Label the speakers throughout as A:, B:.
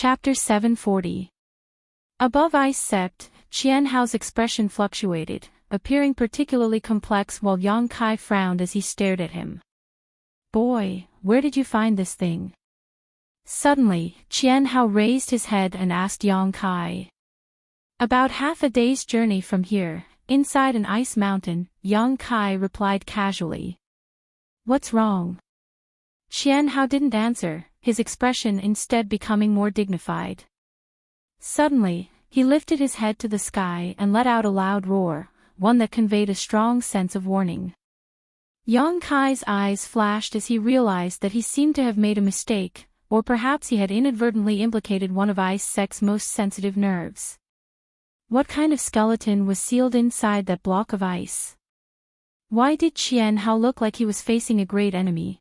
A: Chapter 740. Above Ice Sect, Qian Hao's expression fluctuated, appearing particularly complex while Yang Kai frowned as he stared at him. Boy, where did you find this thing? Suddenly, Qian Hao raised his head and asked Yang Kai. About half a day's journey from here, inside an ice mountain, Yang Kai replied casually. What's wrong? Qian Hao didn't answer, his expression instead becoming more dignified. Suddenly, he lifted his head to the sky and let out a loud roar, one that conveyed a strong sense of warning. Yang Kai's eyes flashed as he realized that he seemed to have made a mistake, or perhaps he had inadvertently implicated one of Ice Sect's most sensitive nerves. What kind of skeleton was sealed inside that block of ice? Why did Qian Hao look like he was facing a great enemy?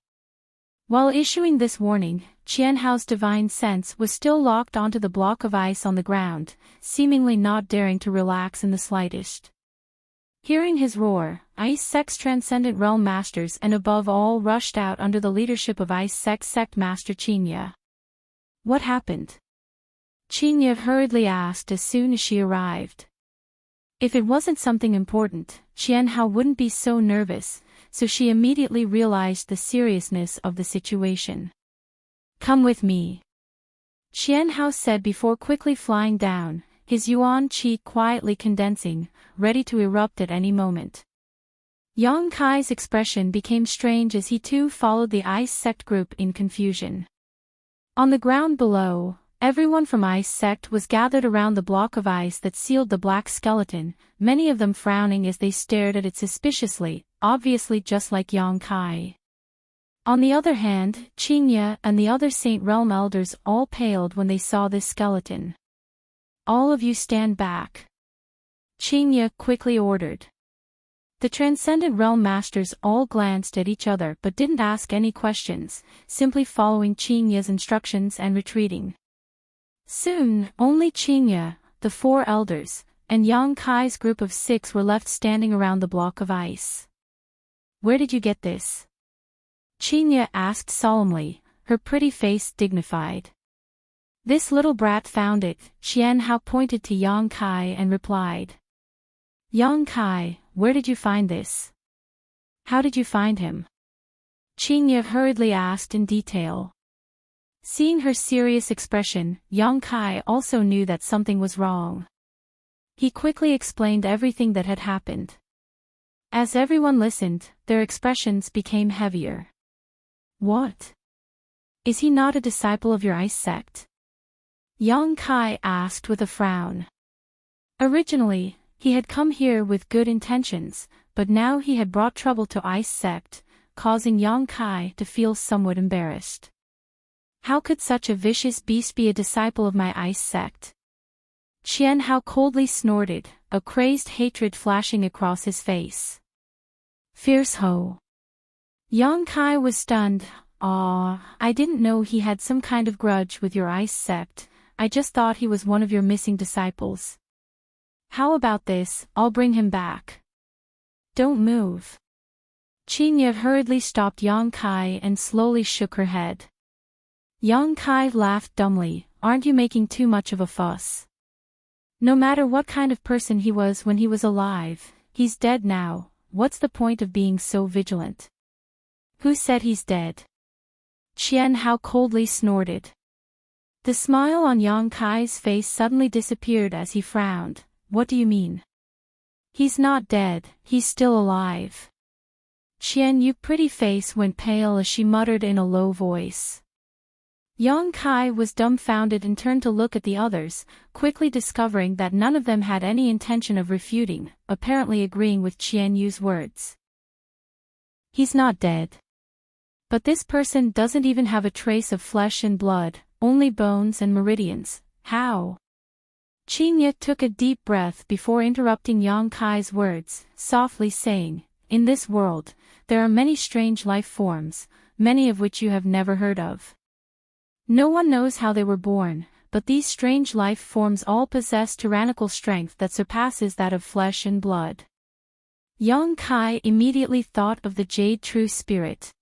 A: While issuing this warning, Qian Hao's divine sense was still locked onto the block of ice on the ground, seemingly not daring to relax in the slightest. Hearing his roar, Ice Sect's transcendent realm masters and above all rushed out under the leadership of Ice Sect Sect Master Qinya. What happened? Qinya hurriedly asked as soon as she arrived. If it wasn't something important, Qian Hao wouldn't be so nervous, so she immediately realized the seriousness of the situation. Come with me, Qian Hao said before quickly flying down, his yuan qi quietly condensing, ready to erupt at any moment. Yang Kai's expression became strange as he too followed the Ice Sect group in confusion. On the ground below, everyone from Ice Sect was gathered around the block of ice that sealed the black skeleton, many of them frowning as they stared at it suspiciously, obviously just like Yang Kai. On the other hand, Qinya and the other Saint Realm elders all paled when they saw this skeleton. All of you stand back, Qinya quickly ordered. The Transcendent Realm Masters all glanced at each other but didn't ask any questions, simply following Qinya's instructions and retreating. Soon, only Qinya, the four elders, and Yang Kai's group of 6 were left standing around the block of ice. Where did you get this? Qinya asked solemnly, her pretty face dignified. This little brat found it, Qian Hao pointed to Yang Kai and replied. Yang Kai, where did you find this? How did you find him? Qinya hurriedly asked in detail. Seeing her serious expression, Yang Kai also knew that something was wrong. He quickly explained everything that had happened. As everyone listened, their expressions became heavier. What? Is he not a disciple of your Ice Sect? Yang Kai asked with a frown. Originally, he had come here with good intentions, but now he had brought trouble to Ice Sect, causing Yang Kai to feel somewhat embarrassed. How could such a vicious beast be a disciple of my Ice Sect? Qian Hao coldly snorted, a crazed hatred flashing across his face. Fierce ho! Yang Kai was stunned. I didn't know he had some kind of grudge with your Ice Sect, I just thought he was one of your missing disciples. How about this, I'll bring him back. Don't move. Qinya hurriedly stopped Yang Kai and slowly shook her head. Yang Kai laughed dumbly, aren't you making too much of a fuss? No matter what kind of person he was when he was alive, he's dead now, what's the point of being so vigilant? Who said he's dead? Qian Hao coldly snorted. The smile on Yang Kai's face suddenly disappeared as he frowned. What do you mean? He's not dead, he's still alive. Qian Yu's pretty face went pale as she muttered in a low voice. Yang Kai was dumbfounded and turned to look at the others, quickly discovering that none of them had any intention of refuting, apparently agreeing with Qian Yu's words. He's not dead. But this person doesn't even have a trace of flesh and blood, only bones and meridians. How? Qinya took a deep breath before interrupting Yang Kai's words, softly saying, in this world, there are many strange life forms, many of which you have never heard of. No one knows how they were born, but these strange life forms all possess tyrannical strength that surpasses that of flesh and blood. Yang Kai immediately thought of the Jade True Spirit.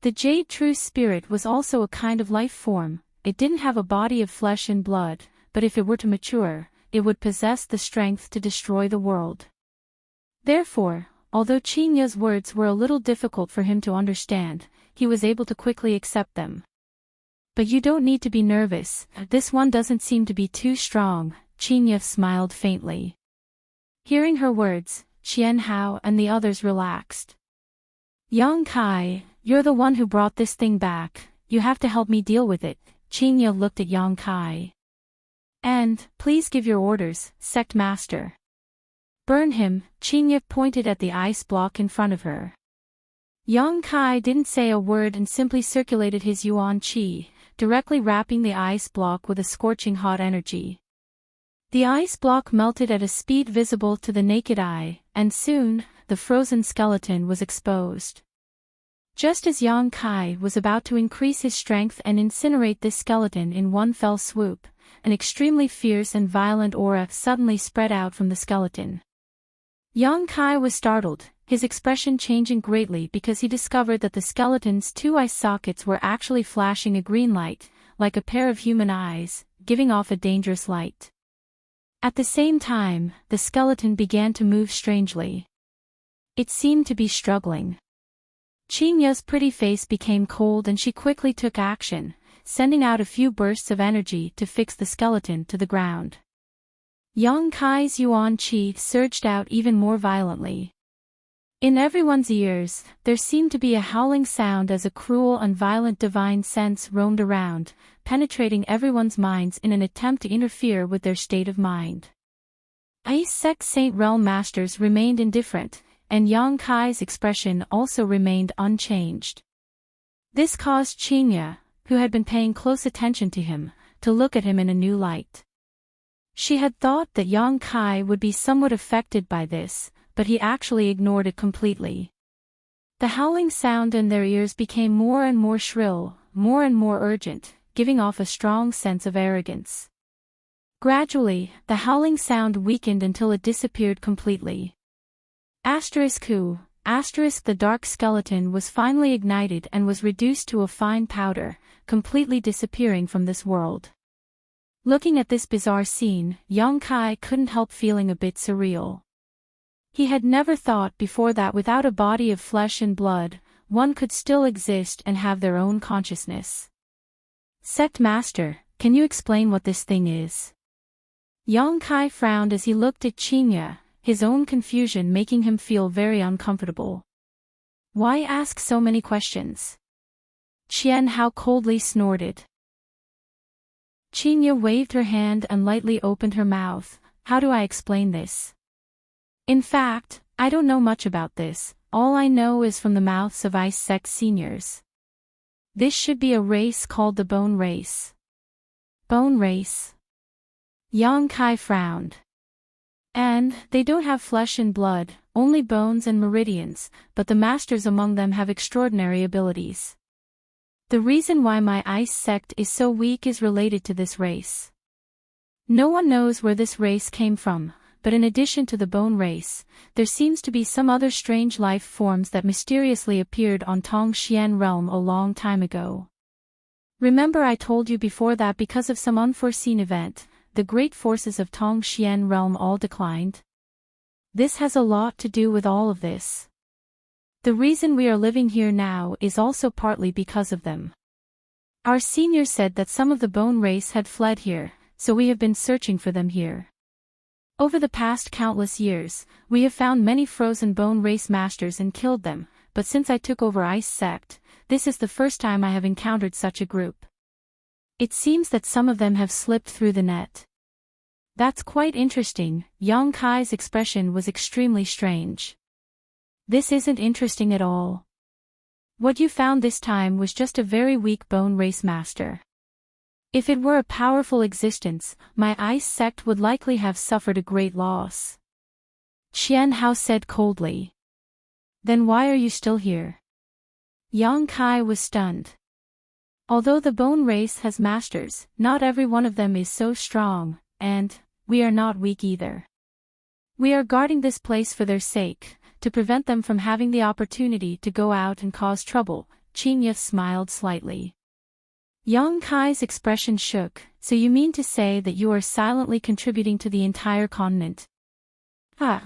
A: The Jade True Spirit was also a kind of life form, it didn't have a body of flesh and blood, but if it were to mature, it would possess the strength to destroy the world. Therefore, although Qinya's words were a little difficult for him to understand, he was able to quickly accept them. But you don't need to be nervous, this one doesn't seem to be too strong, Qinya smiled faintly. Hearing her words, Qian Hao and the others relaxed. Yang Kai, you're the one who brought this thing back, you have to help me deal with it, Qinya looked at Yang Kai. And, please give your orders, sect master. Burn him, Qinya pointed at the ice block in front of her. Yang Kai didn't say a word and simply circulated his yuan qi, directly wrapping the ice block with a scorching hot energy. The ice block melted at a speed visible to the naked eye, and soon, the frozen skeleton was exposed. Just as Yang Kai was about to increase his strength and incinerate this skeleton in one fell swoop, an extremely fierce and violent aura suddenly spread out from the skeleton. Yang Kai was startled, his expression changing greatly because he discovered that the skeleton's two eye sockets were actually flashing a green light, like a pair of human eyes, giving off a dangerous light. At the same time, the skeleton began to move strangely. It seemed to be struggling. Qinya's pretty face became cold and she quickly took action, sending out a few bursts of energy to fix the skeleton to the ground. Yang Kai's yuan qi surged out even more violently. In everyone's ears, there seemed to be a howling sound as a cruel and violent divine sense roamed around, penetrating everyone's minds in an attempt to interfere with their state of mind. Ice Sect Saint Realm Masters remained indifferent, and Yang Kai's expression also remained unchanged. This caused Qinya, who had been paying close attention to him, to look at him in a new light. She had thought that Yang Kai would be somewhat affected by this, but he actually ignored it completely. The howling sound in their ears became more and more shrill, more and more urgent, giving off a strong sense of arrogance. Gradually, the howling sound weakened until it disappeared completely. ****, the dark skeleton was finally ignited and was reduced to a fine powder, completely disappearing from this world. Looking at this bizarre scene, Yang Kai couldn't help feeling a bit surreal. He had never thought before that without a body of flesh and blood, one could still exist and have their own consciousness. Sect Master, can you explain what this thing is? Yang Kai frowned as he looked at Qinya, his own confusion making him feel very uncomfortable. Why ask so many questions? Qian Hao coldly snorted. Qinya waved her hand and lightly opened her mouth. How do I explain this? In fact, I don't know much about this, all I know is from the mouths of Ice Sect seniors. This should be a race called the Bone Race. Bone Race? Yang Kai frowned. And, they don't have flesh and blood, only bones and meridians, but the masters among them have extraordinary abilities. The reason why my Ice Sect is so weak is related to this race. No one knows where this race came from, but in addition to the Bone Race, there seems to be some other strange life forms that mysteriously appeared on Tongxian Realm a long time ago. Remember I told you before that because of some unforeseen event, the great forces of Tongxian Realm all declined? This has a lot to do with all of this. The reason we are living here now is also partly because of them. Our senior said that some of the Bone Race had fled here, so we have been searching for them here. Over the past countless years, we have found many frozen Bone Race masters and killed them, but since I took over Ice Sect, this is the first time I have encountered such a group. It seems that some of them have slipped through the net. That's quite interesting. Yang Kai's expression was extremely strange. This isn't interesting at all. What you found this time was just a very weak Bone Race master. If it were a powerful existence, my Ice Sect would likely have suffered a great loss. Qian Hao said coldly. Then why are you still here? Yang Kai was stunned. Although the Bone Race has masters, not every one of them is so strong, and we are not weak either. We are guarding this place for their sake, to prevent them from having the opportunity to go out and cause trouble. Qinya smiled slightly. Yang Kai's expression shook. So you mean to say that you are silently contributing to the entire continent?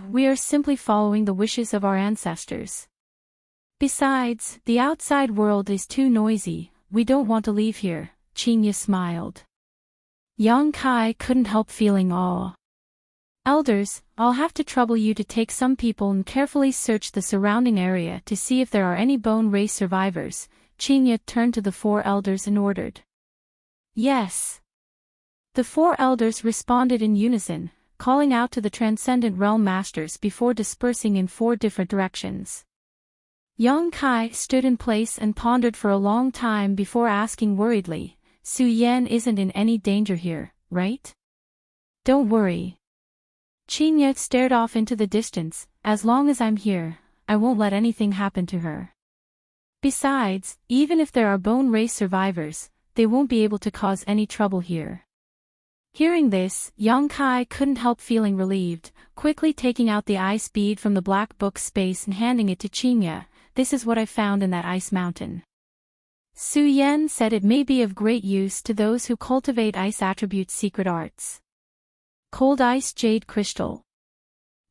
A: We are simply following the wishes of our ancestors. Besides, the outside world is too noisy, we don't want to leave here, Qinya smiled. Yang Kai couldn't help feeling awe. Elders, I'll have to trouble you to take some people and carefully search the surrounding area to see if there are any bone race survivors. Qinya turned to the 4 elders and ordered. Yes. The 4 elders responded in unison, calling out to the Transcendent Realm Masters before dispersing in 4 different directions. Yang Kai stood in place and pondered for a long time before asking worriedly, Su Yan isn't in any danger here, right? Don't worry. Qinya stared off into the distance. As long as I'm here, I won't let anything happen to her. Besides, even if there are bone race survivors, they won't be able to cause any trouble here. Hearing this, Yang Kai couldn't help feeling relieved, quickly taking out the ice bead from the black book space and handing it to Qinya. This is what I found in that ice mountain. Su Yan said it may be of great use to those who cultivate ice attributes' secret arts. Cold ice jade crystal.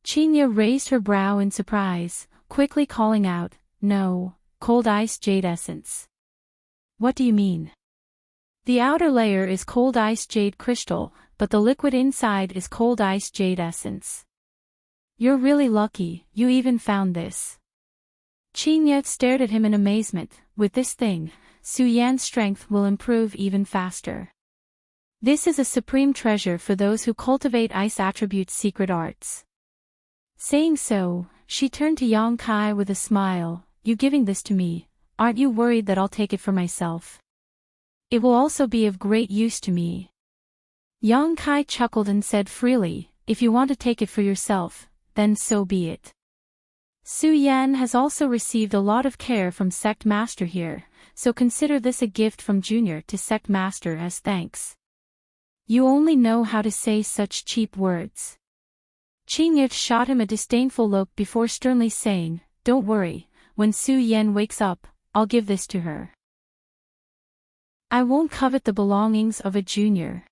A: Qinya raised her brow in surprise, quickly calling out, No, cold ice jade essence. What do you mean? The outer layer is cold ice jade crystal, but the liquid inside is cold ice jade essence. You're really lucky, you even found this. Qinya stared at him in amazement. With this thing, Su Yan's strength will improve even faster. This is a supreme treasure for those who cultivate ice attributes' secret arts. Saying so, she turned to Yang Kai with a smile. You giving this to me, aren't you worried that I'll take it for myself? It will also be of great use to me. Yang Kai chuckled and said freely, If you want to take it for yourself, then so be it. Su Yan has also received a lot of care from Sect Master here, so consider this a gift from Junior to Sect Master as thanks. You only know how to say such cheap words. Qinya shot him a disdainful look before sternly saying, Don't worry, when Su Yan wakes up, I'll give this to her. I won't covet the belongings of a junior.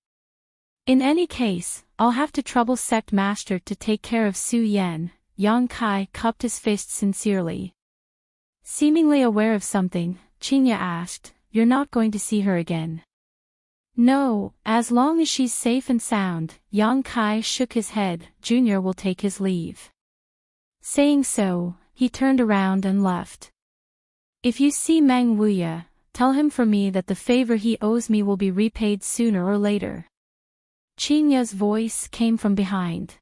A: In any case, I'll have to trouble Sect Master to take care of Su Yan. Yang Kai cupped his fists sincerely. Seemingly aware of something, Qinya asked, You're not going to see her again? No, as long as she's safe and sound. Yang Kai shook his head. Junior will take his leave. Saying so, he turned around and left. If you see Meng Wuya, tell him for me that the favor he owes me will be repaid sooner or later. Qinya's voice came from behind.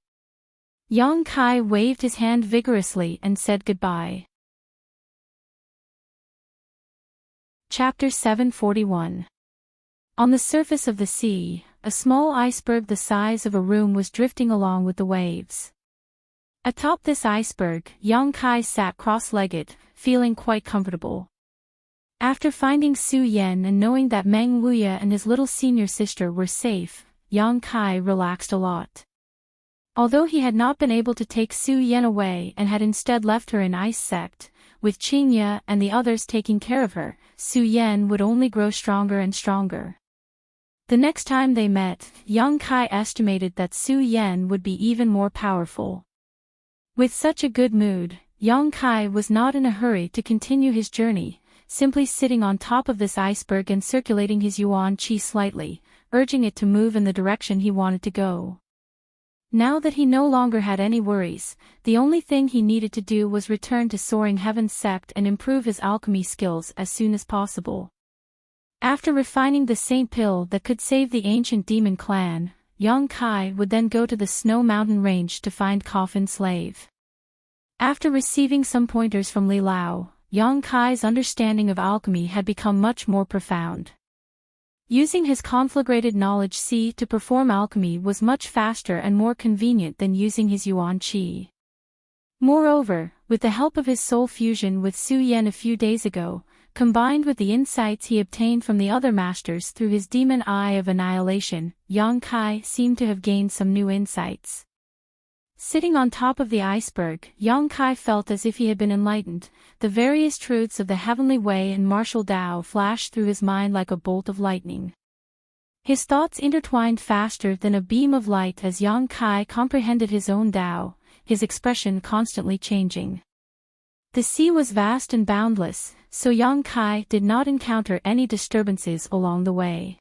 A: Yang Kai waved his hand vigorously and said goodbye. Chapter 741. On the surface of the sea, a small iceberg the size of a room was drifting along with the waves. Atop this iceberg, Yang Kai sat cross-legged, feeling quite comfortable. After finding Su Yan and knowing that Meng Wuya and his little senior sister were safe, Yang Kai relaxed a lot. Although he had not been able to take Su Yan away and had instead left her in Ice Sect, with Qinya and the others taking care of her, Su Yan would only grow stronger and stronger. The next time they met, Yang Kai estimated that Su Yan would be even more powerful. With such a good mood, Yang Kai was not in a hurry to continue his journey, simply sitting on top of this iceberg and circulating his yuan qi slightly, urging it to move in the direction he wanted to go. Now that he no longer had any worries, the only thing he needed to do was return to Soaring Heaven's Sect and improve his alchemy skills as soon as possible. After refining the Saint Pill that could save the ancient demon clan, Yang Kai would then go to the Snow Mountain Range to find Coffin Slave. After receiving some pointers from Li Lao, Yang Kai's understanding of alchemy had become much more profound. Using his conflagrated knowledge C to perform alchemy was much faster and more convenient than using his yuan qi. Moreover, with the help of his soul fusion with Su Yan a few days ago, combined with the insights he obtained from the other masters through his demon eye of annihilation, Yang Kai seemed to have gained some new insights. Sitting on top of the iceberg, young Kai felt as if he had been enlightened. The various truths of the heavenly way and martial Tao flashed through his mind like a bolt of lightning. His thoughts intertwined faster than a beam of light as young Kai comprehended his own Tao, his expression constantly changing. The sea was vast and boundless, so young Kai did not encounter any disturbances along the way.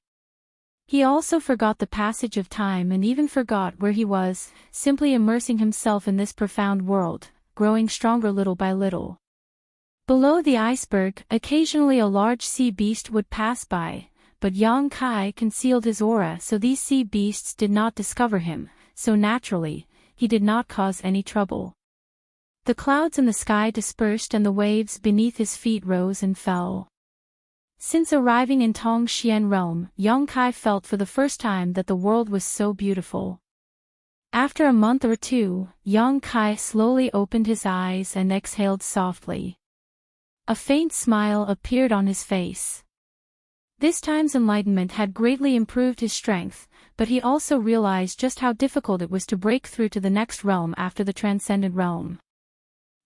A: He also forgot the passage of time and even forgot where he was, simply immersing himself in this profound world, growing stronger little by little. Below the iceberg, occasionally a large sea beast would pass by, but young Kai concealed his aura so these sea beasts did not discover him, so naturally, he did not cause any trouble. The clouds in the sky dispersed and the waves beneath his feet rose and fell. Since arriving in Tongxian realm, young Kai felt for the first time that the world was so beautiful. After a month or two, young Kai slowly opened his eyes and exhaled softly. A faint smile appeared on his face. This time's enlightenment had greatly improved his strength, but he also realized just how difficult it was to break through to the next realm after the transcendent realm.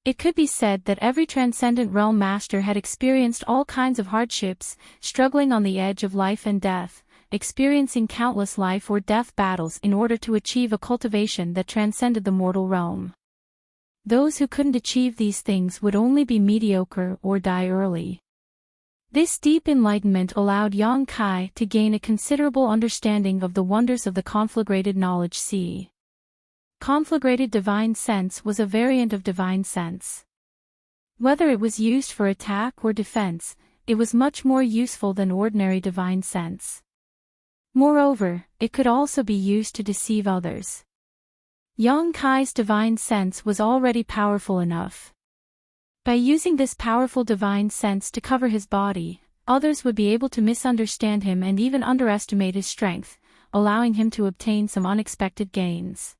A: It could be said that every transcendent realm master had experienced all kinds of hardships, struggling on the edge of life and death, experiencing countless life or death battles in order to achieve a cultivation that transcended the mortal realm. Those who couldn't achieve these things would only be mediocre or die early. This deep enlightenment allowed young Kai to gain a considerable understanding of the wonders of the conflagrated knowledge sea. Conflagrated divine sense was a variant of divine sense. Whether it was used for attack or defense, it was much more useful than ordinary divine sense. Moreover, it could also be used to deceive others. Young Kai's divine sense was already powerful enough. By using this powerful divine sense to cover his body, others would be able to misunderstand him and even underestimate his strength, allowing him to obtain some unexpected gains.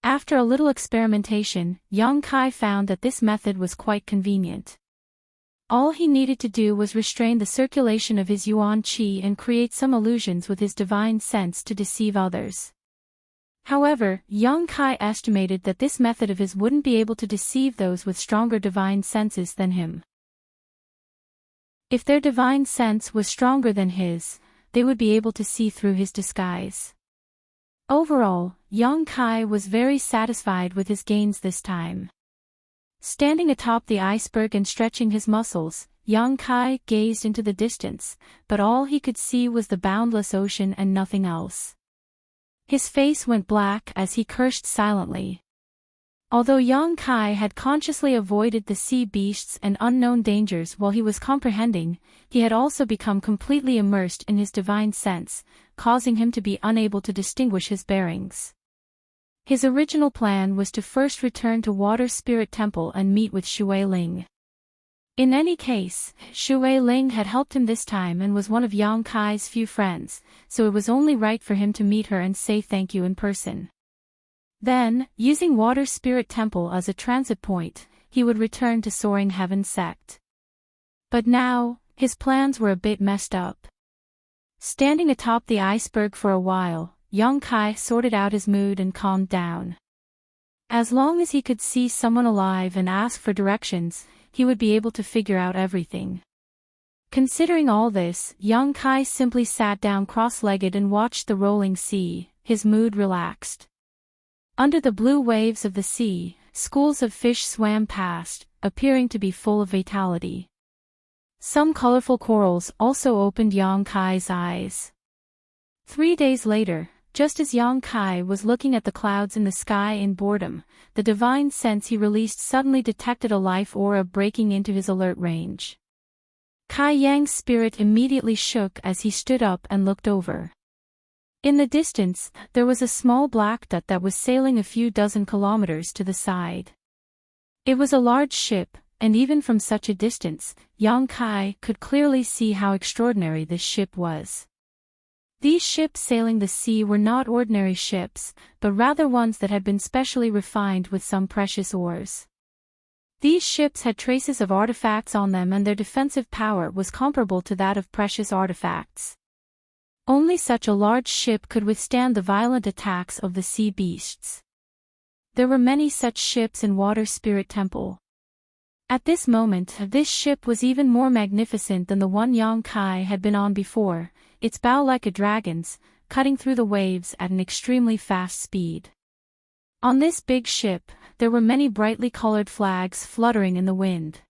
A: After a little experimentation, young Kai found that this method was quite convenient. All he needed to do was restrain the circulation of his yuan qi and create some illusions with his divine sense to deceive others. However, young Kai estimated that this method of his wouldn't be able to deceive those with stronger divine senses than him. If their divine sense was stronger than his, they would be able to see through his disguise. Overall, young Kai was very satisfied with his gains this time. Standing atop the iceberg and stretching his muscles, young Kai gazed into the distance, but all he could see was the boundless ocean and nothing else. His face went black as he cursed silently. Although young Kai had consciously avoided the sea beasts and unknown dangers while he was comprehending, he had also become completely immersed in his divine sense, causing him to be unable to distinguish his bearings. His original plan was to first return to Water Spirit Temple and meet with Shui Ling. In any case, Shui Ling had helped him this time and was one of Yang Kai's few friends, so it was only right for him to meet her and say thank you in person. Then, using Water Spirit Temple as a transit point, he would return to Soaring Heaven Sect. But now, his plans were a bit messed up. Standing atop the iceberg for a while, young Kai sorted out his mood and calmed down. As long as he could see someone alive and ask for directions, he would be able to figure out everything. Considering all this, young Kai simply sat down cross-legged and watched the rolling sea, his mood relaxed. Under the blue waves of the sea, schools of fish swam past, appearing to be full of vitality. Some colorful corals also opened young Kai's eyes. 3 days later, just as young Kai was looking at the clouds in the sky in boredom, the divine sense he released suddenly detected a life aura breaking into his alert range. Kai Yang's spirit immediately shook as he stood up and looked over. In the distance, there was a small black dot that was sailing a few dozen kilometers to the side. It was a large ship, and even from such a distance, young Kai could clearly see how extraordinary this ship was. These ships sailing the sea were not ordinary ships, but rather ones that had been specially refined with some precious ores. These ships had traces of artifacts on them and their defensive power was comparable to that of precious artifacts. Only such a large ship could withstand the violent attacks of the sea beasts. There were many such ships in Water Spirit Temple. At this moment, this ship was even more magnificent than the one Yang Kai had been on before, its bow like a dragon's, cutting through the waves at an extremely fast speed. On this big ship, there were many brightly colored flags fluttering in the wind.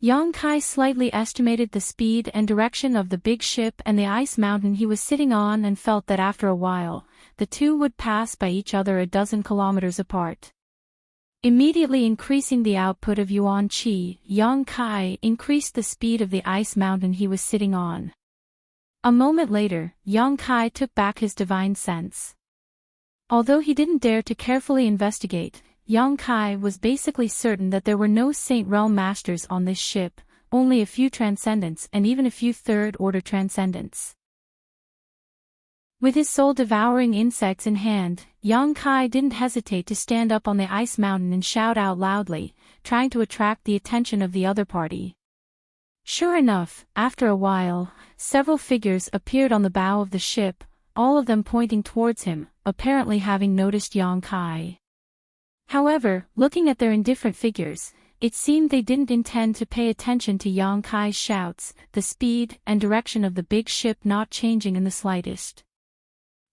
A: Yang Kai slightly estimated the speed and direction of the big ship and the ice mountain he was sitting on and felt that after a while, the two would pass by each other a dozen kilometers apart. Immediately increasing the output of Yuan Qi, Yang Kai increased the speed of the ice mountain he was sitting on. A moment later, Yang Kai took back his divine sense. Although he didn't dare to carefully investigate, Yang Kai was basically certain that there were no Saint Realm Masters on this ship, only a few Transcendents and even a few Third-Order Transcendents. With his soul devouring insects in hand, Yang Kai didn't hesitate to stand up on the ice mountain and shout out loudly, trying to attract the attention of the other party. Sure enough, after a while, several figures appeared on the bow of the ship, all of them pointing towards him, apparently having noticed Yang Kai. However, looking at their indifferent figures, it seemed they didn't intend to pay attention to Yang Kai's shouts, the speed and direction of the big ship not changing in the slightest.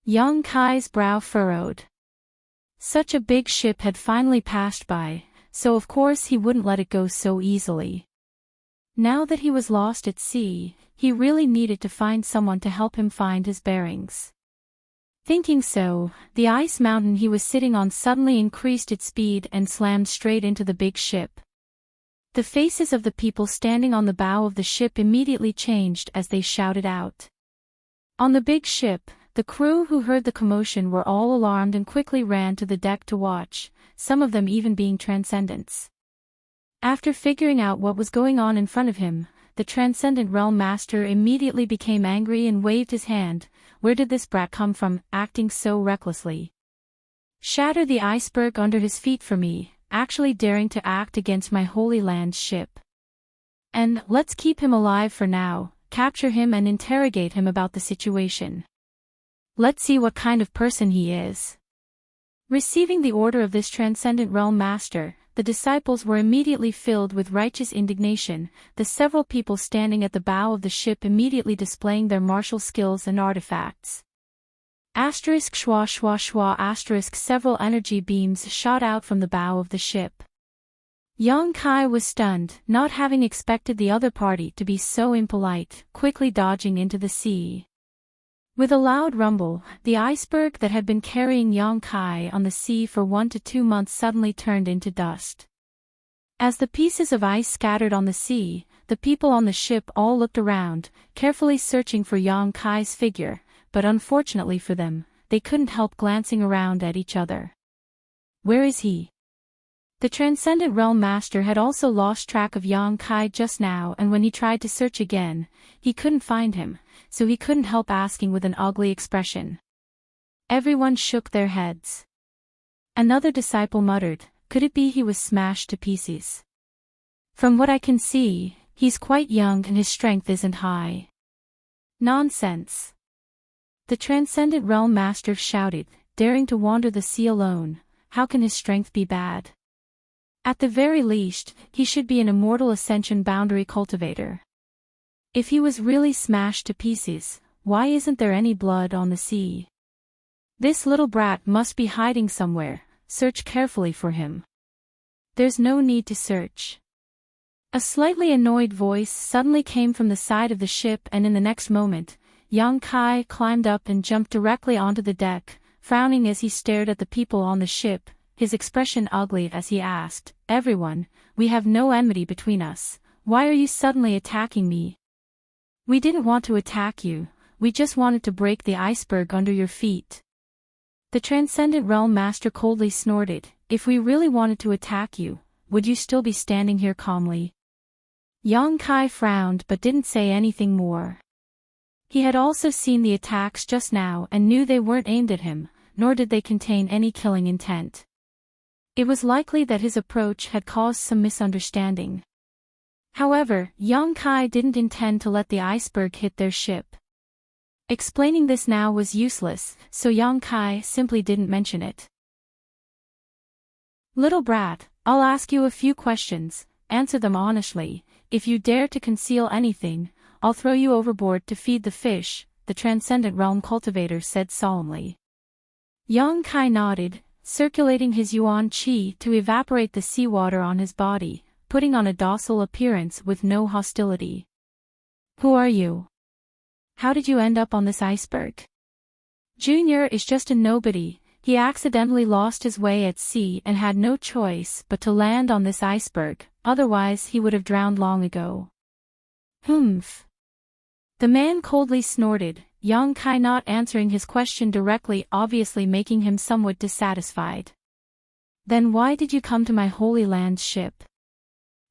A: Yang Kai's brow furrowed. Such a big ship had finally passed by, so of course he wouldn't let it go so easily. Now that he was lost at sea, he really needed to find someone to help him find his bearings. Thinking so, the ice mountain he was sitting on suddenly increased its speed and slammed straight into the big ship. The faces of the people standing on the bow of the ship immediately changed as they shouted out. On the big ship, the crew who heard the commotion were all alarmed and quickly ran to the deck to watch, some of them even being Transcendents. After figuring out what was going on in front of him, the Transcendent Realm Master immediately became angry and waved his hand. Where did this brat come from, acting so recklessly? Shatter the iceberg under his feet for me, actually daring to act against my Holy Land's ship. And let's keep him alive for now, capture him and interrogate him about the situation. Let's see what kind of person he is. Receiving the order of this Transcendent Realm Master, the disciples were immediately filled with righteous indignation, the several people standing at the bow of the ship immediately displaying their martial skills and artifacts. Asterisk schwa schwa schwa asterisk several energy beams shot out from the bow of the ship. Yang Kai was stunned, not having expected the other party to be so impolite, quickly dodging into the sea. With a loud rumble, the iceberg that had been carrying Yang Kai on the sea for 1 to 2 months suddenly turned into dust. As the pieces of ice scattered on the sea, the people on the ship all looked around, carefully searching for Yang Kai's figure, but unfortunately for them, they couldn't help glancing around at each other. Where is he? The Transcendent Realm Master had also lost track of Yang Kai just now, and when he tried to search again, he couldn't find him, so he couldn't help asking with an ugly expression. Everyone shook their heads. Another disciple muttered, could it be he was smashed to pieces? From what I can see, he's quite young and his strength isn't high. Nonsense. The Transcendent Realm Master shouted, daring to wander the sea alone, how can his strength be bad? At the very least, he should be an immortal ascension boundary cultivator. If he was really smashed to pieces, why isn't there any blood on the sea? This little brat must be hiding somewhere, search carefully for him. There's no need to search. A slightly annoyed voice suddenly came from the side of the ship, and in the next moment, Yang Kai climbed up and jumped directly onto the deck, frowning as he stared at the people on the ship, his expression ugly as he asked, everyone, we have no enmity between us, why are you suddenly attacking me? We didn't want to attack you, we just wanted to break the iceberg under your feet. The Transcendent Realm Master coldly snorted, if we really wanted to attack you, would you still be standing here calmly? Yang Kai frowned but didn't say anything more. He had also seen the attacks just now and knew they weren't aimed at him, nor did they contain any killing intent. It was likely that his approach had caused some misunderstanding. However, Yang Kai didn't intend to let the iceberg hit their ship. Explaining this now was useless, so Yang Kai simply didn't mention it. Little brat, I'll ask you a few questions, answer them honestly. If you dare to conceal anything, I'll throw you overboard to feed the fish, the Transcendent Realm cultivator said solemnly. Yang Kai nodded, circulating his yuan qi to evaporate the seawater on his body, putting on a docile appearance with no hostility. Who are you? How did you end up on this iceberg? Junior is just a nobody. He accidentally lost his way at sea and had no choice but to land on this iceberg, otherwise he would have drowned long ago. Humph. The man coldly snorted, Yang Kai not answering his question directly, obviously making him somewhat dissatisfied. Then why did you come to my Holy Land ship?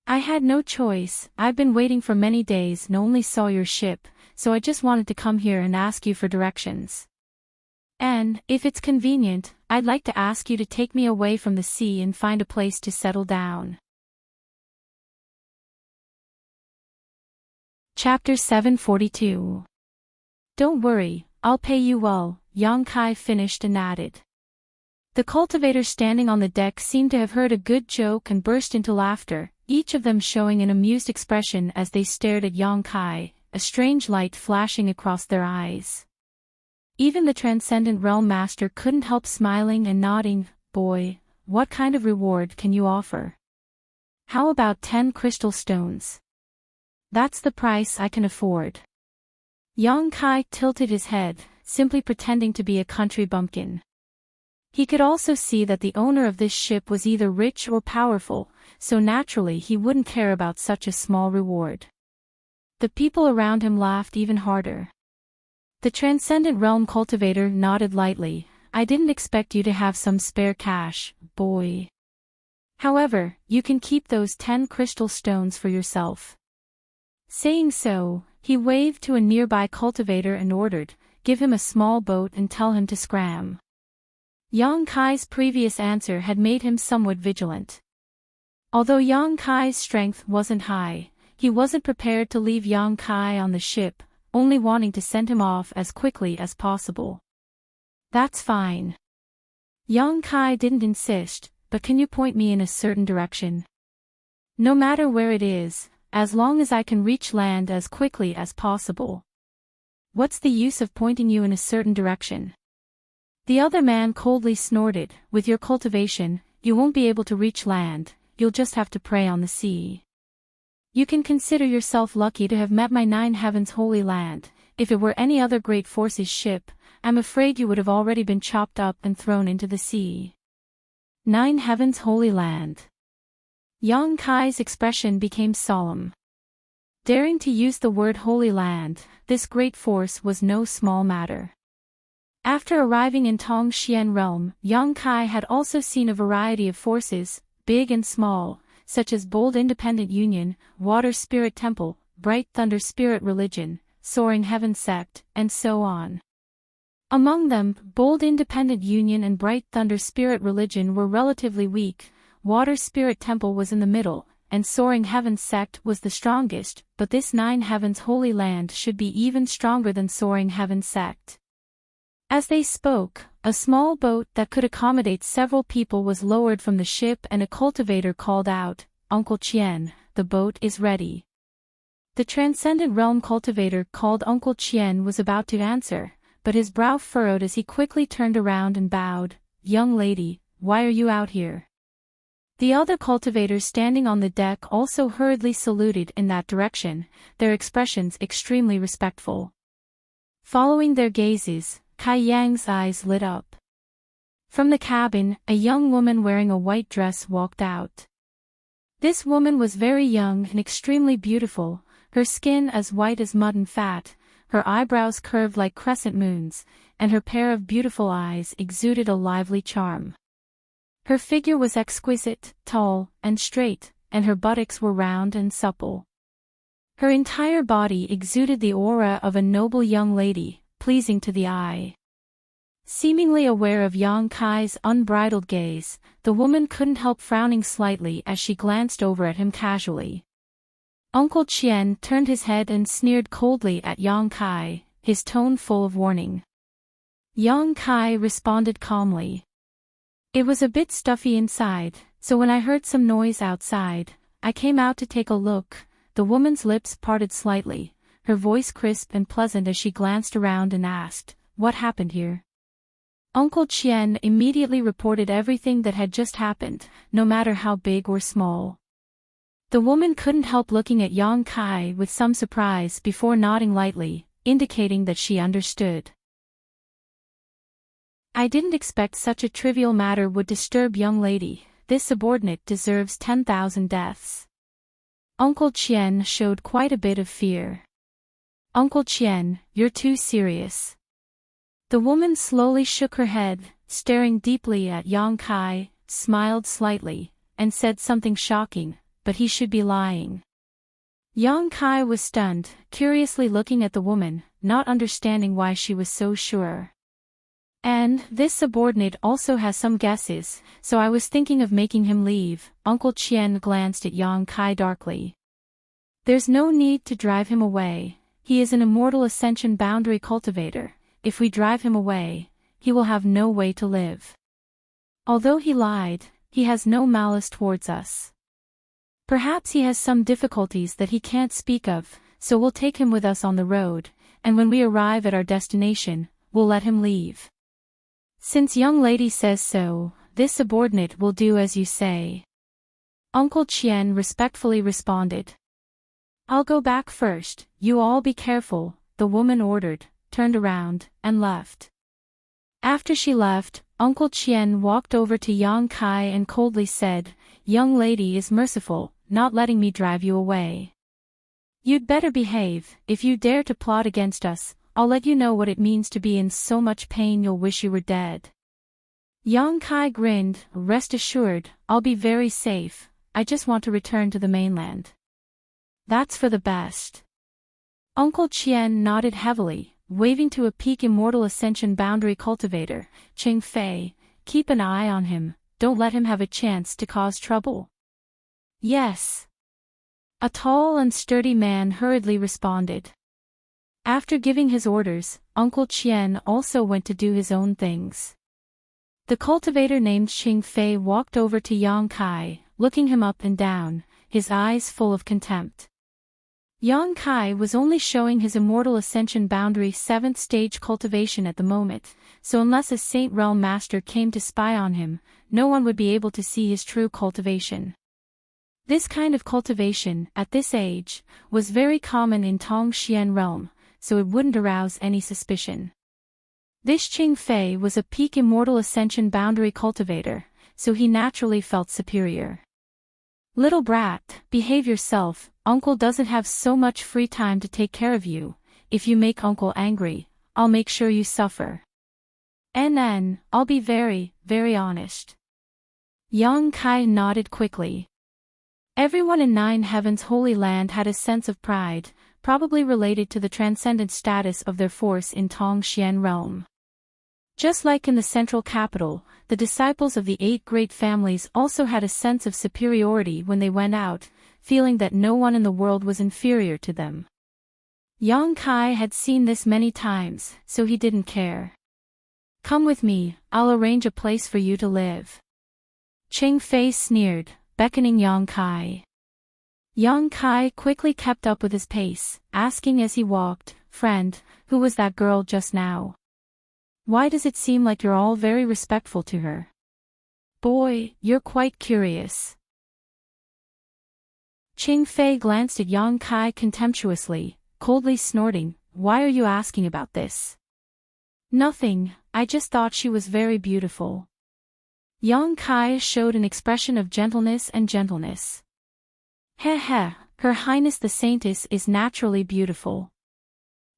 A: I had no choice. I've been waiting for many days and only saw your ship, so I just wanted to come here and ask you for directions. And, if it's convenient, I'd like to ask you to take me away from the sea and find a place to settle down. Chapter 742. Don't worry, I'll pay you well, Yang Kai finished and added. The cultivators standing on the deck seemed to have heard a good joke and burst into laughter, each of them showing an amused expression as they stared at Yang Kai, a strange light flashing across their eyes. Even the Transcendent Realm Master couldn't help smiling and nodding. Boy, what kind of reward can you offer? How about 10 crystal stones? That's the price I can afford. Yang Kai tilted his head, simply pretending to be a country bumpkin. He could also see that the owner of this ship was either rich or powerful, so naturally he wouldn't care about such a small reward. The people around him laughed even harder. The Transcendent Realm cultivator nodded lightly. I didn't expect you to have some spare cash, boy. However, you can keep those 10 crystal stones for yourself. Saying so, he waved to a nearby cultivator and ordered, give him a small boat and tell him to scram. Yang Kai's previous answer had made him somewhat vigilant. Although Yang Kai's strength wasn't high, he wasn't prepared to leave Yang Kai on the ship, only wanting to send him off as quickly as possible. That's fine. Yang Kai didn't insist, but can you point me in a certain direction? No matter where it is, as long as I can reach land as quickly as possible. What's the use of pointing you in a certain direction? The other man coldly snorted, with your cultivation, you won't be able to reach land, you'll just have to prey on the sea. You can consider yourself lucky to have met my 9 Heavens Holy Land. If it were any other great force's ship, I'm afraid you would have already been chopped up and thrown into the sea. 9 Heavens Holy Land. Yang Kai's expression became solemn. Daring to use the word Holy Land, this great force was no small matter. After arriving in Tongxian Realm, Yang Kai had also seen a variety of forces, big and small, such as Bold Independent Union, Water Spirit Temple, Bright Thunder Spirit Religion, Soaring Heaven Sect, and so on. Among them, Bold Independent Union and Bright Thunder Spirit Religion were relatively weak, Water Spirit Temple was in the middle, and Soaring Heaven Sect was the strongest, but this 9 Heavens Holy Land should be even stronger than Soaring Heaven Sect. As they spoke, a small boat that could accommodate several people was lowered from the ship and a cultivator called out, Uncle Chien, the boat is ready. The Transcendent Realm cultivator called Uncle Chien was about to answer, but his brow furrowed as he quickly turned around and bowed, Young lady, why are you out here? The other cultivators standing on the deck also hurriedly saluted in that direction, their expressions extremely respectful. Following their gazes, Kai Yang's eyes lit up. From the cabin, a young woman wearing a white dress walked out. This woman was very young and extremely beautiful, her skin as white as mud and fat, her eyebrows curved like crescent moons, and her pair of beautiful eyes exuded a lively charm. Her figure was exquisite, tall, and straight, and her buttocks were round and supple. Her entire body exuded the aura of a noble young lady, pleasing to the eye. Seemingly aware of Yang Kai's unbridled gaze, the woman couldn't help frowning slightly as she glanced over at him casually. Uncle Chien turned his head and sneered coldly at Yang Kai, his tone full of warning. Yang Kai responded calmly. It was a bit stuffy inside, So when I heard some noise outside, I came out to take a look. The woman's lips parted slightly, her voice crisp and pleasant as she glanced around and asked, "What happened here?" Uncle Qian immediately reported everything that had just happened, no matter how big or small. The woman couldn't help looking at Yang Kai with some surprise before nodding lightly, indicating that she understood. "I didn't expect such a trivial matter would disturb young lady. This subordinate deserves 10,000 deaths." Uncle Qian showed quite a bit of fear. "Uncle Qian, you're too serious." The woman slowly shook her head, staring deeply at Yang Kai, smiled slightly, and said something shocking, but he should be lying. Yang Kai was stunned, curiously looking at the woman, not understanding why she was so sure. "And this subordinate also has some guesses, so I was thinking of making him leave." Uncle Qian glanced at Yang Kai darkly. "There's no need to drive him away. He is an immortal ascension boundary cultivator. If we drive him away, he will have no way to live. Although he lied, he has no malice towards us. Perhaps he has some difficulties that he can't speak of, so we'll take him with us on the road, and when we arrive at our destination, we'll let him leave. Since young lady says so, this subordinate will do as you say." Uncle Qian respectfully responded. "I'll go back first, you all be careful," the woman ordered, turned around, and left. After she left, Uncle Qian walked over to Yang Kai and coldly said, "Young lady is merciful, not letting me drive you away. You'd better behave. If you dare to plot against us, I'll let you know what it means to be in so much pain you'll wish you were dead." Yang Kai grinned, "Rest assured, I'll be very safe. I just want to return to the mainland." "That's for the best." Uncle Qian nodded heavily, waving to a peak immortal ascension boundary cultivator, Ching Fei, "Keep an eye on him, don't let him have a chance to cause trouble." "Yes." A tall and sturdy man hurriedly responded. After giving his orders, Uncle Qian also went to do his own things. The cultivator named Ching Fei walked over to Yang Kai, looking him up and down, his eyes full of contempt. Yang Kai was only showing his immortal ascension boundary 7th stage cultivation at the moment, so unless a Saint Realm master came to spy on him, no one would be able to see his true cultivation. This kind of cultivation, at this age, was very common in Tongxian realm, so it wouldn't arouse any suspicion. This Ching Fei was a peak immortal ascension boundary cultivator, so he naturally felt superior. "Little brat, behave yourself, Uncle doesn't have so much free time to take care of you. If you make Uncle angry, I'll make sure you suffer. I'll be very, very honest." Yang Kai nodded quickly. Everyone in Nine Heaven's Holy Land had a sense of pride, probably related to the transcendent status of their force in Tongxian realm. Just like in the central capital, the disciples of the 8 great families also had a sense of superiority when they went out, feeling that no one in the world was inferior to them. Yang Kai had seen this many times, so he didn't care. "Come with me, I'll arrange a place for you to live." Ching Fei sneered, beckoning Yang Kai. Yang Kai quickly kept up with his pace, asking as he walked, "Friend, who was that girl just now? Why does it seem like you're all very respectful to her? Boy, you're quite curious." Ching Fei glanced at Yang Kai contemptuously, coldly snorting, "Why are you asking about this?" "Nothing, I just thought she was very beautiful." Yang Kai showed an expression of gentleness and gentleness. "Heh heh, Her Highness the Saintess is naturally beautiful."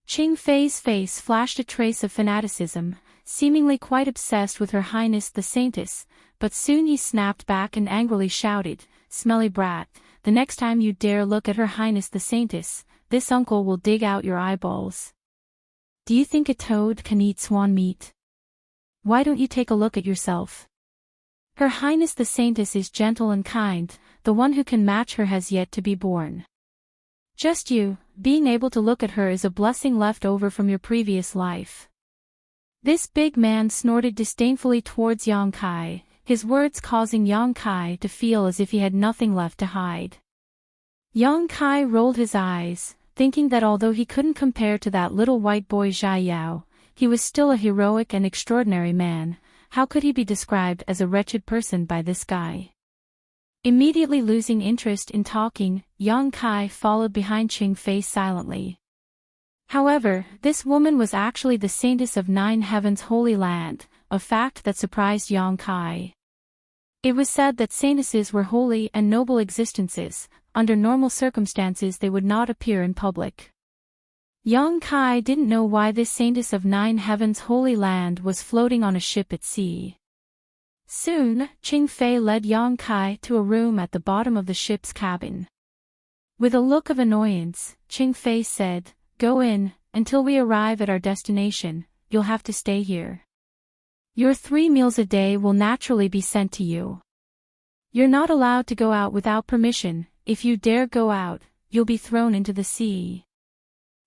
A: Ching Fei's face flashed a trace of fanaticism, seemingly quite obsessed with Her Highness the Saintess, but soon he snapped back and angrily shouted, "Smelly brat, the next time you dare look at Her Highness the Saintess, this uncle will dig out your eyeballs. Do you think a toad can eat swan meat? Why don't you take a look at yourself? Her Highness the Saintess is gentle and kind, the one who can match her has yet to be born. Just you, being able to look at her is a blessing left over from your previous life." This big man snorted disdainfully towards Yang Kai, his words causing Yang Kai to feel as if he had nothing left to hide. Yang Kai rolled his eyes, thinking that although he couldn't compare to that little white boy Zhai Yao, he was still a heroic and extraordinary man. How could he be described as a wretched person by this guy? Immediately losing interest in talking, Yang Kai followed behind Qing Fei silently. However, this woman was actually the saintess of Nine Heavens Holy Land, a fact that surprised Yang Kai. It was said that saintesses were holy and noble existences. Under normal circumstances they would not appear in public. Yang Kai didn't know why this saintess of Nine Heavens Holy Land was floating on a ship at sea. Soon, Qing Fei led Yang Kai to a room at the bottom of the ship's cabin. With a look of annoyance, Qing Fei said, "Go in, until we arrive at our destination, you'll have to stay here. Your 3 meals a day will naturally be sent to you. You're not allowed to go out without permission. If you dare go out, you'll be thrown into the sea."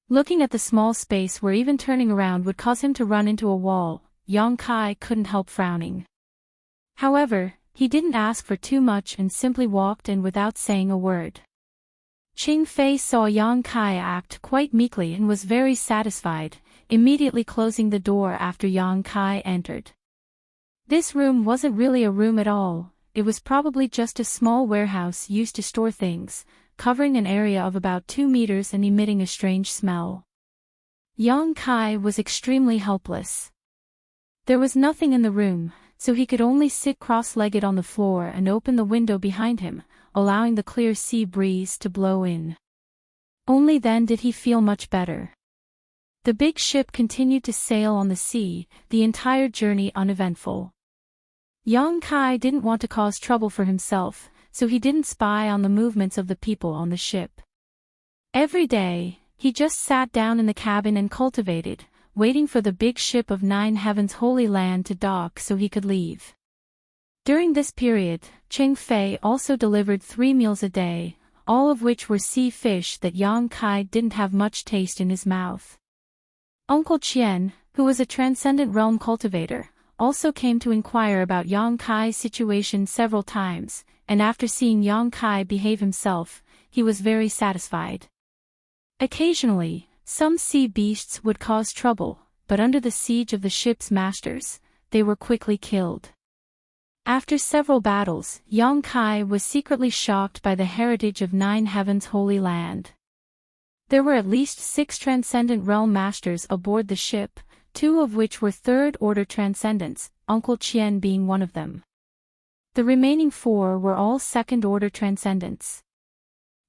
A: Looking at the small space where even turning around would cause him to run into a wall, Yang Kai couldn't help frowning. However, he didn't ask for too much and simply walked in without saying a word. Qing Fei saw Yang Kai act quite meekly and was very satisfied, immediately closing the door after Yang Kai entered. This room wasn't really a room at all, it was probably just a small warehouse used to store things, covering an area of about 2 meters and emitting a strange smell. Yang Kai was extremely helpless. There was nothing in the room, so he could only sit cross-legged on the floor and open the window behind him, allowing the clear sea breeze to blow in. Only then did he feel much better. The big ship continued to sail on the sea, the entire journey uneventful. Yang Kai didn't want to cause trouble for himself, so he didn't spy on the movements of the people on the ship. Every day, he just sat down in the cabin and cultivated, waiting for the big ship of Nine Heavens Holy Land to dock so he could leave. During this period, Qing Fei also delivered 3 meals a day, all of which were sea fish that Yang Kai didn't have much taste in his mouth. Uncle Qian, who was a transcendent realm cultivator, also came to inquire about Yang Kai's situation several times, and after seeing Yang Kai behave himself, he was very satisfied. Occasionally, some sea beasts would cause trouble, but under the siege of the ship's masters, they were quickly killed. After several battles, Yang Kai was secretly shocked by the heritage of Nine Heavens Holy Land. There were at least 6 transcendent realm masters aboard the ship, 2 of which were third-order transcendents, Uncle Qian being one of them. The remaining 4 were all second-order transcendents.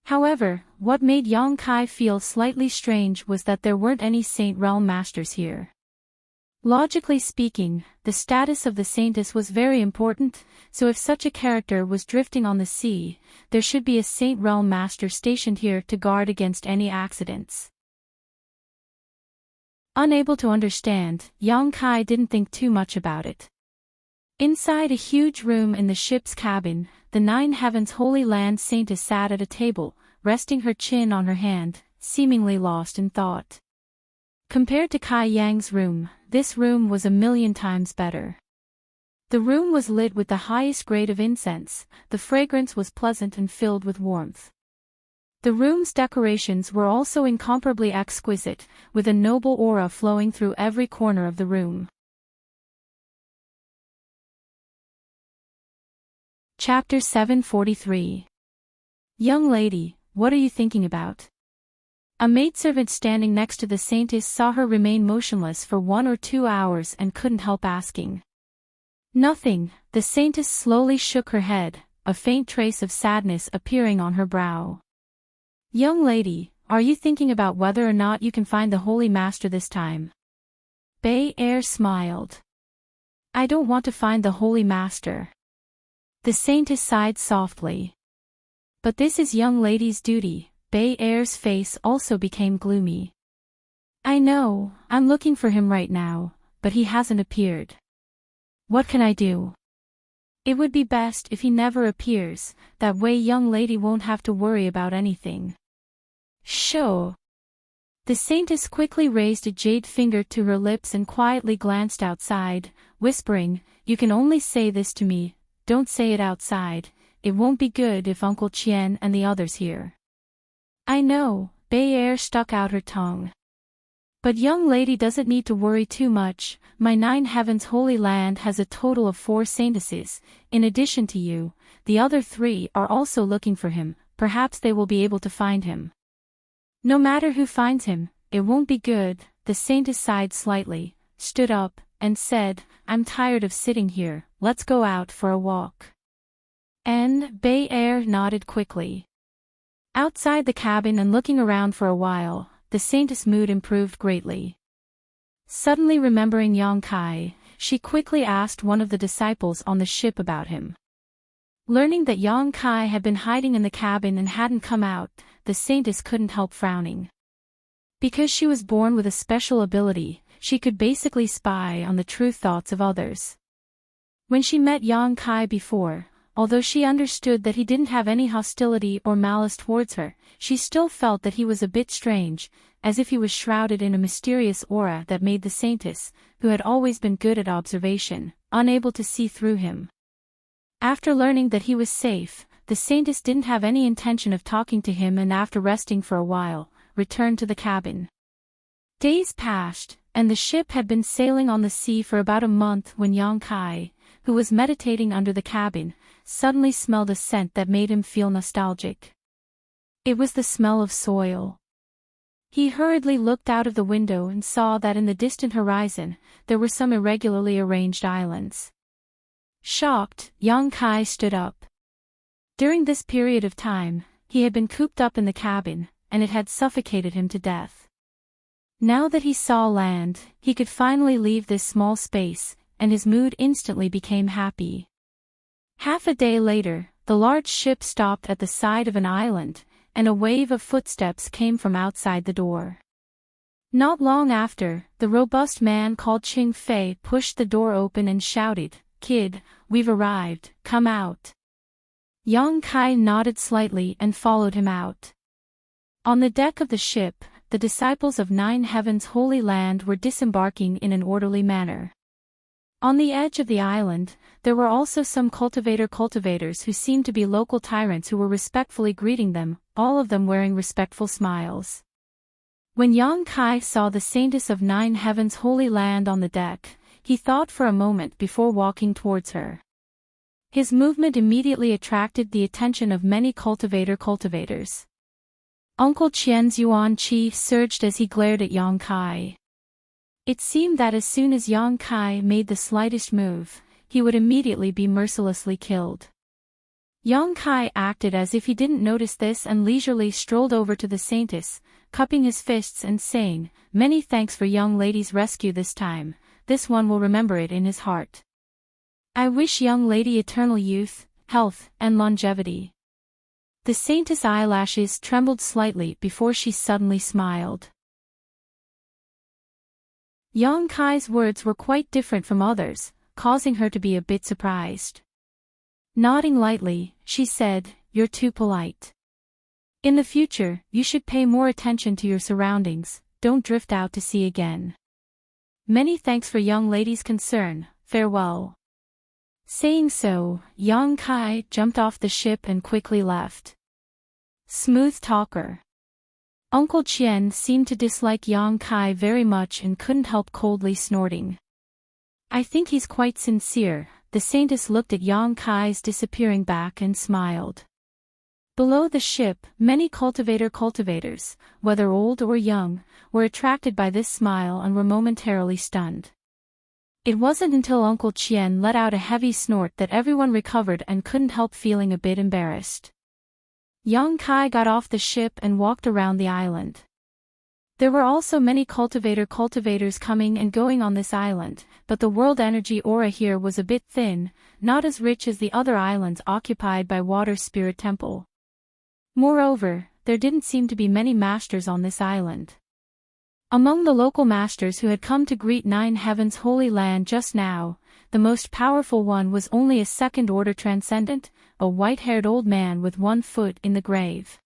A: However, what made Yang Kai feel slightly strange was that there weren't any Saint Realm Masters here. Logically speaking, the status of the Saintess was very important, so if such a character was drifting on the sea, there should be a Saint Realm Master stationed here to guard against any accidents. Unable to understand, Yang Kai didn't think too much about it. Inside a huge room in the ship's cabin, the Nine Heavens Holy Land Saintess sat at a table, resting her chin on her hand, seemingly lost in thought. Compared to Kai Yang's room, this room was 1,000,000 times better. The room was lit with the highest grade of incense, the fragrance was pleasant and filled with warmth. The room's decorations were also incomparably exquisite, with a noble aura flowing through every corner of the room. Chapter 743. Young lady, what are you thinking about? A maidservant standing next to the Saintess saw her remain motionless for 1 or 2 hours and couldn't help asking. Nothing, the Saintess slowly shook her head, a faint trace of sadness appearing on her brow. Young lady, are you thinking about whether or not you can find the Holy Master this time? Bei Er smiled. I don't want to find the Holy Master. The Saintess sighed softly. But this is young lady's duty. Bei Er's face also became gloomy. I know, I'm looking for him right now, but he hasn't appeared. What can I do? It would be best if he never appears, that way young lady won't have to worry about anything. Sure. The Saintess quickly raised a jade finger to her lips and quietly glanced outside, whispering, You can only say this to me, don't say it outside, it won't be good if Uncle Qian and the others hear. I know, Bei Er stuck out her tongue. But young lady doesn't need to worry too much, my 9 heavens holy land has a total of 4 saintesses, in addition to you, the other 3 are also looking for him, perhaps they will be able to find him. No matter who finds him, it won't be good, the saintess sighed slightly, stood up, and said, I'm tired of sitting here, let's go out for a walk. And Bei Er nodded quickly. Outside the cabin and looking around for a while, the saintess' mood improved greatly. Suddenly remembering Yang Kai, she quickly asked one of the disciples on the ship about him. Learning that Yang Kai had been hiding in the cabin and hadn't come out, the saintess couldn't help frowning. Because she was born with a special ability, she could basically spy on the true thoughts of others. When she met Yang Kai before, although she understood that he didn't have any hostility or malice towards her, she still felt that he was a bit strange, as if he was shrouded in a mysterious aura that made the saintess, who had always been good at observation, unable to see through him. After learning that he was safe, the saintess didn't have any intention of talking to him and after resting for a while, returned to the cabin. Days passed, and the ship had been sailing on the sea for about a month when Yang Kai, who was meditating under the cabin, suddenly smelled a scent that made him feel nostalgic. It was the smell of soil. He hurriedly looked out of the window and saw that in the distant horizon, there were some irregularly arranged islands. Shocked, Yang Kai stood up. During this period of time, he had been cooped up in the cabin, and it had suffocated him to death. Now that he saw land, he could finally leave this small space, and his mood instantly became happy. Half a day later, the large ship stopped at the side of an island, and a wave of footsteps came from outside the door. Not long after, the robust man called Ching Fei pushed the door open and shouted, "Kid, we've arrived, come out." Yang Kai nodded slightly and followed him out. On the deck of the ship, the disciples of 9 heavens holy land were disembarking in an orderly manner. On the edge of the island, there were also some cultivators who seemed to be local tyrants who were respectfully greeting them, all of them wearing respectful smiles. When Yang Kai saw the saintess of 9 heavens holy land on the deck, he thought for a moment before walking towards her. His movement immediately attracted the attention of many cultivators. Uncle Qian's yuan qi surged as he glared at Yang Kai. It seemed that as soon as Yang Kai made the slightest move, he would immediately be mercilessly killed. Yang Kai acted as if he didn't notice this and leisurely strolled over to the saintess, cupping his fists and saying, "Many thanks for young lady's rescue this time, this one will remember it in his heart. I wish young lady eternal youth, health, and longevity." The saintess' eyelashes trembled slightly before she suddenly smiled. Yang Kai's words were quite different from others, causing her to be a bit surprised. Nodding lightly, she said, "You're too polite. In the future, you should pay more attention to your surroundings, don't drift out to sea again. Many thanks for young lady's concern, farewell." Saying so, Yang Kai jumped off the ship and quickly left. Smooth talker. Uncle Qian seemed to dislike Yang Kai very much and couldn't help coldly snorting. "I think he's quite sincere." The saintess looked at Yang Kai's disappearing back and smiled. Below the ship, many cultivators, whether old or young, were attracted by this smile and were momentarily stunned. It wasn't until Uncle Qian let out a heavy snort that everyone recovered and couldn't help feeling a bit embarrassed. Yang Kai got off the ship and walked around the island. There were also many cultivators coming and going on this island, but the world energy aura here was a bit thin, not as rich as the other islands occupied by Water Spirit Temple. Moreover, there didn't seem to be many masters on this island. Among the local masters who had come to greet 9 heavens holy land just now, the most powerful one was only a second-order transcendent, a white-haired old man with 1 foot in the grave.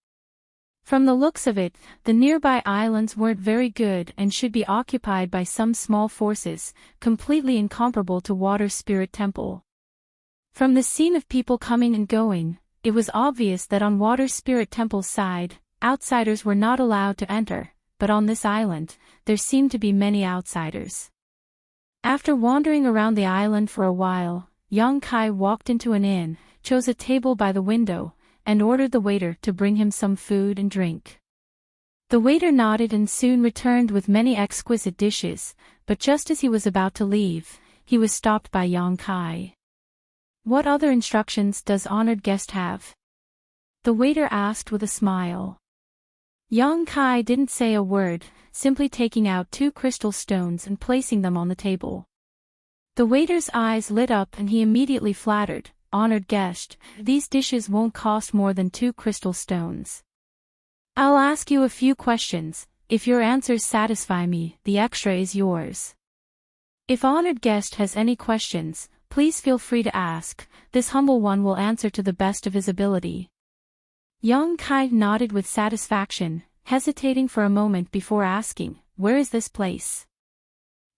A: From the looks of it, the nearby islands weren't very good and should be occupied by some small forces, completely incomparable to Water Spirit Temple. From the scene of people coming and going, it was obvious that on Water Spirit Temple's side, outsiders were not allowed to enter, but on this island, there seemed to be many outsiders. After wandering around the island for a while, young Kai walked into an inn, chose a table by the window, and ordered the waiter to bring him some food and drink. The waiter nodded and soon returned with many exquisite dishes, but just as he was about to leave, he was stopped by young Kai. "What other instructions does honored guest have?" the waiter asked with a smile. Young Kai didn't say a word, simply taking out 2 crystal stones and placing them on the table. The waiter's eyes lit up and he immediately flattered, "Honored guest, these dishes won't cost more than 2 crystal stones. I'll ask you a few questions. If your answers satisfy me, the extra is yours. If honored guest has any questions, please feel free to ask. This humble one will answer to the best of his ability." Young Kai nodded with satisfaction, hesitating for a moment before asking, "Where is this place?"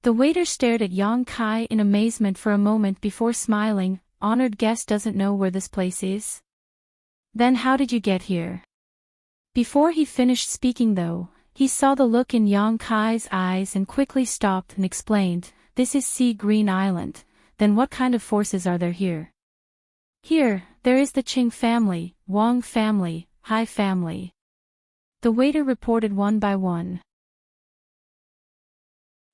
A: The waiter stared at young Kai in amazement for a moment before smiling. "Honored guest doesn't know where this place is? Then how did you get here?" Before he finished speaking though, he saw the look in young Kai's eyes and quickly stopped and explained, "This is Sea Green Island. Then what kind of forces are there here?" "Here, there is the Qing family, Wang family, Hai family." The waiter reported one by one.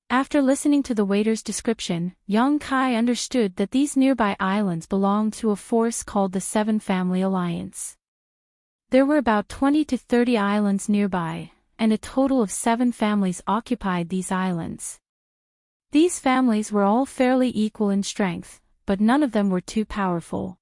A: After listening to the waiter's description, young Kai understood that these nearby islands belonged to a force called the Seven Family Alliance. There were about 20 to 30 islands nearby, and a total of 7 families occupied these islands. These families were all fairly equal in strength, but none of them were too powerful.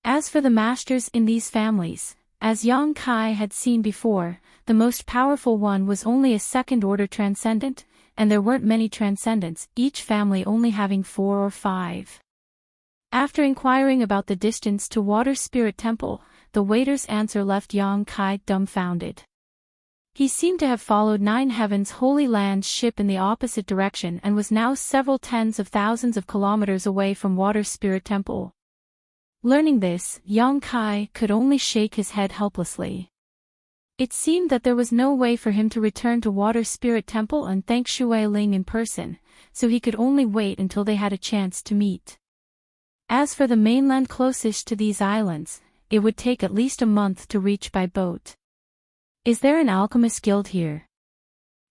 A: As for the masters in these families, as young Kai had seen before, the most powerful one was only a second-order transcendent, and there weren't many transcendents, each family only having 4 or 5. After inquiring about the distance to Water Spirit Temple, the waiter's answer left young Kai dumbfounded. He seemed to have followed Nine Heavens Holy Land's ship in the opposite direction and was now several tens of thousands of kilometers away from Water Spirit Temple. Learning this, young Kai could only shake his head helplessly. It seemed that there was no way for him to return to Water Spirit Temple and thank Shui Ling in person, so he could only wait until they had a chance to meet. As for the mainland closest to these islands, it would take at least a month to reach by boat. "Is there an alchemist guild here?"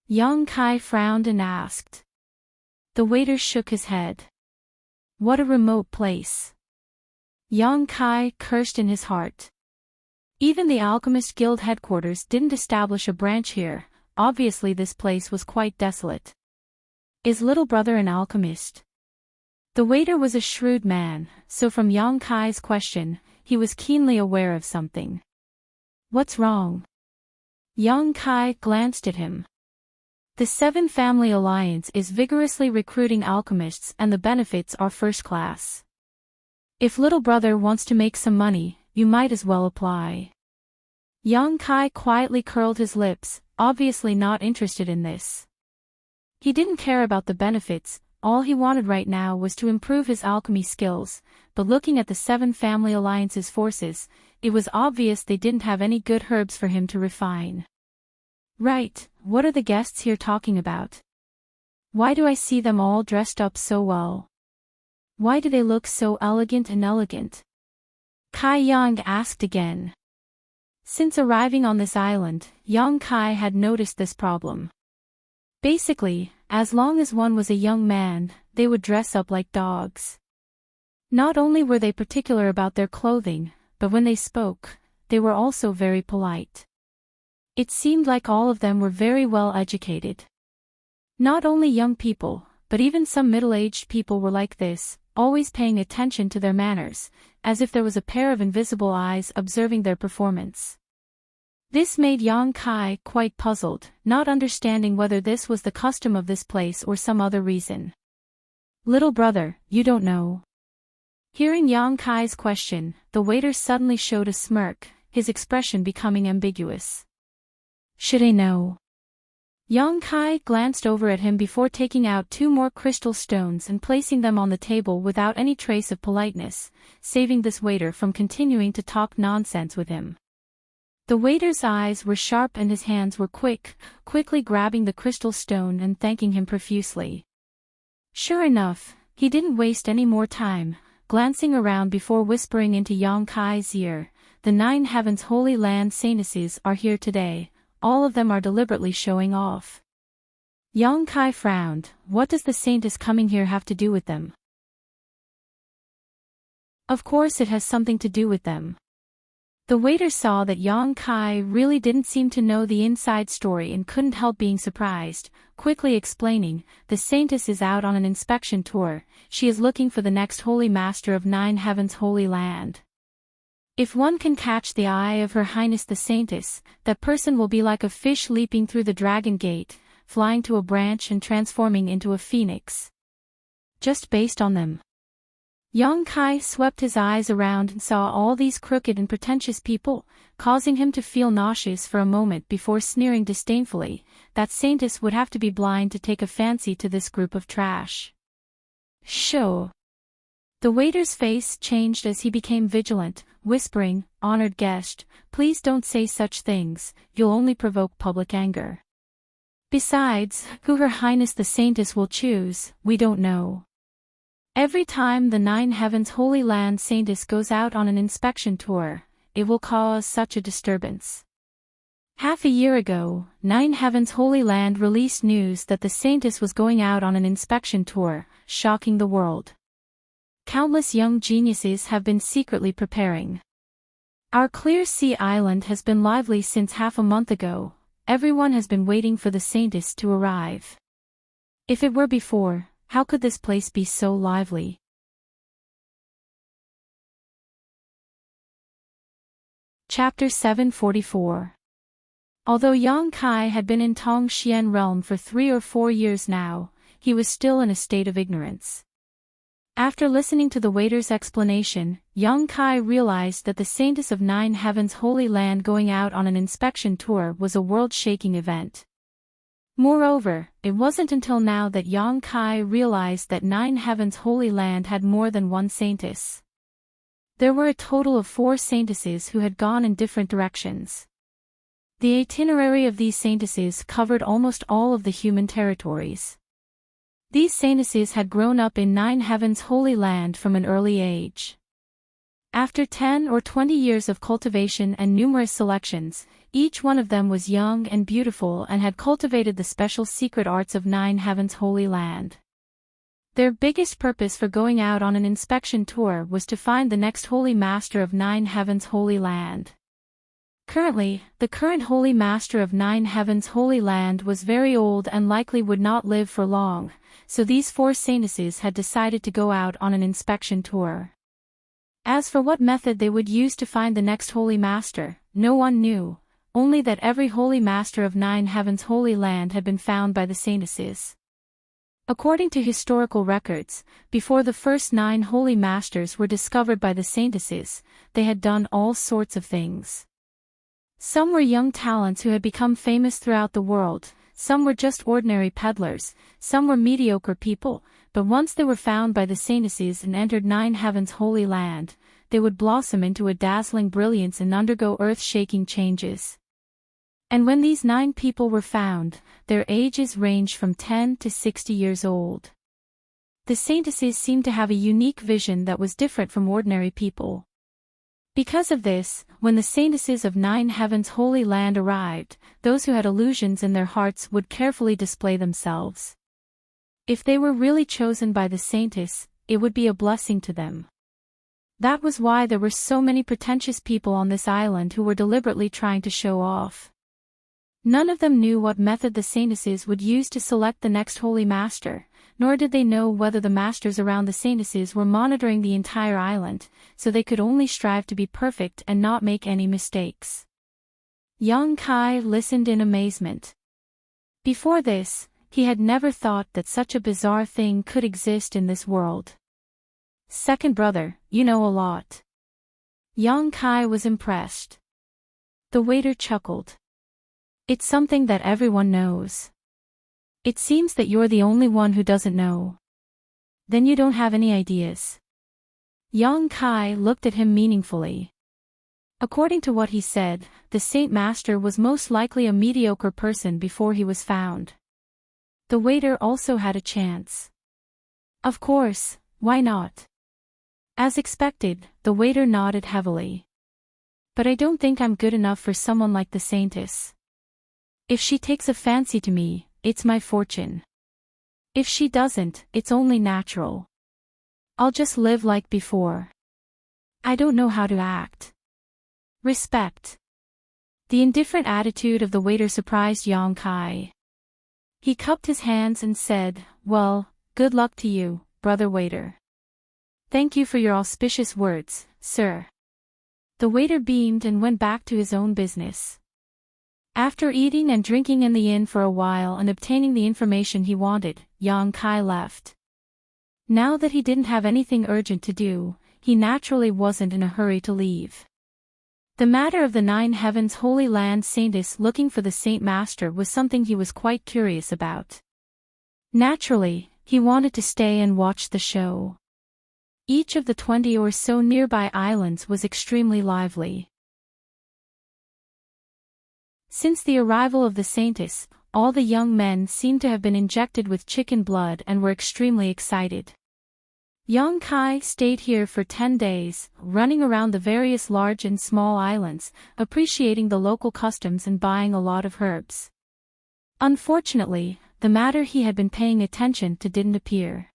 A: Young Kai frowned and asked. The waiter shook his head. What a remote place. Young Kai cursed in his heart. Even the Alchemist Guild headquarters didn't establish a branch here. Obviously this place was quite desolate. "Is little brother an alchemist?" The waiter was a shrewd man, so from Young Kai's question, he was keenly aware of something. "What's wrong?" Young Kai glanced at him. The Seven Family Alliance is vigorously recruiting alchemists and the benefits are first class. If little brother wants to make some money, you might as well apply. Young Kai quietly curled his lips, obviously not interested in this. He didn't care about the benefits, all he wanted right now was to improve his alchemy skills, but looking at the Seven Family Alliance's forces, it was obvious they didn't have any good herbs for him to refine. Right, what are the guests here talking about? Why do I see them all dressed up so well? Why do they look so elegant and elegant? Kai Yang asked again. Since arriving on this island, young Kai had noticed this problem. Basically, as long as one was a young man, they would dress up like dogs. Not only were they particular about their clothing, but when they spoke, they were also very polite. It seemed like all of them were very well educated. Not only young people, but even some middle-aged people were like this, always paying attention to their manners, as if there was a pair of invisible eyes observing their performance. This made Yang Kai quite puzzled, not understanding whether this was the custom of this place or some other reason. Little brother, you don't know. Hearing Yang Kai's question, the waiter suddenly showed a smirk, his expression becoming ambiguous. Should I know? Yang Kai glanced over at him before taking out 2 more crystal stones and placing them on the table without any trace of politeness, saving this waiter from continuing to talk nonsense with him. The waiter's eyes were sharp and his hands were quickly grabbing the crystal stone and thanking him profusely. Sure enough, he didn't waste any more time, glancing around before whispering into Yang Kai's ear, "The 9 Heavens Holy Land saintesses are here today. All of them are deliberately showing off." Yang Kai frowned. What does the saintess coming here have to do with them? Of course it has something to do with them. The waiter saw that Yang Kai really didn't seem to know the inside story and couldn't help being surprised, quickly explaining, "The saintess is out on an inspection tour. She is looking for the next holy master of 9 Heavens Holy Land. If one can catch the eye of Her Highness the Saintess, that person will be like a fish leaping through the dragon gate, flying to a branch and transforming into a phoenix. Just based on them." Yang Kai swept his eyes around and saw all these crooked and pretentious people, causing him to feel nauseous for a moment before sneering disdainfully, that saintess would have to be blind to take a fancy to this group of trash. Sho! The waiter's face changed as he became vigilant, whispering, "Honored guest, please don't say such things, you'll only provoke public anger. Besides, who Her Highness the Saintess will choose, we don't know. Every time the 9 Heavens Holy Land Saintess goes out on an inspection tour, it will cause such a disturbance." Half a year ago, 9 Heavens Holy Land released news that the Saintess was going out on an inspection tour, shocking the world. Countless young geniuses have been secretly preparing. Our Clear Sea Island has been lively since half a month ago. Everyone has been waiting for the Saintess to arrive. If it were before, how could this place be so lively? Chapter 744. Although Yang Kai had been in Tongxian realm for 3 or 4 years now, he was still in a state of ignorance. After listening to the waiter's explanation, Yang Kai realized that the Saintess of 9 Heavens Holy Land going out on an inspection tour was a world-shaking event. Moreover, it wasn't until now that Yang Kai realized that 9 Heavens Holy Land had more than one saintess. There were a total of 4 saintesses who had gone in different directions. The itinerary of these saintesses covered almost all of the human territories. These saintesses had grown up in 9 Heavens Holy Land from an early age. After 10 or 20 years of cultivation and numerous selections, each one of them was young and beautiful and had cultivated the special secret arts of 9 Heavens Holy Land. Their biggest purpose for going out on an inspection tour was to find the next holy master of 9 Heavens Holy Land. Currently, the current holy master of 9 Heavens Holy Land was very old and likely would not live for long, so these 4 saintesses had decided to go out on an inspection tour. As for what method they would use to find the next holy master, no one knew, only that every holy master of 9 Heavens Holy Land had been found by the saintesses. According to historical records, before the first 9 holy masters were discovered by the saintesses, they had done all sorts of things. Some were young talents who had become famous throughout the world, some were just ordinary peddlers, some were mediocre people, but once they were found by the saintesses and entered 9 Heavens Holy Land, they would blossom into a dazzling brilliance and undergo earth-shaking changes. And when these 9 people were found, their ages ranged from 10 to 60 years old. The saintesses seemed to have a unique vision that was different from ordinary people. Because of this, when the saintesses of 9 Heavens Holy Land arrived, those who had illusions in their hearts would carefully display themselves. If they were really chosen by the saintess, it would be a blessing to them. That was why there were so many pretentious people on this island who were deliberately trying to show off. None of them knew what method the saintesses would use to select the next holy master, nor did they know whether the masters around the saintesses were monitoring the entire island, so they could only strive to be perfect and not make any mistakes. Yang Kai listened in amazement. Before this, he had never thought that such a bizarre thing could exist in this world. Second brother, you know a lot. Yang Kai was impressed. The waiter chuckled. It's something that everyone knows. It seems that you're the only one who doesn't know. Then you don't have any ideas. Yang Kai looked at him meaningfully. According to what he said, the Saint Master was most likely a mediocre person before he was found. The waiter also had a chance. Of course, why not? As expected, the waiter nodded heavily. But I don't think I'm good enough for someone like the Saintess. If she takes a fancy to me, it's my fortune. If she doesn't, it's only natural. I'll just live like before. I don't know how to act. Respect. The indifferent attitude of the waiter surprised Yang Kai. He cupped his hands and said, "Well, good luck to you, brother waiter." "Thank you for your auspicious words, sir." The waiter beamed and went back to his own business. After eating and drinking in the inn for a while and obtaining the information he wanted, Yang Kai left. Now that he didn't have anything urgent to do, he naturally wasn't in a hurry to leave. The matter of the Nine Heavens Holy Land Saintess looking for the Saint Master was something he was quite curious about. Naturally, he wanted to stay and watch the show. Each of the 20 or so nearby islands was extremely lively. Since the arrival of the Saintess, all the young men seemed to have been injected with chicken blood and were extremely excited. Yang Kai stayed here for 10 days, running around the various large and small islands, appreciating the local customs and buying a lot of herbs. Unfortunately, the matter he had been paying attention to didn't appear.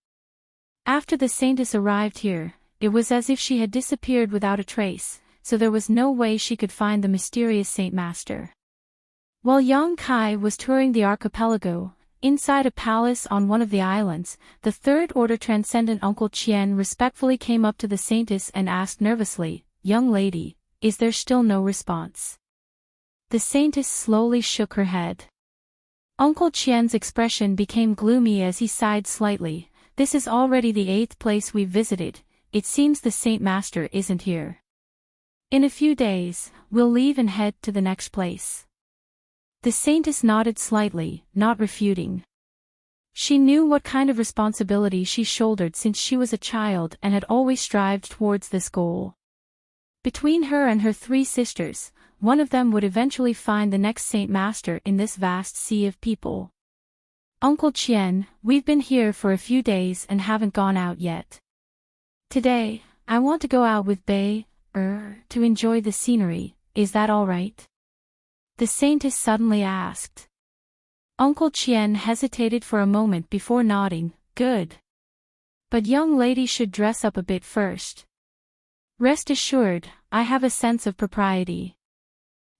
A: After the Saintess arrived here, it was as if she had disappeared without a trace, so there was no way she could find the mysterious Saint Master. While Yang Kai was touring the archipelago, inside a palace on one of the islands, the Third Order Transcendent Uncle Qian respectfully came up to the Saintess and asked nervously, "Young lady, is there still no response?" The Saintess slowly shook her head. Uncle Qian's expression became gloomy as he sighed slightly. "This is already the 8th place we've visited. It seems the Saint Master isn't here. In a few days, we'll leave and head to the next place." The Saintess nodded slightly, not refuting. She knew what kind of responsibility she shouldered since she was a child and had always strived towards this goal. Between her and her 3 sisters, one of them would eventually find the next Saint Master in this vast sea of people. "Uncle Qian, we've been here for a few days and haven't gone out yet. Today, I want to go out with Bei, to enjoy the scenery, is that all right?" The Saintess suddenly asked. Uncle Qian hesitated for a moment before nodding, "Good. But young lady should dress up a bit first. Rest assured, I have a sense of propriety."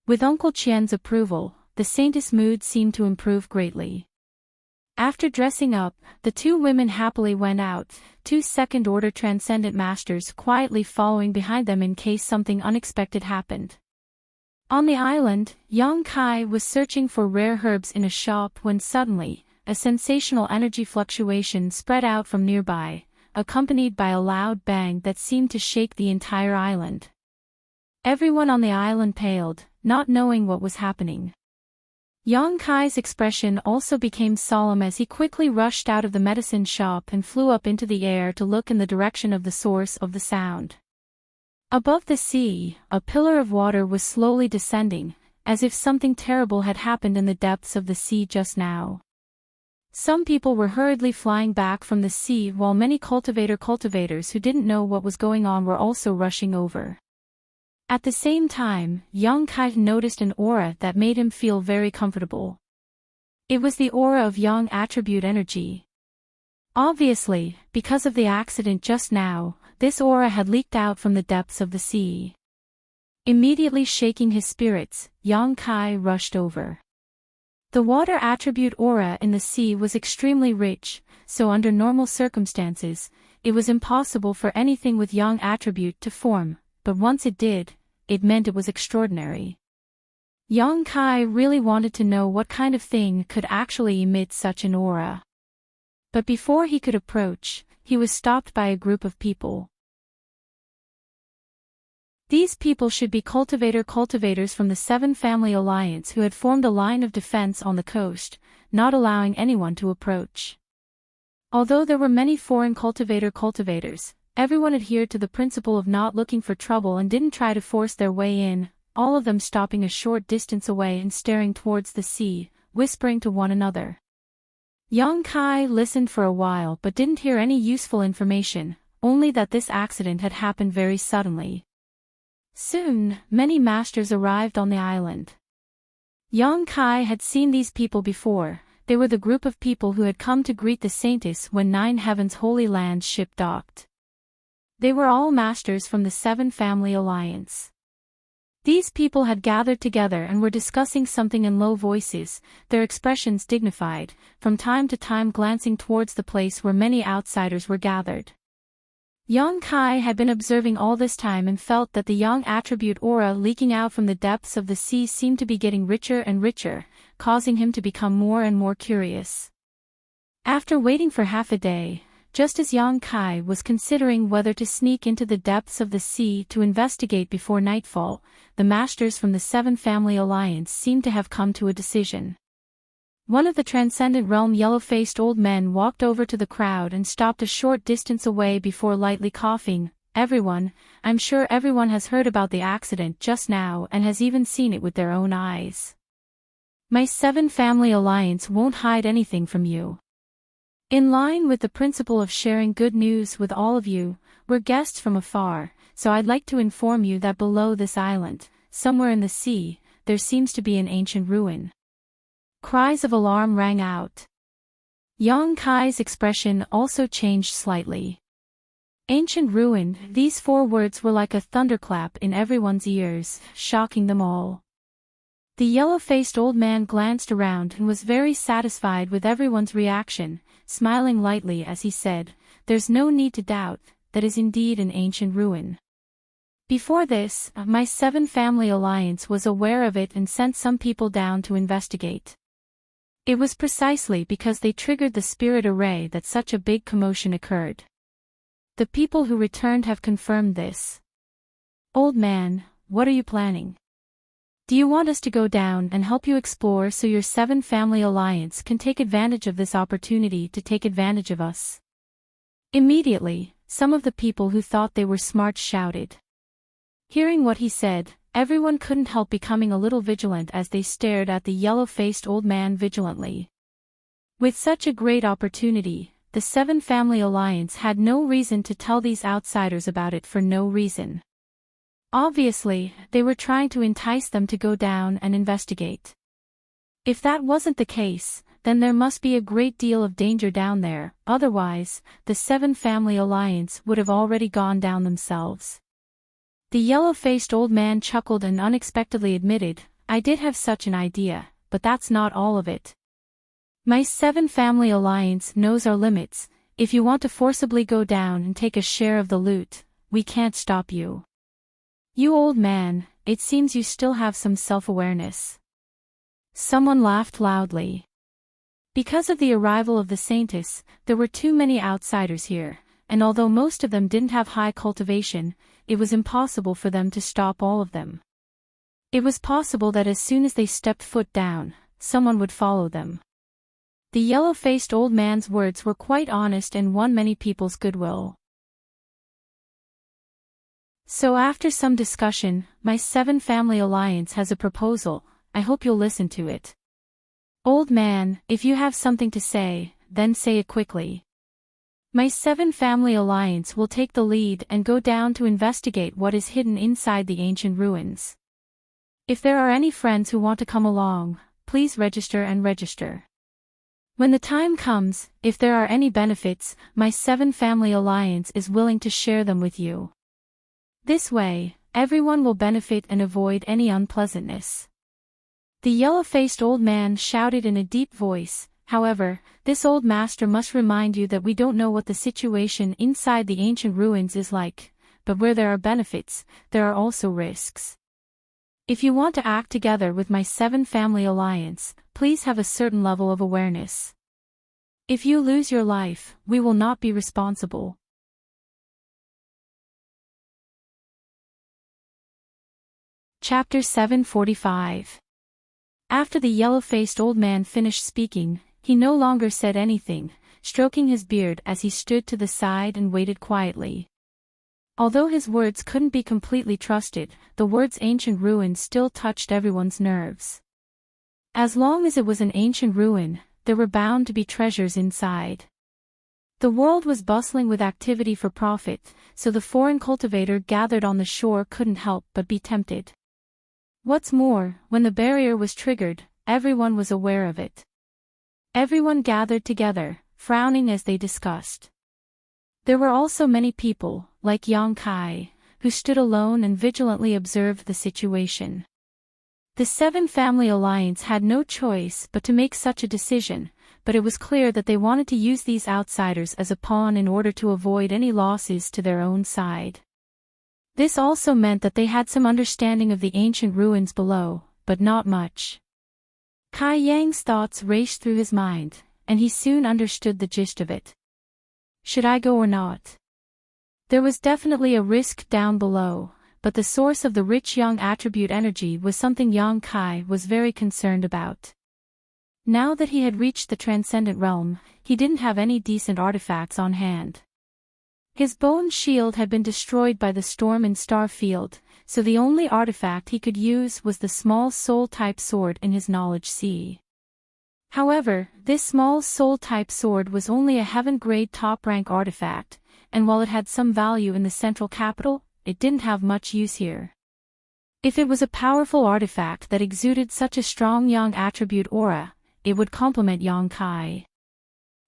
A: With Uncle Qian's approval, the Saintess' mood seemed to improve greatly. After dressing up, the 2 women happily went out, 2 second-order Transcendent Masters quietly following behind them in case something unexpected happened. On the island, Yang Kai was searching for rare herbs in a shop when suddenly, a sensational energy fluctuation spread out from nearby, accompanied by a loud bang that seemed to shake the entire island. Everyone on the island paled, not knowing what was happening. Yang Kai's expression also became solemn as he quickly rushed out of the medicine shop and flew up into the air to look in the direction of the source of the sound. Above the sea, a pillar of water was slowly descending, as if something terrible had happened in the depths of the sea just now. Some people were hurriedly flying back from the sea while many cultivators who didn't know what was going on were also rushing over. At the same time, Yang Kai noticed an aura that made him feel very comfortable. It was the aura of Yang attribute energy. Obviously, because of the accident just now, this aura had leaked out from the depths of the sea. Immediately shaking his spirits, Yang Kai rushed over. The water attribute aura in the sea was extremely rich, so under normal circumstances, it was impossible for anything with Yang attribute to form, but once it did, it meant it was extraordinary. Yang Kai really wanted to know what kind of thing could actually emit such an aura. But before he could approach, he was stopped by a group of people. These people should be cultivators from the 7 Family Alliance who had formed a line of defense on the coast, not allowing anyone to approach. Although there were many foreign cultivators, everyone adhered to the principle of not looking for trouble and didn't try to force their way in, all of them stopping a short distance away and staring towards the sea, whispering to one another. Young Kai listened for a while but didn't hear any useful information, only that this accident had happened very suddenly. Soon, many masters arrived on the island. Young Kai had seen these people before. They were the group of people who had come to greet the Saintess when Nine Heavens Holy Land ship docked. They were all masters from the Seven Family Alliance. These people had gathered together and were discussing something in low voices, their expressions dignified, from time to time glancing towards the place where many outsiders were gathered. Young Kai had been observing all this time and felt that the young attribute aura leaking out from the depths of the sea seemed to be getting richer and richer, causing him to become more and more curious. After waiting for half a day, just as Young Kai was considering whether to sneak into the depths of the sea to investigate before nightfall, the masters from the Seven Family Alliance seemed to have come to a decision. One of the transcendent realm yellow-faced old men walked over to the crowd and stopped a short distance away before lightly coughing. "Everyone, I'm sure everyone has heard about the accident just now and has even seen it with their own eyes. My Seven Family Alliance won't hide anything from you. In line with the principle of sharing good news with all of you, we're guests from afar, so I'd like to inform you that below this island, somewhere in the sea, there seems to be an ancient ruin." Cries of alarm rang out. Young Kai's expression also changed slightly. Ancient ruin, these 4 words were like a thunderclap in everyone's ears, shocking them all. The yellow-faced old man glanced around and was very satisfied with everyone's reaction, smiling lightly as he said, "There's no need to doubt, that is indeed an ancient ruin. Before this, my Seven Family Alliance was aware of it and sent some people down to investigate. It was precisely because they triggered the spirit array that such a big commotion occurred. The people who returned have confirmed this." "Old man, what are you planning? Do you want us to go down and help you explore so your Seven Family Alliance can take advantage of this opportunity to take advantage of us?" Immediately, some of the people who thought they were smart shouted. Hearing what he said, everyone couldn't help becoming a little vigilant as they stared at the yellow-faced old man vigilantly. With such a great opportunity, the Seven Family Alliance had no reason to tell these outsiders about it for no reason. Obviously, they were trying to entice them to go down and investigate. If that wasn't the case, then there must be a great deal of danger down there, otherwise, the Seven Family Alliance would have already gone down themselves. The yellow-faced old man chuckled and unexpectedly admitted, "I did have such an idea, but that's not all of it. My Seven Family Alliance knows our limits. If you want to forcibly go down and take a share of the loot, we can't stop you. You old man, it seems you still have some self-awareness." Someone laughed loudly. Because of the arrival of the Saintess, there were too many outsiders here, and although most of them didn't have high cultivation, it was impossible for them to stop all of them. It was possible that as soon as they stepped foot down, someone would follow them. The yellow-faced old man's words were quite honest and won many people's goodwill. "So after some discussion, my Seven Family Alliance has a proposal. I hope you'll listen to it. Old man, if you have something to say, then say it quickly. My Seven Family Alliance will take the lead and go down to investigate what is hidden inside the ancient ruins. If there are any friends who want to come along, please register and register. When the time comes, if there are any benefits, my Seven Family Alliance is willing to share them with you. This way, everyone will benefit and avoid any unpleasantness." The yellow-faced old man shouted in a deep voice, "However, this old master must remind you that we don't know what the situation inside the ancient ruins is like, but where there are benefits, there are also risks. If you want to act together with my Seven Family Alliance, please have a certain level of awareness. If you lose your life, we will not be responsible." Chapter 745. After the yellow-faced old man finished speaking, he no longer said anything, stroking his beard as he stood to the side and waited quietly. Although his words couldn't be completely trusted, the words ancient ruin still touched everyone's nerves. As long as it was an ancient ruin, there were bound to be treasures inside. The world was bustling with activity for profit, so the foreign cultivator gathered on the shore couldn't help but be tempted. What's more, when the barrier was triggered, everyone was aware of it. Everyone gathered together, frowning as they discussed. There were also many people, like Yang Kai, who stood alone and vigilantly observed the situation. The Seven Family Alliance had no choice but to make such a decision, but it was clear that they wanted to use these outsiders as a pawn in order to avoid any losses to their own side. This also meant that they had some understanding of the ancient ruins below, but not much. Kai Yang's thoughts raced through his mind, and he soon understood the gist of it. Should I go or not? There was definitely a risk down below, but the source of the rich young attribute energy was something Yang Kai was very concerned about. Now that he had reached the transcendent realm, he didn't have any decent artifacts on hand. His bone shield had been destroyed by the storm in Star Field, so the only artifact he could use was the small soul-type sword in his knowledge sea. However, this small soul-type sword was only a heaven-grade top-rank artifact, and while it had some value in the central capital, it didn't have much use here. If it was a powerful artifact that exuded such a strong yang attribute aura, it would complement Yang Kai.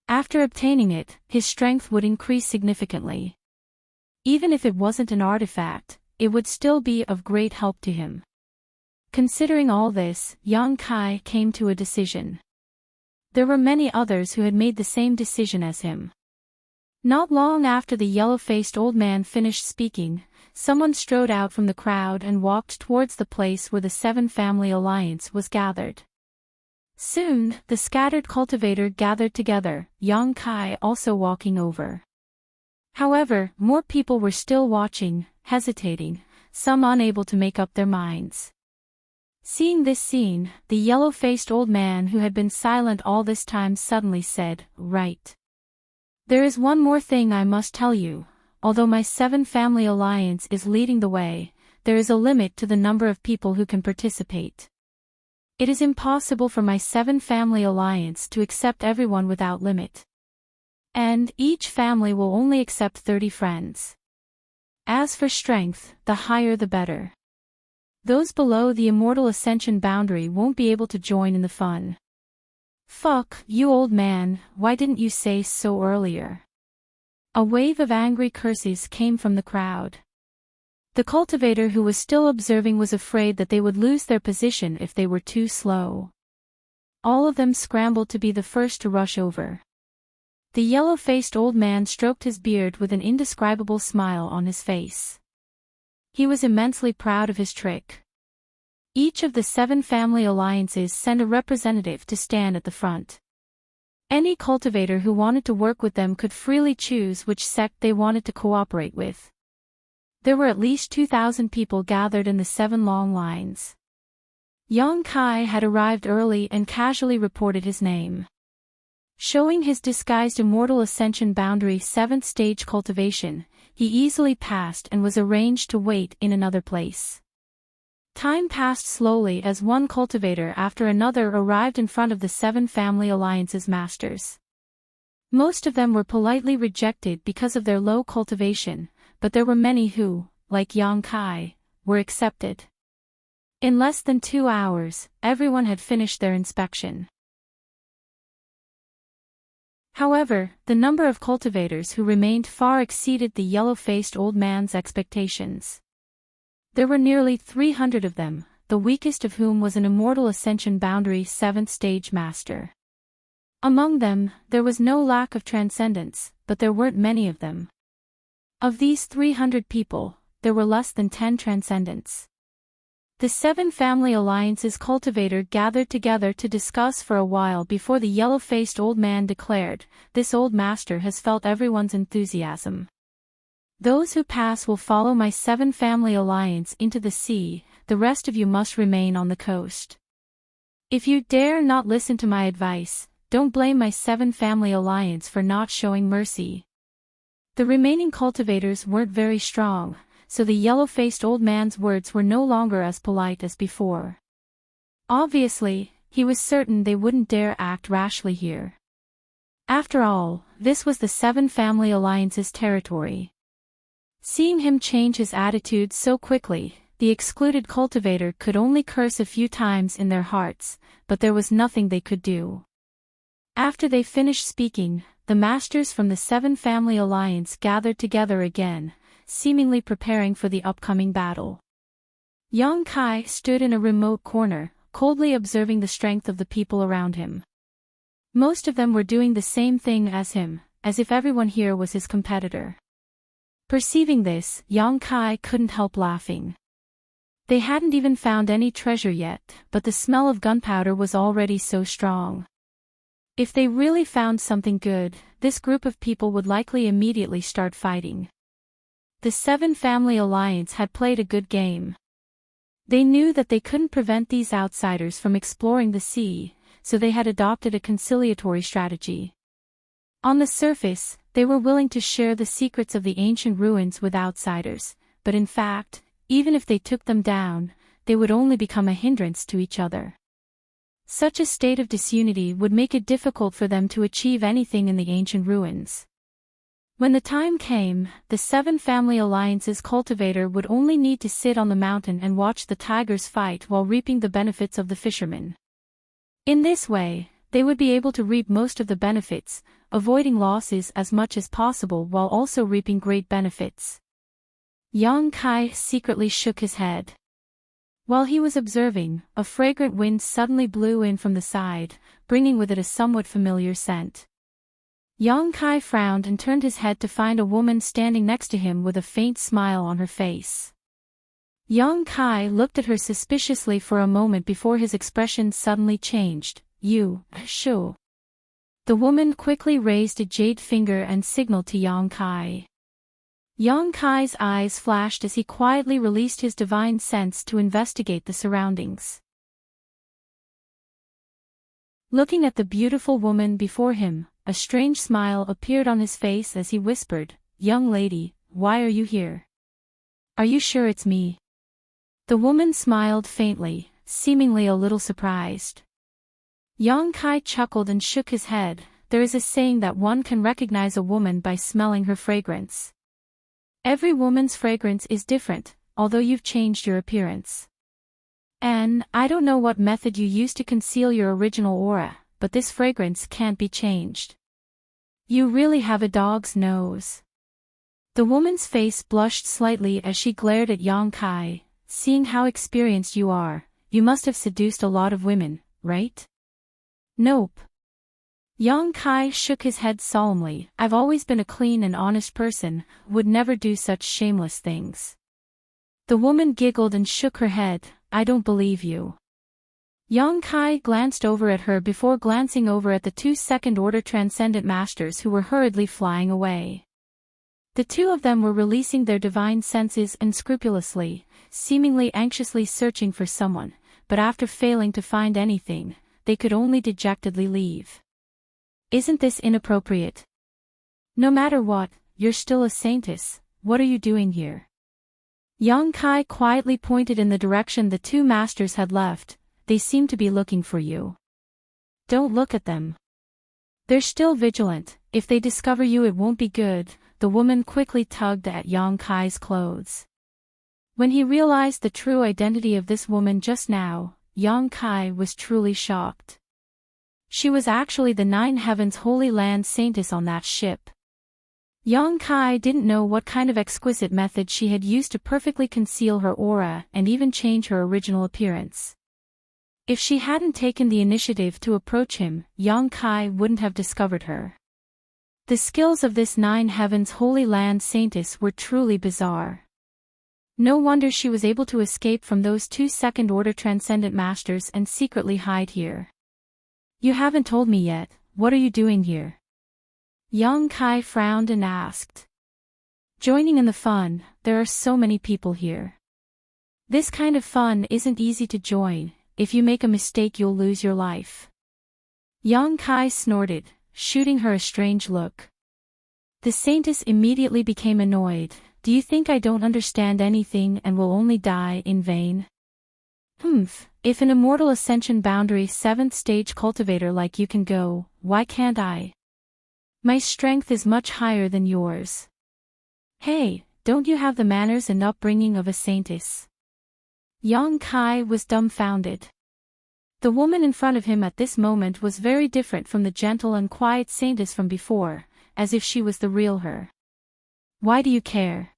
A: After obtaining it, his strength would increase significantly. Even if it wasn't an artifact, it would still be of great help to him. Considering all this, Yang Kai came to a decision. There were many others who had made the same decision as him. Not long after the yellow-faced old man finished speaking, someone strode out from the crowd and walked towards the place where the Seven Family Alliance was gathered. Soon, the scattered cultivator gathered together, Yang Kai also walking over. However, more people were still watching, hesitating, some unable to make up their minds. Seeing this scene, the yellow-faced old man who had been silent all this time suddenly said, "Right. There is one more thing I must tell you. Although my Seven Family Alliance is leading the way, there is a limit to the number of people who can participate. It is impossible for my Seven Family Alliance to accept everyone without limit. And each family will only accept 30 friends. As for strength, the higher the better. Those below the immortal ascension boundary won't be able to join in the fun." "Fuck, you old man, why didn't you say so earlier?" A wave of angry curses came from the crowd. The cultivator who was still observing was afraid that they would lose their position if they were too slow. All of them scrambled to be the first to rush over. The yellow-faced old man stroked his beard with an indescribable smile on his face. He was immensely proud of his trick. Each of the Seven Family Alliances sent a representative to stand at the front. Any cultivator who wanted to work with them could freely choose which sect they wanted to cooperate with. There were at least 2,000 people gathered in the 7 long lines. Yang Kai had arrived early and casually reported his name. Showing his disguised immortal ascension boundary 7th stage cultivation, he easily passed and was arranged to wait in another place. Time passed slowly as one cultivator after another arrived in front of the Seven Family Alliance's masters. Most of them were politely rejected because of their low cultivation, but there were many who, like Yang Kai, were accepted. In less than 2 hours, everyone had finished their inspection. However, the number of cultivators who remained far exceeded the yellow-faced old man's expectations. There were nearly 300 of them, the weakest of whom was an immortal ascension boundary 7th stage master. Among them, there was no lack of transcendence, but there weren't many of them. Of these 300 people, there were less than 10 transcendents. The Seven Family Alliance's cultivator gathered together to discuss for a while before the yellow-faced old man declared, "This old master has felt everyone's enthusiasm. Those who pass will follow my Seven Family Alliance into the sea, the rest of you must remain on the coast." If you dare not listen to my advice, don't blame my 7-family alliance for not showing mercy. The remaining cultivators weren't very strong, so the yellow-faced old man's words were no longer as polite as before. Obviously, he was certain they wouldn't dare act rashly here. After all, this was the 7-family alliance's territory. Seeing him change his attitude so quickly, the excluded cultivator could only curse a few times in their hearts, but there was nothing they could do. After they finished speaking, the masters from the 7-family alliance gathered together again, seemingly preparing for the upcoming battle. Yang Kai stood in a remote corner, coldly observing the strength of the people around him. Most of them were doing the same thing as him, as if everyone here was his competitor. Perceiving this, Yang Kai couldn't help laughing. They hadn't even found any treasure yet, but the smell of gunpowder was already so strong. If they really found something good, this group of people would likely immediately start fighting. The 7-family alliance had played a good game. They knew that they couldn't prevent these outsiders from exploring the sea, so they had adopted a conciliatory strategy. On the surface, they were willing to share the secrets of the ancient ruins with outsiders, but in fact, even if they took them down, they would only become a hindrance to each other. Such a state of disunity would make it difficult for them to achieve anything in the ancient ruins. When the time came, the 7-family alliance's cultivator would only need to sit on the mountain and watch the tigers fight while reaping the benefits of the fishermen. In this way, they would be able to reap most of the benefits, avoiding losses as much as possible while also reaping great benefits. Yang Kai secretly shook his head. While he was observing, a fragrant wind suddenly blew in from the side, bringing with it a somewhat familiar scent. Yang Kai frowned and turned his head to find a woman standing next to him with a faint smile on her face. Yang Kai looked at her suspiciously for a moment before his expression suddenly changed. "You, Shu." The woman quickly raised a jade finger and signaled to Yang Kai. Yang Kai's eyes flashed as he quietly released his divine sense to investigate the surroundings. Looking at the beautiful woman before him, a strange smile appeared on his face as he whispered, "Young lady, why are you here? Are you sure it's me?" The woman smiled faintly, seemingly a little surprised. Yang Kai chuckled and shook his head. There is a saying that one can recognize a woman by smelling her fragrance. Every woman's fragrance is different, although you've changed your appearance. And I don't know what method you used to conceal your original aura, but this fragrance can't be changed. You really have a dog's nose. The woman's face blushed slightly as she glared at Yang Kai. "Seeing how experienced you are, you must have seduced a lot of women, right?" "Nope." Yang Kai shook his head solemnly. "I've always been a clean and honest person, would never do such shameless things." The woman giggled and shook her head. "I don't believe you." Yang Kai glanced over at her before glancing over at the 2 second-order transcendent masters who were hurriedly flying away. The 2 of them were releasing their divine senses unscrupulously, seemingly anxiously searching for someone, but after failing to find anything, they could only dejectedly leave. Isn't this inappropriate? No matter what, you're still a saintess. What are you doing here? Yang Kai quietly pointed in the direction the 2 masters had left. They seem to be looking for you. Don't look at them. They're still vigilant. If they discover you, it won't be good. The woman quickly tugged at Yang Kai's clothes. When he realized the true identity of this woman just now, Yang Kai was truly shocked. She was actually the 9 Heavens Holy Land Saintess on that ship. Yang Kai didn't know what kind of exquisite method she had used to perfectly conceal her aura and even change her original appearance. If she hadn't taken the initiative to approach him, Yang Kai wouldn't have discovered her. The skills of this 9 Heavens Holy Land Saintess were truly bizarre. No wonder she was able to escape from those 2 second-order transcendent masters and secretly hide here. "You haven't told me yet, what are you doing here?" Yang Kai frowned and asked. "Joining in the fun, there are so many people here. This kind of fun isn't easy to join, if you make a mistake you'll lose your life. Yang Kai snorted, shooting her a strange look. The saintess immediately became annoyed. Do you think I don't understand anything and will only die in vain? If an immortal ascension boundary 7th stage cultivator like you can go, why can't I? My strength is much higher than yours. Hey, don't you have the manners and upbringing of a saintess? Yang Kai was dumbfounded. The woman in front of him at this moment was very different from the gentle and quiet saintess from before, as if she was the real her. Why do you care?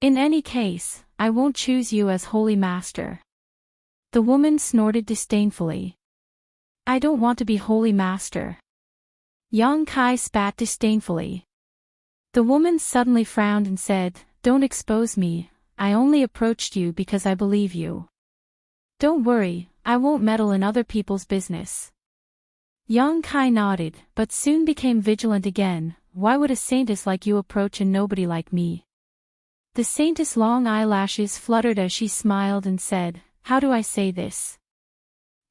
A: In any case, I won't choose you as holy master. The woman snorted disdainfully. I don't want to be holy master. Yang Kai spat disdainfully. The woman suddenly frowned and said, Don't expose me, I only approached you because I believe you. Don't worry, I won't meddle in other people's business. Yang Kai nodded, but soon became vigilant again. Why would a saintess like you approach a nobody like me? The saintess' long eyelashes fluttered as she smiled and said, How do I say this?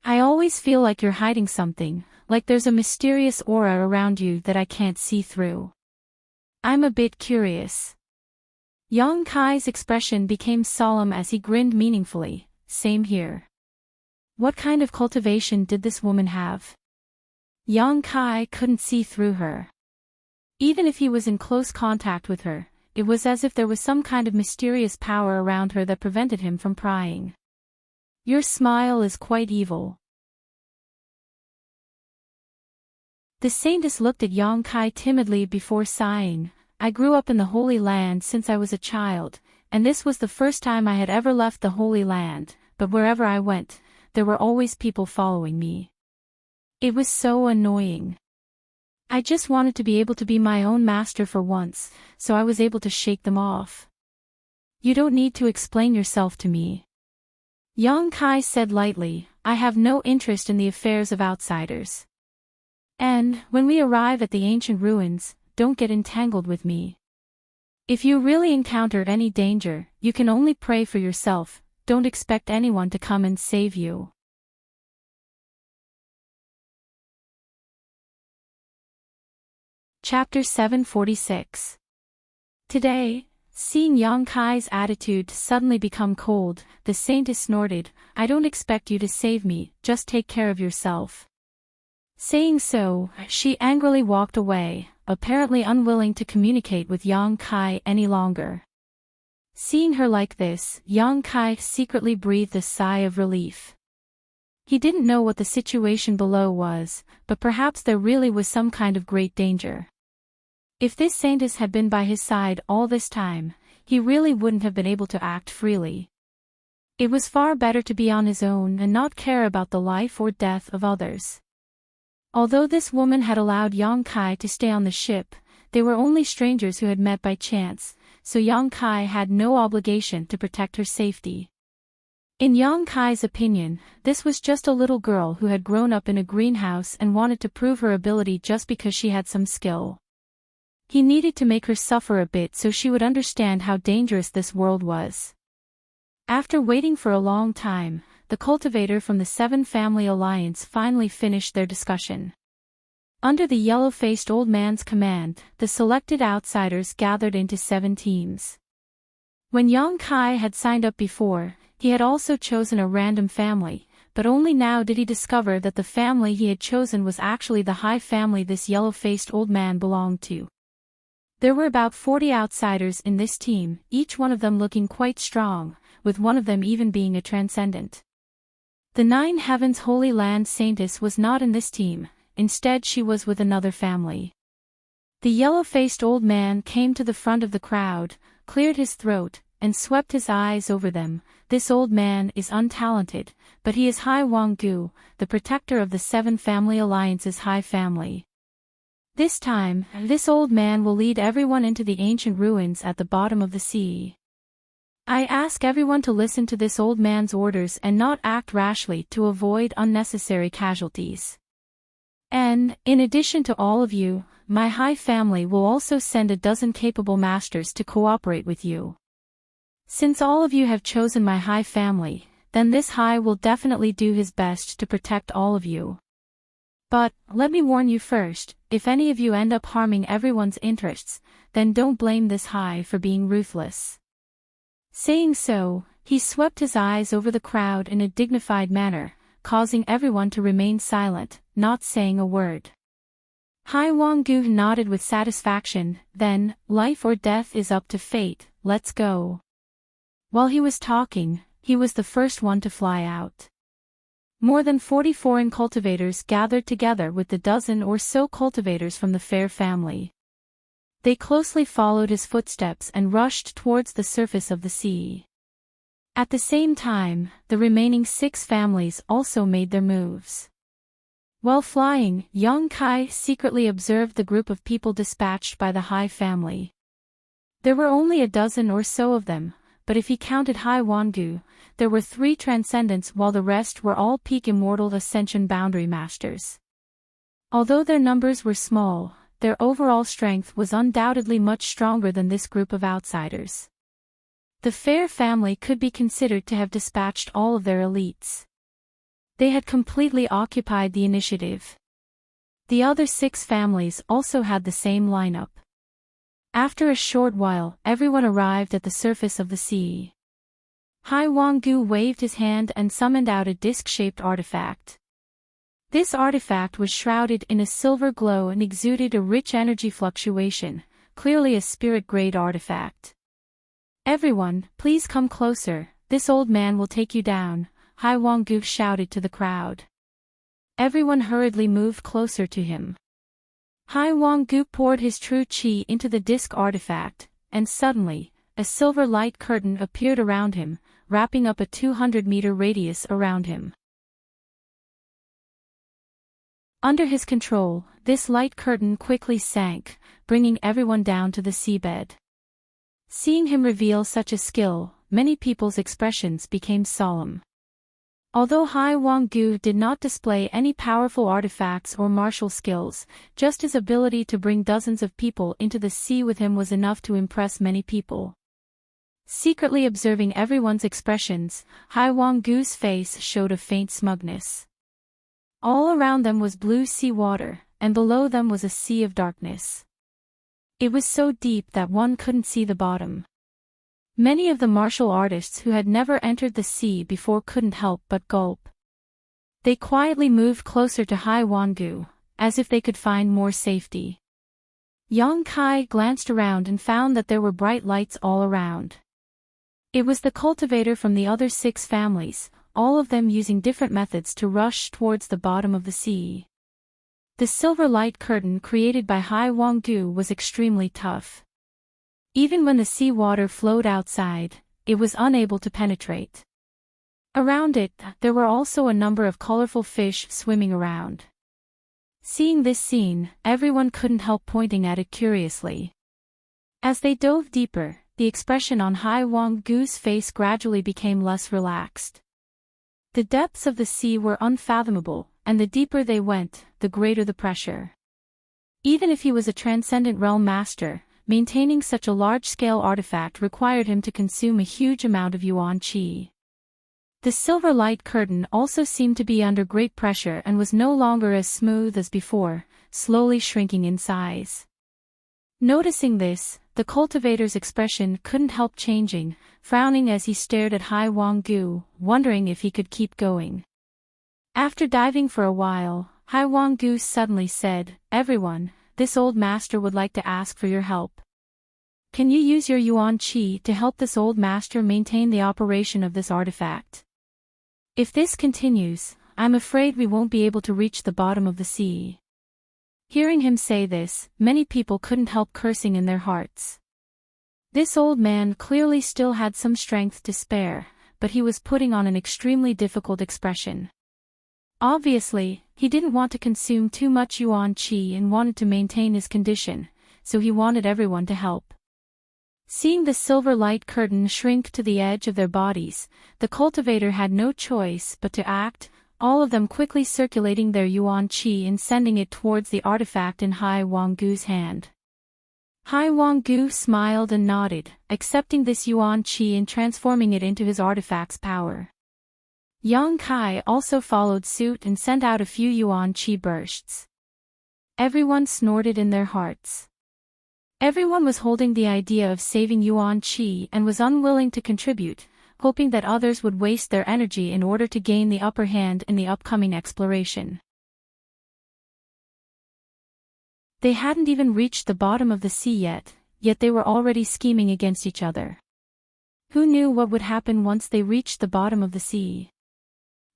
A: I always feel like you're hiding something, like there's a mysterious aura around you that I can't see through. I'm a bit curious. Yang Kai's expression became solemn as he grinned meaningfully. Same here. What kind of cultivation did this woman have? Yang Kai couldn't see through her. Even if he was in close contact with her, it was as if there was some kind of mysterious power around her that prevented him from prying. Your smile is quite evil. The saintess looked at Yang Kai timidly before sighing. I grew up in the Holy Land since I was a child, and this was the first time I had ever left the Holy Land, but wherever I went, there were always people following me. It was so annoying. I just wanted to be able to be my own master for once, so I was able to shake them off. You don't need to explain yourself to me. Yang Kai said lightly, I have no interest in the affairs of outsiders. And, when we arrive at the ancient ruins, don't get entangled with me. If you really encounter any danger, you can only pray for yourself, don't expect anyone to come and save you. Chapter 746. Today, seeing Yang Kai's attitude suddenly become cold, the saintess snorted, I don't expect you to save me, just take care of yourself. Saying so, she angrily walked away, apparently unwilling to communicate with Yang Kai any longer. Seeing her like this, Yang Kai secretly breathed a sigh of relief. He didn't know what the situation below was, but perhaps there really was some kind of great danger. If this saintess had been by his side all this time, he really wouldn't have been able to act freely. It was far better to be on his own and not care about the life or death of others. Although this woman had allowed Yang Kai to stay on the ship, they were only strangers who had met by chance, so Yang Kai had no obligation to protect her safety. In Yang Kai's opinion, this was just a little girl who had grown up in a greenhouse and wanted to prove her ability just because she had some skill. He needed to make her suffer a bit so she would understand how dangerous this world was. After waiting for a long time, the cultivator from the Seven Family Alliance finally finished their discussion. Under the yellow-faced old man's command, the selected outsiders gathered into 7 teams. When Yang Kai had signed up before, he had also chosen a random family, but only now did he discover that the family he had chosen was actually the high family this yellow-faced old man belonged to. There were about 40 outsiders in this team, each one of them looking quite strong, with one of them even being a transcendent. The 9 Heavens Holy Land Saintess was not in this team, instead she was with another family. The yellow-faced old man came to the front of the crowd, cleared his throat, and swept his eyes over them. This old man is untalented, but he is Hai Wanggu, the protector of the 7 Family Alliance's High Family. This time, this old man will lead everyone into the ancient ruins at the bottom of the sea. I ask everyone to listen to this old man's orders and not act rashly to avoid unnecessary casualties. And, in addition to all of you, my high family will also send a dozen capable masters to cooperate with you. Since all of you have chosen my high family, then this Hai will definitely do his best to protect all of you. But, let me warn you first, if any of you end up harming everyone's interests, then don't blame this Hai for being ruthless. Saying so, he swept his eyes over the crowd in a dignified manner, causing everyone to remain silent, not saying a word. Hai Wanggu nodded with satisfaction, then, life or death is up to fate, let's go. While he was talking, he was the first one to fly out. More than 40 foreign cultivators gathered together with the dozen or so cultivators from the Fair family. They closely followed his footsteps and rushed towards the surface of the sea. At the same time, the remaining 6 families also made their moves. While flying, Yang Kai secretly observed the group of people dispatched by the Hai family. There were only a dozen or so of them, but if he counted Hai Wanggu, there were 3 transcendents while the rest were all peak immortal ascension boundary masters. Although their numbers were small, their overall strength was undoubtedly much stronger than this group of outsiders. The Fair family could be considered to have dispatched all of their elites. They had completely occupied the initiative. The other 6 families also had the same lineup. After a short while, everyone arrived at the surface of the sea. Hai Wanggu waved his hand and summoned out a disc-shaped artifact. This artifact was shrouded in a silver glow and exuded a rich energy fluctuation, clearly a spirit-grade artifact. "Everyone, please come closer, this old man will take you down," Hai Wanggu shouted to the crowd. Everyone hurriedly moved closer to him. Hai Wanggu poured his true qi into the disc artifact, and suddenly, a silver light curtain appeared around him, wrapping up a 200-meter radius around him. Under his control, this light curtain quickly sank, bringing everyone down to the seabed. Seeing him reveal such a skill, many people's expressions became solemn. Although Hai Wanggu did not display any powerful artifacts or martial skills, just his ability to bring dozens of people into the sea with him was enough to impress many people. Secretly observing everyone's expressions, Hai Wanggu's face showed a faint smugness. All around them was blue sea water, and below them was a sea of darkness. It was so deep that one couldn't see the bottom. Many of the martial artists who had never entered the sea before couldn't help but gulp. They quietly moved closer to Hai Wanggu, as if they could find more safety. Yang Kai glanced around and found that there were bright lights all around. It was the cultivator from the other 6 families, all of them using different methods to rush towards the bottom of the sea. The silver light curtain created by Hai Wanggu was extremely tough. Even when the sea water flowed outside, it was unable to penetrate. Around it, there were also a number of colorful fish swimming around. Seeing this scene, everyone couldn't help pointing at it curiously. As they dove deeper, the expression on Hai Wanggu's face gradually became less relaxed. The depths of the sea were unfathomable, and the deeper they went, the greater the pressure. Even if he was a transcendent realm master, maintaining such a large-scale artifact required him to consume a huge amount of yuan qi. The silver light curtain also seemed to be under great pressure and was no longer as smooth as before, slowly shrinking in size. Noticing this, the cultivator's expression couldn't help changing, frowning as he stared at Hai Wanggu, wondering if he could keep going. After diving for a while, Hai Wanggu suddenly said, "Everyone, this old master would like to ask for your help. Can you use your yuan qi to help this old master maintain the operation of this artifact? If this continues, I'm afraid we won't be able to reach the bottom of the sea." Hearing him say this, many people couldn't help cursing in their hearts. This old man clearly still had some strength to spare, but he was putting on an extremely difficult expression. Obviously, he didn't want to consume too much yuan qi and wanted to maintain his condition, so he wanted everyone to help. Seeing the silver light curtain shrink to the edge of their bodies, the cultivator had no choice but to act, all of them quickly circulating their yuan qi and sending it towards the artifact in Hai Wanggu's hand. Hai Wanggu smiled and nodded, accepting this yuan qi and transforming it into his artifact's power. Yang Kai also followed suit and sent out a few yuan qi bursts. Everyone snorted in their hearts. Everyone was holding the idea of saving yuan qi and was unwilling to contribute, hoping that others would waste their energy in order to gain the upper hand in the upcoming exploration. They hadn't even reached the bottom of the sea yet they were already scheming against each other. Who knew what would happen once they reached the bottom of the sea?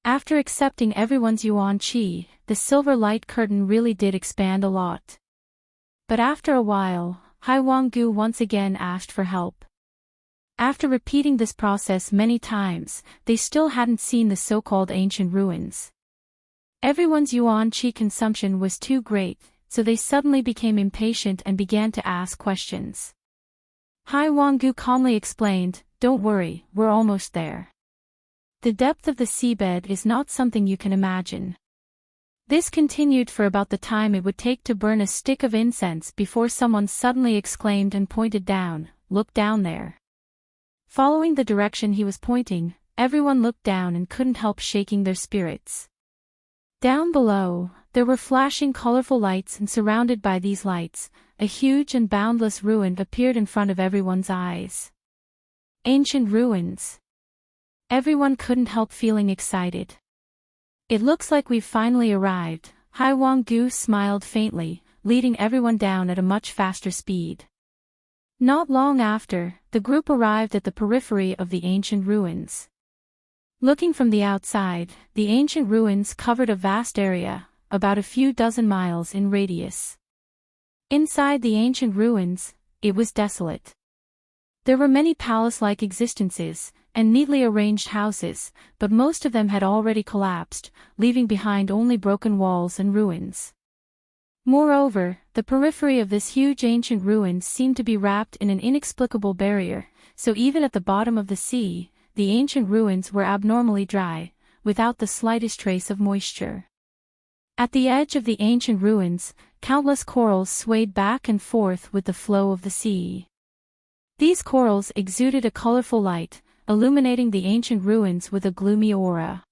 A: After accepting everyone's yuan qi, the silver light curtain really did expand a lot. But after a while, Hai Wanggu once again asked for help. After repeating this process many times, they still hadn't seen the so-called ancient ruins. Everyone's yuan qi consumption was too great, so they suddenly became impatient and began to ask questions. Hai Wanggu calmly explained, "Don't worry, we're almost there. The depth of the seabed is not something you can imagine." This continued for about the time it would take to burn a stick of incense before someone suddenly exclaimed and pointed down, "Look down there." Following the direction he was pointing, everyone looked down and couldn't help shaking their spirits. Down below, there were flashing colorful lights, and surrounded by these lights, a huge and boundless ruin appeared in front of everyone's eyes. Ancient ruins. Everyone couldn't help feeling excited. "It looks like we've finally arrived," Hai Wanggu smiled faintly, leading everyone down at a much faster speed. Not long after, the group arrived at the periphery of the ancient ruins. Looking from the outside, the ancient ruins covered a vast area, about a few dozen miles in radius. Inside the ancient ruins, it was desolate. There were many palace-like existences, and neatly arranged houses, but most of them had already collapsed, leaving behind only broken walls and ruins. Moreover, the periphery of this huge ancient ruin seemed to be wrapped in an inexplicable barrier, so even at the bottom of the sea, the ancient ruins were abnormally dry, without the slightest trace of moisture. At the edge of the ancient ruins, countless corals swayed back and forth with the flow of the sea. These corals exuded a colorful light, illuminating the ancient ruins with a gloomy aura.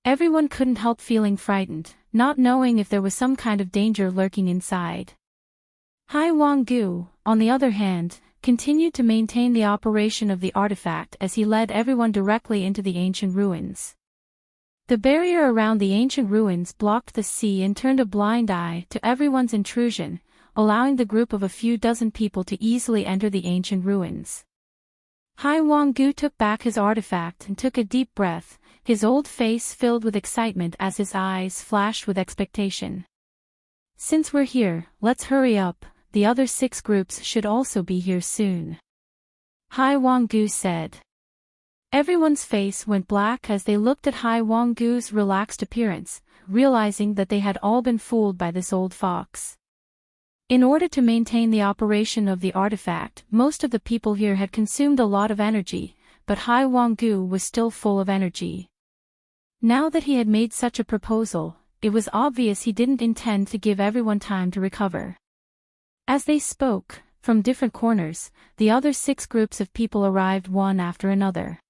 A: Everyone couldn't help feeling frightened, not knowing if there was some kind of danger lurking inside. Hai Wanggu, on the other hand, continued to maintain the operation of the artifact as he led everyone directly into the ancient ruins. The barrier around the ancient ruins blocked the sea and turned a blind eye to everyone's intrusion, allowing the group of a few dozen people to easily enter the ancient ruins. Hai Wanggu took back his artifact and took a deep breath, his old face filled with excitement as his eyes flashed with expectation. "Since we're here, let's hurry up, the other 6 groups should also be here soon," Hai Wanggu said. Everyone's face went black as they looked at Hai Wanggu's relaxed appearance, realizing that they had all been fooled by this old fox. In order to maintain the operation of the artifact, most of the people here had consumed a lot of energy, but Hai Wanggu was still full of energy. Now that he had made such a proposal, it was obvious he didn't intend to give everyone time to recover. As they spoke, from different corners, the other 6 groups of people arrived one after another.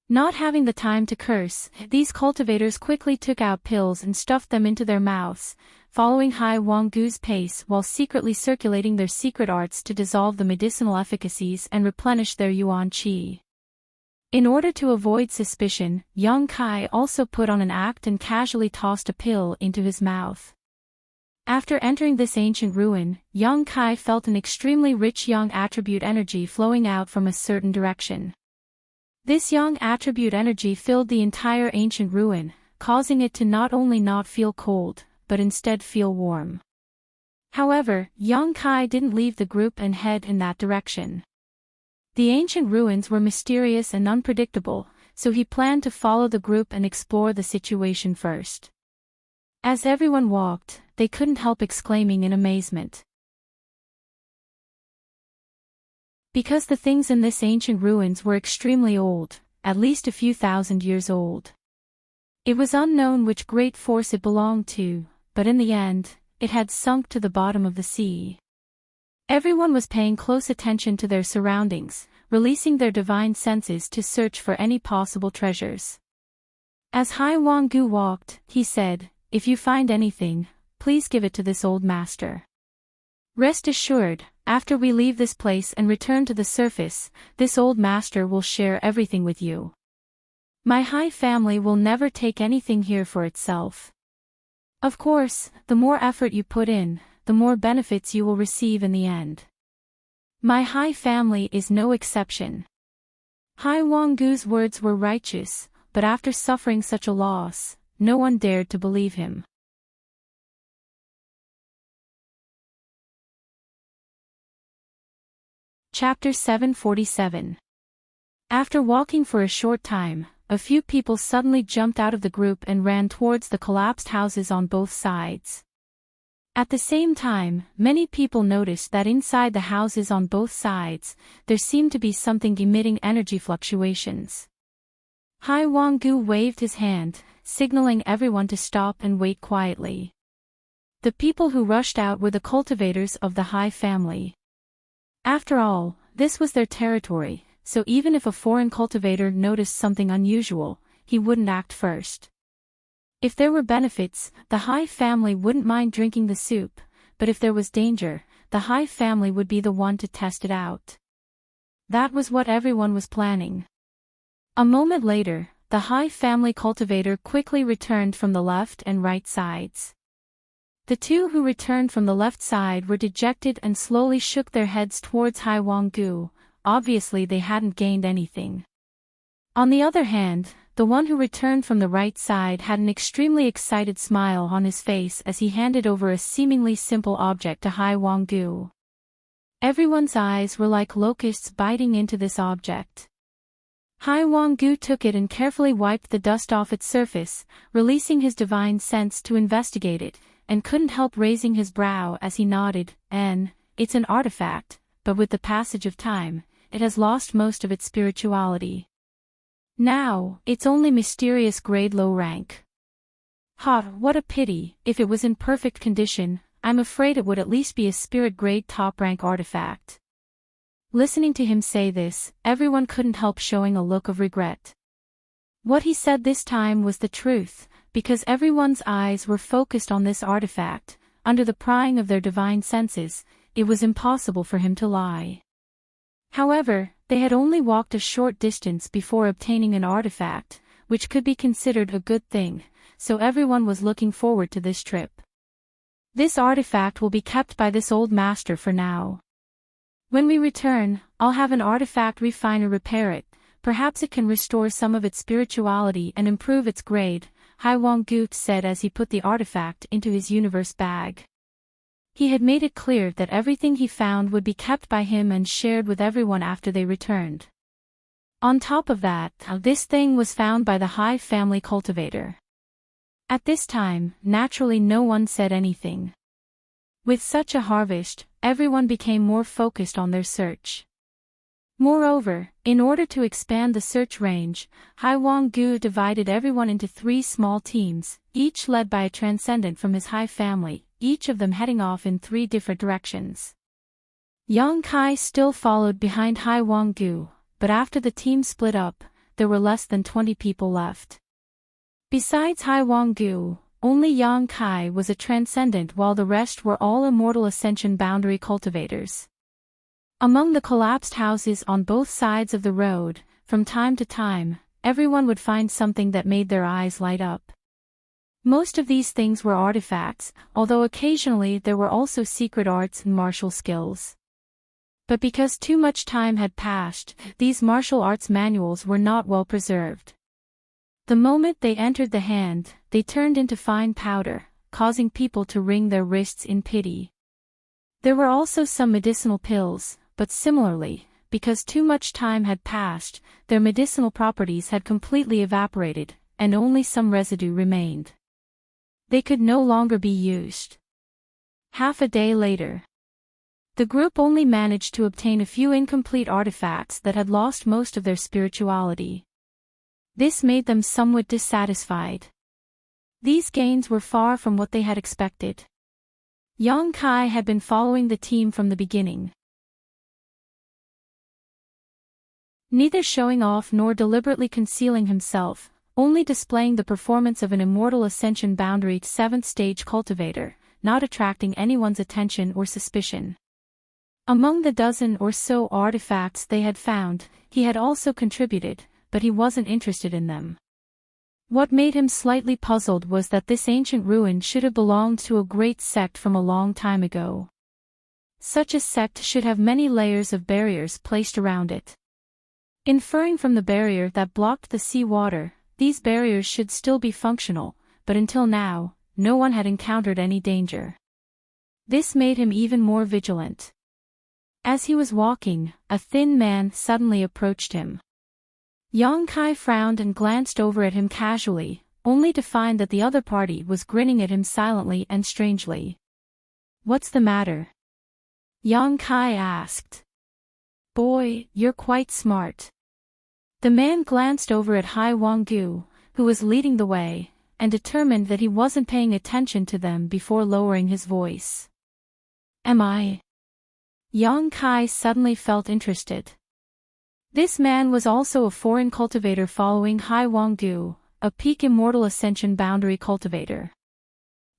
A: Not having the time to curse, these cultivators quickly took out pills and stuffed them into their mouths, following Hai Wanggu's pace while secretly circulating their secret arts to dissolve the medicinal efficacies and replenish their yuan qi. In order to avoid suspicion, Yang Kai also put on an act and casually tossed a pill into his mouth. After entering this ancient ruin, Yang Kai felt an extremely rich yang attribute energy flowing out from a certain direction. This yang attribute energy filled the entire ancient ruin, causing it to not only not feel cold, but instead feel warm. However, Yang Kai didn't leave the group and head in that direction. The ancient ruins were mysterious and unpredictable, so he planned to follow the group and explore the situation first. As everyone walked, they couldn't help exclaiming in amazement. Because the things in this ancient ruins were extremely old, at least a few thousand years old. It was unknown which great force it belonged to, but in the end, it had sunk to the bottom of the sea. Everyone was paying close attention to their surroundings, releasing their divine senses to search for any possible treasures. As Hai Wang-gu walked, he said, "If you find anything, please give it to this old master. Rest assured, after we leave this place and return to the surface, this old master will share everything with you. My Hai family will never take anything here for itself. Of course, the more effort you put in, the more benefits you will receive in the end. My Hai family is no exception." Hai Wang-gu's words were righteous, but after suffering such a loss, no one dared to believe him. Chapter 747. After walking for a short time, a few people suddenly jumped out of the group and ran towards the collapsed houses on both sides. At the same time, many people noticed that inside the houses on both sides, there seemed to be something emitting energy fluctuations. Hai Wang-gu waved his hand, signaling everyone to stop and wait quietly. The people who rushed out were the cultivators of the Hai family. After all, this was their territory, so even if a foreign cultivator noticed something unusual, he wouldn't act first. If there were benefits, the Hai family wouldn't mind drinking the soup, but if there was danger, the Hai family would be the one to test it out. That was what everyone was planning. A moment later, the Hai family cultivator quickly returned from the left and right sides. The two who returned from the left side were dejected and slowly shook their heads towards Hai Wang-gu. Obviously they hadn't gained anything. On the other hand, the one who returned from the right side had an extremely excited smile on his face as he handed over a seemingly simple object to Hai Wang-gu. Everyone's eyes were like locusts biting into this object. Hai Wang-gu took it and carefully wiped the dust off its surface, releasing his divine sense to investigate it, and couldn't help raising his brow as he nodded. It's an artifact, but with the passage of time, it has lost most of its spirituality. Now, it's only mysterious grade low rank. What a pity. If it was in perfect condition, I'm afraid it would at least be a spirit grade top rank artifact. Listening to him say this, everyone couldn't help showing a look of regret. What he said this time was the truth, because everyone's eyes were focused on this artifact. Under the prying of their divine senses, it was impossible for him to lie. However, they had only walked a short distance before obtaining an artifact, which could be considered a good thing, so everyone was looking forward to this trip. This artifact will be kept by this old master for now. When we return, I'll have an artifact refiner repair it. Perhaps it can restore some of its spirituality and improve its grade, Hai Wang-gu said as he put the artifact into his universe bag. He had made it clear that everything he found would be kept by him and shared with everyone after they returned. On top of that, this thing was found by the Hai family cultivator. At this time, naturally no one said anything. With such a harvest, everyone became more focused on their search. Moreover, in order to expand the search range, Hai Wang-gu divided everyone into 3 small teams, each led by a transcendent from his Hai family, each of them heading off in 3 different directions. Yang Kai still followed behind Hai Wang-gu, but after the team split up, there were less than 20 people left. Besides Hai Wang-gu, only Yang Kai was a transcendent while the rest were all immortal ascension boundary cultivators. Among the collapsed houses on both sides of the road, from time to time, everyone would find something that made their eyes light up. Most of these things were artifacts, although occasionally there were also secret arts and martial skills. But because too much time had passed, these martial arts manuals were not well preserved. The moment they entered the hand, they turned into fine powder, causing people to wring their wrists in pity. There were also some medicinal pills, but similarly, because too much time had passed, their medicinal properties had completely evaporated, and only some residue remained. They could no longer be used. Half a day later, the group only managed to obtain a few incomplete artifacts that had lost most of their spirituality. This made them somewhat dissatisfied. These gains were far from what they had expected. Yang Kai had been following the team from the beginning. Neither showing off nor deliberately concealing himself, only displaying the performance of an immortal ascension boundary 7th stage cultivator, not attracting anyone's attention or suspicion. Among the dozen or so artifacts they had found, he had also contributed, but he wasn't interested in them. What made him slightly puzzled was that this ancient ruin should have belonged to a great sect from a long time ago. Such a sect should have many layers of barriers placed around it. Inferring from the barrier that blocked the sea water, these barriers should still be functional, but until now, no one had encountered any danger. This made him even more vigilant. As he was walking, a thin man suddenly approached him. Yang Kai frowned and glanced over at him casually, only to find that the other party was grinning at him silently and strangely. "What's the matter?" Yang Kai asked. "Boy, you're quite smart." The man glanced over at Hai Wanggu, who was leading the way, and determined that he wasn't paying attention to them before lowering his voice. "Am I?" Yang Kai suddenly felt interested. This man was also a foreign cultivator following Hai Wanggu, a peak immortal ascension boundary cultivator.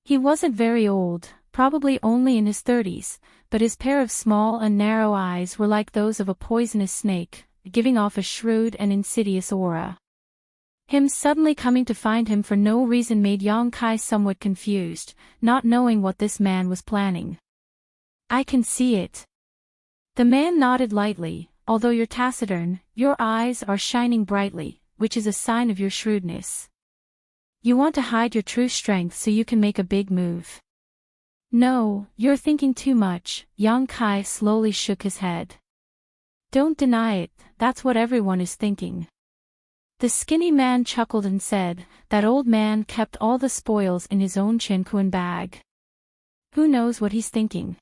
A: He wasn't very old, probably only in his 30s, but his pair of small and narrow eyes were like those of a poisonous snake, giving off a shrewd and insidious aura. Him suddenly coming to find him for no reason made Yang Kai somewhat confused, not knowing what this man was planning. "I can see it." The man nodded lightly. "Although you're taciturn, your eyes are shining brightly, which is a sign of your shrewdness. You want to hide your true strength so you can make a big move." "No, you're thinking too much." Yang Kai slowly shook his head. "Don't deny it, that's what everyone is thinking." The skinny man chuckled and said, "That old man kept all the spoils in his own Chinquan bag. Who knows what he's thinking?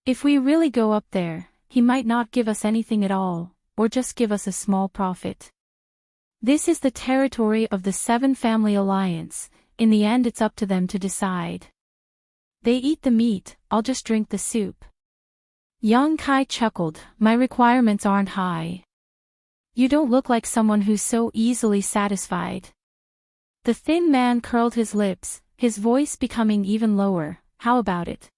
A: If we really go up there, he might not give us anything at all, or just give us a small profit. This is the territory of the Seven Family Alliance. In the end it's up to them to decide. They eat the meat, I'll just drink the soup." Yang Kai chuckled, "My requirements aren't high. You don't look like someone who's so easily satisfied." The thin man curled his lips, his voice becoming even lower. "How about it?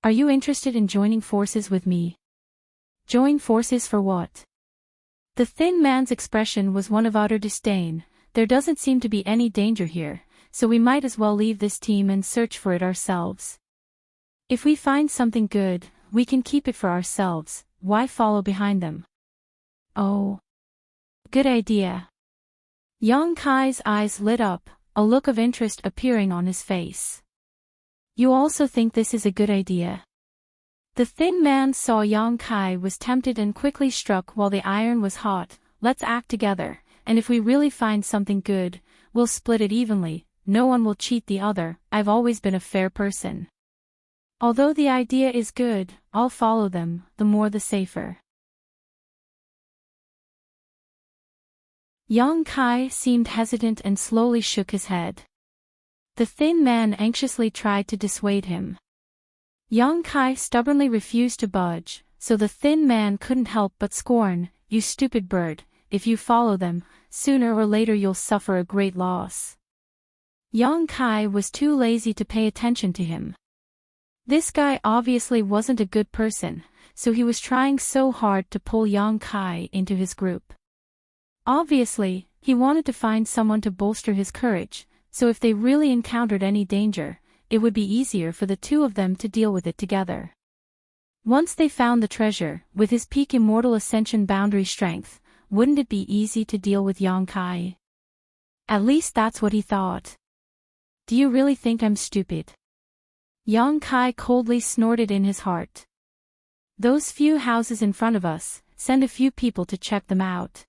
A: Are you interested in joining forces with me?" "Join forces for what?" The thin man's expression was one of utter disdain. "There doesn't seem to be any danger here, so we might as well leave this team and search for it ourselves. If we find something good, we can keep it for ourselves, why follow behind them?" "Oh. Good idea." Yang Kai's eyes lit up, a look of interest appearing on his face. "You also think this is a good idea?" The thin man saw Yang Kai was tempted and quickly struck while the iron was hot. "Let's act together, and if we really find something good, we'll split it evenly. No one will cheat the other. I've always been a fair person. Although the idea is good, I'll follow them, the more the safer." Yang Kai seemed hesitant and slowly shook his head. The thin man anxiously tried to dissuade him. Yang Kai stubbornly refused to budge, so the thin man couldn't help but scorn, "You stupid bird, if you follow them, sooner or later you'll suffer a great loss." Yang Kai was too lazy to pay attention to him. This guy obviously wasn't a good person, so he was trying so hard to pull Yang Kai into his group. Obviously, he wanted to find someone to bolster his courage, so if they really encountered any danger, it would be easier for the two of them to deal with it together. Once they found the treasure, with his peak immortal ascension boundary strength, wouldn't it be easy to deal with Yang Kai? At least that's what he thought. "Do you really think I'm stupid?" Yang Kai coldly snorted in his heart. "Those few houses in front of us, send a few people to check them out."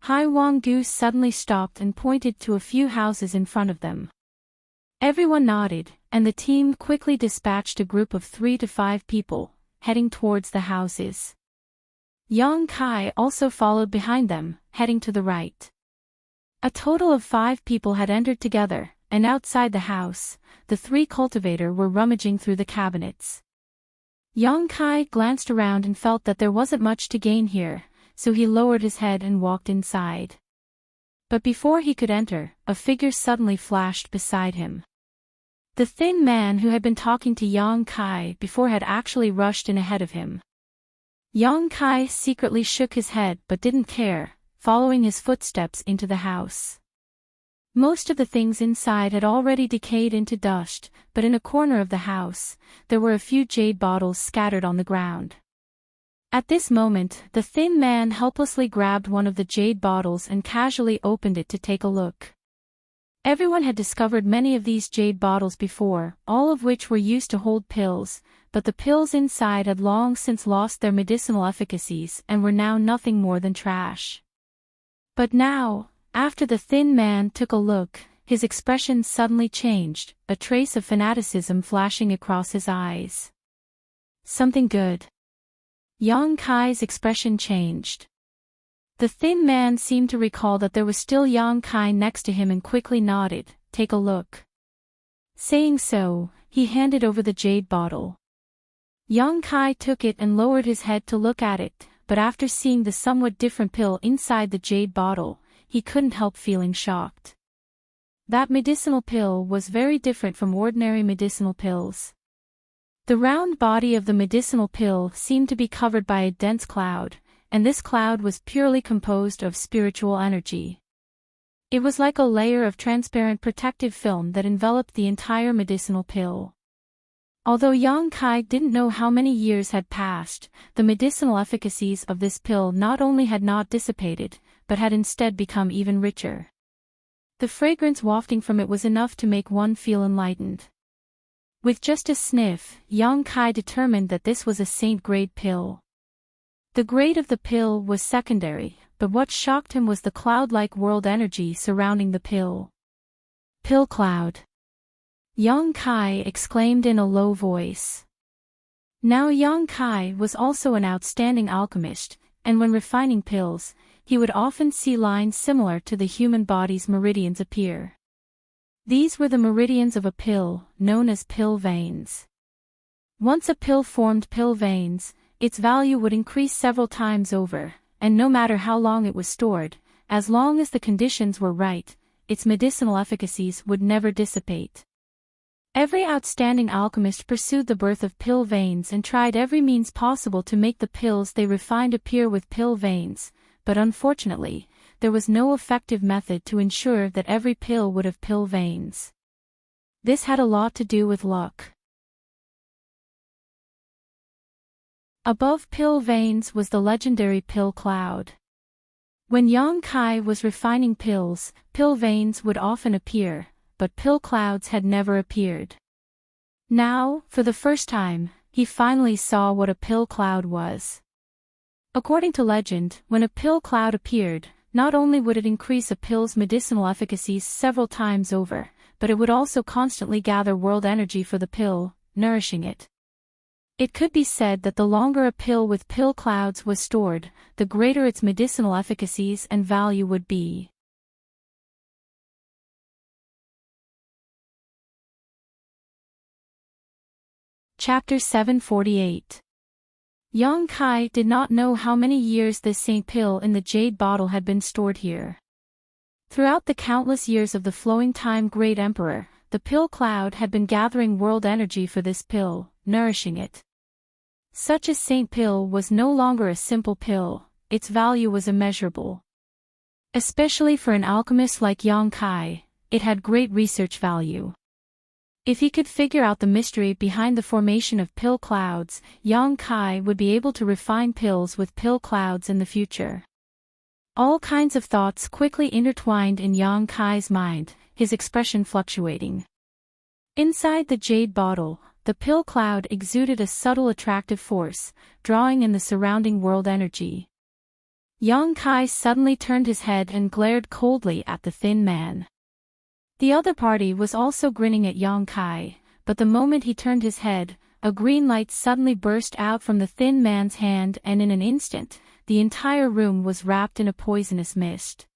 A: Hai Wanggu suddenly stopped and pointed to a few houses in front of them. Everyone nodded, and the team quickly dispatched a group of 3 to 5 people, heading towards the houses. Yang Kai also followed behind them, heading to the right. A total of 5 people had entered together, and outside the house, the 3 cultivators were rummaging through the cabinets. Yang Kai glanced around and felt that there wasn't much to gain here, so he lowered his head and walked inside. But before he could enter, a figure suddenly flashed beside him. The thin man who had been talking to Yang Kai before had actually rushed in ahead of him. Yang Kai secretly shook his head but didn't care, following his footsteps into the house. Most of the things inside had already decayed into dust, but in a corner of the house, there were a few jade bottles scattered on the ground. At this moment, the thin man helplessly grabbed one of the jade bottles and casually opened it to take a look. Everyone had discovered many of these jade bottles before, all of which were used to hold pills, but the pills inside had long since lost their medicinal efficacies and were now nothing more than trash. But now, after the thin man took a look, his expression suddenly changed, a trace of fanaticism flashing across his eyes. Something good. Yang Kai's expression changed. The thin man seemed to recall that there was still Yang Kai next to him and quickly nodded, "Take a look." Saying so, he handed over the jade bottle. Yang Kai took it and lowered his head to look at it, but after seeing the somewhat different pill inside the jade bottle, he couldn't help feeling shocked. That medicinal pill was very different from ordinary medicinal pills. The round body of the medicinal pill seemed to be covered by a dense cloud, and this cloud was purely composed of spiritual energy. It was like a layer of transparent protective film that enveloped the entire medicinal pill. Although Yang Kai didn't know how many years had passed, the medicinal efficacies of this pill not only had not dissipated, but had instead become even richer. The fragrance wafting from it was enough to make one feel enlightened. With just a sniff, Yang Kai determined that this was a saint-grade pill. The grade of the pill was secondary, but what shocked him was the cloud-like world energy surrounding the pill. "Pill cloud!" Yang Kai exclaimed in a low voice. Now Yang Kai was also an outstanding alchemist, and when refining pills, he would often see lines similar to the human body's meridians appear. These were the meridians of a pill, known as pill veins. Once a pill formed pill veins, its value would increase several times over, and no matter how long it was stored, as long as the conditions were right, its medicinal efficacies would never dissipate. Every outstanding alchemist pursued the birth of pill veins and tried every means possible to make the pills they refined appear with pill veins, but unfortunately, there was no effective method to ensure that every pill would have pill veins. This had a lot to do with luck. Above pill veins was the legendary pill cloud. When Yang Kai was refining pills, pill veins would often appear, but pill clouds had never appeared. Now, for the first time, he finally saw what a pill cloud was. According to legend, when a pill cloud appeared, not only would it increase a pill's medicinal efficacies several times over, but it would also constantly gather world energy for the pill, nourishing it. It could be said that the longer a pill with pill clouds was stored, the greater its medicinal efficacies and value would be. Chapter 748. Yang Kai did not know how many years this saint pill in the jade bottle had been stored here. Throughout the countless years of the flowing time Great Emperor, the pill cloud had been gathering world energy for this pill, nourishing it. Such a saint pill was no longer a simple pill, its value was immeasurable. Especially for an alchemist like Yang Kai, it had great research value. If he could figure out the mystery behind the formation of pill clouds, Yang Kai would be able to refine pills with pill clouds in the future. All kinds of thoughts quickly intertwined in Yang Kai's mind, his expression fluctuating. Inside the jade bottle, the pill cloud exuded a subtle attractive force, drawing in the surrounding world energy. Yang Kai suddenly turned his head and glared coldly at the thin man. The other party was also grinning at Yang Kai, but the moment he turned his head, a green light suddenly burst out from the thin man's hand and in an instant, the entire room was wrapped in a poisonous mist.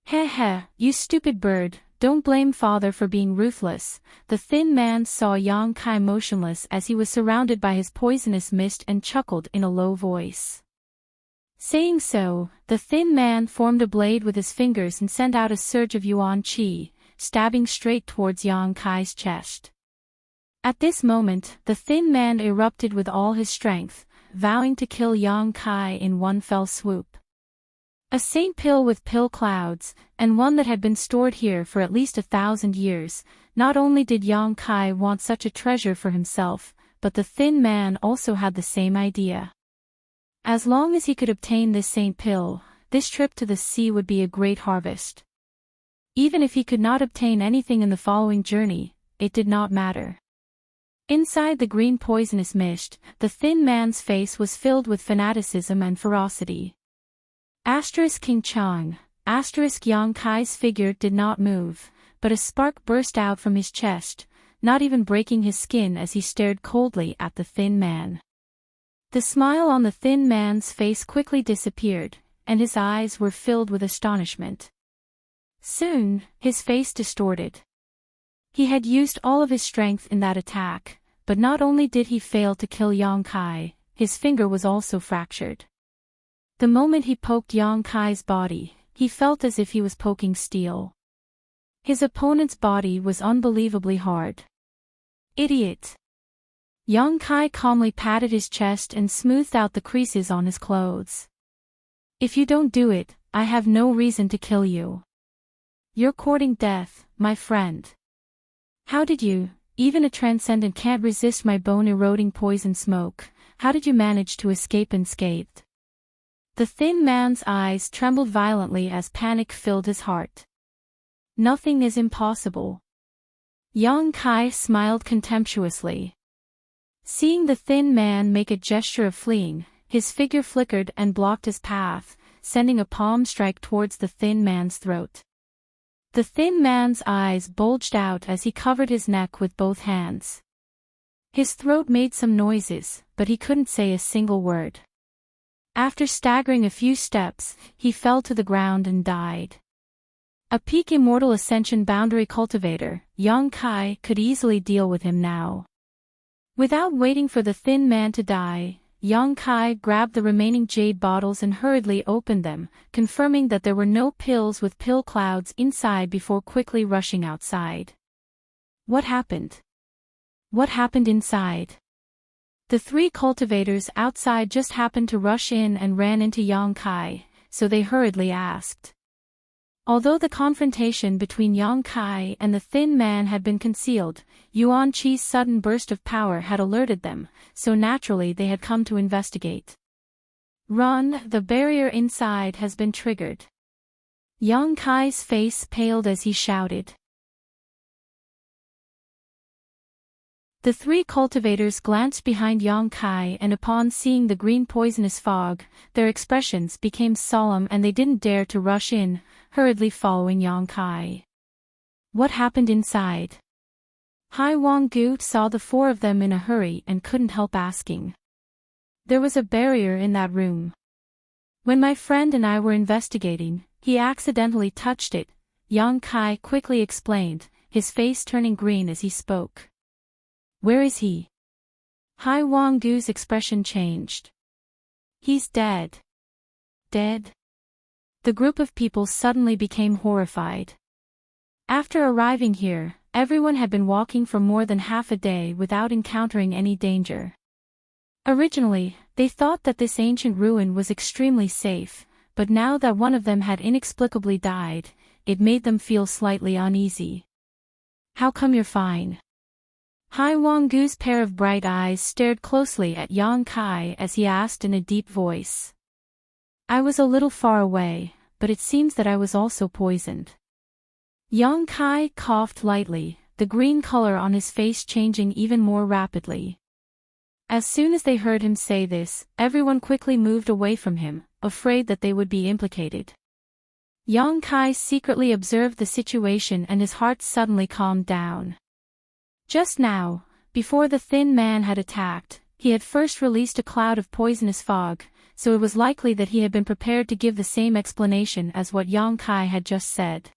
A: "Heh heh, you stupid bird, don't blame father for being ruthless." The thin man saw Yang Kai motionless as he was surrounded by his poisonous mist and chuckled in a low voice. Saying so, the thin man formed a blade with his fingers and sent out a surge of yuan qi, stabbing straight towards Yang Kai's chest. At this moment, the thin man erupted with all his strength, vowing to kill Yang Kai in one fell swoop. A saint pill with pill clouds, and one that had been stored here for at least 1,000 years. Not only did Yang Kai want such a treasure for himself, but the thin man also had the same idea. As long as he could obtain this saint pill, this trip to the sea would be a great harvest. Even if he could not obtain anything in the following journey, it did not matter. Inside the green poisonous mist, the thin man's face was filled with fanaticism and ferocity. King Chang, Yang Kai's figure did not move, but a spark burst out from his chest, not even breaking his skin as he stared coldly at the thin man. The smile on the thin man's face quickly disappeared, and his eyes were filled with astonishment. Soon, his face distorted. He had used all of his strength in that attack, but not only did he fail to kill Yang Kai, his finger was also fractured. The moment he poked Yang Kai's body, he felt as if he was poking steel. His opponent's body was unbelievably hard. Idiot! Yang Kai calmly patted his chest and smoothed out the creases on his clothes. If you don't do it, I have no reason to kill you. You're courting death, my friend. How did you, even a transcendent can't resist my bone-eroding poison smoke, how did you manage to escape unscathed? The thin man's eyes trembled violently as panic filled his heart. Nothing is impossible. Yang Kai smiled contemptuously. Seeing the thin man make a gesture of fleeing, his figure flickered and blocked his path, sending a palm strike towards the thin man's throat. The thin man's eyes bulged out as he covered his neck with both hands. His throat made some noises, but he couldn't say a single word. After staggering a few steps, he fell to the ground and died. A peak immortal ascension boundary cultivator, Yang Kai could easily deal with him now. Without waiting for the thin man to die, Yang Kai grabbed the remaining jade bottles and hurriedly opened them, confirming that there were no pills with pill clouds inside before quickly rushing outside. What happened? What happened inside? The three cultivators outside just happened to rush in and ran into Yang Kai, so they hurriedly asked. Although the confrontation between Yang Kai and the thin man had been concealed, Yuan Qi's sudden burst of power had alerted them, so naturally they had come to investigate. Run, the barrier inside has been triggered. Yang Kai's face paled as he shouted. The three cultivators glanced behind Yang Kai and upon seeing the green poisonous fog, their expressions became solemn and they didn't dare to rush in, hurriedly following Yang Kai. What happened inside? Hai Wanggu saw the four of them in a hurry and couldn't help asking. There was a barrier in that room. When my friend and I were investigating, he accidentally touched it, Yang Kai quickly explained, his face turning green as he spoke. Where is he? Hai Wanggu's expression changed. He's dead. Dead? The group of people suddenly became horrified. After arriving here, everyone had been walking for more than half a day without encountering any danger. Originally, they thought that this ancient ruin was extremely safe, but now that one of them had inexplicably died, it made them feel slightly uneasy. How come you're fine? Hai Wanggu's pair of bright eyes stared closely at Yang Kai as he asked in a deep voice. I was a little far away, but it seems that I was also poisoned. Yang Kai coughed lightly, the green color on his face changing even more rapidly. As soon as they heard him say this, everyone quickly moved away from him, afraid that they would be implicated. Yang Kai secretly observed the situation and his heart suddenly calmed down. Just now, before the thin man had attacked, he had first released a cloud of poisonous fog, so it was likely that he had been prepared to give the same explanation as what Yang Kai had just said.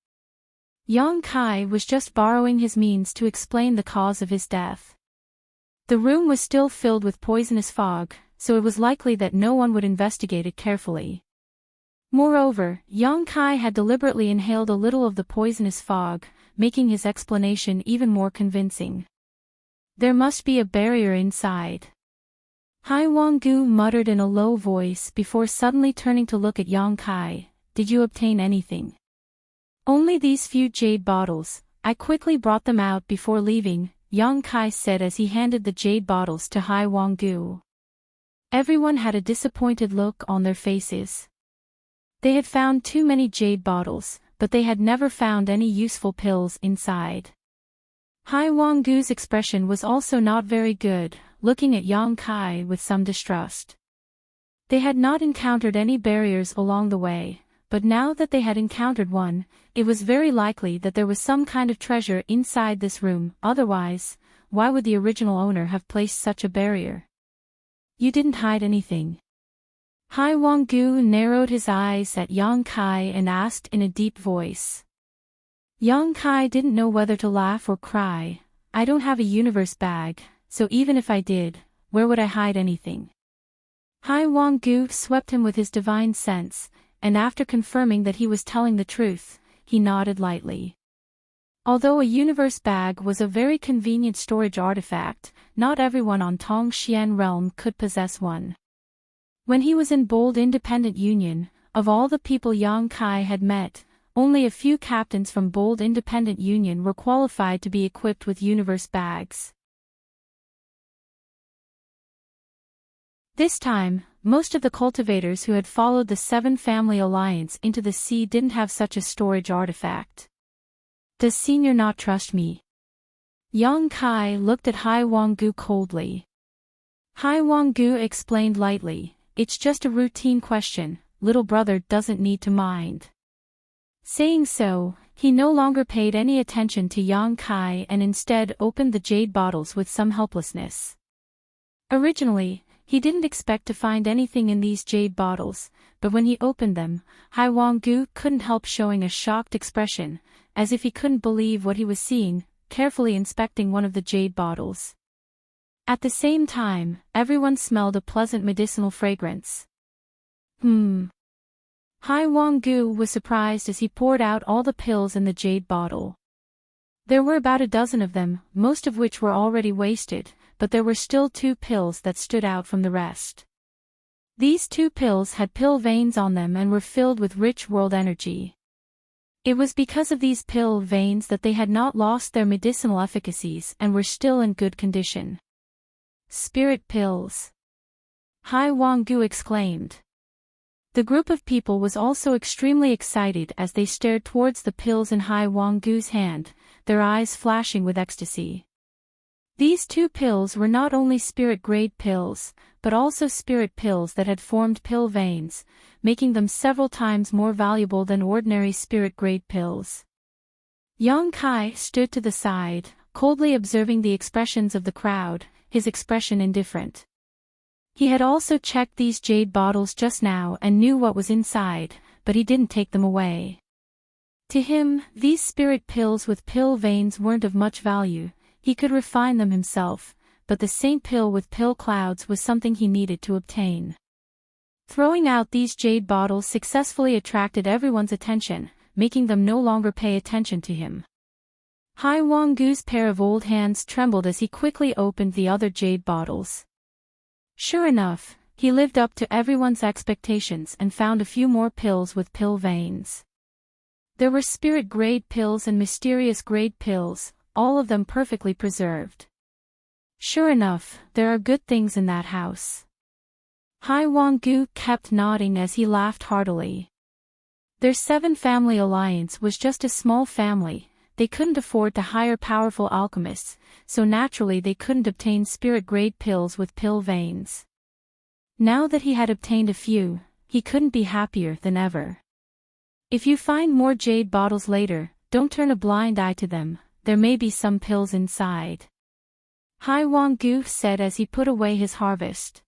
A: Yang Kai was just borrowing his means to explain the cause of his death. The room was still filled with poisonous fog, so it was likely that no one would investigate it carefully. Moreover, Yang Kai had deliberately inhaled a little of the poisonous fog, making his explanation even more convincing. There must be a barrier inside. Hai Wanggu muttered in a low voice before suddenly turning to look at Yang Kai. Did you obtain anything? Only these few jade bottles. I quickly brought them out before leaving, Yang Kai said as he handed the jade bottles to Hai Wanggu. Everyone had a disappointed look on their faces. They had found too many jade bottles, but they had never found any useful pills inside. Hai Wanggu's expression was also not very good, looking at Yang Kai with some distrust. They had not encountered any barriers along the way, but now that they had encountered one, it was very likely that there was some kind of treasure inside this room. Otherwise, why would the original owner have placed such a barrier? You didn't hide anything. Hai Wanggu narrowed his eyes at Yang Kai and asked in a deep voice. Yang Kai didn't know whether to laugh or cry. I don't have a universe bag, so even if I did, where would I hide anything? Hai Wanggu swept him with his divine sense, and after confirming that he was telling the truth, he nodded lightly. Although a universe bag was a very convenient storage artifact, not everyone on Tongxian realm could possess one. When he was in Bold Independent Union, of all the people Yang Kai had met, only a few captains from Bold Independent Union were qualified to be equipped with universe bags. This time, most of the cultivators who had followed the Seven Family Alliance into the sea didn't have such a storage artifact. Does Senior not trust me? Yang Kai looked at Hai Wanggu coldly. Hai Wanggu explained lightly, it's just a routine question, little brother doesn't need to mind. Saying so, he no longer paid any attention to Yang Kai and instead opened the jade bottles with some helplessness. Originally, he didn't expect to find anything in these jade bottles, but when he opened them, Hai Wanggu couldn't help showing a shocked expression, as if he couldn't believe what he was seeing, carefully inspecting one of the jade bottles. At the same time, everyone smelled a pleasant medicinal fragrance. Hai Wanggu was surprised as he poured out all the pills in the jade bottle. There were about a dozen of them, most of which were already wasted, but there were still 2 pills that stood out from the rest. These 2 pills had pill veins on them and were filled with rich world energy. It was because of these pill veins that they had not lost their medicinal efficacies and were still in good condition. Spirit pills! Hai Wanggu exclaimed. The group of people was also extremely excited as they stared towards the pills in Hai Wanggu's hand, their eyes flashing with ecstasy. These 2 pills were not only spirit-grade pills, but also spirit pills that had formed pill veins, making them several times more valuable than ordinary spirit-grade pills. Yang Kai stood to the side, coldly observing the expressions of the crowd, his expression indifferent. He had also checked these jade bottles just now and knew what was inside, but he didn't take them away. To him, these spirit pills with pill veins weren't of much value. He could refine them himself, but the saint pill with pill clouds was something he needed to obtain. Throwing out these jade bottles successfully attracted everyone's attention, making them no longer pay attention to him. Hai Wanggu's pair of old hands trembled as he quickly opened the other jade bottles. Sure enough, he lived up to everyone's expectations and found a few more pills with pill veins. There were spirit-grade pills and mysterious-grade pills, all of them perfectly preserved. Sure enough, there are good things in that house. Hai Wanggu kept nodding as he laughed heartily. Their 7 family alliance was just a small family. They couldn't afford to hire powerful alchemists, so naturally they couldn't obtain spirit-grade pills with pill veins. Now that he had obtained a few, he couldn't be happier than ever. If you find more jade bottles later, don't turn a blind eye to them, there may be some pills inside. Hai Wanggu said as he put away his harvest.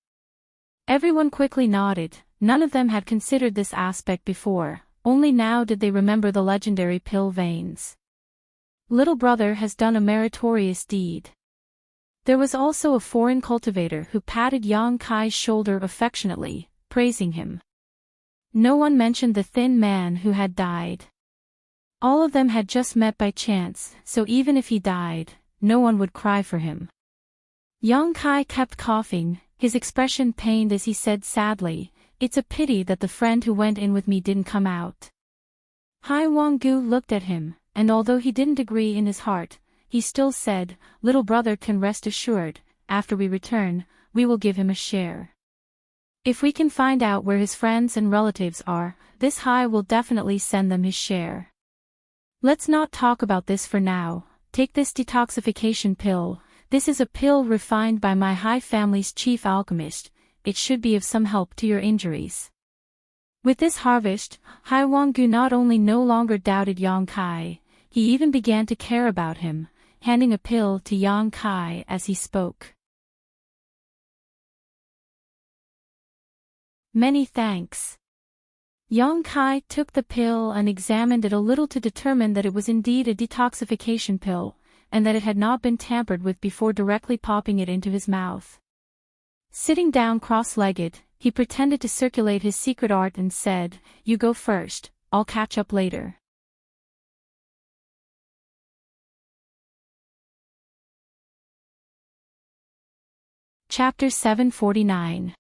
A: Everyone quickly nodded. None of them had considered this aspect before, only now did they remember the legendary pill veins. Little brother has done a meritorious deed. There was also a foreign cultivator who patted Yang Kai's shoulder affectionately, praising him. No one mentioned the thin man who had died. All of them had just met by chance, so even if he died, no one would cry for him. Yang Kai kept coughing, his expression pained as he said sadly, "It's a pity that the friend who went in with me didn't come out." Hai Wanggu looked at him, and although he didn't agree in his heart, he still said, "Little brother can rest assured, after we return, we will give him a share. If we can find out where his friends and relatives are, this Hai will definitely send them his share. Let's not talk about this for now. Take this detoxification pill. This is a pill refined by my Hai family's chief alchemist. It should be of some help to your injuries." With this harvest, Hai Wanggu not only no longer doubted Yang Kai, he even began to care about him, handing a pill to Yang Kai as he spoke. "Many thanks." Yang Kai took the pill and examined it a little to determine that it was indeed a detoxification pill, and that it had not been tampered with before directly popping it into his mouth. Sitting down cross-legged, he pretended to circulate his secret art and said, "You go first, I'll catch up later." Chapter 749.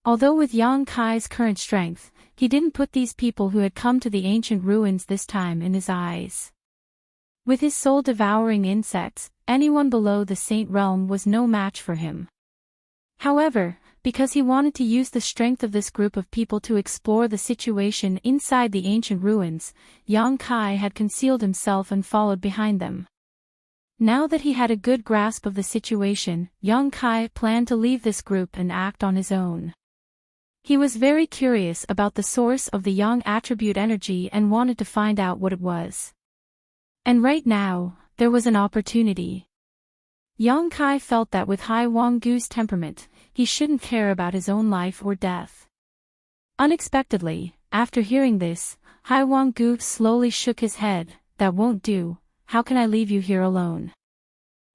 A: Although with Yang Kai's current strength, he didn't put these people who had come to the ancient ruins this time in his eyes. With his soul devouring insects, anyone below the Saint Realm was no match for him. However, because he wanted to use the strength of this group of people to explore the situation inside the ancient ruins, Yang Kai had concealed himself and followed behind them. Now that he had a good grasp of the situation, Yang Kai planned to leave this group and act on his own. He was very curious about the source of the Yang attribute energy and wanted to find out what it was. And right now, there was an opportunity. Yang Kai felt that with Hai Wanggu's temperament, he shouldn't care about his own life or death. Unexpectedly, after hearing this, Hai Wanggu slowly shook his head. "That won't do. How can I leave you here alone?"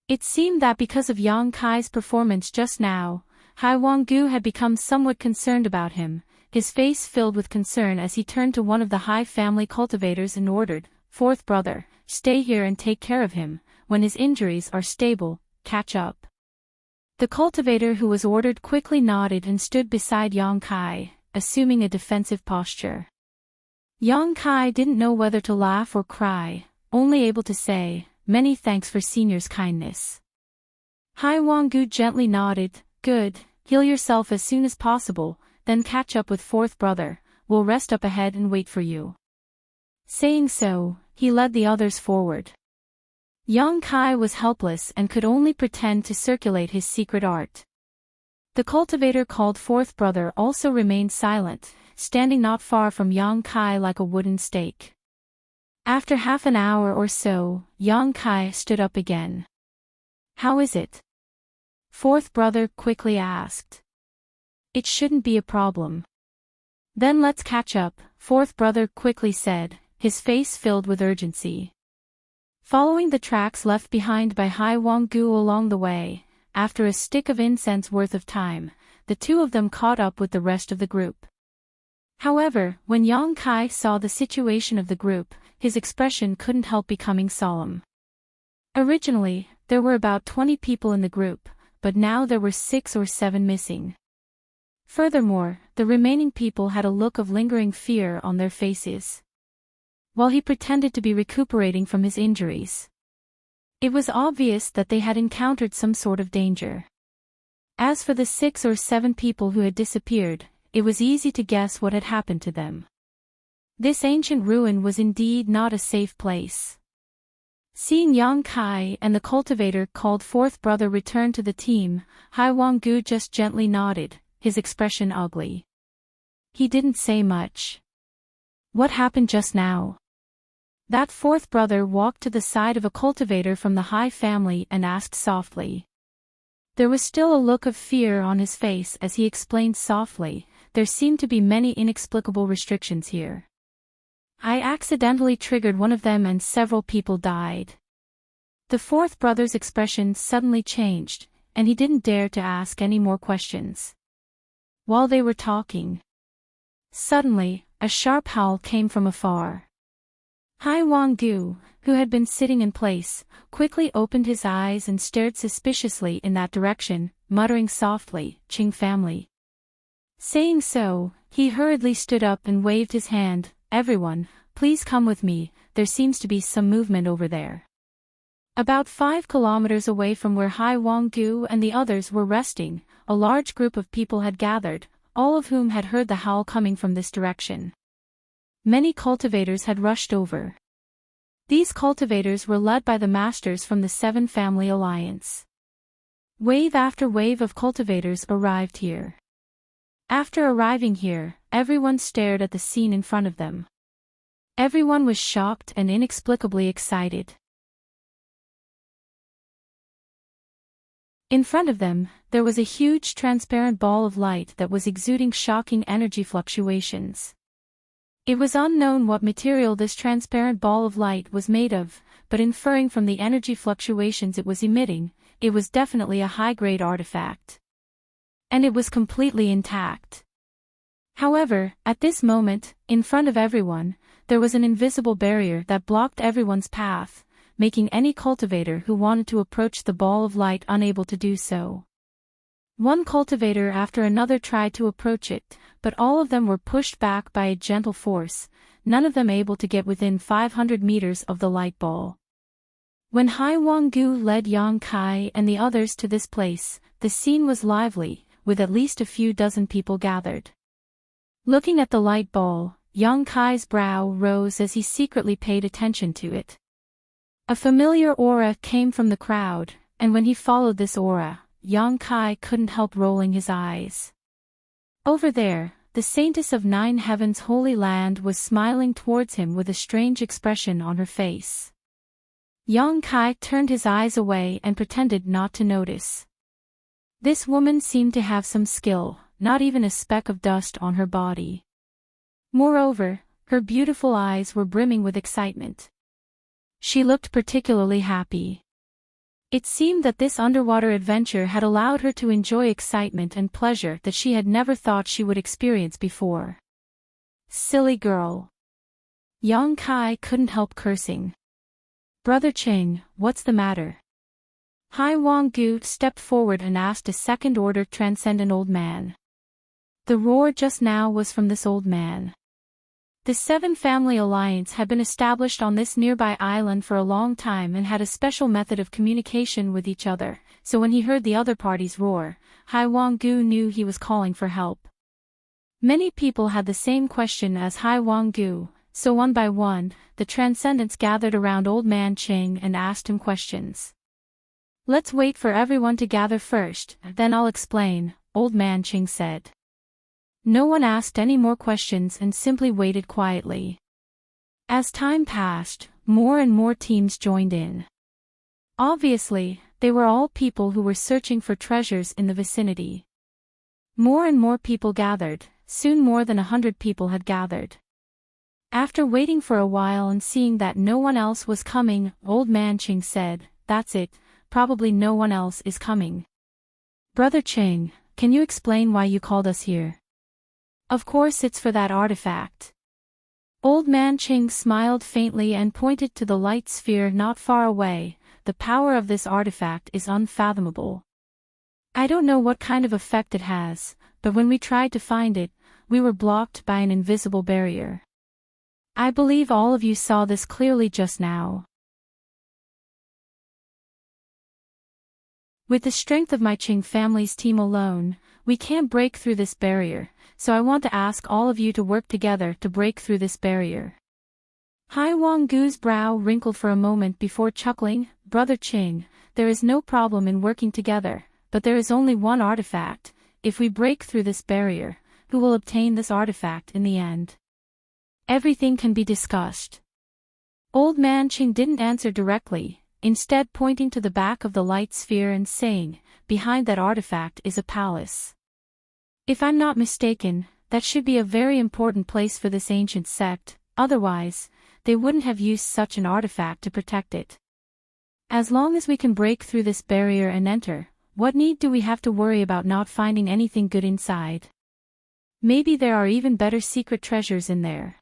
A: It seemed that because of Yang Kai's performance just now, Hai Wanggu had become somewhat concerned about him, his face filled with concern as he turned to one of the Hai family cultivators and ordered, "Fourth brother, stay here and take care of him. When his injuries are stable, catch up." The cultivator who was ordered quickly nodded and stood beside Yang Kai, assuming a defensive posture. Yang Kai didn't know whether to laugh or cry, only able to say, "Many thanks for senior's kindness." Hai Wanggu gently nodded, "Good, heal yourself as soon as possible, then catch up with fourth brother, we'll rest up ahead and wait for you." Saying so, he led the others forward. Yang Kai was helpless and could only pretend to circulate his secret art. The cultivator called fourth brother also remained silent, standing not far from Yang Kai like a wooden stake. After half an hour or so, Yang Kai stood up again. "How is it?" Fourth brother quickly asked. "It shouldn't be a problem." "Then let's catch up," fourth brother quickly said, his face filled with urgency. Following the tracks left behind by Hai Wanggu along the way, after a stick of incense worth of time, the two of them caught up with the rest of the group. However, when Yang Kai saw the situation of the group, his expression couldn't help becoming solemn. Originally, there were about 20 people in the group, but now there were 6 or 7 missing. Furthermore, the remaining people had a look of lingering fear on their faces. While he pretended to be recuperating from his injuries, it was obvious that they had encountered some sort of danger. As for the 6 or 7 people who had disappeared, it was easy to guess what had happened to them. This ancient ruin was indeed not a safe place. Seeing Yang Kai and the cultivator called fourth brother return to the team, Hai Wanggu just gently nodded, his expression ugly. He didn't say much. "What happened just now?" That fourth brother walked to the side of a cultivator from the Hai family and asked softly. There was still a look of fear on his face as he explained softly, "There seem to be many inexplicable restrictions here. I accidentally triggered one of them and several people died." The fourth brother's expression suddenly changed, and he didn't dare to ask any more questions. While they were talking, suddenly, a sharp howl came from afar. Hai Wang-gu, who had been sitting in place, quickly opened his eyes and stared suspiciously in that direction, muttering softly, "Qing family." Saying so, he hurriedly stood up and waved his hand, "Everyone, please come with me, there seems to be some movement over there." About 5 kilometers away from where Hai Wang-gu and the others were resting, a large group of people had gathered, all of whom had heard the howl coming from this direction. Many cultivators had rushed over. These cultivators were led by the masters from the Seven Family Alliance. Wave after wave of cultivators arrived here. After arriving here, everyone stared at the scene in front of them. Everyone was shocked and inexplicably excited. In front of them, there was a huge transparent ball of light that was exuding shocking energy fluctuations. It was unknown what material this transparent ball of light was made of, but inferring from the energy fluctuations it was emitting, it was definitely a high-grade artifact. And it was completely intact. However, at this moment, in front of everyone, there was an invisible barrier that blocked everyone's path, making any cultivator who wanted to approach the ball of light unable to do so. One cultivator after another tried to approach it, but all of them were pushed back by a gentle force, none of them able to get within 500 meters of the light ball. When Hai Wang-gu led Yang Kai and the others to this place, the scene was lively, with at least a few dozen people gathered. Looking at the light ball, Yang Kai's brow rose as he secretly paid attention to it. A familiar aura came from the crowd, and when he followed this aura, Yang Kai couldn't help rolling his eyes. Over there, the Saintess of Nine Heavens' Holy Land was smiling towards him with a strange expression on her face. Yang Kai turned his eyes away and pretended not to notice. This woman seemed to have some skill, not even a speck of dust on her body. Moreover, her beautiful eyes were brimming with excitement. She looked particularly happy. It seemed that this underwater adventure had allowed her to enjoy excitement and pleasure that she had never thought she would experience before. Silly girl. Yang Kai couldn't help cursing. Brother Qing, what's the matter? Hai Wang-gu stepped forward and asked a second-order transcendent old man. The roar just now was from this old man. The Seven Family Alliance had been established on this nearby island for a long time and had a special method of communication with each other, so when he heard the other party's roar, Hai Wang-gu knew he was calling for help. Many people had the same question as Hai Wang-gu, so one by one, the transcendents gathered around Old Man Qing and asked him questions. "Let's wait for everyone to gather first, then I'll explain," Old Man Qing said. No one asked any more questions and simply waited quietly. As time passed, more and more teams joined in. Obviously, they were all people who were searching for treasures in the vicinity. More and more people gathered, soon more than 100 people had gathered. After waiting for a while and seeing that no one else was coming, Old Man Qing said, "That's it, probably no one else is coming. Brother Qing, can you explain why you called us here?" "Of course it's for that artifact." Old Man Qing smiled faintly and pointed to the light sphere not far away. "The power of this artifact is unfathomable. I don't know what kind of effect it has, but when we tried to find it, we were blocked by an invisible barrier. I believe all of you saw this clearly just now. With the strength of my Qing family's team alone, we can't break through this barrier, so I want to ask all of you to work together to break through this barrier." Hai Wang-gu's brow wrinkled for a moment before chuckling, "Brother Qing, there is no problem in working together, but there is only one artifact. If we break through this barrier, who will obtain this artifact in the end? Everything can be discussed." Old Man Qing didn't answer directly, instead pointing to the back of the light sphere and saying, "Behind that artifact is a palace. If I'm not mistaken, that should be a very important place for this ancient sect, otherwise, they wouldn't have used such an artifact to protect it." As long as we can break through this barrier and enter, what need do we have to worry about not finding anything good inside? Maybe there are even better secret treasures in there.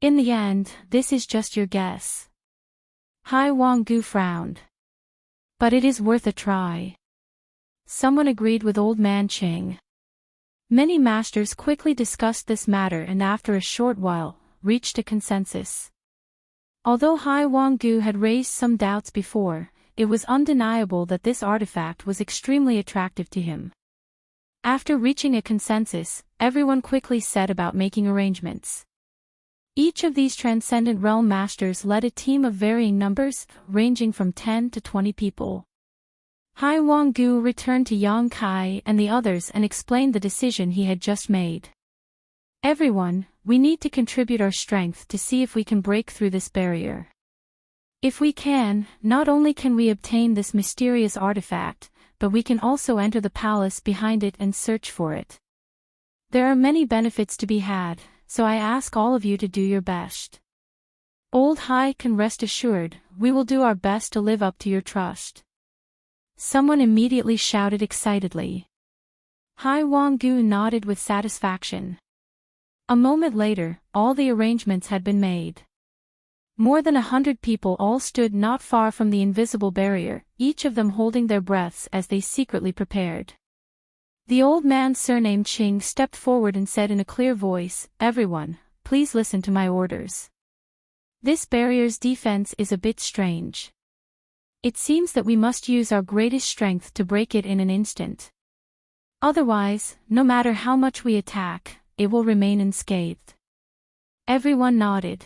A: In the end, this is just your guess. Hai Wang-gu frowned. But it is worth a try. Someone agreed with Old Man Ching. Many masters quickly discussed this matter and after a short while, reached a consensus. Although Hai Wang-gu had raised some doubts before, it was undeniable that this artifact was extremely attractive to him. After reaching a consensus, everyone quickly set about making arrangements. Each of these transcendent realm masters led a team of varying numbers, ranging from 10 to 20 people. Hai Wang-gu returned to Yang Kai and the others and explained the decision he had just made. Everyone, we need to contribute our strength to see if we can break through this barrier. If we can, not only can we obtain this mysterious artifact, but we can also enter the palace behind it and search for it. There are many benefits to be had, so I ask all of you to do your best. Old Hai can rest assured, we will do our best to live up to your trust. Someone immediately shouted excitedly. Hai Wang-gu nodded with satisfaction. A moment later, all the arrangements had been made. More than 100 people all stood not far from the invisible barrier, each of them holding their breaths as they secretly prepared. The old man surnamed Ching stepped forward and said in a clear voice, "Everyone, please listen to my orders. This barrier's defense is a bit strange. It seems that we must use our greatest strength to break it in an instant. Otherwise, no matter how much we attack, it will remain unscathed." Everyone nodded.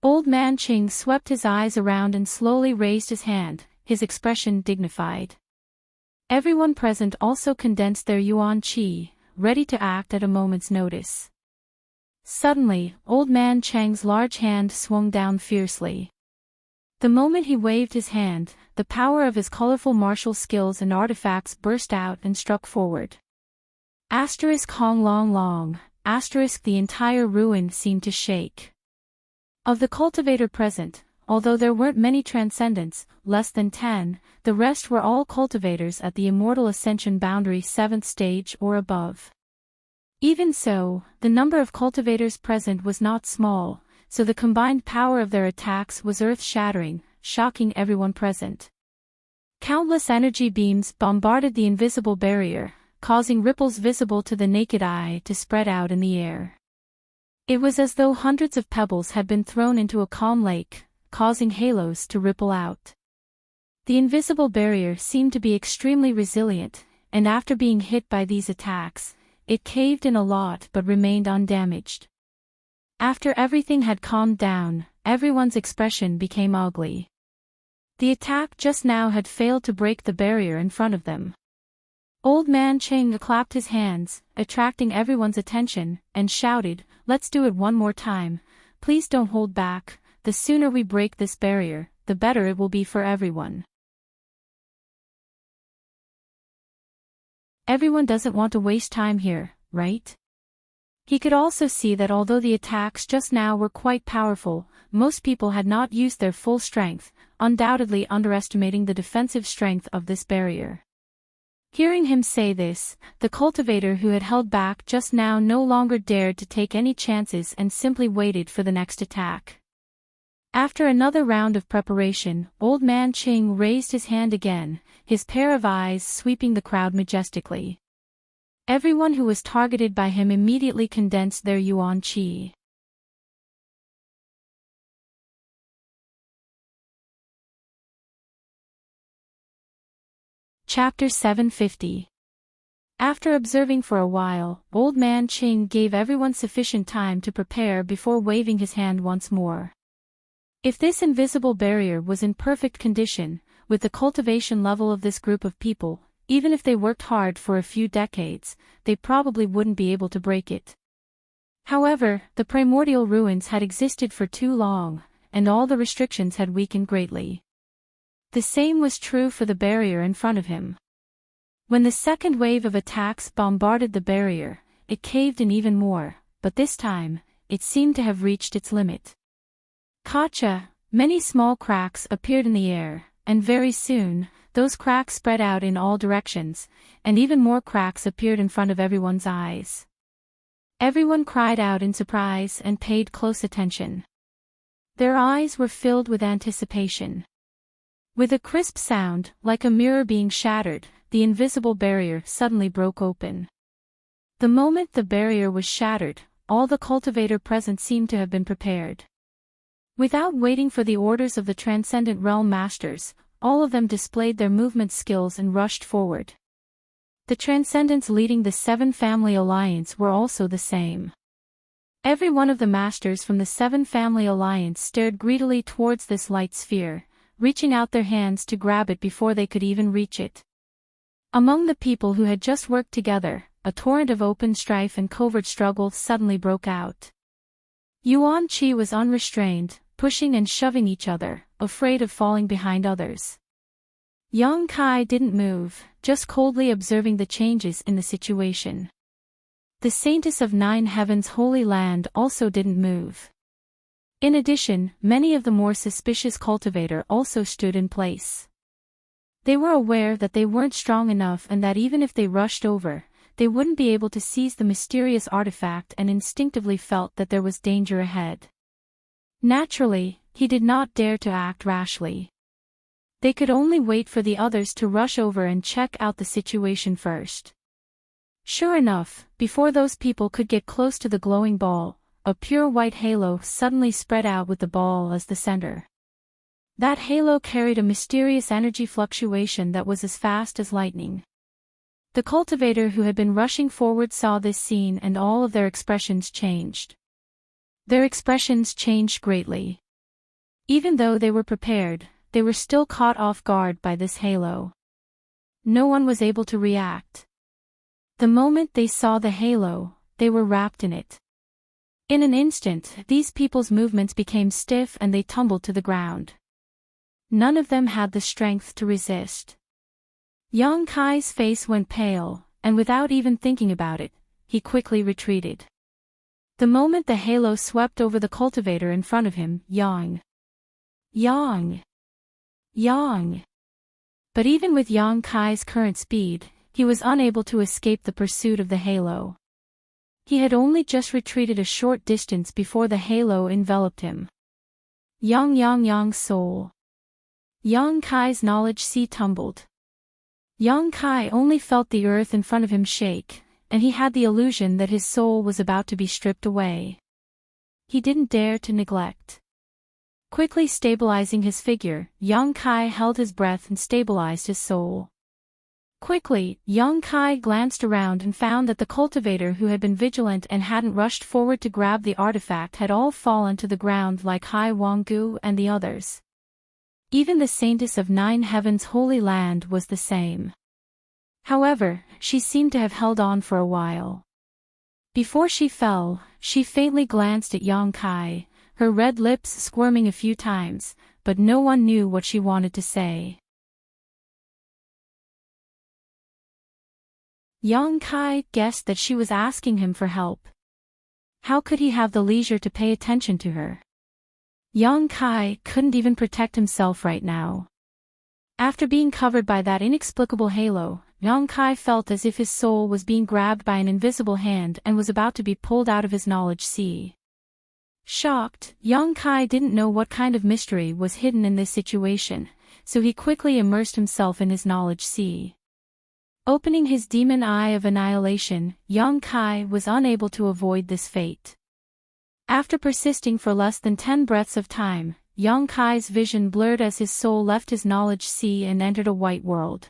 A: Old Man Ching swept his eyes around and slowly raised his hand, his expression dignified. Everyone present also condensed their yuan qi, ready to act at a moment's notice. Suddenly, Old Man Chang's large hand swung down fiercely. The moment he waved his hand, the power of his colorful martial skills and artifacts burst out and struck forward. Hong long long, the entire ruin seemed to shake. Of the cultivator present, although there weren't many transcendents, less than 10, the rest were all cultivators at the immortal ascension boundary 7th stage or above. Even so, the number of cultivators present was not small, so the combined power of their attacks was earth-shattering, shocking everyone present. Countless energy beams bombarded the invisible barrier, causing ripples visible to the naked eye to spread out in the air. It was as though hundreds of pebbles had been thrown into a calm lake, causing halos to ripple out. The invisible barrier seemed to be extremely resilient, and after being hit by these attacks, it caved in a lot but remained undamaged. After everything had calmed down, everyone's expression became ugly. The attack just now had failed to break the barrier in front of them. Old Man Ching clapped his hands, attracting everyone's attention, and shouted, "Let's do it one more time. Please don't hold back. The sooner we break this barrier, the better it will be for everyone." Everyone doesn't want to waste time here, right? He could also see that although the attacks just now were quite powerful, most people had not used their full strength, undoubtedly underestimating the defensive strength of this barrier. Hearing him say this, the cultivator who had held back just now no longer dared to take any chances and simply waited for the next attack. After another round of preparation, Old Man Ching raised his hand again, his pair of eyes sweeping the crowd majestically. Everyone who was targeted by him immediately condensed their yuan qi. Chapter 750. After observing for a while, Old Man Ching gave everyone sufficient time to prepare before waving his hand once more. If this invisible barrier was in perfect condition, with the cultivation level of this group of people, even if they worked hard for a few decades, they probably wouldn't be able to break it. However, the primordial ruins had existed for too long, and all the restrictions had weakened greatly. The same was true for the barrier in front of him. When the second wave of attacks bombarded the barrier, it caved in even more, but this time, it seemed to have reached its limit. Many small cracks appeared in the air, and very soon, those cracks spread out in all directions, and even more cracks appeared in front of everyone's eyes. Everyone cried out in surprise and paid close attention. Their eyes were filled with anticipation. With a crisp sound, like a mirror being shattered, the invisible barrier suddenly broke open. The moment the barrier was shattered, all the cultivator present seemed to have been prepared. Without waiting for the orders of the Transcendent Realm Masters, all of them displayed their movement skills and rushed forward. The Transcendents leading the Seven Family Alliance were also the same. Every one of the Masters from the Seven Family Alliance stared greedily towards this light sphere, reaching out their hands to grab it before they could even reach it. Among the people who had just worked together, a torrent of open strife and covert struggle suddenly broke out. Yuan Qi was unrestrained, pushing and shoving each other, afraid of falling behind others. Yang Kai didn't move, just coldly observing the changes in the situation. The Saintess of Nine Heavens' Holy Land also didn't move. In addition, many of the more suspicious cultivator also stood in place. They were aware that they weren't strong enough and that even if they rushed over, they wouldn't be able to seize the mysterious artifact, and instinctively felt that there was danger ahead. Naturally, he did not dare to act rashly. They could only wait for the others to rush over and check out the situation first. Sure enough, before those people could get close to the glowing ball, a pure white halo suddenly spread out with the ball as the center. That halo carried a mysterious energy fluctuation that was as fast as lightning. The cultivator who had been rushing forward saw this scene, and all of their expressions changed. Their expressions changed greatly. Even though they were prepared, they were still caught off guard by this halo. No one was able to react. The moment they saw the halo, they were wrapped in it. In an instant, these people's movements became stiff and they tumbled to the ground. None of them had the strength to resist. Yang Kai's face went pale, and without even thinking about it, he quickly retreated. The moment the halo swept over the cultivator in front of him, Yang. But even with Yang Kai's current speed, he was unable to escape the pursuit of the halo. He had only just retreated a short distance before the halo enveloped him. Yang's soul. Yang Kai's knowledge sea tumbled. Yang Kai only felt the earth in front of him shake, and he had the illusion that his soul was about to be stripped away. He didn't dare to neglect. Quickly stabilizing his figure, Yang Kai held his breath and stabilized his soul. Quickly, Yang Kai glanced around and found that the cultivator who had been vigilant and hadn't rushed forward to grab the artifact had all fallen to the ground like Hai Wanggu and the others. Even the Saintess of Nine Heavens' Holy Land was the same. However, she seemed to have held on for a while. Before she fell, she faintly glanced at Yang Kai, her red lips squirming a few times, but no one knew what she wanted to say. Yang Kai guessed that she was asking him for help. How could he have the leisure to pay attention to her? Yang Kai couldn't even protect himself right now. After being covered by that inexplicable halo, Yang Kai felt as if his soul was being grabbed by an invisible hand and was about to be pulled out of his knowledge sea. Shocked, Yang Kai didn't know what kind of mystery was hidden in this situation, so he quickly immersed himself in his knowledge sea. Opening his demon eye of annihilation, Yang Kai was unable to avoid this fate. After persisting for less than 10 breaths of time, Yang Kai's vision blurred as his soul left his knowledge sea and entered a white world.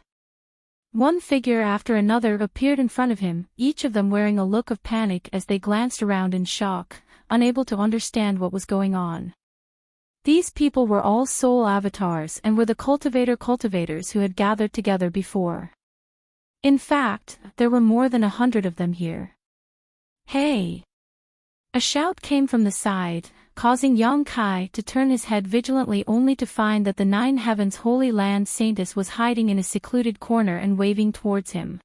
A: One figure after another appeared in front of him, each of them wearing a look of panic as they glanced around in shock, unable to understand what was going on. These people were all soul avatars and were the cultivators who had gathered together before. In fact, there were more than 100 of them here. Hey! A shout came from the side, causing Yang Kai to turn his head vigilantly only to find that the Nine Heavens Holy Land Saintess was hiding in a secluded corner and waving towards him.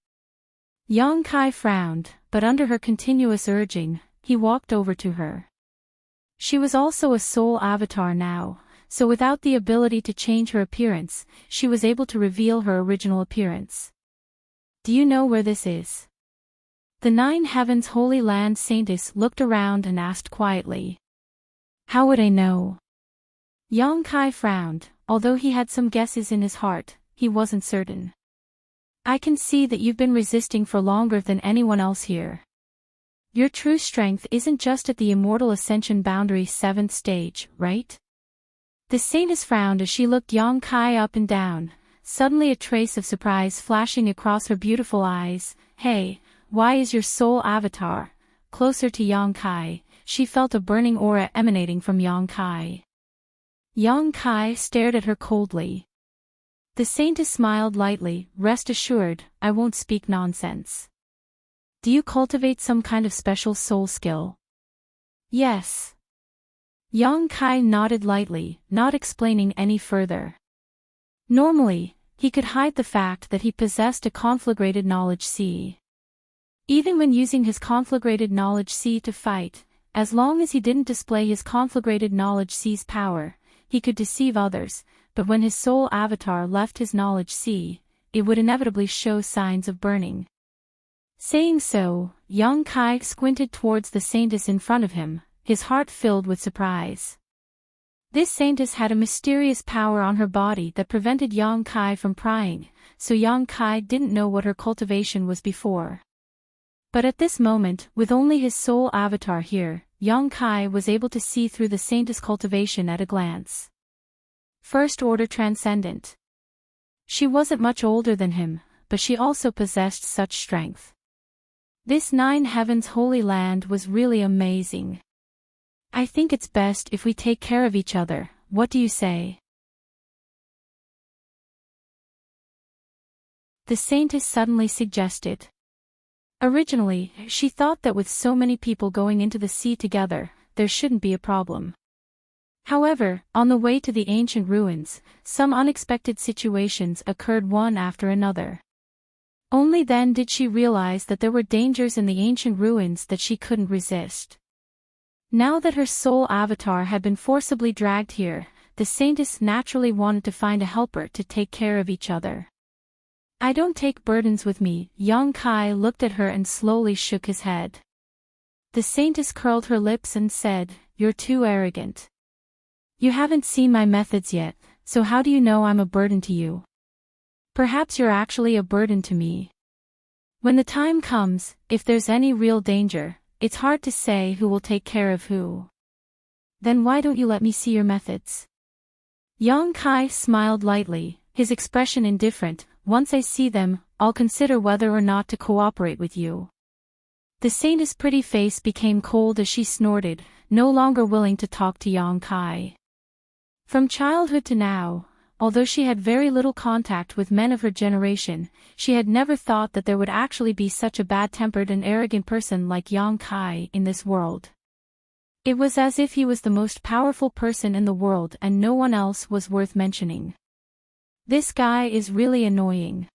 A: Yang Kai frowned, but under her continuous urging, he walked over to her. She was also a soul avatar now, so without the ability to change her appearance, she was able to reveal her original appearance. Do you know where this is? The Nine Heavens Holy Land Saintess looked around and asked quietly. How would I know? Yang Kai frowned, although he had some guesses in his heart, he wasn't certain. I can see that you've been resisting for longer than anyone else here. Your true strength isn't just at the Immortal Ascension Boundary 7th stage, right? The Saintess frowned as she looked Yang Kai up and down, suddenly a trace of surprise flashing across her beautiful eyes. Hey, why is your soul avatar closer to Yang Kai? She felt a burning aura emanating from Yang Kai. Yang Kai stared at her coldly. The Saintess smiled lightly. Rest assured, I won't speak nonsense. Do you cultivate some kind of special soul skill? Yes. Yang Kai nodded lightly, not explaining any further. Normally, he could hide the fact that he possessed a conflagrated knowledge C. Even when using his conflagrated knowledge C to fight, as long as he didn't display his conflagrated knowledge C's power, he could deceive others, but when his soul avatar left his knowledge C, it would inevitably show signs of burning. Saying so, Yang Kai squinted towards the Saintess in front of him, his heart filled with surprise. This Saintess had a mysterious power on her body that prevented Yang Kai from prying, so Yang Kai didn't know what her cultivation was before. But at this moment, with only his soul avatar here, Yang Kai was able to see through the Saintess' cultivation at a glance. First Order Transcendent. She wasn't much older than him, but she also possessed such strength. This Nine Heavens Holy Land was really amazing. I think it's best if we take care of each other, what do you say? The Saintess suddenly suggested. Originally, she thought that with so many people going into the sea together, there shouldn't be a problem. However, on the way to the ancient ruins, some unexpected situations occurred one after another. Only then did she realize that there were dangers in the ancient ruins that she couldn't resist. Now that her soul avatar had been forcibly dragged here, the Saintess naturally wanted to find a helper to take care of each other. I don't take burdens with me. Yang Kai looked at her and slowly shook his head. The Saintess curled her lips and said, You're too arrogant. You haven't seen my methods yet, so how do you know I'm a burden to you? Perhaps you're actually a burden to me. When the time comes, if there's any real danger, it's hard to say who will take care of who. Then why don't you let me see your methods? Yang Kai smiled lightly, his expression indifferent. Once I see them, I'll consider whether or not to cooperate with you. The Saintess' pretty face became cold as she snorted, no longer willing to talk to Yang Kai. From childhood to now, although she had very little contact with men of her generation, she had never thought that there would actually be such a bad-tempered and arrogant person like Yang Kai in this world. It was as if he was the most powerful person in the world and no one else was worth mentioning. This guy is really annoying.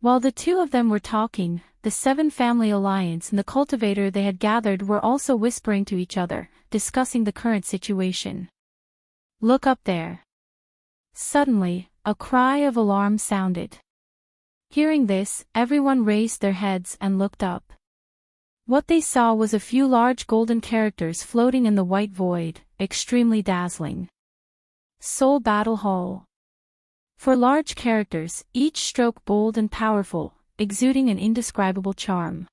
A: While the two of them were talking, the Seven Family Alliance and the cultivator they had gathered were also whispering to each other, discussing the current situation. Look up there. Suddenly, a cry of alarm sounded. Hearing this, everyone raised their heads and looked up. What they saw was a few large golden characters floating in the white void, extremely dazzling. Soul Battle Hall. For large characters, each stroke bold and powerful, exuding an indescribable charm.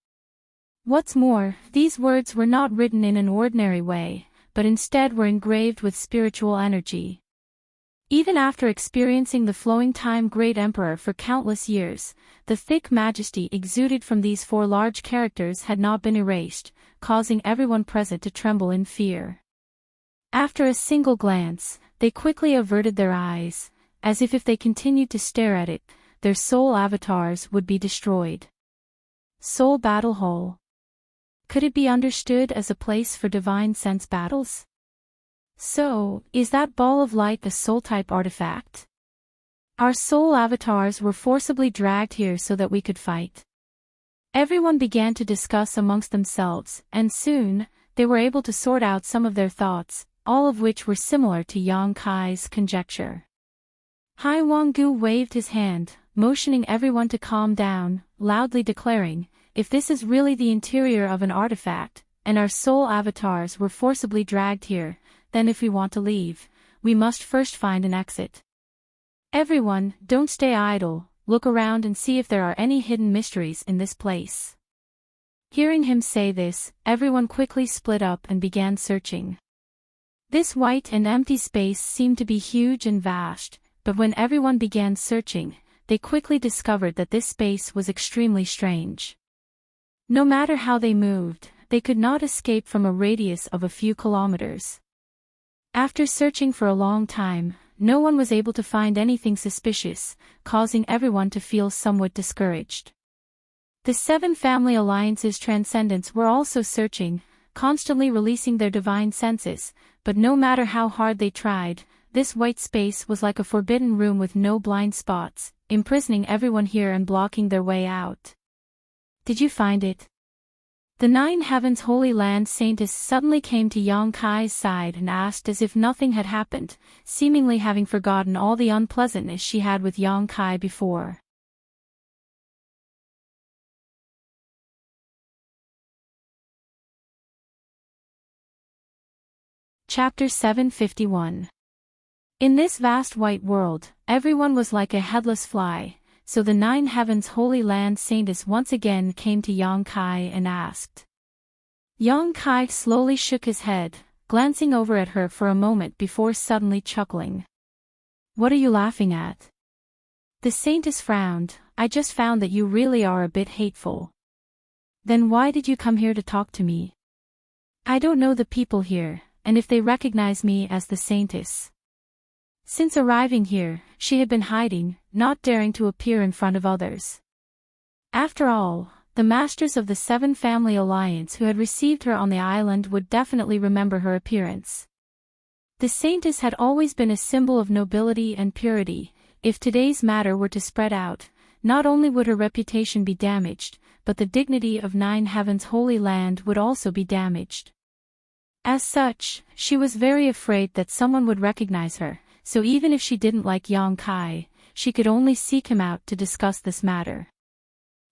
A: What's more, these words were not written in an ordinary way, but instead were engraved with spiritual energy. Even after experiencing the flowing time Great Emperor for countless years, the thick majesty exuded from these four large characters had not been erased, causing everyone present to tremble in fear. After a single glance, they quickly averted their eyes, as if they continued to stare at it, their soul avatars would be destroyed. Soul Battle Hall. Could it be understood as a place for divine sense battles? So, is that ball of light a soul-type artifact? Our soul avatars were forcibly dragged here so that we could fight. Everyone began to discuss amongst themselves, and soon, they were able to sort out some of their thoughts. all of which were similar to Yang Kai's conjecture. Hai Wanggu waved his hand, motioning everyone to calm down, loudly declaring, "If this is really the interior of an artifact, and our soul avatars were forcibly dragged here, then if we want to leave, we must first find an exit. Everyone, don't stay idle, look around and see if there are any hidden mysteries in this place." Hearing him say this, everyone quickly split up and began searching. This white and empty space seemed to be huge and vast, but when everyone began searching, they quickly discovered that this space was extremely strange. No matter how they moved, they could not escape from a radius of a few kilometers. After searching for a long time, no one was able to find anything suspicious, causing everyone to feel somewhat discouraged. The 7 family alliances' transcendents were also searching, constantly releasing their divine senses, but no matter how hard they tried, this white space was like a forbidden room with no blind spots, imprisoning everyone here and blocking their way out. "Did you find it?" The 9 Heavens Holy Land Saintess suddenly came to Yang Kai's side and asked as if nothing had happened, seemingly having forgotten all the unpleasantness she had with Yang Kai before. Chapter 751. In this vast white world, everyone was like a headless fly, so the 9 Heavens Holy Land Saintess once again came to Yang Kai and asked. Yang Kai slowly shook his head, glancing over at her for a moment before suddenly chuckling. "What are you laughing at?" The Saintess frowned. "I just found that you really are a bit hateful." "Then why did you come here to talk to me?" "I don't know the people here, and if they recognize me as the Saintess." Since arriving here, she had been hiding, not daring to appear in front of others. After all, the masters of the 7 family alliance who had received her on the island would definitely remember her appearance. The Saintess had always been a symbol of nobility and purity. If today's matter were to spread out, not only would her reputation be damaged, but the dignity of 9 Heavens Holy Land would also be damaged. As such, she was very afraid that someone would recognize her, so even if she didn't like Yang Kai, she could only seek him out to discuss this matter.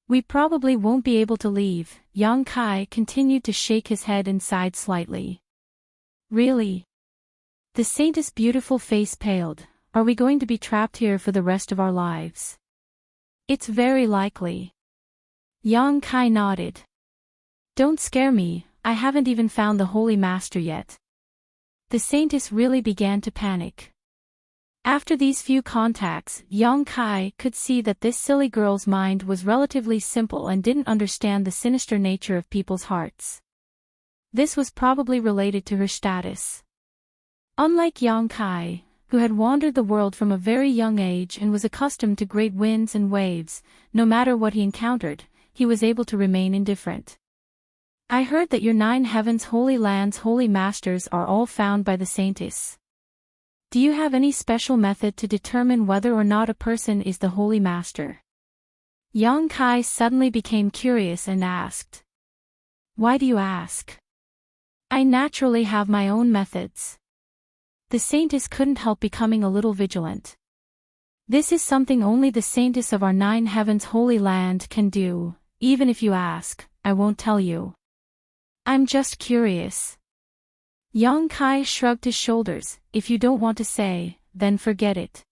A: "We probably won't be able to leave," Yang Kai continued to shake his head and sighed slightly. "Really?" The Saintess' beautiful face paled. "Are we going to be trapped here for the rest of our lives?" "It's very likely." Yang Kai nodded. "Don't scare me, I haven't even found the Holy Master yet." The Saintess really began to panic. After these few contacts, Yang Kai could see that this silly girl's mind was relatively simple and didn't understand the sinister nature of people's hearts. This was probably related to her status. Unlike Yang Kai, who had wandered the world from a very young age and was accustomed to great winds and waves, no matter what he encountered, he was able to remain indifferent. "I heard that your 9 Heavens Holy Land's Holy Masters are all found by the Saintess. Do you have any special method to determine whether or not a person is the Holy Master?" Yang Kai suddenly became curious and asked. "Why do you ask?" "I naturally have my own methods." The Saintess couldn't help becoming a little vigilant. "This is something only the Saintess of our 9 Heavens Holy Land can do. Even if you ask, I won't tell you. I'm just curious." Yang Kai shrugged his shoulders. "If you don't want to say, then forget it."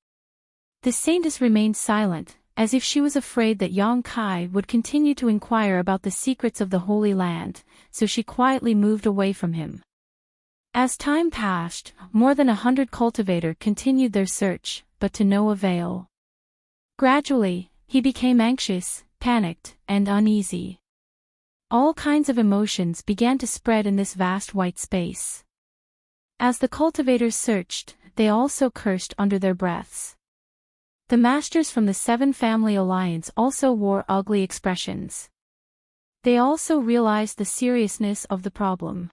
A: The Saintess remained silent, as if she was afraid that Yang Kai would continue to inquire about the secrets of the Holy Land, so she quietly moved away from him. As time passed, more than 100 cultivators continued their search, but to no avail. Gradually, he became anxious, panicked, and uneasy. All kinds of emotions began to spread in this vast white space. As the cultivators searched, they also cursed under their breaths. The masters from the 7 family alliance also wore ugly expressions. They also realized the seriousness of the problem.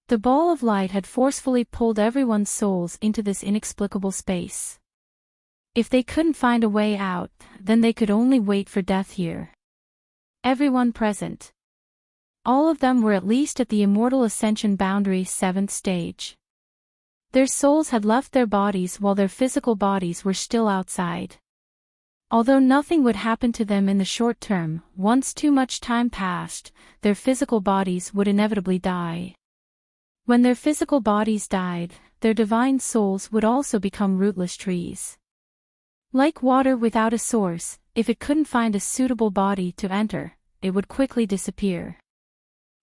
A: The ball of light had forcefully pulled everyone's souls into this inexplicable space. If they couldn't find a way out, then they could only wait for death here. Everyone present. All of them were at least at the immortal ascension boundary 7th stage. Their souls had left their bodies while their physical bodies were still outside. Although nothing would happen to them in the short term, once too much time passed, their physical bodies would inevitably die. When their physical bodies died, their divine souls would also become rootless trees. Like water without a source, if it couldn't find a suitable body to enter, it would quickly disappear.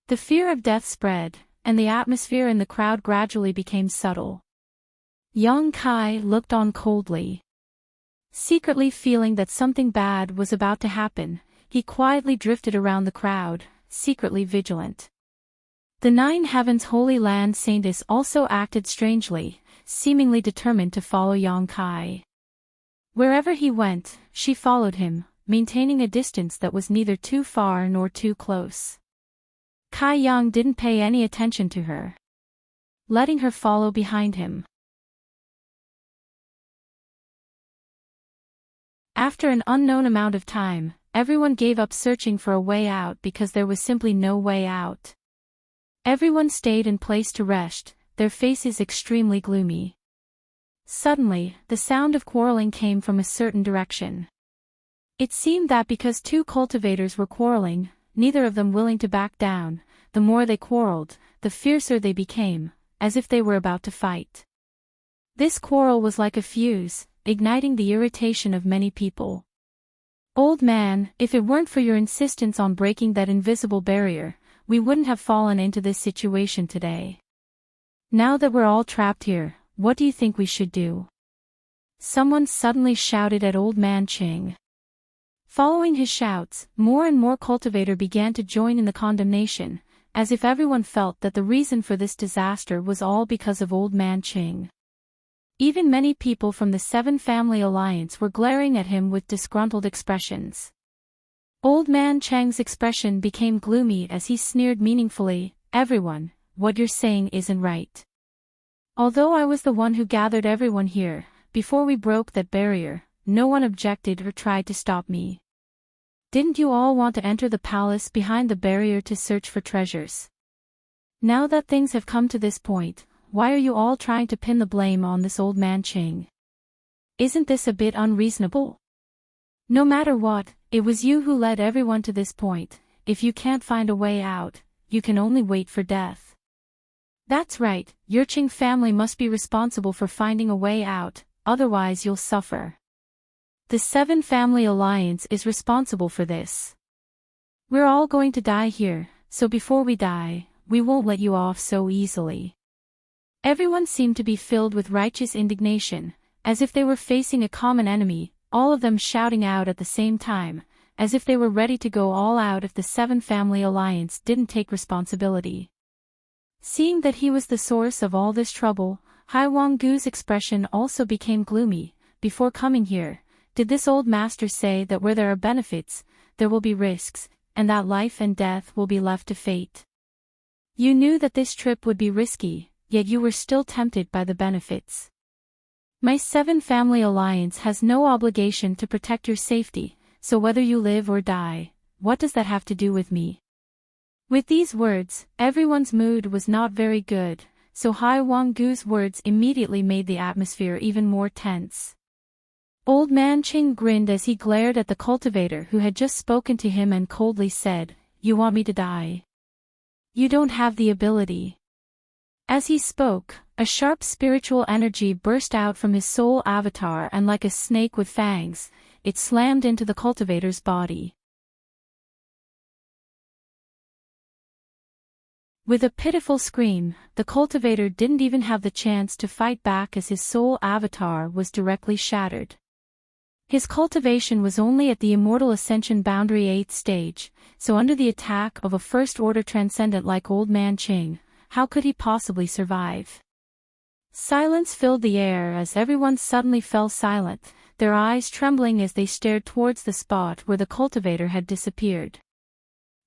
A: The fear of death spread, and the atmosphere in the crowd gradually became subtle. Young Kai looked on coldly. Secretly feeling that something bad was about to happen, he quietly drifted around the crowd, secretly vigilant. The Nine Heavens Holy Land Saintess also acted strangely, seemingly determined to follow Yang Kai. Wherever he went, she followed him, maintaining a distance that was neither too far nor too close. Kai Yang didn't pay any attention to her, letting her follow behind him. After an unknown amount of time, everyone gave up searching for a way out because there was simply no way out. Everyone stayed in place to rest, their faces extremely gloomy. Suddenly, the sound of quarreling came from a certain direction. It seemed that because two cultivators were quarreling, neither of them willing to back down, the more they quarreled, the fiercer they became, as if they were about to fight. This quarrel was like a fuse, igniting the irritation of many people. "Old man, if it weren't for your insistence on breaking that invisible barrier, we wouldn't have fallen into this situation today. Now that we're all trapped here, what do you think we should do?" Someone suddenly shouted at Old Man Ching. Following his shouts, more and more cultivators began to join in the condemnation, as if everyone felt that the reason for this disaster was all because of Old Man Ching. Even many people from the Seven Family Alliance were glaring at him with disgruntled expressions. Old Man Chang's expression became gloomy as he sneered meaningfully, "Everyone, what you're saying isn't right. Although I was the one who gathered everyone here, before we broke that barrier, no one objected or tried to stop me. Didn't you all want to enter the palace behind the barrier to search for treasures? Now that things have come to this point, why are you all trying to pin the blame on this Old Man Ching? Isn't this a bit unreasonable? No matter what, it was you who led everyone to this point. If you can't find a way out, you can only wait for death." "That's right, your Ching family must be responsible for finding a way out, otherwise you'll suffer. The Seven Family Alliance is responsible for this. We're all going to die here, so before we die, we won't let you off so easily." Everyone seemed to be filled with righteous indignation, as if they were facing a common enemy, all of them shouting out at the same time, as if they were ready to go all out if the Seven Family Alliance didn't take responsibility. Seeing that he was the source of all this trouble, Hai Wanggu's expression also became gloomy. "Before coming here, did this old master say that where there are benefits, there will be risks, and that life and death will be left to fate? You knew that this trip would be risky, yet you were still tempted by the benefits. My Seven Family Alliance has no obligation to protect your safety, so whether you live or die, what does that have to do with me?" With these words, everyone's mood was not very good, so Hai Wanggu's words immediately made the atmosphere even more tense. Old Man Ching grinned as he glared at the cultivator who had just spoken to him and coldly said, "You want me to die? You don't have the ability." As he spoke, a sharp spiritual energy burst out from his soul avatar and like a snake with fangs, it slammed into the cultivator's body. With a pitiful scream, the cultivator didn't even have the chance to fight back as his soul avatar was directly shattered. His cultivation was only at the Immortal Ascension Boundary 8th stage, so under the attack of a first-order transcendent like Old Man Ching, how could he possibly survive? Silence filled the air as everyone suddenly fell silent, their eyes trembling as they stared towards the spot where the cultivator had disappeared.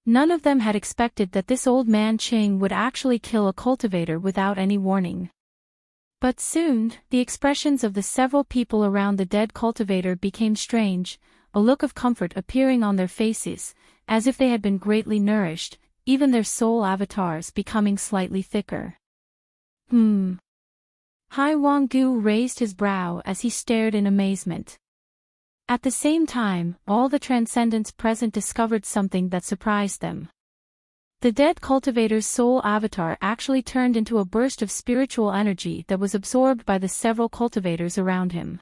A: None of them had expected that this Old Man Ching would actually kill a cultivator without any warning. But soon, the expressions of the several people around the dead cultivator became strange, a look of comfort appearing on their faces, as if they had been greatly nourished, even their soul avatars becoming slightly thicker. Hai Wanggu raised his brow as he stared in amazement. At the same time, all the transcendents present discovered something that surprised them. The dead cultivator's soul avatar actually turned into a burst of spiritual energy that was absorbed by the several cultivators around him.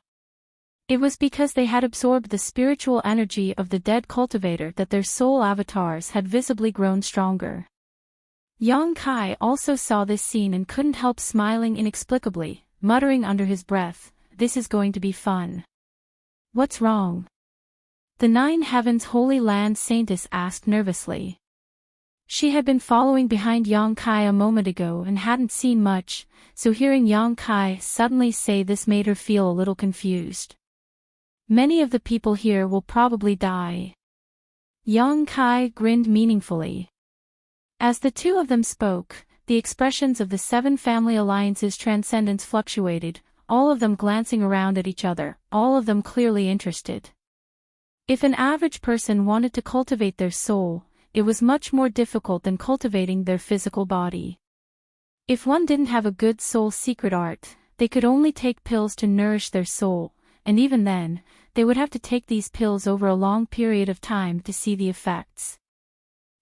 A: It was because they had absorbed the spiritual energy of the dead cultivator that their soul avatars had visibly grown stronger. Yang Kai also saw this scene and couldn't help smiling inexplicably, muttering under his breath, "This is going to be fun." "What's wrong?" the Nine Heavens Holy Land Saintess asked nervously. She had been following behind Yang Kai a moment ago and hadn't seen much, so hearing Yang Kai suddenly say this made her feel a little confused. "Many of the people here will probably die." Yang Kai grinned meaningfully. As the two of them spoke, the expressions of the seven family alliances transcendents fluctuated, all of them glancing around at each other, all of them clearly interested. If an average person wanted to cultivate their soul, it was much more difficult than cultivating their physical body. If one didn't have a good soul secret art, they could only take pills to nourish their soul, and even then, they would have to take these pills over a long period of time to see the effects.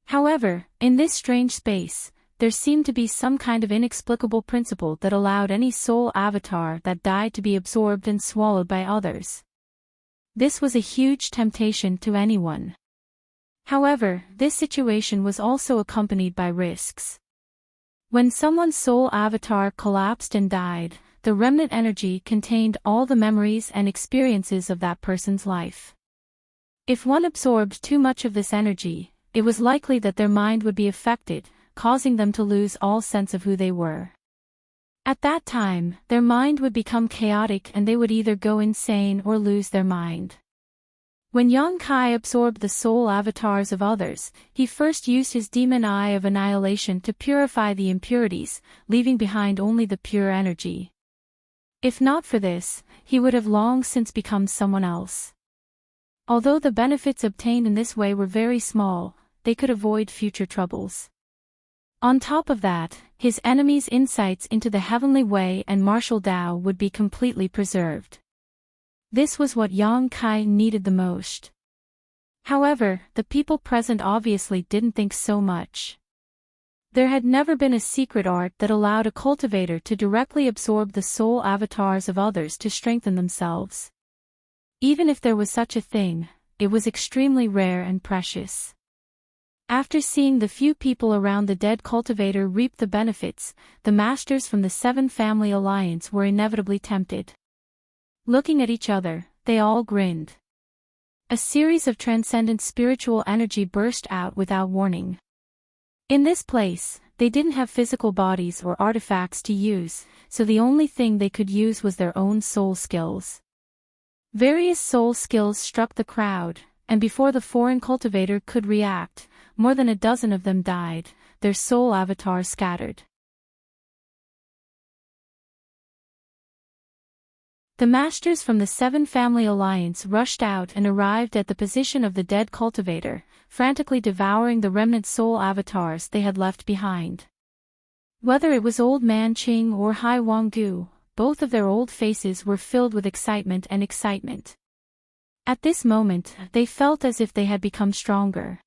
A: However, in this strange space, there seemed to be some kind of inexplicable principle that allowed any soul avatar that died to be absorbed and swallowed by others. This was a huge temptation to anyone. However, this situation was also accompanied by risks. When someone's soul avatar collapsed and died, the remnant energy contained all the memories and experiences of that person's life. If one absorbed too much of this energy, it was likely that their mind would be affected, causing them to lose all sense of who they were. At that time, their mind would become chaotic and they would either go insane or lose their mind. When Yang Kai absorbed the soul avatars of others, he first used his demon eye of annihilation to purify the impurities, leaving behind only the pure energy. If not for this, he would have long since become someone else. Although the benefits obtained in this way were very small, they could avoid future troubles. On top of that, his enemies' insights into the heavenly way and martial Tao would be completely preserved. This was what Yang Kai needed the most. However, the people present obviously didn't think so much. There had never been a secret art that allowed a cultivator to directly absorb the soul avatars of others to strengthen themselves. Even if there was such a thing, it was extremely rare and precious. After seeing the few people around the dead cultivator reap the benefits, the masters from the Seven Family Alliance were inevitably tempted. Looking at each other, they all grinned. A series of transcendent spiritual energy burst out without warning. In this place, they didn't have physical bodies or artifacts to use, so the only thing they could use was their own soul skills. Various soul skills struck the crowd, and before the foreign cultivator could react, more than a dozen of them died, their soul avatars scattered. The masters from the Seven Family Alliance rushed out and arrived at the position of the dead cultivator, frantically devouring the remnant soul avatars they had left behind. Whether it was Old Man Qing or Hai Wanggu, both of their old faces were filled with excitement and excitement. At this moment, they felt as if they had become stronger.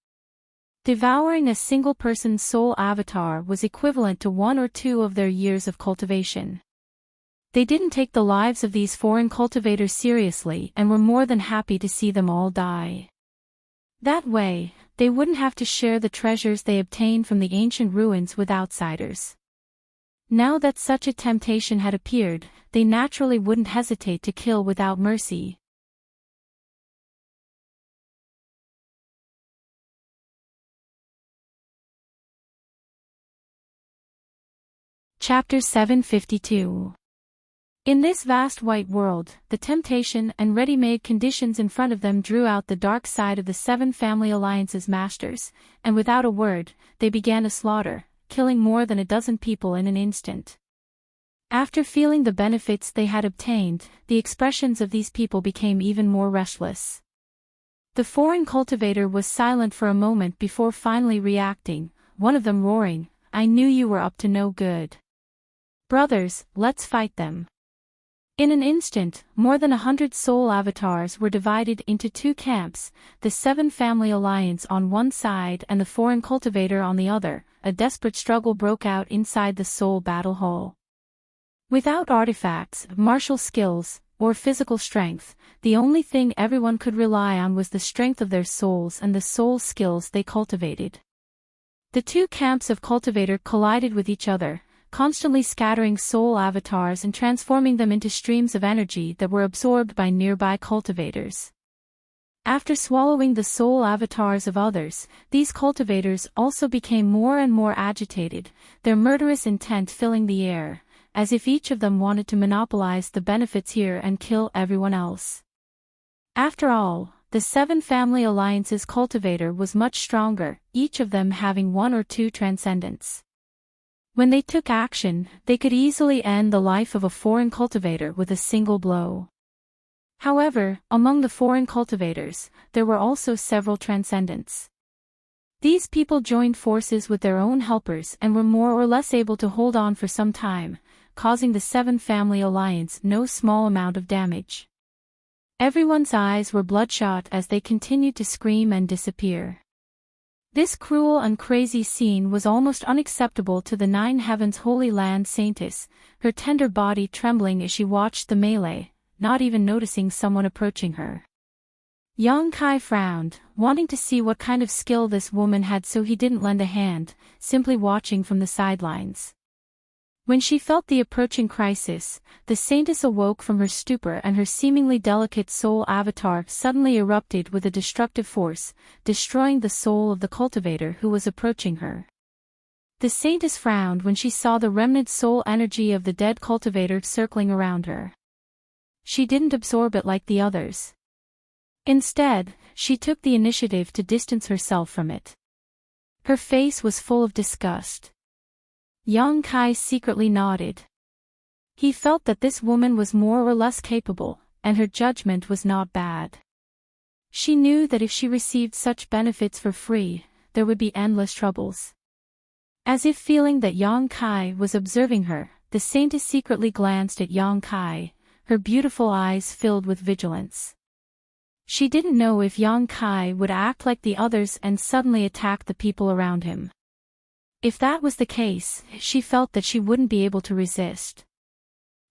A: Devouring a single person's soul avatar was equivalent to 1 or 2 of their years of cultivation. They didn't take the lives of these foreign cultivators seriously and were more than happy to see them all die. That way, they wouldn't have to share the treasures they obtained from the ancient ruins with outsiders. Now that such a temptation had appeared, they naturally wouldn't hesitate to kill without mercy. Chapter 752. In this vast white world, the temptation and ready-made conditions in front of them drew out the dark side of the Seven Family Alliance's masters, and without a word, they began a slaughter, killing more than a dozen people in an instant. After feeling the benefits they had obtained, the expressions of these people became even more restless. The foreign cultivator was silent for a moment before finally reacting, one of them roaring, "I knew you were up to no good." Brothers, let's fight them. In an instant, more than 100 soul avatars were divided into two camps, the Seven Family Alliance on one side and the Foreign Cultivator on the other. A desperate struggle broke out inside the soul battle hall. Without artifacts, martial skills, or physical strength, the only thing everyone could rely on was the strength of their souls and the soul skills they cultivated. The two camps of cultivator collided with each other, constantly scattering soul avatars and transforming them into streams of energy that were absorbed by nearby cultivators. After swallowing the soul avatars of others, these cultivators also became more and more agitated, their murderous intent filling the air, as if each of them wanted to monopolize the benefits here and kill everyone else. After all, the Seven Family Alliance's cultivator was much stronger, each of them having one or two transcendents. When they took action, they could easily end the life of a foreign cultivator with a single blow. However, among the foreign cultivators, there were also several transcendents. These people joined forces with their own helpers and were more or less able to hold on for some time, causing the Seven Family Alliance no small amount of damage. Everyone's eyes were bloodshot as they continued to scream and disappear. This cruel and crazy scene was almost unacceptable to the Nine Heavens Holy Land Saintess, her tender body trembling as she watched the melee, not even noticing someone approaching her. Yang Kai frowned, wanting to see what kind of skill this woman had, so he didn't lend a hand, simply watching from the sidelines. When she felt the approaching crisis, the saintess awoke from her stupor and her seemingly delicate soul avatar suddenly erupted with a destructive force, destroying the soul of the cultivator who was approaching her. The saintess frowned when she saw the remnant soul energy of the dead cultivator circling around her. She didn't absorb it like the others. Instead, she took the initiative to distance herself from it. Her face was full of disgust. Yang Kai secretly nodded. He felt that this woman was more or less capable, and her judgment was not bad. She knew that if she received such benefits for free, there would be endless troubles. As if feeling that Yang Kai was observing her, the saintess secretly glanced at Yang Kai, her beautiful eyes filled with vigilance. She didn't know if Yang Kai would act like the others and suddenly attack the people around him. If that was the case, she felt that she wouldn't be able to resist.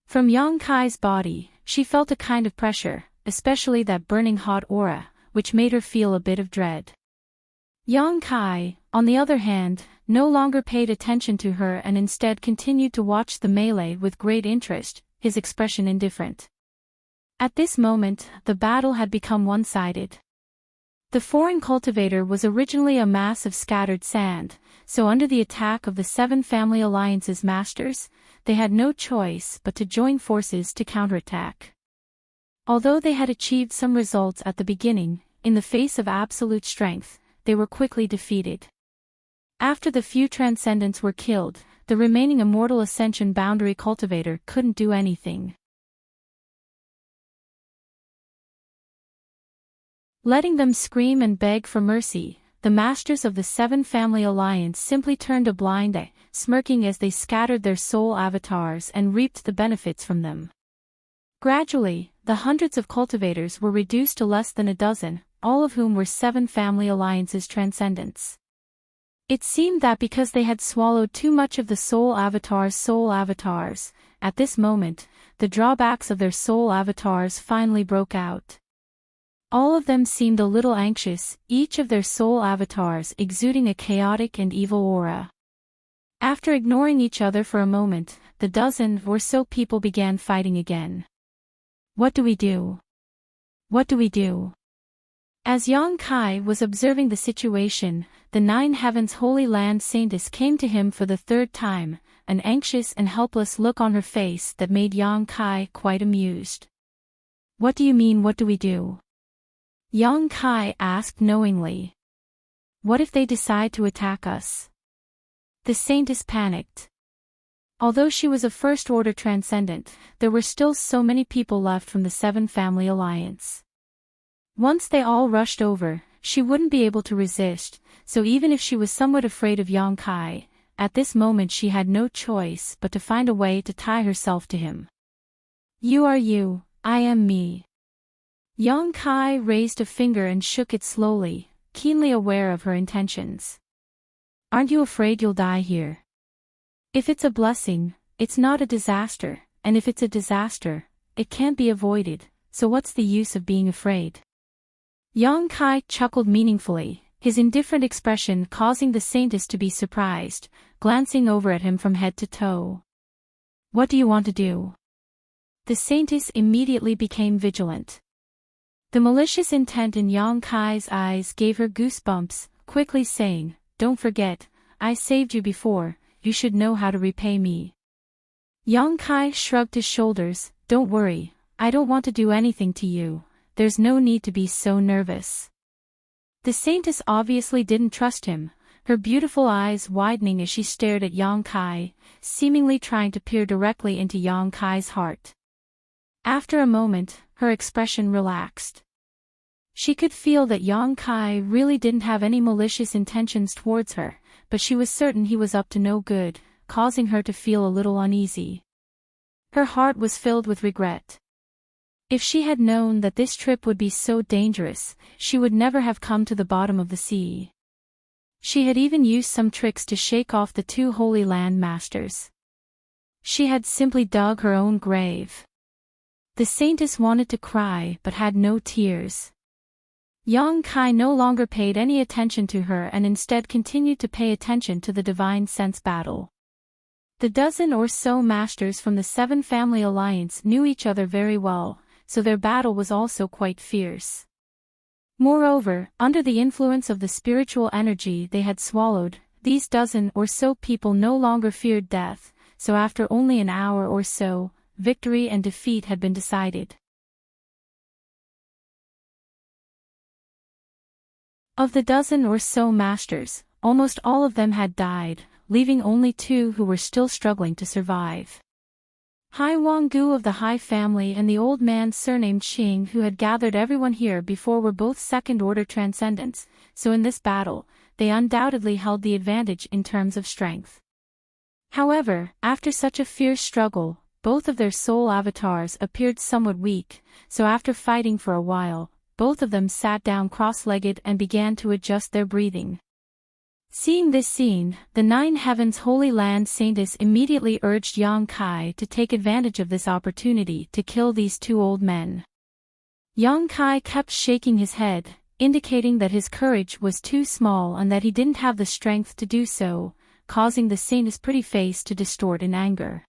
A: From Yang Kai's body, she felt a kind of pressure, especially that burning hot aura, which made her feel a bit of dread. Yang Kai, on the other hand, no longer paid attention to her and instead continued to watch the melee with great interest, his expression indifferent. At this moment, the battle had become one-sided. The foreign cultivator was originally a mass of scattered sand, so under the attack of the Seven Family Alliance's masters, they had no choice but to join forces to counterattack. Although they had achieved some results at the beginning, in the face of absolute strength, they were quickly defeated. After the few transcendents were killed, the remaining immortal ascension boundary cultivator couldn't do anything. Letting them scream and beg for mercy, the masters of the Seven Family Alliance simply turned a blind eye, smirking as they scattered their soul avatars and reaped the benefits from them. Gradually, the hundreds of cultivators were reduced to less than a dozen, all of whom were Seven Family Alliance's transcendents. It seemed that because they had swallowed too much of the soul avatars, at this moment, the drawbacks of their soul avatars finally broke out. All of them seemed a little anxious, each of their soul avatars exuding a chaotic and evil aura. After ignoring each other for a moment, the dozen or so people began fighting again. What do we do? What do we do? As Yang Kai was observing the situation, the Nine Heavens Holy Land Saintess came to him for the third time, an anxious and helpless look on her face that made Yang Kai quite amused. What do you mean, what do we do? Yang Kai asked knowingly. What if they decide to attack us? The saintess panicked. Although she was a first-order transcendent, there were still so many people left from the Seven Family Alliance. Once they all rushed over, she wouldn't be able to resist, so even if she was somewhat afraid of Yang Kai, at this moment she had no choice but to find a way to tie herself to him. You are you, I am me. Yang Kai raised a finger and shook it slowly, keenly aware of her intentions. Aren't you afraid you'll die here? If it's a blessing, it's not a disaster, and if it's a disaster, it can't be avoided, so what's the use of being afraid? Yang Kai chuckled meaningfully, his indifferent expression causing the saintess to be surprised, glancing over at him from head to toe. What do you want to do? The saintess immediately became vigilant. The malicious intent in Yang Kai's eyes gave her goosebumps, quickly saying, Don't forget, I saved you before, you should know how to repay me. Yang Kai shrugged his shoulders, Don't worry, I don't want to do anything to you, there's no need to be so nervous. The saintess obviously didn't trust him, her beautiful eyes widening as she stared at Yang Kai, seemingly trying to peer directly into Yang Kai's heart. After a moment, her expression relaxed. She could feel that Yang Kai really didn't have any malicious intentions towards her, but she was certain he was up to no good, causing her to feel a little uneasy. Her heart was filled with regret. If she had known that this trip would be so dangerous, she would never have come to the bottom of the sea. She had even used some tricks to shake off the two Holy Land Masters. She had simply dug her own grave. The saintess wanted to cry but had no tears. Yang Kai no longer paid any attention to her and instead continued to pay attention to the divine sense battle. The dozen or so masters from the Seven Family Alliance knew each other very well, so their battle was also quite fierce. Moreover, under the influence of the spiritual energy they had swallowed, these dozen or so people no longer feared death, so after only an hour or so, victory and defeat had been decided. Of the dozen or so masters, almost all of them had died, leaving only two who were still struggling to survive. Hai Wanggu of the Hai family and the old man surnamed Qing who had gathered everyone here before were both second-order transcendents, so in this battle, they undoubtedly held the advantage in terms of strength. However, after such a fierce struggle, both of their soul avatars appeared somewhat weak, so after fighting for a while, both of them sat down cross-legged and began to adjust their breathing. Seeing this scene, the Nine Heavens Holy Land Saintess immediately urged Yang Kai to take advantage of this opportunity to kill these two old men. Yang Kai kept shaking his head, indicating that his courage was too small and that he didn't have the strength to do so, causing the saintess' pretty face to distort in anger.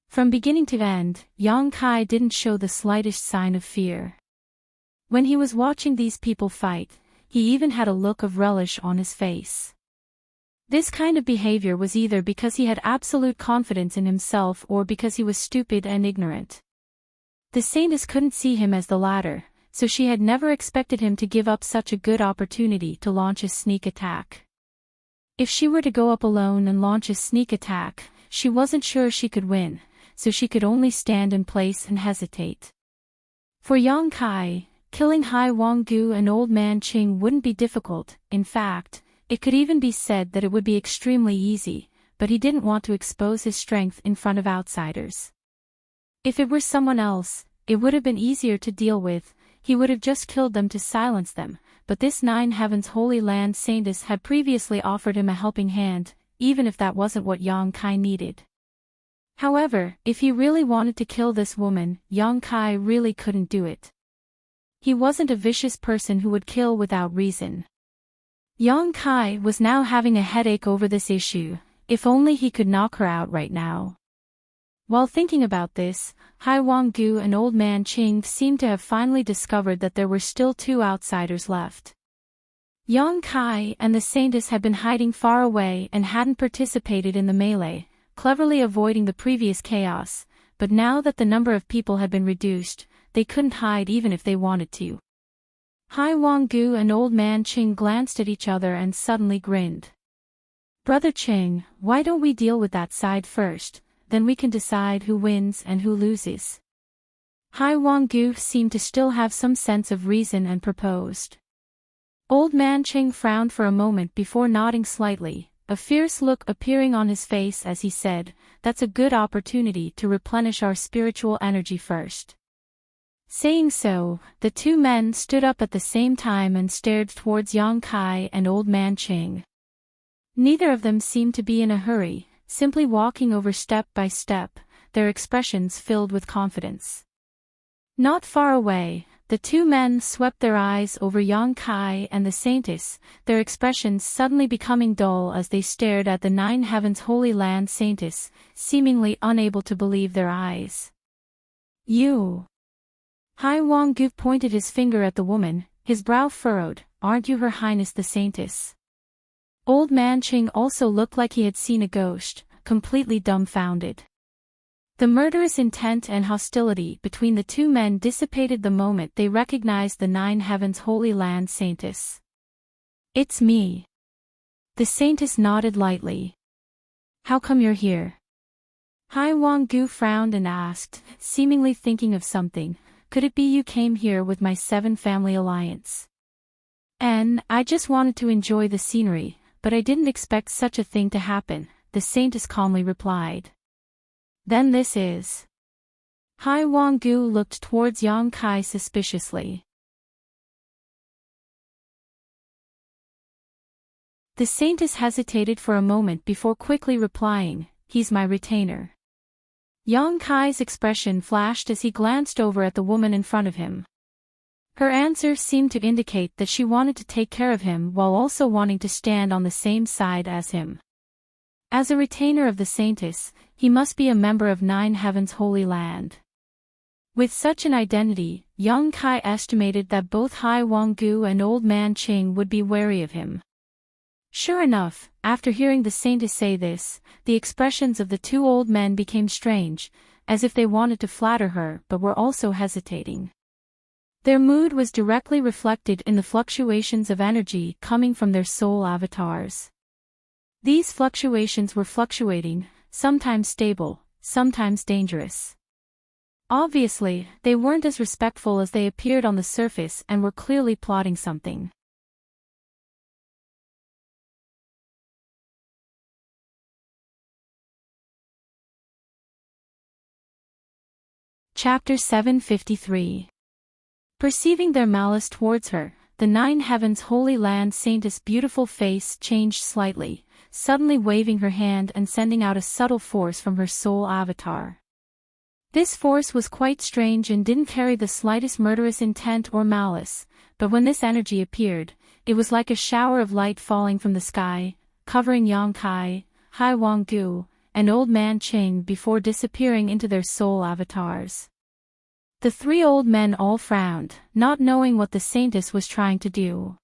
A: From beginning to end, Yang Kai didn't show the slightest sign of fear. When he was watching these people fight, he even had a look of relish on his face. This kind of behavior was either because he had absolute confidence in himself or because he was stupid and ignorant. The saintess couldn't see him as the latter, so she had never expected him to give up such a good opportunity to launch a sneak attack. If she were to go up alone and launch a sneak attack, she wasn't sure she could win, so she could only stand in place and hesitate. For Yang Kai, killing Hai Wanggu and Old Man Qing wouldn't be difficult. In fact, it could even be said that it would be extremely easy, but he didn't want to expose his strength in front of outsiders. If it were someone else, it would have been easier to deal with, he would have just killed them to silence them, but this Nine Heavens Holy Land Saintess had previously offered him a helping hand, even if that wasn't what Yang Kai needed. However, if he really wanted to kill this woman, Yang Kai really couldn't do it. He wasn't a vicious person who would kill without reason. Yang Kai was now having a headache over this issue, if only he could knock her out right now. While thinking about this, Hai Wanggu and Old Man Qing seemed to have finally discovered that there were still two outsiders left. Yang Kai and the Saintess had been hiding far away and hadn't participated in the melee, cleverly avoiding the previous chaos, but now that the number of people had been reduced, they couldn't hide even if they wanted to. Hai Wanggu and Old Man Qing glanced at each other and suddenly grinned. Brother Qing, why don't we deal with that side first, then we can decide who wins and who loses. Hai Wanggu seemed to still have some sense of reason and proposed. Old Man Qing frowned for a moment before nodding slightly, a fierce look appearing on his face as he said, "That's a good opportunity to replenish our spiritual energy first." Saying so, the two men stood up at the same time and stared towards Yang Kai and Old Man Qing. Neither of them seemed to be in a hurry, simply walking over step by step, their expressions filled with confidence. Not far away, the two men swept their eyes over Yang Kai and the Saintess, their expressions suddenly becoming dull as they stared at the Nine Heavens Holy Land Saintess, seemingly unable to believe their eyes. "You." Hai Wang-gu pointed his finger at the woman, his brow furrowed, "Aren't you Her Highness the Saintess?" Old Man Qing also looked like he had seen a ghost, completely dumbfounded. The murderous intent and hostility between the two men dissipated the moment they recognized the Nine Heavens Holy Land Saintess. "It's me." The Saintess nodded lightly. "How come you're here?" Hai Wang-gu frowned and asked, seemingly thinking of something, "Could it be you came here with my Seven Family Alliance?" I just wanted to enjoy the scenery, but I didn't expect such a thing to happen," the Saintess calmly replied. "Then this is..." Hai Wang-gu looked towards Yang Kai suspiciously. The Saintess hesitated for a moment before quickly replying, "He's my retainer." Yang Kai's expression flashed as he glanced over at the woman in front of him. Her answer seemed to indicate that she wanted to take care of him while also wanting to stand on the same side as him. As a retainer of the Saintess, he must be a member of Nine Heavens Holy Land. With such an identity, Yang Kai estimated that both Hai Wang-gu and Old Man Qing would be wary of him. Sure enough, after hearing the Saintess say this, the expressions of the two old men became strange, as if they wanted to flatter her but were also hesitating. Their mood was directly reflected in the fluctuations of energy coming from their soul avatars. These fluctuations were fluctuating, sometimes stable, sometimes dangerous. Obviously, they weren't as respectful as they appeared on the surface and were clearly plotting something. Chapter 753. Perceiving their malice towards her, the Nine Heavens Holy Land Saintess' beautiful face changed slightly, suddenly waving her hand and sending out a subtle force from her soul avatar. This force was quite strange and didn't carry the slightest murderous intent or malice, but when this energy appeared, it was like a shower of light falling from the sky, covering Yang Kai, Hai Wang-gu, and Old Man Qing before disappearing into their soul avatars. The three old men all frowned, not knowing what the Saintess was trying to do.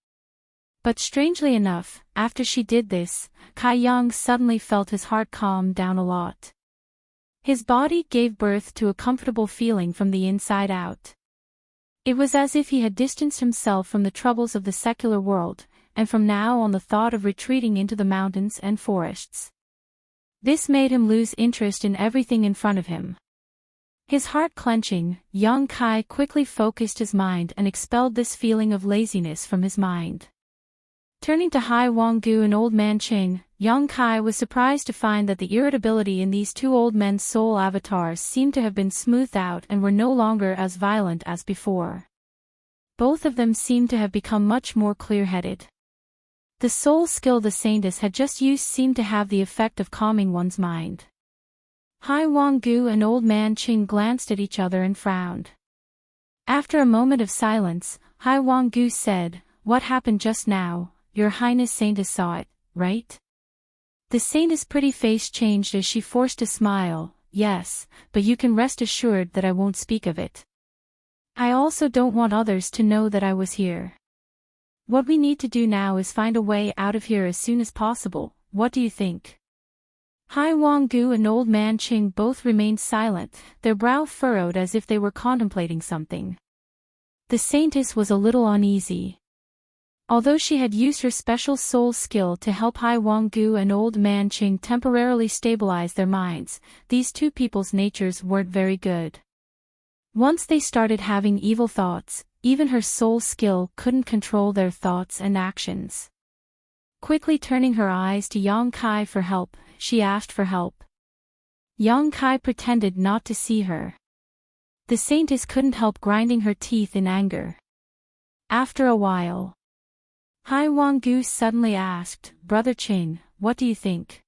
A: But strangely enough, after she did this, Kai Yang suddenly felt his heart calm down a lot. His body gave birth to a comfortable feeling from the inside out. It was as if he had distanced himself from the troubles of the secular world, and from now on the thought of retreating into the mountains and forests. This made him lose interest in everything in front of him. His heart clenching, Yang Kai quickly focused his mind and expelled this feeling of laziness from his mind. Turning to Hai Wang-gu and Old Man Qing, Yang Kai was surprised to find that the irritability in these two old men's soul avatars seemed to have been smoothed out and were no longer as violent as before. Both of them seemed to have become much more clear-headed. The soul skill the Saintess had just used seemed to have the effect of calming one's mind. Hai Wang-gu and Old Man Qing glanced at each other and frowned. After a moment of silence, Hai Wang-gu said, "What happened just now? Your Highness Saintess saw it, right?" The Saintess' pretty face changed as she forced a smile. "Yes, but you can rest assured that I won't speak of it. I also don't want others to know that I was here. What we need to do now is find a way out of here as soon as possible. What do you think?" Hai Wang-gu and Old Man Qing both remained silent, their brow furrowed as if they were contemplating something. The Saintess was a little uneasy. Although she had used her special soul skill to help Hai Wang-gu and Old Man Qing temporarily stabilize their minds, these two people's natures weren't very good. Once they started having evil thoughts, even her soul skill couldn't control their thoughts and actions. Quickly turning her eyes to Yang Kai for help, she asked for help. Yang Kai pretended not to see her. The saintess couldn't help grinding her teeth in anger. After a while, Hai Wanggu suddenly asked, "Brother Qing, what do you think?"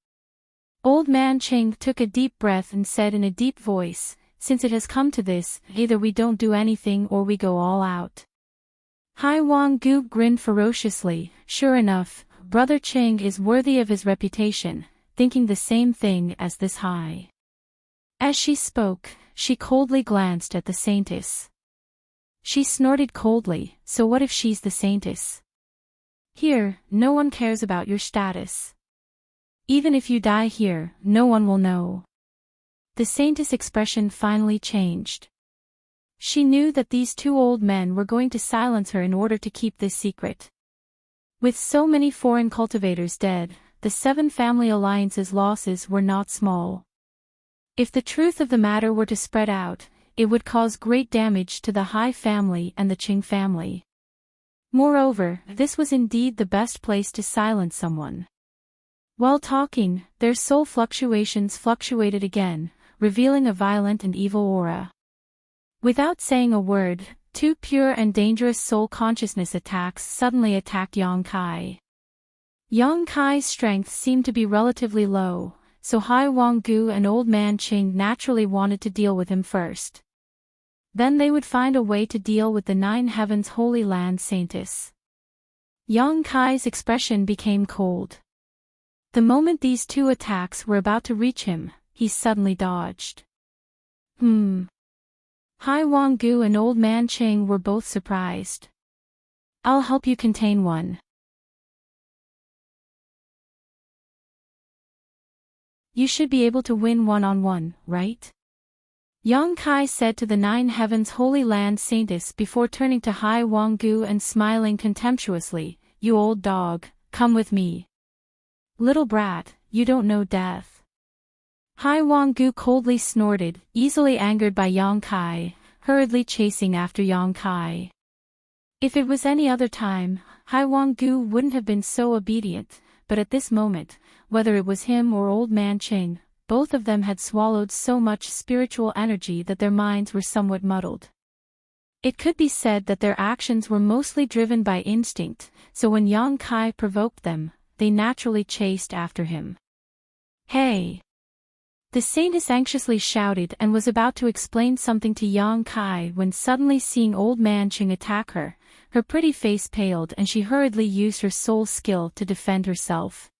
A: Old man Qing took a deep breath and said in a deep voice, "Since it has come to this, either we don't do anything or we go all out." Hai Wanggu grinned ferociously. Sure enough, Brother Qing is worthy of his reputation, thinking the same thing as this Hai. As she spoke, she coldly glanced at the saintess. She snorted coldly, "So what if she's the saintess? Here, no one cares about your status. Even if you die here, no one will know." The saintess' expression finally changed. She knew that these two old men were going to silence her in order to keep this secret. With so many foreign cultivators dead, the 7 family alliances' losses were not small. If the truth of the matter were to spread out, it would cause great damage to the Hai family and the Qing family. Moreover, this was indeed the best place to silence someone. While talking, their soul fluctuations fluctuated again, revealing a violent and evil aura. Without saying a word, 2 pure and dangerous soul consciousness attacks suddenly attacked Yang Kai. Yang Kai's strength seemed to be relatively low, so Hai Wanggu and Old Man Qing naturally wanted to deal with him first. Then they would find a way to deal with the 9 Heavens Holy Land Saintess. Yang Kai's expression became cold. The moment these 2 attacks were about to reach him, he suddenly dodged. Hai Wanggu and Old Man Qing were both surprised. "I'll help you contain one. You should be able to win one-on-one, right?" Yang Kai said to the 9 Heavens Holy Land Saintess before turning to Hai Wanggu and smiling contemptuously, "You old dog, come with me. Little brat, you don't know death." Hai Wanggu coldly snorted, easily angered by Yang Kai, hurriedly chasing after Yang Kai. If it was any other time, Hai Wanggu wouldn't have been so obedient, but at this moment, whether it was him or Old Man Qing, both of them had swallowed so much spiritual energy that their minds were somewhat muddled. It could be said that their actions were mostly driven by instinct, so when Yang Kai provoked them, they naturally chased after him. "Hey!" The saintess anxiously shouted and was about to explain something to Yang Kai when suddenly seeing Old Man Qing attack her, her pretty face paled and she hurriedly used her soul skill to defend herself.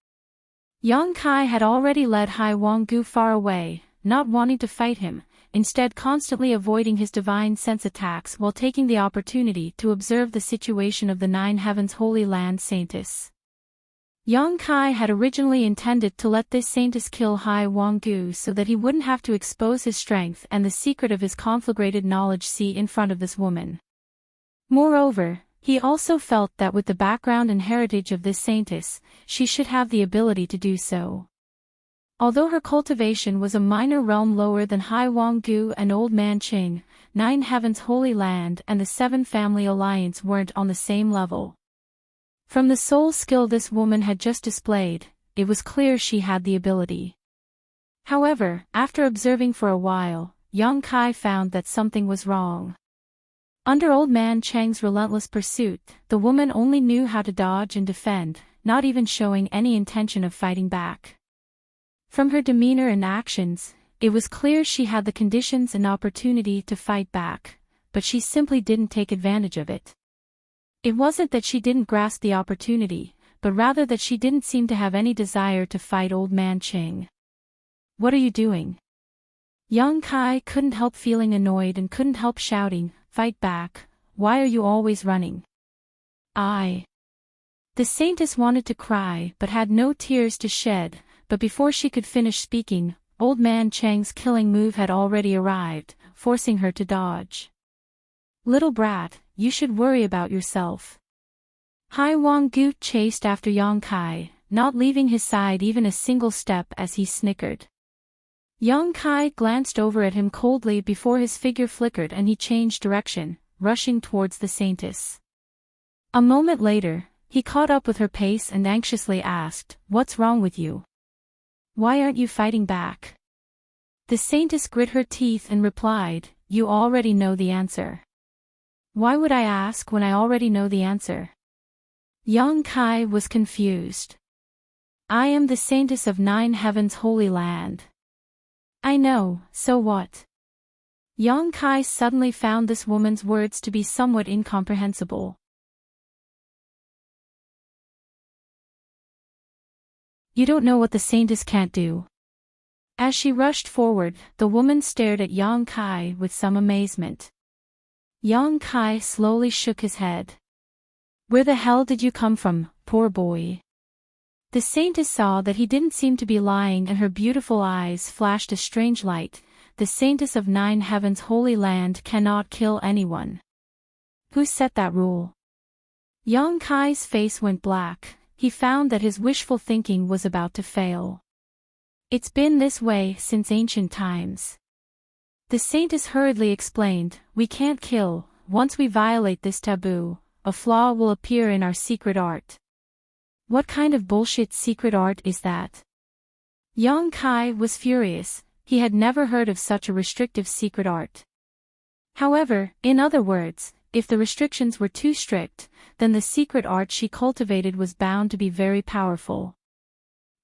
A: Yang Kai had already led Hai Wanggu far away, not wanting to fight him, instead constantly avoiding his divine sense attacks while taking the opportunity to observe the situation of the 9 Heavens Holy Land Saintess. Yang Kai had originally intended to let this saintess kill Hai Wanggu so that he wouldn't have to expose his strength and the secret of his conflagrated knowledge in front of this woman. Moreover, he also felt that with the background and heritage of this saintess, she should have the ability to do so. Although her cultivation was a minor realm lower than Hai Wanggu and Old Man Qing, 9 Heavens Holy Land and the 7 Family Alliance weren't on the same level. From the soul skill this woman had just displayed, it was clear she had the ability. However, after observing for a while, Yang Kai found that something was wrong. Under Old Man Cheng's relentless pursuit, the woman only knew how to dodge and defend, not even showing any intention of fighting back. From her demeanor and actions, it was clear she had the conditions and opportunity to fight back, but she simply didn't take advantage of it. It wasn't that she didn't grasp the opportunity, but rather that she didn't seem to have any desire to fight Old Man Qing. "What are you doing?" Yang Kai couldn't help feeling annoyed and couldn't help shouting, "Fight back, why are you always running?" The saintess wanted to cry but had no tears to shed, but before she could finish speaking, Old Man Cheng's killing move had already arrived, forcing her to dodge. "Little brat, you should worry about yourself." Hai Wanggu chased after Yang Kai, not leaving his side even a single step as he snickered. Yang Kai glanced over at him coldly before his figure flickered and he changed direction, rushing towards the saintess. A moment later, He caught up with her pace and anxiously asked, "What's wrong with you? Why aren't you fighting back?" The saintess grit her teeth and replied, "You already know the answer." "Why would I ask when I already know the answer?" Yang Kai was confused. "I am the saintess of 9 Heavens Holy Land." "I know, so what?" Yang Kai suddenly found this woman's words to be somewhat incomprehensible. "You don't know what the saintess can't do." As she rushed forward, the woman stared at Yang Kai with some amazement. Yang Kai slowly shook his head. "Where the hell did you come from, poor boy?" The saintess saw that he didn't seem to be lying and her beautiful eyes flashed a strange light. "The saintess of 9 Heavens Holy Land cannot kill anyone." "Who set that rule?" Yang Kai's face went black. He found that his wishful thinking was about to fail. "It's been this way since ancient times." The saintess hurriedly explained, "We can't kill. Once we violate this taboo, a flaw will appear in our secret art." "What kind of bullshit secret art is that?" Yang Kai was furious. He had never heard of such a restrictive secret art. However, in other words, if the restrictions were too strict, then the secret art she cultivated was bound to be very powerful.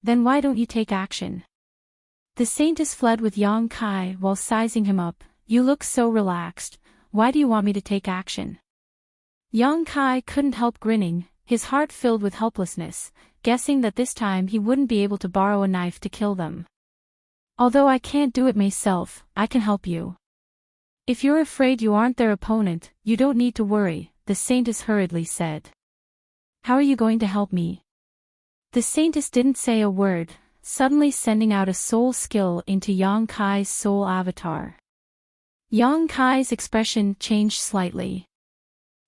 A: "Then why don't you take action?" The saintess fled with Yang Kai while sizing him up. "You look so relaxed. Why do you want me to take action?" Yang Kai couldn't help grinning, his heart filled with helplessness, guessing that this time he wouldn't be able to borrow a knife to kill them. "Although I can't do it myself, I can help you." "If you're afraid you aren't their opponent, you don't need to worry," the saintess hurriedly said. "How are you going to help me?" The saintess didn't say a word, suddenly sending out a soul skill into Yang Kai's soul avatar. Yang Kai's expression changed slightly.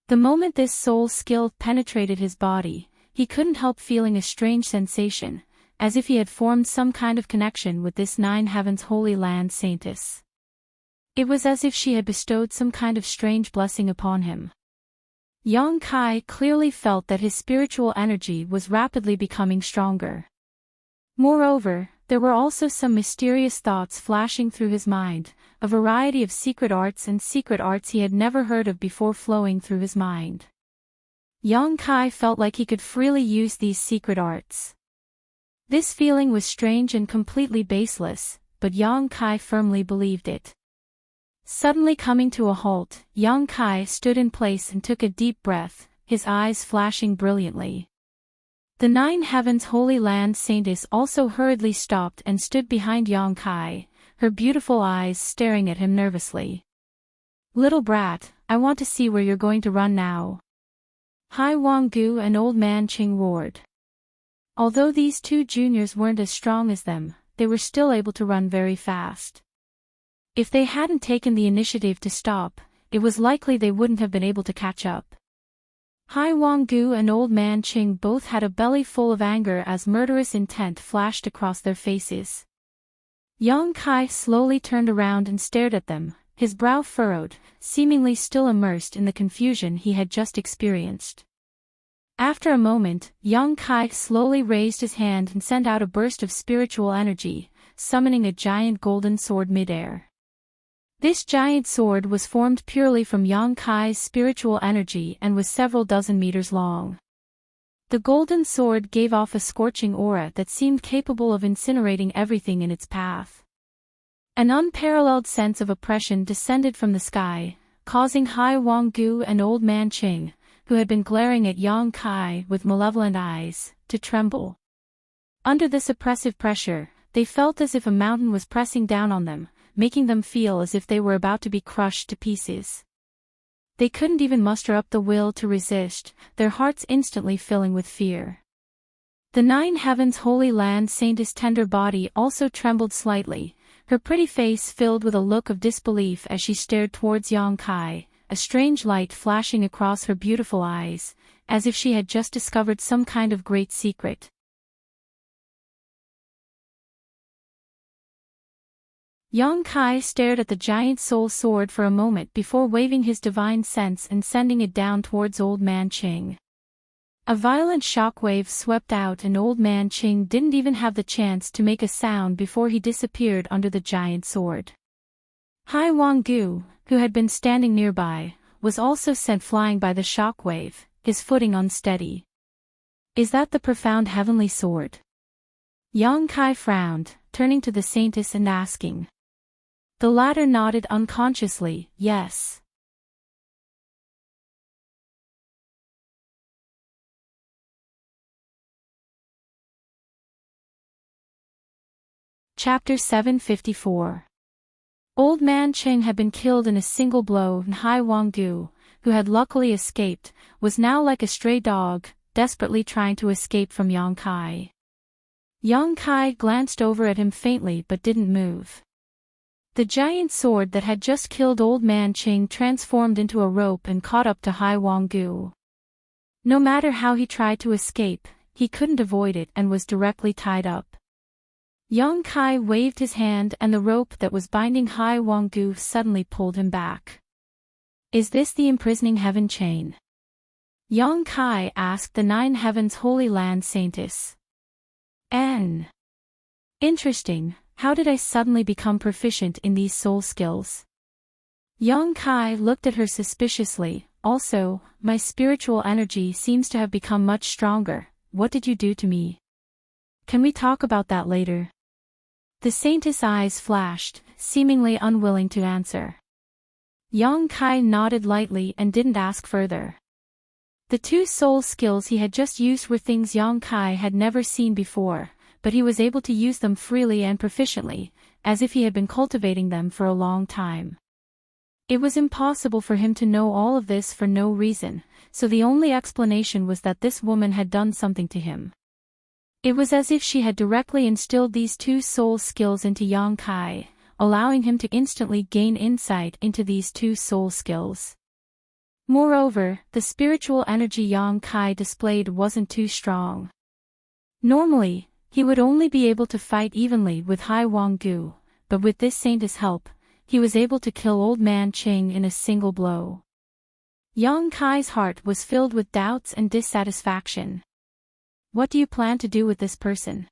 A: The moment this soul skill penetrated his body, he couldn't help feeling a strange sensation, as if he had formed some kind of connection with this 9 Heavens Holy Land saintess. It was as if she had bestowed some kind of strange blessing upon him. Yang Kai clearly felt that his spiritual energy was rapidly becoming stronger. Moreover, there were also some mysterious thoughts flashing through his mind, a variety of secret arts and secret arts he had never heard of before flowing through his mind. Yang Kai felt like he could freely use these secret arts. This feeling was strange and completely baseless, but Yang Kai firmly believed it. Suddenly coming to a halt, Yang Kai stood in place and took a deep breath, his eyes flashing brilliantly. The 9 Heavens Holy Land saintess also hurriedly stopped and stood behind Yang Kai, her beautiful eyes staring at him nervously. "Little brat, I want to see where you're going to run now." Hai Wanggu and Old Man Qing roared. Although these two juniors weren't as strong as them, they were still able to run very fast. If they hadn't taken the initiative to stop, it was likely they wouldn't have been able to catch up. Hai Wanggu and Old Man Qing both had a belly full of anger as murderous intent flashed across their faces. Yang Kai slowly turned around and stared at them, his brow furrowed, seemingly still immersed in the confusion he had just experienced. After a moment, Yang Kai slowly raised his hand and sent out a burst of spiritual energy, summoning a giant golden sword midair. This giant sword was formed purely from Yang Kai's spiritual energy and was several dozen meters long. The golden sword gave off a scorching aura that seemed capable of incinerating everything in its path. An unparalleled sense of oppression descended from the sky, causing Hai Wanggu and Old Man Qing, who had been glaring at Yang Kai with malevolent eyes, to tremble. Under this oppressive pressure, they felt as if a mountain was pressing down on them, making them feel as if they were about to be crushed to pieces. They couldn't even muster up the will to resist, their hearts instantly filling with fear. The 9 Heavens Holy Land saintess' tender body also trembled slightly, her pretty face filled with a look of disbelief as she stared towards Yang Kai, a strange light flashing across her beautiful eyes, as if she had just discovered some kind of great secret. Yang Kai stared at the giant soul sword for a moment before waving his divine sense and sending it down towards Old Man Qing. A violent shockwave swept out and Old Man Qing didn't even have the chance to make a sound before he disappeared under the giant sword. Hai Wanggu, who had been standing nearby, was also sent flying by the shockwave, his footing unsteady. Is that the profound heavenly sword? Yang Kai frowned, turning to the saintess and asking. The latter nodded unconsciously, yes. Chapter 754. Old Man Qing had been killed in a single blow and Hai Wanggu, who had luckily escaped, was now like a stray dog, desperately trying to escape from Yang Kai. Yang Kai glanced over at him faintly but didn't move. The giant sword that had just killed Old Man Qing transformed into a rope and caught up to Hai Wanggu. No matter how he tried to escape, he couldn't avoid it and was directly tied up. Yang Kai waved his hand and the rope that was binding Hai Wanggu suddenly pulled him back. Is this the imprisoning heaven chain? Yang Kai asked the Nine Heavens Holy Land saintess. Interesting, how did I suddenly become proficient in these soul skills? Yang Kai looked at her suspiciously. Also, my spiritual energy seems to have become much stronger. What did you do to me? Can we talk about that later? The saintess' eyes flashed, seemingly unwilling to answer. Yang Kai nodded lightly and didn't ask further. The two soul skills he had just used were things Yang Kai had never seen before, but he was able to use them freely and proficiently, as if he had been cultivating them for a long time. It was impossible for him to know all of this for no reason, so the only explanation was that this woman had done something to him. It was as if she had directly instilled these two soul skills into Yang Kai, allowing him to instantly gain insight into these two soul skills. Moreover, the spiritual energy Yang Kai displayed wasn't too strong. Normally, he would only be able to fight evenly with Hai Wanggu, but with this saintess' help, he was able to kill Old Man Qing in a single blow. Yang Kai's heart was filled with doubts and dissatisfaction. What do you plan to do with this person?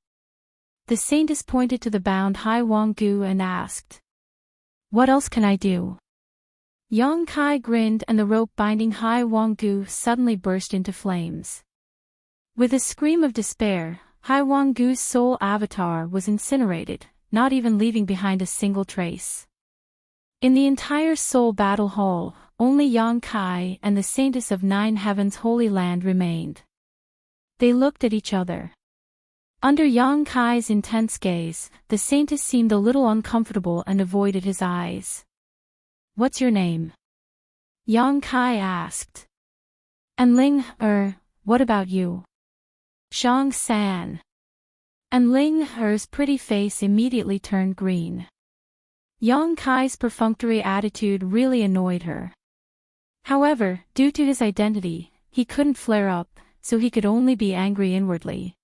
A: The saintess pointed to the bound Hai Wanggu and asked. What else can I do? Yang Kai grinned and the rope binding Hai Wanggu suddenly burst into flames. With a scream of despair, Hai Wanggu's soul avatar was incinerated, not even leaving behind a single trace. In the entire soul battle hall, only Yang Kai and the saintess of Nine Heavens Holy Land remained. They looked at each other. Under Yang Kai's intense gaze, the saintess seemed a little uncomfortable and avoided his eyes. What's your name? Yang Kai asked. And Ling, what about you? Zhang San. And Ling Er's pretty face immediately turned green. Yang Kai's perfunctory attitude really annoyed her. However, due to his identity, he couldn't flare up, so he could only be angry inwardly.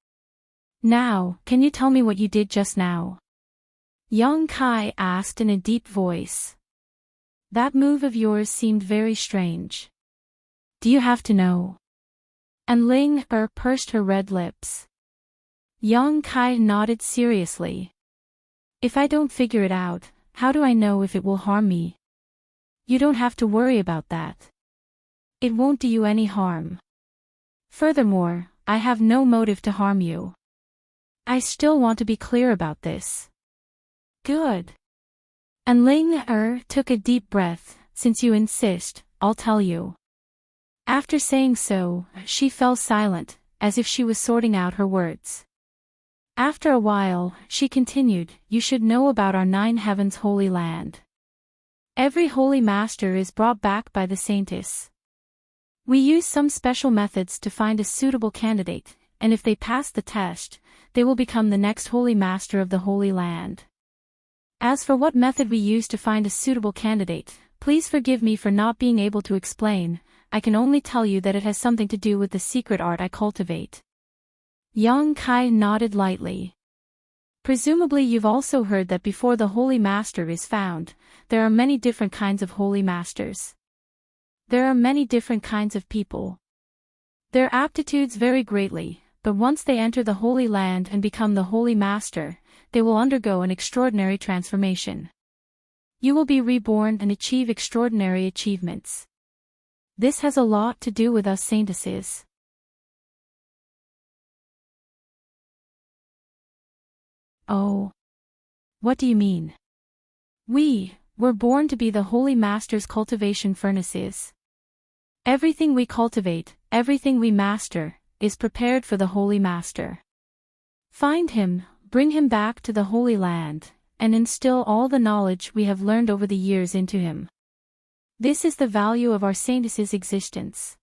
A: Now, can you tell me what you did just now? Yang Kai asked in a deep voice. That move of yours seemed very strange. Do you have to know? And Ling pursed her red lips. Yang Kai nodded seriously. If I don't figure it out, how do I know if it will harm me? You don't have to worry about that. It won't do you any harm. Furthermore, I have no motive to harm you. I still want to be clear about this. Good. And Ling took a deep breath. Since you insist, I'll tell you. After saying so, she fell silent, as if she was sorting out her words. After a while, she continued, you should know about our Nine Heavens Holy Land. Every holy master is brought back by the saintess. We use some special methods to find a suitable candidate, and if they pass the test, they will become the next holy master of the Holy Land. As for what method we use to find a suitable candidate, please forgive me for not being able to explain. I can only tell you that it has something to do with the secret art I cultivate. Yang Kai nodded lightly. Presumably you've also heard that before the Holy Master is found, there are many different kinds of Holy Masters. There are many different kinds of people. Their aptitudes vary greatly, but once they enter the Holy Land and become the Holy Master, they will undergo an extraordinary transformation. You will be reborn and achieve extraordinary achievements. This has a lot to do with us saintesses. Oh. What do you mean? We were born to be the Holy Master's cultivation furnaces. Everything we cultivate, everything we master, is prepared for the Holy Master. Find him, bring him back to the Holy Land, and instill all the knowledge we have learned over the years into him. This is the value of our saintess' existence.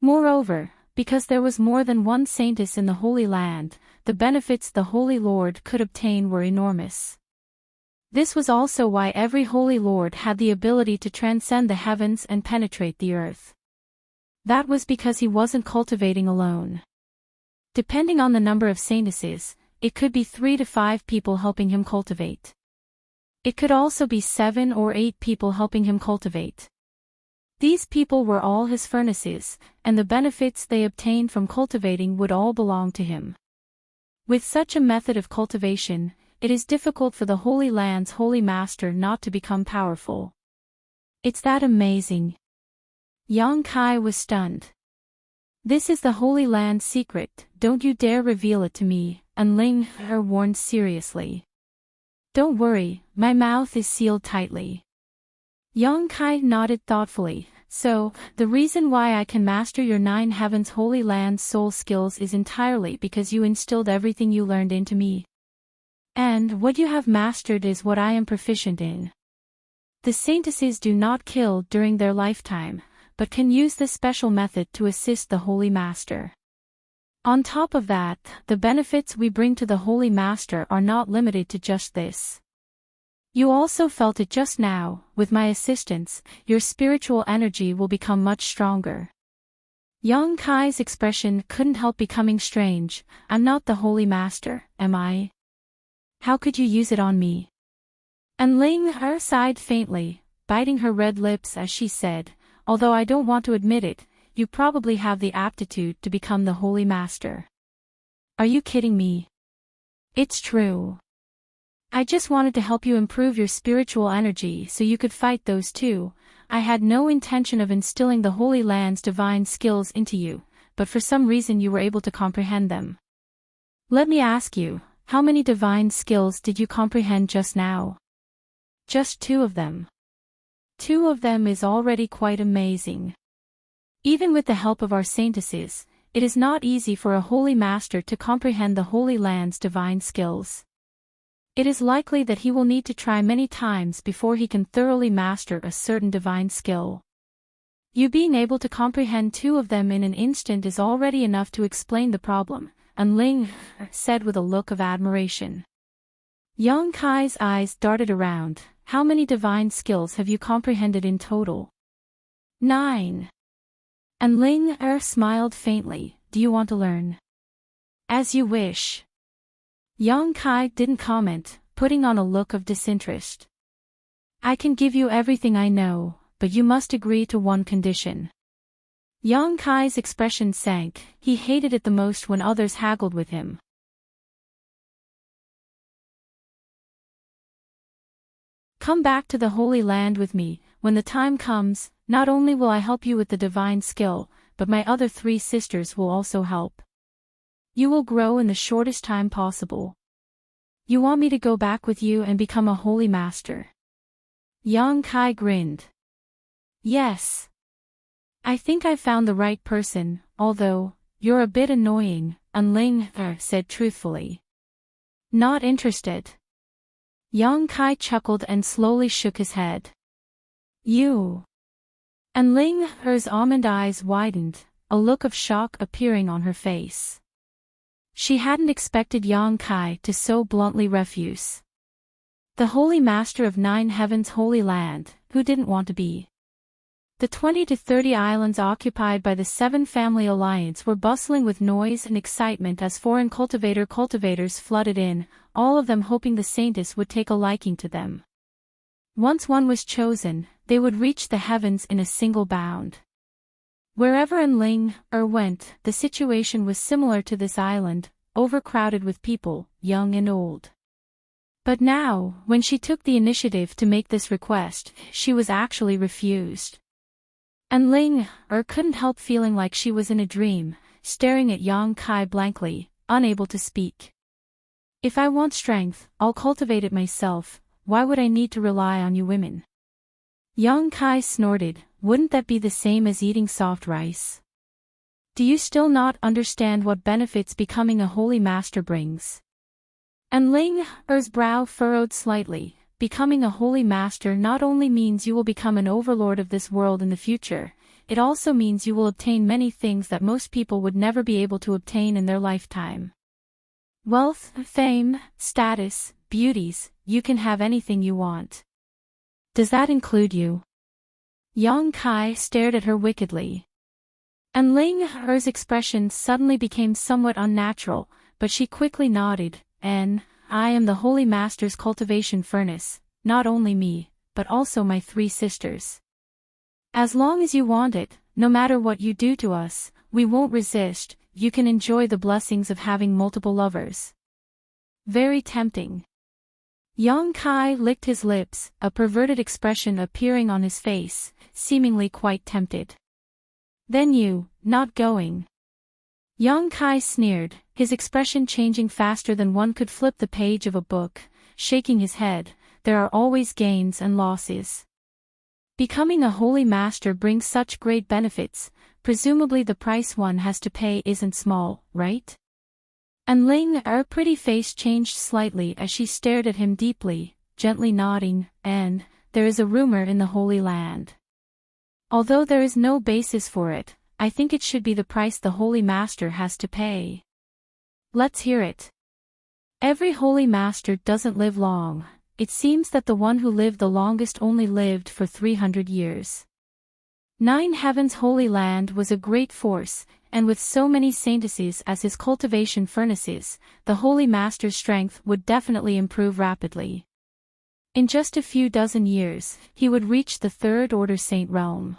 A: Moreover, because there was more than one saintess in the Holy Land, the benefits the Holy Lord could obtain were enormous. This was also why every Holy Lord had the ability to transcend the heavens and penetrate the earth. That was because he wasn't cultivating alone. Depending on the number of saintesses, it could be 3 to 5 people helping him cultivate. It could also be 7 or 8 people helping him cultivate. These people were all his furnaces, and the benefits they obtained from cultivating would all belong to him. With such a method of cultivation, it is difficult for the Holy Land's Holy Master not to become powerful. It's that amazing. Yang Kai was stunned. This is the Holy Land's secret, don't you dare reveal it to me, and Ling He warned seriously. Don't worry, my mouth is sealed tightly. Yang Kai nodded thoughtfully. So, the reason why I can master your 9 heavens Holy Land's soul skills is entirely because you instilled everything you learned into me. And what you have mastered is what I am proficient in. The saintesses do not kill during their lifetime, but can use this special method to assist the Holy Master. On top of that, the benefits we bring to the Holy Master are not limited to just this. You also felt it just now, with my assistance, your spiritual energy will become much stronger. Yang Kai's expression couldn't help becoming strange. I'm not the Holy Master, am I? How could you use it on me? And Ling He sighed faintly, biting her red lips as she said, although I don't want to admit it, you probably have the aptitude to become the Holy Master. Are you kidding me? It's true. I just wanted to help you improve your spiritual energy so you could fight those two. I had no intention of instilling the Holy Land's divine skills into you, but for some reason you were able to comprehend them. Let me ask you, how many divine skills did you comprehend just now? Just 2 of them. 2 of them is already quite amazing. Even with the help of our saintesses, it is not easy for a Holy Master to comprehend the Holy Land's divine skills. It is likely that he will need to try many times before he can thoroughly master a certain divine skill. You being able to comprehend 2 of them in an instant is already enough to explain the problem, and Ling said with a look of admiration. Yang Kai's eyes darted around. How many divine skills have you comprehended in total? 9. And Ling smiled faintly. Do you want to learn? As you wish. Yang Kai didn't comment, putting on a look of disinterest. I can give you everything I know, but you must agree to one condition. Yang Kai's expression sank. He hated it the most when others haggled with him. Come back to the Holy Land with me. When the time comes, not only will I help you with the divine skill, but my other 3 sisters will also help. You will grow in the shortest time possible. You want me to go back with you and become a Holy Master? Yang Kai grinned. Yes. I think I found the right person, although, you're a bit annoying, and Ling said truthfully. Not interested. Yang Kai chuckled and slowly shook his head. You. And Ling He's almond eyes widened, a look of shock appearing on her face. She hadn't expected Yang Kai to so bluntly refuse. The Holy Master of 9 Heavens Holy Land, who didn't want to be? The 20 to 30 islands occupied by the 7 Family Alliance were bustling with noise and excitement as foreign cultivators flooded in, all of them hoping the saintess would take a liking to them. Once one was chosen, they would reach the heavens in a single bound. Wherever Enling went, the situation was similar to this island, overcrowded with people, young and old. But now, when she took the initiative to make this request, she was actually refused. Enling couldn't help feeling like she was in a dream, staring at Yang Kai blankly, unable to speak. If I want strength, I'll cultivate it myself, why would I need to rely on you women? Yang Kai snorted, wouldn't that be the same as eating soft rice? Do you still not understand what benefits becoming a holy master brings? Enling's brow furrowed slightly. Becoming a holy master not only means you will become an overlord of this world in the future, it also means you will obtain many things that most people would never be able to obtain in their lifetime. Wealth, fame, status, beauties, you can have anything you want. Does that include you? Yang Kai stared at her wickedly. Enling's expression suddenly became somewhat unnatural, but she quickly nodded, I am the Holy Master's cultivation furnace, not only me, but also my 3 sisters. As long as you want it, no matter what you do to us, we won't resist, you can enjoy the blessings of having multiple lovers. Very tempting. Yang Kai licked his lips, a perverted expression appearing on his face, seemingly quite tempted. Then you, not going? Yang Kai sneered, his expression changing faster than one could flip the page of a book, shaking his head, there are always gains and losses. Becoming a holy master brings such great benefits, presumably the price one has to pay isn't small, right? Enling's pretty face changed slightly as she stared at him deeply, gently nodding, there is a rumor in the Holy Land. Although there is no basis for it, I think it should be the price the Holy Master has to pay. Let's hear it. Every Holy Master doesn't live long, it seems that the one who lived the longest only lived for 300 years. 9 Heaven's Holy Land was a great force, and with so many saintesses as his cultivation furnaces, the Holy Master's strength would definitely improve rapidly. In just a few dozen years, he would reach the Third Order Saint realm.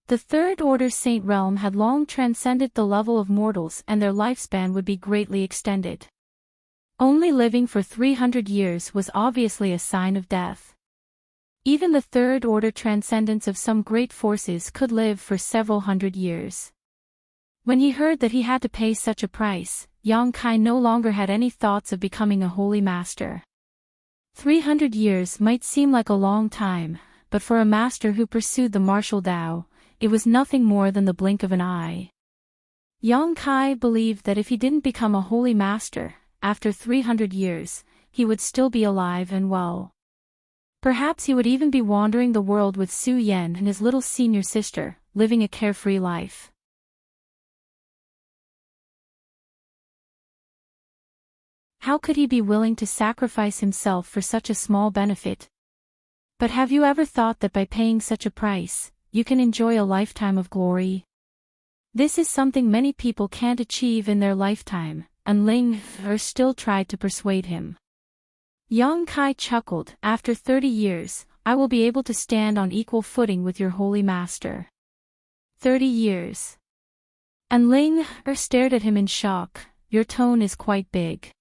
A: The Third Order Saint realm had long transcended the level of mortals and their lifespan would be greatly extended. Only living for 300 years was obviously a sign of death. Even the Third Order transcendents of some great forces could live for several hundred years. When he heard that he had to pay such a price, Yang Kai no longer had any thoughts of becoming a holy master. 300 years might seem like a long time, but for a master who pursued the martial Tao, it was nothing more than the blink of an eye. Yang Kai believed that if he didn't become a holy master, after 300 years, he would still be alive and well. Perhaps he would even be wandering the world with Su Yan and his little senior sister, living a carefree life. How could he be willing to sacrifice himself for such a small benefit? But have you ever thought that by paying such a price, you can enjoy a lifetime of glory? This is something many people can't achieve in their lifetime, and Ling still tried to persuade him. Yang Kai chuckled, after 30 years, I will be able to stand on equal footing with your holy master. 30 years. And Ling stared at him in shock, your tone is quite big.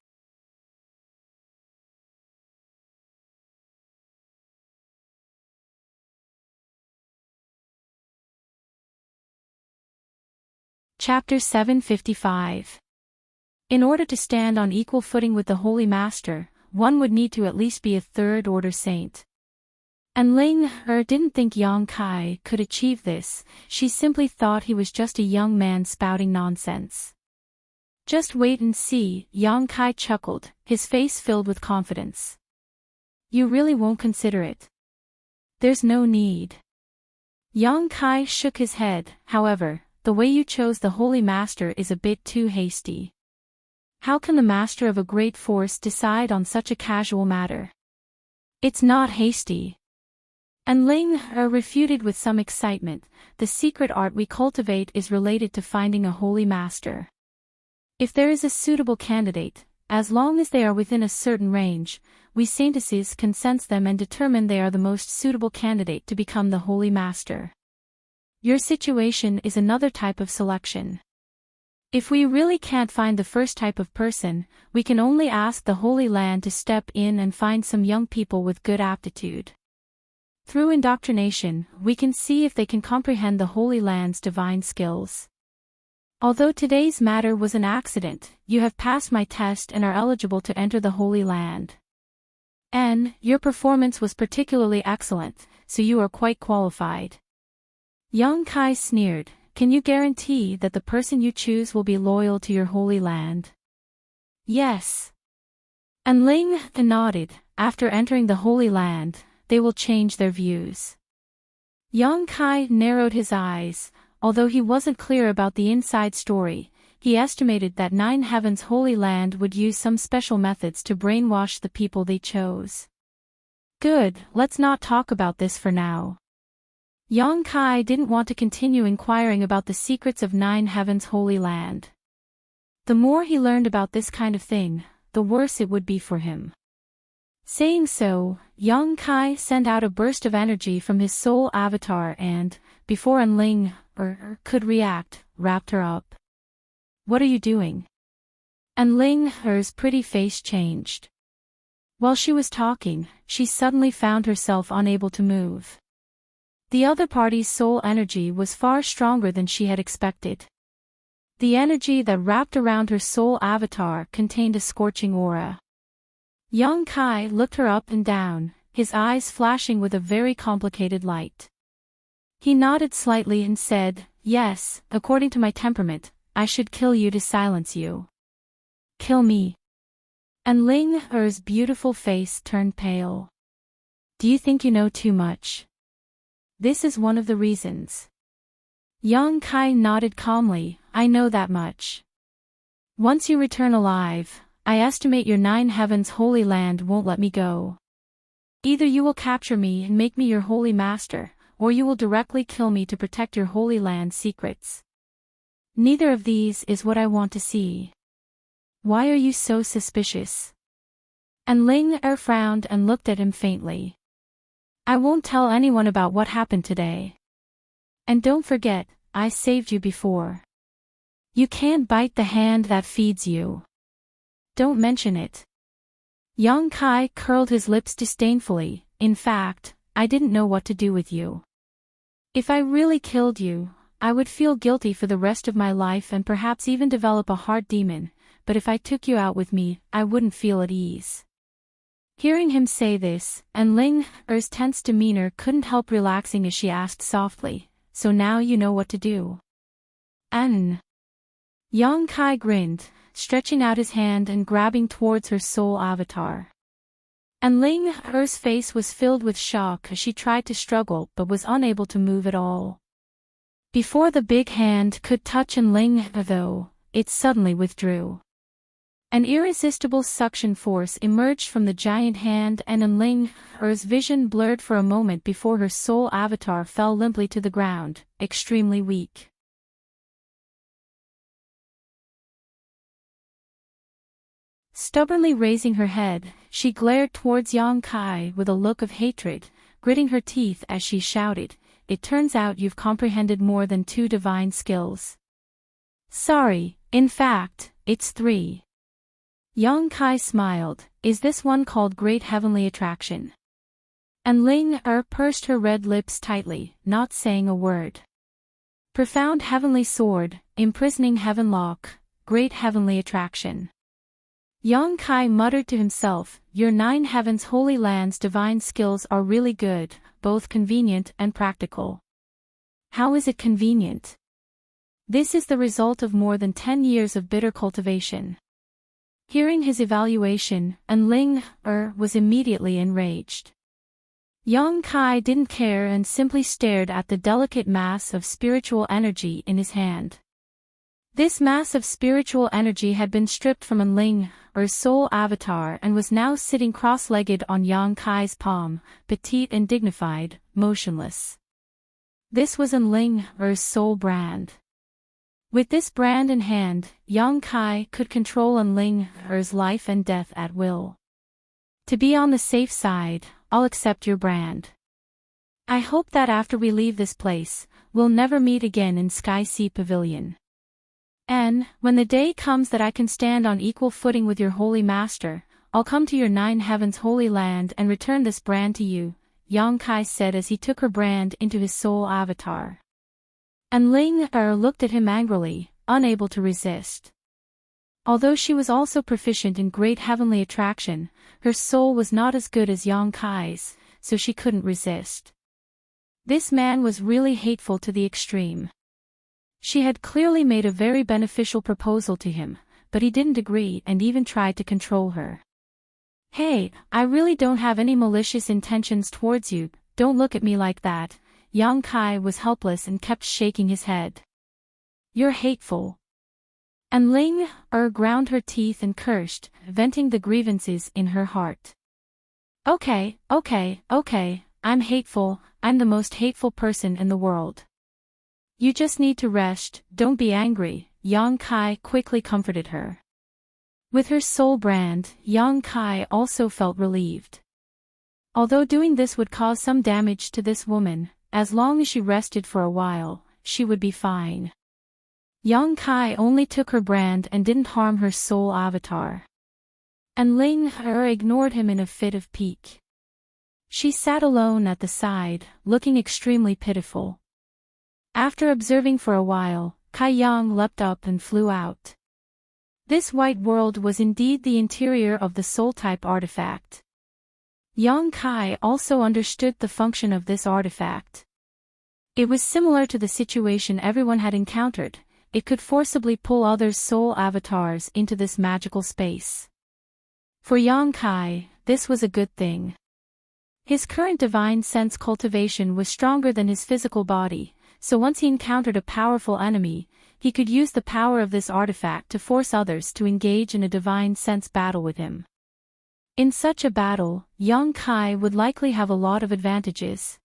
A: Chapter 755. In order to stand on equal footing with the Holy Master, one would need to at least be a Third Order Saint. And Ling didn't think Yang Kai could achieve this, she simply thought he was just a young man spouting nonsense. Just wait and see, Yang Kai chuckled, his face filled with confidence. You really won't consider it? There's no need. Yang Kai shook his head, however, the way you chose the Holy Master is a bit too hasty. How can the master of a great force decide on such a casual matter? It's not hasty. And Ling refuted with some excitement, the secret art we cultivate is related to finding a holy master. If there is a suitable candidate, as long as they are within a certain range, we saintesses can sense them and determine they are the most suitable candidate to become the holy master. Your situation is another type of selection. If we really can't find the first type of person, we can only ask the Holy Land to step in and find some young people with good aptitude. Through indoctrination, we can see if they can comprehend the Holy Land's divine skills. Although today's matter was an accident, you have passed my test and are eligible to enter the Holy Land. And your performance was particularly excellent, so you are quite qualified. Young Kai sneered, can you guarantee that the person you choose will be loyal to your Holy Land? Yes. And Ling nodded, after entering the Holy Land, they will change their views. Young Kai narrowed his eyes. Although he wasn't clear about the inside story, he estimated that Nine Heaven's Holy Land would use some special methods to brainwash the people they chose. Good, let's not talk about this for now. Yang Kai didn't want to continue inquiring about the secrets of Nine Heaven's Holy Land. The more he learned about this kind of thing, the worse it would be for him. Saying so, Yang Kai sent out a burst of energy from his soul avatar and, before Ling could react, wrapped her up. What are you doing? Ling's pretty face changed. While she was talking, she suddenly found herself unable to move. The other party's soul energy was far stronger than she had expected. The energy that wrapped around her soul avatar contained a scorching aura. Yang Kai looked her up and down, his eyes flashing with a very complicated light. He nodded slightly and said, yes, according to my temperament, I should kill you to silence you. Kill me. Ling's beautiful face turned pale. Do you think you know too much? This is one of the reasons. Yang Kai nodded calmly, I know that much. Once you return alive, I estimate your Nine Heavens Holy Land won't let me go. Either you will capture me and make me your holy master, or you will directly kill me to protect your Holy Land secrets. Neither of these is what I want to see. Why are you so suspicious? Ling frowned and looked at him faintly. I won't tell anyone about what happened today. And don't forget, I saved you before. You can't bite the hand that feeds you. Don't mention it. Yang Kai curled his lips disdainfully, in fact, I didn't know what to do with you. If I really killed you, I would feel guilty for the rest of my life and perhaps even develop a heart demon, but if I took you out with me, I wouldn't feel at ease. Hearing him say this, Ling's tense demeanor couldn't help relaxing as she asked softly, so now you know what to do. Yang Kai grinned, stretching out his hand and grabbing towards her soul avatar. Ling's face was filled with shock as she tried to struggle but was unable to move at all. Before the big hand could touch Ling, though, it suddenly withdrew. An irresistible suction force emerged from the giant hand and Ling's vision blurred for a moment before her soul avatar fell limply to the ground, extremely weak. Stubbornly raising her head, she glared towards Yang Kai with a look of hatred, gritting her teeth as she shouted, it turns out you've comprehended more than 2 divine skills. Sorry, in fact, it's 3. Yang Kai smiled, is this one called Great Heavenly Attraction? Ling pursed her red lips tightly, not saying a word. Profound Heavenly Sword, Imprisoning Heavenlock, Great Heavenly Attraction. Yang Kai muttered to himself, your Nine Heavens Holy Land's divine skills are really good, both convenient and practical. How is it convenient? This is the result of more than 10 years of bitter cultivation. Hearing his evaluation, Ling was immediately enraged. Yang Kai didn't care and simply stared at the delicate mass of spiritual energy in his hand. This mass of spiritual energy had been stripped from Ling's soul avatar and was now sitting cross-legged on Yang Kai's palm, petite and dignified, motionless. This was Ling's soul brand. With this brand in hand, Yang Kai could control Ling's life and death at will. To be on the safe side, I'll accept your brand. I hope that after we leave this place, we'll never meet again in Sky Sea Pavilion. And, when the day comes that I can stand on equal footing with your holy master, I'll come to your 9 heavens holy land and return this brand to you, Yang Kai said as he took her brand into his soul avatar. And Ling looked at him angrily, unable to resist. Although she was also proficient in great heavenly attraction, her soul was not as good as Yang Kai's, so she couldn't resist. This man was really hateful to the extreme. She had clearly made a very beneficial proposal to him, but he didn't agree and even tried to control her. Hey, I really don't have any malicious intentions towards you, don't look at me like that. Yang Kai was helpless and kept shaking his head. You're hateful. And Ling ground her teeth and cursed, venting the grievances in her heart. Okay, I'm hateful, I'm the most hateful person in the world. You just need to rest, don't be angry, Yang Kai quickly comforted her. With her soul brand, Yang Kai also felt relieved. Although doing this would cause some damage to this woman, as long as she rested for a while, she would be fine. Yang Kai only took her brand and didn't harm her soul avatar. And Ling ignored him in a fit of pique. She sat alone at the side, looking extremely pitiful. After observing for a while, Kai Yang leapt up and flew out. This white world was indeed the interior of the soul-type artifact. Yang Kai also understood the function of this artifact. It was similar to the situation everyone had encountered. It could forcibly pull others' soul avatars into this magical space. For Yang Kai, this was a good thing. His current divine sense cultivation was stronger than his physical body, so once he encountered a powerful enemy, he could use the power of this artifact to force others to engage in a divine sense battle with him. In such a battle, Yang Kai would likely have a lot of advantages.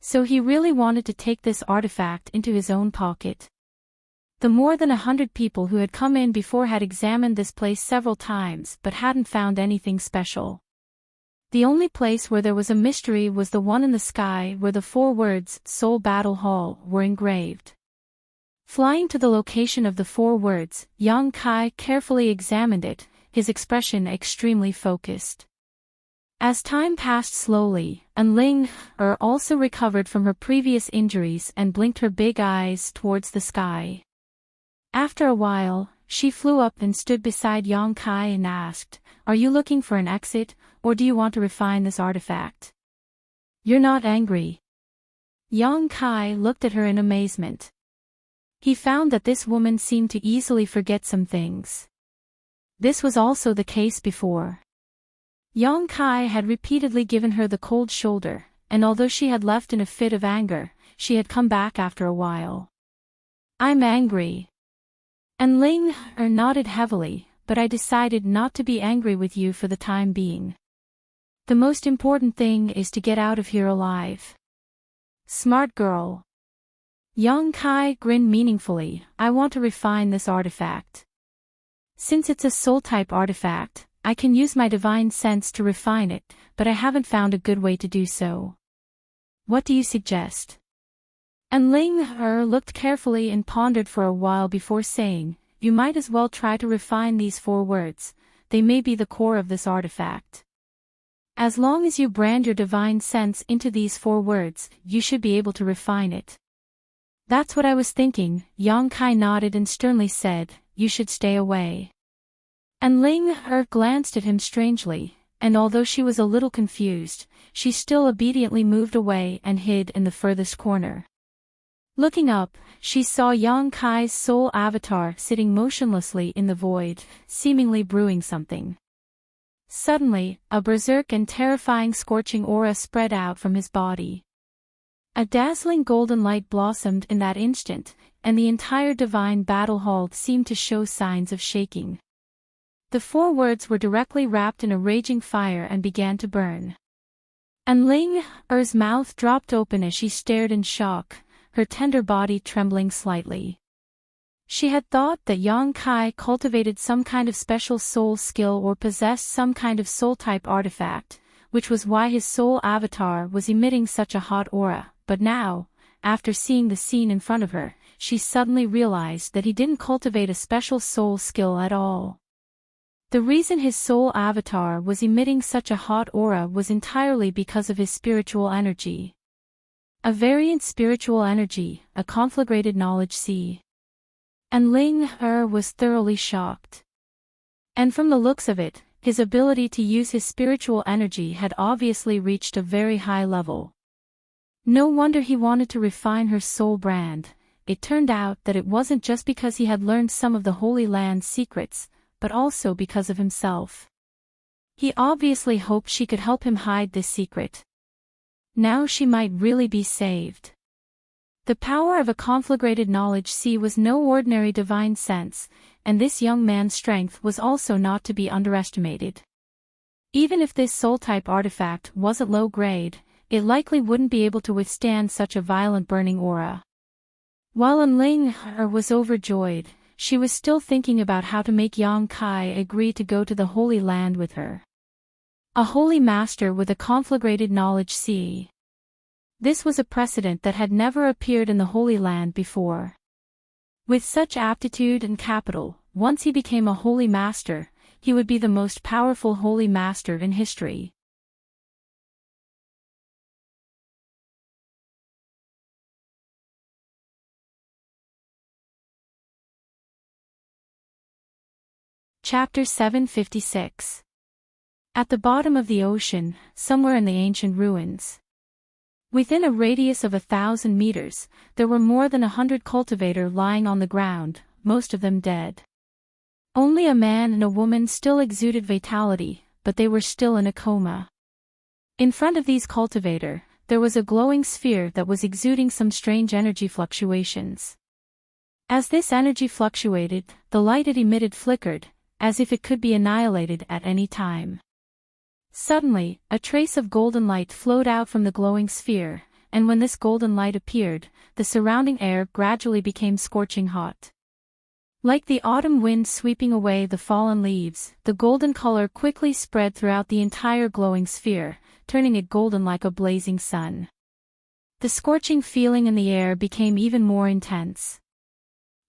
A: So he really wanted to take this artifact into his own pocket. The more than 100 people who had come in before had examined this place several times but hadn't found anything special. The only place where there was a mystery was the one in the sky where the 4 words, Soul Battle Hall, were engraved. Flying to the location of the 4 words, Yang Kai carefully examined it, his expression extremely focused. As time passed slowly, and Ling also recovered from her previous injuries and blinked her big eyes towards the sky. After a while, she flew up and stood beside Yang Kai and asked, "Are you looking for an exit, or do you want to refine this artifact? You're not angry?" Yang Kai looked at her in amazement. He found that this woman seemed to easily forget some things. This was also the case before. Yang Kai had repeatedly given her the cold shoulder, and although she had left in a fit of anger, she had come back after a while. "I'm angry." And Ling nodded heavily, "But I decided not to be angry with you for the time being. The most important thing is to get out of here alive." Smart girl. Yang Kai grinned meaningfully. "I want to refine this artifact. Since it's a soul-type artifact, I can use my divine sense to refine it, but I haven't found a good way to do so. What do you suggest?" And Ling looked carefully and pondered for a while before saying, "You might as well try to refine these 4 words, they may be the core of this artifact. As long as you brand your divine sense into these 4 words, you should be able to refine it." "That's what I was thinking," Yang Kai nodded and sternly said, "You should stay away." And Ling glanced at him strangely, and although she was a little confused, she still obediently moved away and hid in the furthest corner. Looking up, she saw Yang Kai's soul avatar sitting motionlessly in the void, seemingly brewing something. Suddenly, a berserk and terrifying scorching aura spread out from his body. A dazzling golden light blossomed in that instant, and the entire divine battle hall seemed to show signs of shaking. The 4 words were directly wrapped in a raging fire and began to burn. And Ling Er's mouth dropped open as she stared in shock, her tender body trembling slightly. She had thought that Yang Kai cultivated some kind of special soul skill or possessed some kind of soul-type artifact, which was why his soul avatar was emitting such a hot aura, but now, after seeing the scene in front of her, she suddenly realized that he didn't cultivate a special soul skill at all. The reason his soul avatar was emitting such a hot aura was entirely because of his spiritual energy. A variant spiritual energy, a conflagrated knowledge sea. And Ling Er was thoroughly shocked. And from the looks of it, his ability to use his spiritual energy had obviously reached a very high level. No wonder he wanted to refine her soul brand. It turned out that it wasn't just because he had learned some of the Holy Land's secrets, but also because of himself. He obviously hoped she could help him hide this secret. Now she might really be saved. The power of a conflagrated knowledge sea was no ordinary divine sense, and this young man's strength was also not to be underestimated. Even if this soul-type artifact wasn't low-grade, it likely wouldn't be able to withstand such a violent burning aura. While Ling Er was overjoyed, she was still thinking about how to make Yang Kai agree to go to the Holy Land with her. A holy master with a conflagrated knowledge sea. This was a precedent that had never appeared in the Holy Land before. With such aptitude and capital, once he became a holy master, he would be the most powerful holy master in history. Chapter 756. At the bottom of the ocean, somewhere in the ancient ruins. Within a radius of 1,000 meters, there were more than 100 cultivators lying on the ground, most of them dead. Only a man and a woman still exuded vitality, but they were still in a coma. In front of these cultivators, there was a glowing sphere that was exuding some strange energy fluctuations. As this energy fluctuated, the light it emitted flickered, as if it could be annihilated at any time. Suddenly, a trace of golden light flowed out from the glowing sphere, and when this golden light appeared, the surrounding air gradually became scorching hot. Like the autumn wind sweeping away the fallen leaves, the golden color quickly spread throughout the entire glowing sphere, turning it golden like a blazing sun. The scorching feeling in the air became even more intense.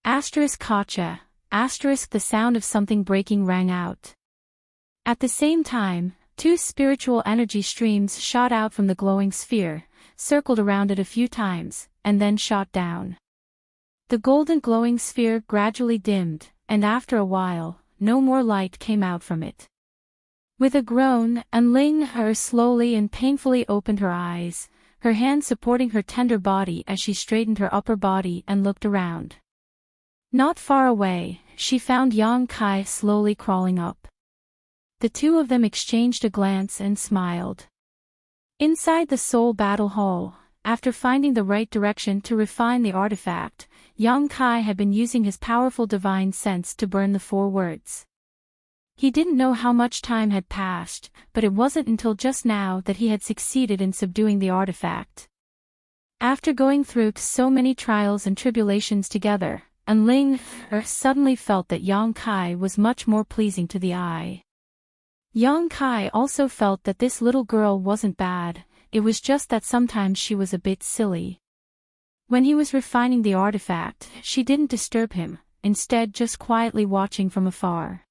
A: Gotcha. The sound of something breaking rang out. At the same time, two spiritual energy streams shot out from the glowing sphere, circled around it a few times, and then shot down. The golden glowing sphere gradually dimmed, and after a while, no more light came out from it. With a groan, Ling Er slowly and painfully opened her eyes, her hand supporting her tender body as she straightened her upper body and looked around. Not far away, she found Yang Kai slowly crawling up. The two of them exchanged a glance and smiled. Inside the Soul Battle Hall, after finding the right direction to refine the artifact, Yang Kai had been using his powerful divine sense to burn the 4 words. He didn't know how much time had passed, but it wasn't until just now that he had succeeded in subduing the artifact. After going through so many trials and tribulations together, Ling Er suddenly felt that Yang Kai was much more pleasing to the eye. Yang Kai also felt that this little girl wasn't bad, it was just that sometimes she was a bit silly. When he was refining the artifact, she didn't disturb him, instead just quietly watching from afar.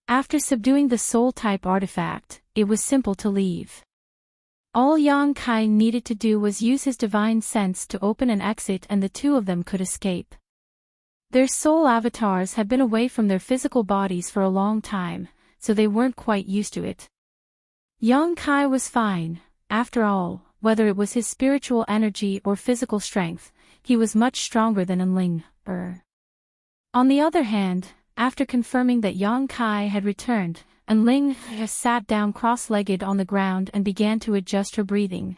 A: After subduing the soul-type artifact, it was simple to leave. All Yang Kai needed to do was use his divine sense to open an exit and the two of them could escape. Their soul avatars had been away from their physical bodies for a long time, so they weren't quite used to it. Yang Kai was fine, after all, whether it was his spiritual energy or physical strength, he was much stronger than Ling Er. On the other hand, after confirming that Yang Kai had returned, Ling Er sat down cross-legged on the ground and began to adjust her breathing.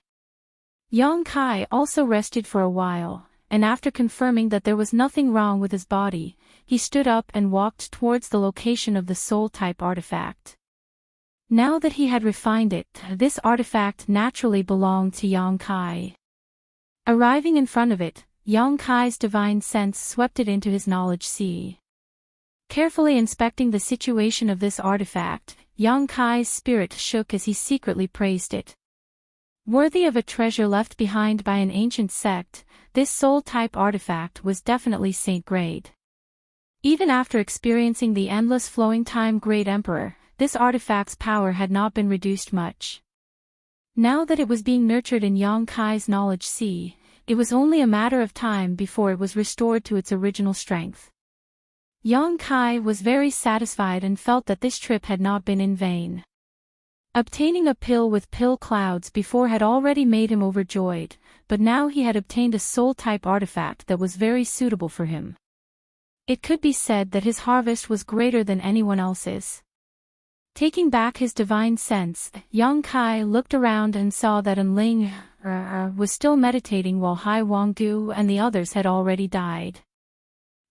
A: Yang Kai also rested for a while, and after confirming that there was nothing wrong with his body, he stood up and walked towards the location of the soul-type artifact. Now that he had refined it, this artifact naturally belonged to Yang Kai. Arriving in front of it, Yang Kai's divine sense swept it into his knowledge sea. Carefully inspecting the situation of this artifact, Yang Kai's spirit shook as he secretly praised it. Worthy of a treasure left behind by an ancient sect, this soul-type artifact was definitely saint-grade. Even after experiencing the endless flowing time Great Emperor, this artifact's power had not been reduced much. Now that it was being nurtured in Yang Kai's knowledge sea, it was only a matter of time before it was restored to its original strength. Yang Kai was very satisfied and felt that this trip had not been in vain. Obtaining a pill with pill clouds before had already made him overjoyed, but now he had obtained a soul-type artifact that was very suitable for him. It could be said that his harvest was greater than anyone else's. Taking back his divine sense, Yang Kai looked around and saw that Enling was still meditating while Hai Wanggu and the others had already died.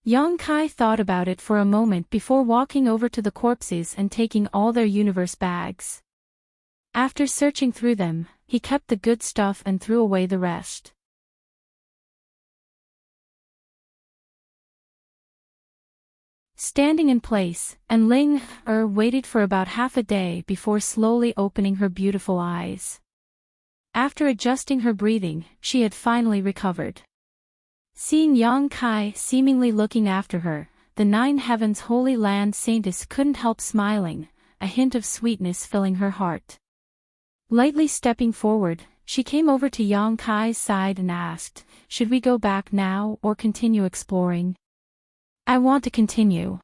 A: Yang Kai thought about it for a moment before walking over to the corpses and taking all their universe bags. After searching through them, he kept the good stuff and threw away the rest. Standing in place, Enling waited for about half a day before slowly opening her beautiful eyes. After adjusting her breathing, she had finally recovered. Seeing Yang Kai seemingly looking after her, the Nine Heavens Holy Land Saintess couldn't help smiling, a hint of sweetness filling her heart. Lightly stepping forward, she came over to Yang Kai's side and asked, "Should we go back now or continue exploring?" "I want to continue.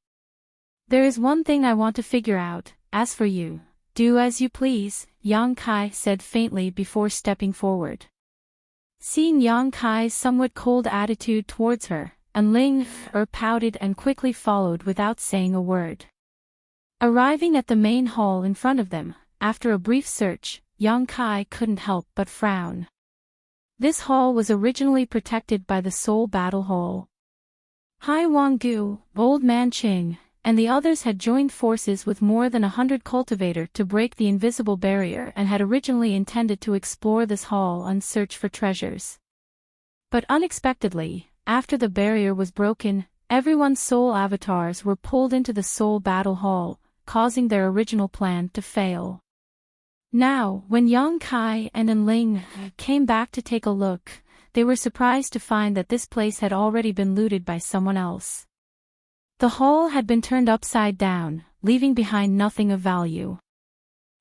A: There is one thing I want to figure out. As for you, do as you please," Yang Kai said faintly before stepping forward. Seeing Yang Kai's somewhat cold attitude towards her, Enling pouted and quickly followed without saying a word. Arriving at the main hall in front of them, after a brief search, Yang Kai couldn't help but frown. This hall was originally protected by the Soul Battle Hall. Hai Wanggu, Old Man Qing, and the others had joined forces with more than 100 cultivators to break the invisible barrier and had originally intended to explore this hall and search for treasures. But unexpectedly, after the barrier was broken, everyone's soul avatars were pulled into the Soul Battle Hall, causing their original plan to fail. Now, when Yang Kai and Enling came back to take a look, they were surprised to find that this place had already been looted by someone else. The hall had been turned upside down, leaving behind nothing of value.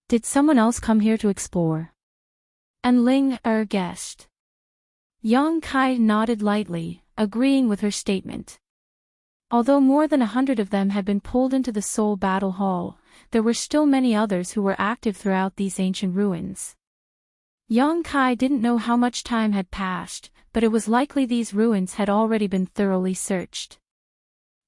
A: Did someone else come here to explore? Enling guessed. Yang Kai nodded lightly, agreeing with her statement. Although more than 100 of them had been pulled into the Soul Battle Hall, there were still many others who were active throughout these ancient ruins. Yang Kai didn't know how much time had passed, but it was likely these ruins had already been thoroughly searched.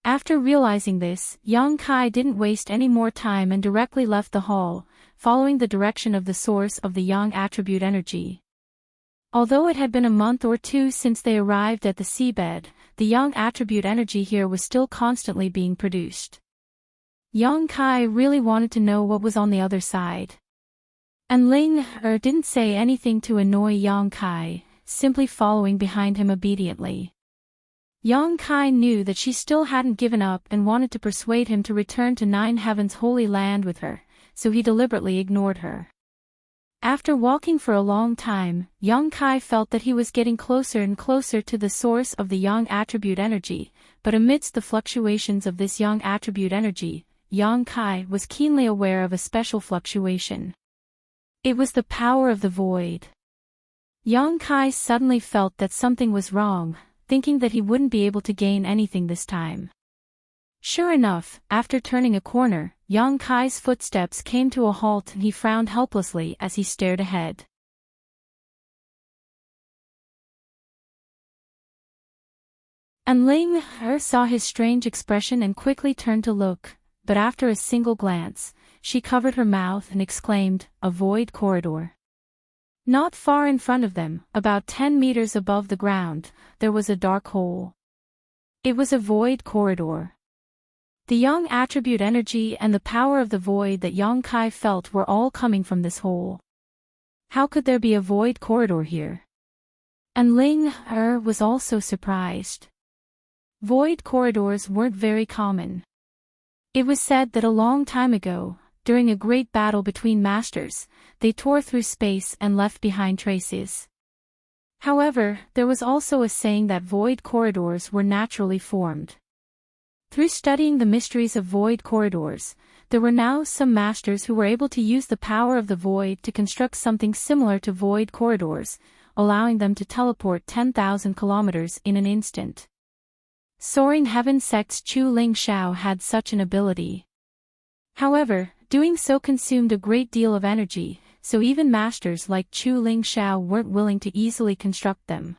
A: After realizing this, Yang Kai didn't waste any more time and directly left the hall, following the direction of the source of the Yang attribute energy. Although it had been a month or two since they arrived at the seabed, the Yang attribute energy here was still constantly being produced. Yang Kai really wanted to know what was on the other side. Enling didn't say anything to annoy Yang Kai, simply following behind him obediently. Yang Kai knew that she still hadn't given up and wanted to persuade him to return to Nine Heavens Holy Land with her, so he deliberately ignored her. After walking for a long time, Yang Kai felt that he was getting closer and closer to the source of the Yang attribute energy, but amidst the fluctuations of this Yang attribute energy, Yang Kai was keenly aware of a special fluctuation. It was the power of the void. Yang Kai suddenly felt that something was wrong, thinking that he wouldn't be able to gain anything this time. Sure enough, after turning a corner, Yang Kai's footsteps came to a halt and he frowned helplessly as he stared ahead. Enling saw his strange expression and quickly turned to look, but after a single glance, she covered her mouth and exclaimed, "A void corridor." Not far in front of them, about 10 meters above the ground, there was a dark hole. It was a void corridor. The Yang attribute energy and the power of the void that Yang Kai felt were all coming from this hole. How could there be a void corridor here? Enling was also surprised. Void corridors weren't very common. It was said that a long time ago, during a great battle between masters, they tore through space and left behind traces. However, there was also a saying that void corridors were naturally formed. Through studying the mysteries of void corridors, there were now some masters who were able to use the power of the void to construct something similar to void corridors, allowing them to teleport 10,000 kilometers in an instant. Soaring Heaven Sect's Chu Ling Xiao had such an ability. However, doing so consumed a great deal of energy, so even masters like Chu Ling Xiao weren't willing to easily construct them.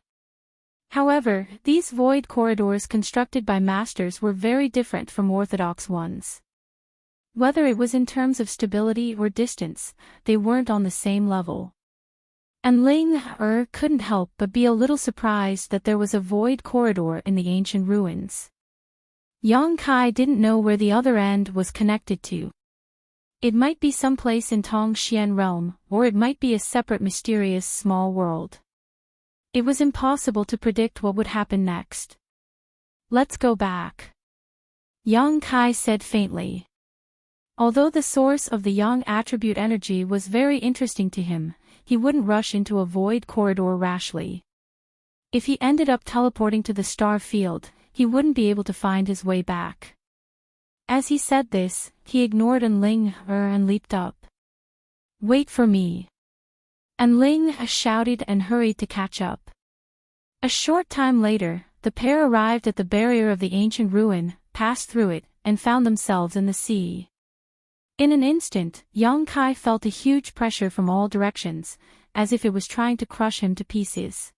A: However, these void corridors constructed by masters were very different from orthodox ones. Whether it was in terms of stability or distance, they weren't on the same level. And Ling couldn't help but be a little surprised that there was a void corridor in the ancient ruins. Yang Kai didn't know where the other end was connected to. It might be someplace in Tongxian realm, or it might be a separate mysterious small world. It was impossible to predict what would happen next. Let's go back, Yang Kai said faintly. Although the source of the Yang attribute energy was very interesting to him, he wouldn't rush into a void corridor rashly. If he ended up teleporting to the star field, he wouldn't be able to find his way back. As he said this, he ignored Ling and leaped up. Wait for me. Ling shouted and hurried to catch up. A short time later, the pair arrived at the barrier of the ancient ruin, passed through it, and found themselves in the sea. In an instant, Yang Kai felt a huge pressure from all directions, as if it was trying to crush him to pieces.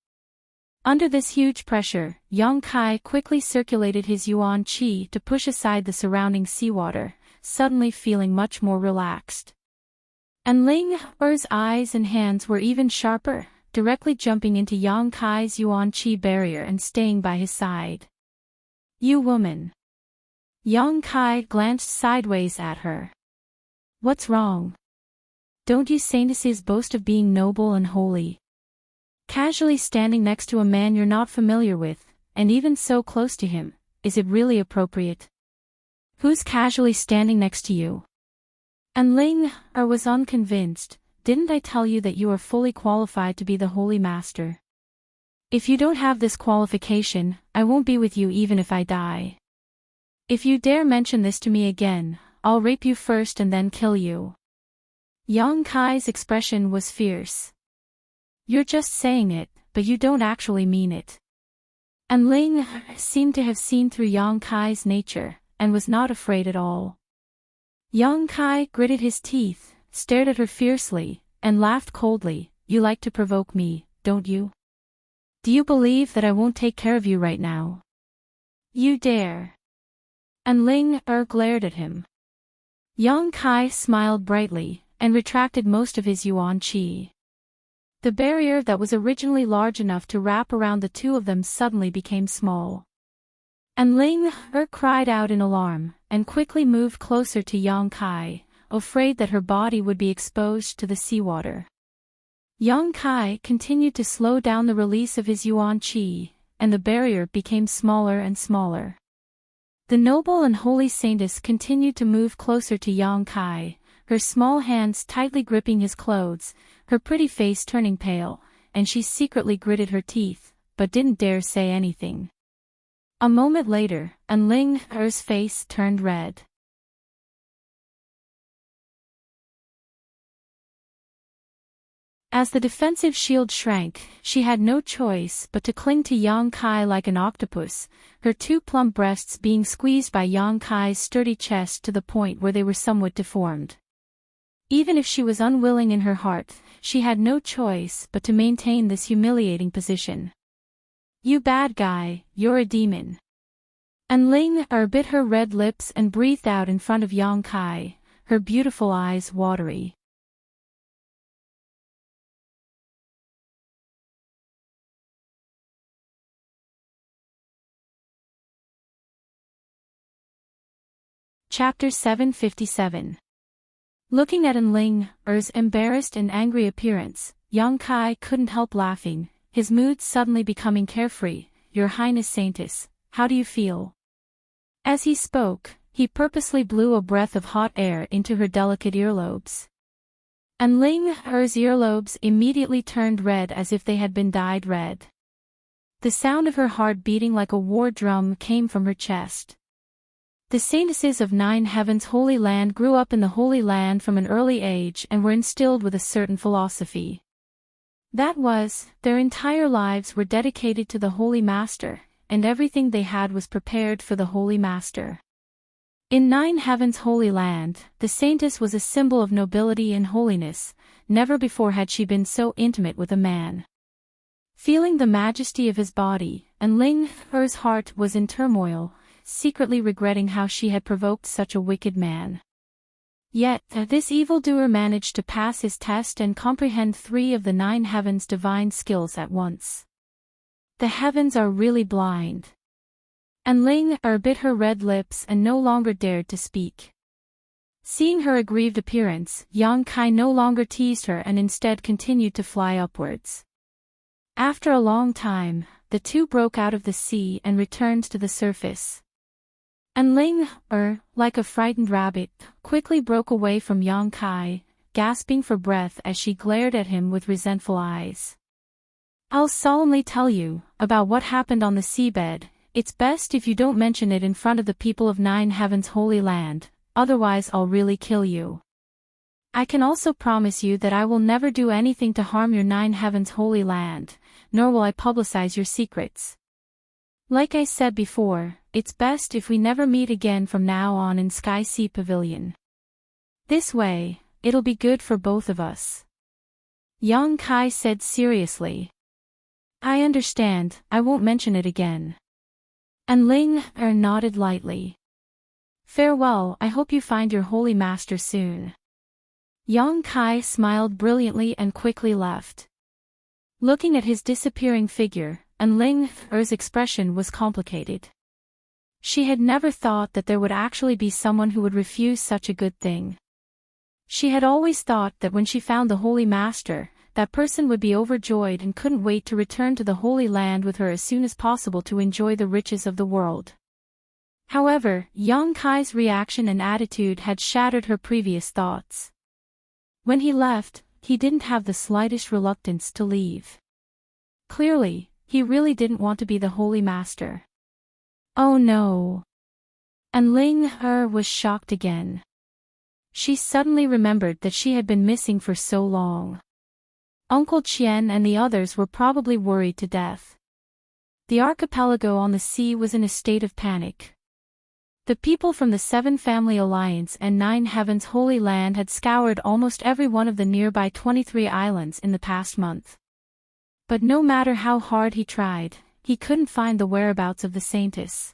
A: Under this huge pressure, Yang Kai quickly circulated his yuan qi to push aside the surrounding seawater, suddenly feeling much more relaxed. Ling eyes and hands were even sharper, directly jumping into Yang Kai's yuan qi barrier and staying by his side. You woman. Yang Kai glanced sideways at her. What's wrong? Don't you saintesses boast of being noble and holy? Casually standing next to a man you're not familiar with, and even so close to him, is it really appropriate? Who's casually standing next to you? Ling was unconvinced. Didn't I tell you that you are fully qualified to be the Holy Master? If you don't have this qualification, I won't be with you even if I die. If you dare mention this to me again, I'll rape you first and then kill you. Yang Kai's expression was fierce. You're just saying it, but you don't actually mean it. Ling seemed to have seen through Yang Kai's nature, and was not afraid at all. Yang Kai gritted his teeth, stared at her fiercely, and laughed coldly. You like to provoke me, don't you? Do you believe that I won't take care of you right now? You dare. Ling glared at him. Yang Kai smiled brightly, and retracted most of his yuan qi. The barrier that was originally large enough to wrap around the two of them suddenly became small. Ling cried out in alarm, and quickly moved closer to Yang Kai, afraid that her body would be exposed to the seawater. Yang Kai continued to slow down the release of his yuan qi, and the barrier became smaller and smaller. The noble and holy saintess continued to move closer to Yang Kai, her small hands tightly gripping his clothes, her pretty face turning pale, and she secretly gritted her teeth, but didn't dare say anything. A moment later, Ling's face turned red. As the defensive shield shrank, she had no choice but to cling to Yang Kai like an octopus, her two plump breasts being squeezed by Yang Kai's sturdy chest to the point where they were somewhat deformed. Even if she was unwilling in her heart, she had no choice but to maintain this humiliating position. You bad guy, you're a demon. Ling bit her red lips and breathed out in front of Yang Kai, her beautiful eyes watery. Chapter 757. Looking at Ling's embarrassed and angry appearance, Yang Kai couldn't help laughing, his mood suddenly becoming carefree. Your Highness Saintess, how do you feel? As he spoke, He purposely blew a breath of hot air into her delicate earlobes. And Ling Er's earlobes immediately turned red as if they had been dyed red. The sound of her heart beating like a war drum came from her chest. The saintesses of 9 Heaven's Holy Land grew up in the Holy Land from an early age and were instilled with a certain philosophy. That was, their entire lives were dedicated to the Holy Master, and everything they had was prepared for the Holy Master. In 9 Heaven's Holy Land, the saintess was a symbol of nobility and holiness. Never before had she been so intimate with a man. Feeling the majesty of his body, and Ling Er's heart was in turmoil, secretly regretting how she had provoked such a wicked man. Yet, this evildoer managed to pass his test and comprehend 3 of the 9 Heavens' divine skills at once. The heavens are really blind. And Ling Er bit her red lips and no longer dared to speak. Seeing her aggrieved appearance, Yang Kai no longer teased her and instead continued to fly upwards. After a long time, the two broke out of the sea and returned to the surface. And Ling Er, like a frightened rabbit, quickly broke away from Yang Kai, gasping for breath as she glared at him with resentful eyes. "I'll solemnly tell you about what happened on the seabed. It's best if you don't mention it in front of the people of 9 Heaven's Holy Land, otherwise I'll really kill you. I can also promise you that I will never do anything to harm your 9 Heaven's Holy Land, nor will I publicize your secrets. Like I said before, it's best if we never meet again from now on in Sky Sea Pavilion. This way, it'll be good for both of us." Yang Kai said seriously. "I understand, I won't mention it again." And Ling Er nodded lightly. "Farewell, I hope you find your holy master soon." Yang Kai smiled brilliantly and quickly left. Looking at his disappearing figure, and Ling Er's expression was complicated. She had never thought that there would actually be someone who would refuse such a good thing. She had always thought that when she found the Holy Master, that person would be overjoyed and couldn't wait to return to the Holy Land with her as soon as possible to enjoy the riches of the world. However, Yang Kai's reaction and attitude had shattered her previous thoughts. When he left, he didn't have the slightest reluctance to leave. Clearly, he really didn't want to be the Holy Master. Oh no! And Ling Er was shocked again. She suddenly remembered that she had been missing for so long. Uncle Qian and the others were probably worried to death. The archipelago on the sea was in a state of panic. The people from the 7 Family Alliance and 9 Heaven's Holy Land had scoured almost every one of the nearby 23 islands in the past month. But no matter how hard he tried, he couldn't find the whereabouts of the saintess.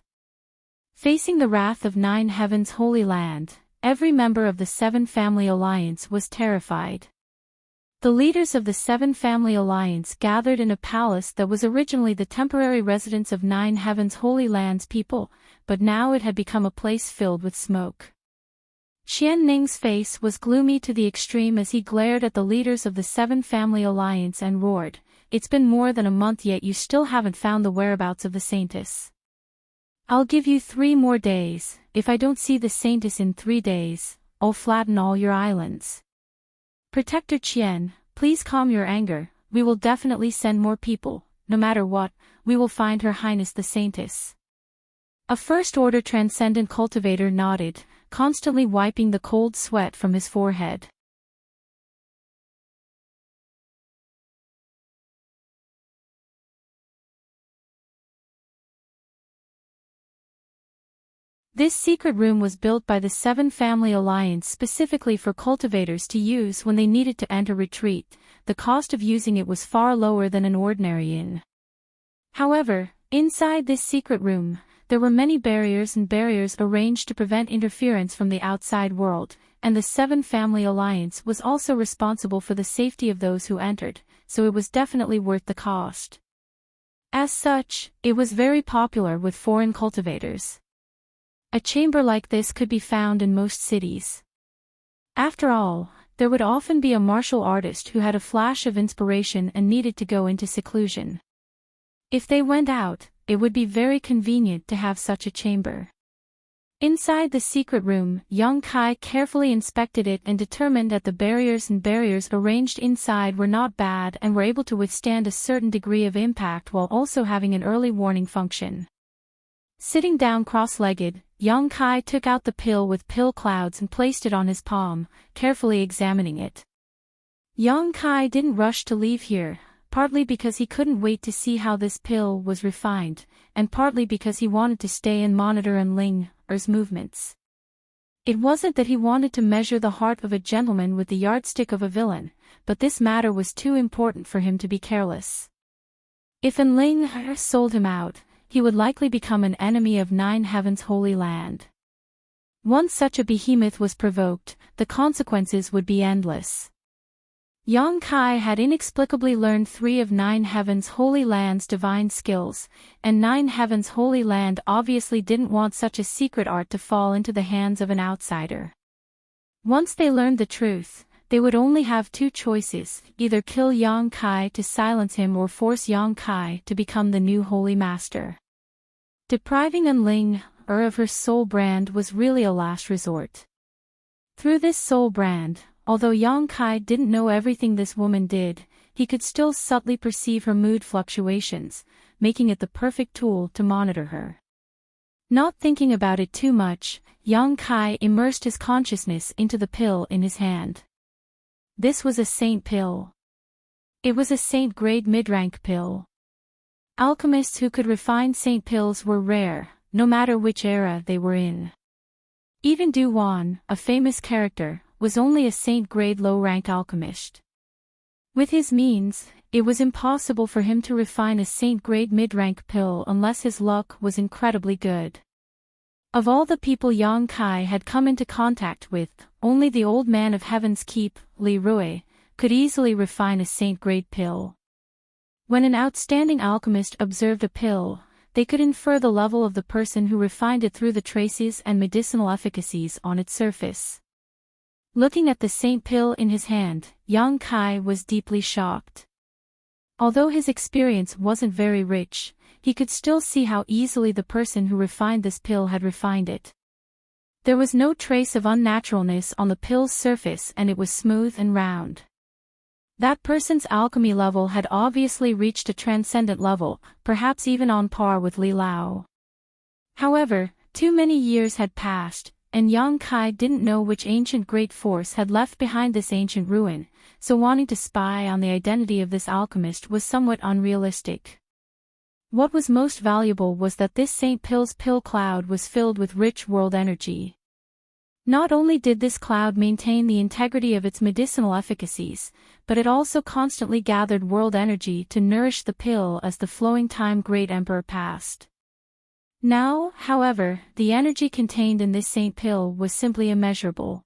A: Facing the wrath of 9 Heaven's Holy Land, every member of the 7 Family Alliance was terrified. The leaders of the 7 Family Alliance gathered in a palace that was originally the temporary residence of 9 Heaven's Holy Land's people, but now it had become a place filled with smoke. Qian Ning's face was gloomy to the extreme as he glared at the leaders of the 7 Family Alliance and roared, "It's been more than a month yet you still haven't found the whereabouts of the saintess. I'll give you 3 more days. If I don't see the saintess in 3 days, I'll flatten all your islands. Protector Qian, please calm your anger. We will definitely send more people. No matter what, we will find Her Highness the Saintess." A first-order transcendent cultivator nodded, constantly wiping the cold sweat from his forehead. This secret room was built by the 7 Family Alliance specifically for cultivators to use when they needed to enter retreat. The cost of using it was far lower than an ordinary inn. However, inside this secret room, there were many barriers arranged to prevent interference from the outside world, and the 7 Family Alliance was also responsible for the safety of those who entered, so it was definitely worth the cost. As such, it was very popular with foreign cultivators. A chamber like this could be found in most cities. After all, there would often be a martial artist who had a flash of inspiration and needed to go into seclusion. If they went out, it would be very convenient to have such a chamber. Inside the secret room, young Kai carefully inspected it and determined that the barriers arranged inside were not bad and were able to withstand a certain degree of impact while also having an early warning function. Sitting down cross-legged, young Kai took out the pill with pill clouds and placed it on his palm, carefully examining it. Young Kai didn't rush to leave here, partly because he couldn't wait to see how this pill was refined, and partly because he wanted to stay and monitor Ling's movements. It wasn't that he wanted to measure the heart of a gentleman with the yardstick of a villain, but this matter was too important for him to be careless. If Ling sold him out, he would likely become an enemy of Nine Heaven's Holy Land. Once such a behemoth was provoked, the consequences would be endless. Yang Kai had inexplicably learned 3 of Nine Heaven's Holy Land's divine skills, and Nine Heaven's Holy Land obviously didn't want such a secret art to fall into the hands of an outsider. Once they learned the truth, they would only have 2 choices, either kill Yang Kai to silence him or force Yang Kai to become the new Holy Master. Depriving Ling of her soul brand was really a last resort. Through this soul brand, although Yang Kai didn't know everything this woman did, he could still subtly perceive her mood fluctuations, making it the perfect tool to monitor her. Not thinking about it too much, Yang Kai immersed his consciousness into the pill in his hand. This was a saint pill. It was a saint-grade mid-rank pill. Alchemists who could refine saint pills were rare, no matter which era they were in. Even Du Wan, a famous character, was only a saint-grade low-rank alchemist. With his means, it was impossible for him to refine a saint-grade mid-rank pill unless his luck was incredibly good. Of all the people Yang Kai had come into contact with, only the old man of Heaven's Keep, Li Rui, could easily refine a saint-grade pill. When an outstanding alchemist observed a pill, they could infer the level of the person who refined it through the traces and medicinal efficacies on its surface. Looking at the saint pill in his hand, Yang Kai was deeply shocked. Although his experience wasn't very rich, he could still see how easily the person who refined this pill had refined it. There was no trace of unnaturalness on the pill's surface and it was smooth and round. That person's alchemy level had obviously reached a transcendent level, perhaps even on par with Li Lao. However, too many years had passed, and Yang Kai didn't know which ancient great force had left behind this ancient ruin, so wanting to spy on the identity of this alchemist was somewhat unrealistic. What was most valuable was that this Saint Pill's pill cloud was filled with rich world energy. Not only did this cloud maintain the integrity of its medicinal efficacies, but it also constantly gathered world energy to nourish the pill as the flowing time Great Emperor passed. Now, however, the energy contained in this saint pill was simply immeasurable.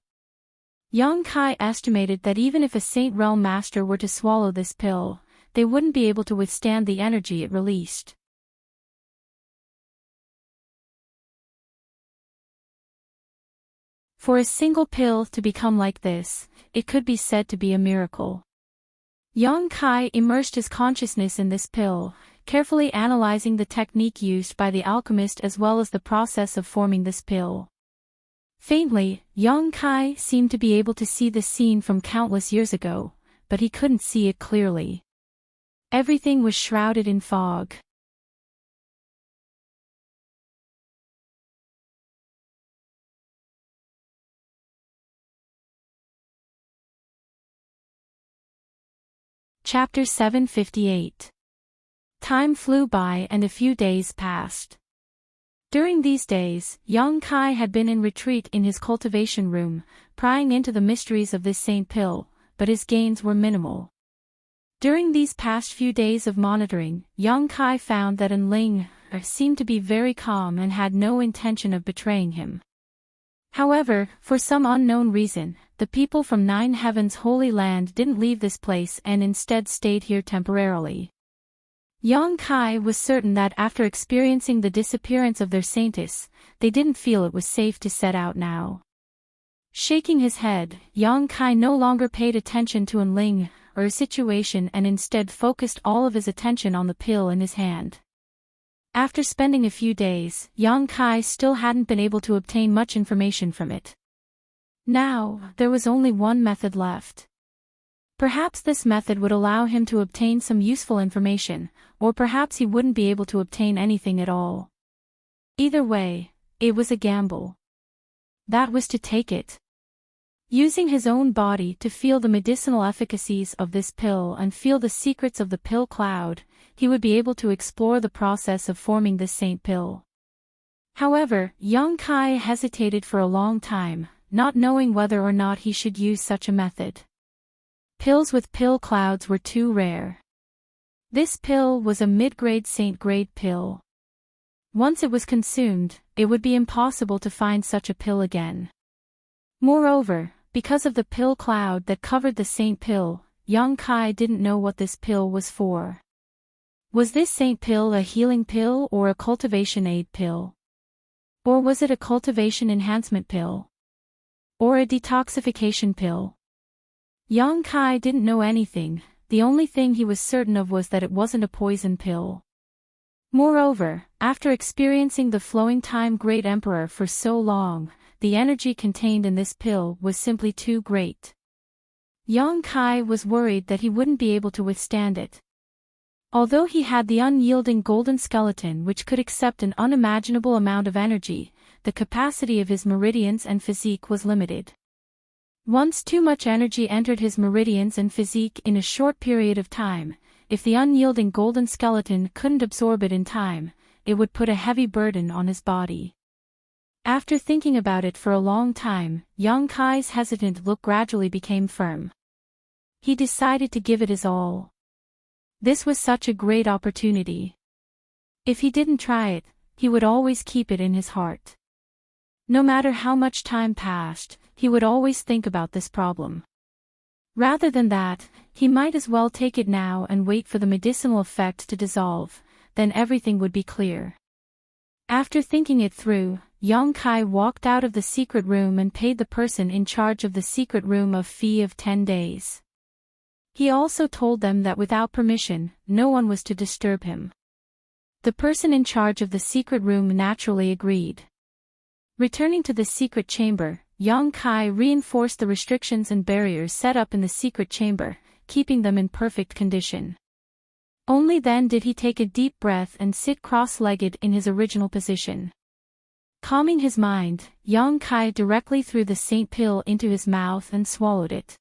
A: Yang Kai estimated that even if a Saint Realm Master were to swallow this pill, they wouldn't be able to withstand the energy it released. For a single pill to become like this, it could be said to be a miracle. Yang Kai immersed his consciousness in this pill, carefully analyzing the technique used by the alchemist as well as the process of forming this pill. Faintly, Yang Kai seemed to be able to see the scene from countless years ago, but he couldn't see it clearly. Everything was shrouded in fog. Chapter 758. Time flew by and a few days passed. During these days, Yang Kai had been in retreat in his cultivation room, prying into the mysteries of this saint pill, but his gains were minimal. During these past few days of monitoring, Yang Kai found that Ling seemed to be very calm and had no intention of betraying him. However, for some unknown reason, the people from Nine Heaven's Holy Land didn't leave this place and instead stayed here temporarily. Yang Kai was certain that after experiencing the disappearance of their saintess, they didn't feel it was safe to set out now. Shaking his head, Yang Kai no longer paid attention to Ling's situation and instead focused all of his attention on the pill in his hand. After spending a few days, Yang Kai still hadn't been able to obtain much information from it. Now, there was only one method left. Perhaps this method would allow him to obtain some useful information, or perhaps he wouldn't be able to obtain anything at all. Either way, it was a gamble. That was to take it. Using his own body to feel the medicinal efficacies of this pill and feel the secrets of the pill cloud, he would be able to explore the process of forming this saint pill. However, Yang Kai hesitated for a long time, not knowing whether or not he should use such a method. Pills with pill clouds were too rare. This pill was a mid-grade saint-grade pill. Once it was consumed, it would be impossible to find such a pill again. Moreover, because of the pill cloud that covered the saint pill, Yang Kai didn't know what this pill was for. Was this saint pill a healing pill or a cultivation aid pill? Or was it a cultivation enhancement pill? Or a detoxification pill? Yang Kai didn't know anything. The only thing he was certain of was that it wasn't a poison pill. Moreover, after experiencing the flowing time Great Emperor for so long, the energy contained in this pill was simply too great. Yang Kai was worried that he wouldn't be able to withstand it. Although he had the unyielding golden skeleton which could accept an unimaginable amount of energy, the capacity of his meridians and physique was limited. Once too much energy entered his meridians and physique in a short period of time, if the unyielding golden skeleton couldn't absorb it in time, it would put a heavy burden on his body. After thinking about it for a long time, Yang Kai's hesitant look gradually became firm. He decided to give it his all. This was such a great opportunity. If he didn't try it, he would always keep it in his heart. No matter how much time passed, he would always think about this problem. Rather than that, he might as well take it now and wait for the medicinal effect to dissolve, then everything would be clear. After thinking it through, Yang Kai walked out of the secret room and paid the person in charge of the secret room a fee of 10 days. He also told them that without permission, no one was to disturb him. The person in charge of the secret room naturally agreed. Returning to the secret chamber, Yang Kai reinforced the restrictions and barriers set up in the secret chamber, keeping them in perfect condition. Only then did he take a deep breath and sit cross-legged in his original position. Calming his mind, Yang Kai directly threw the saint pill into his mouth and swallowed it.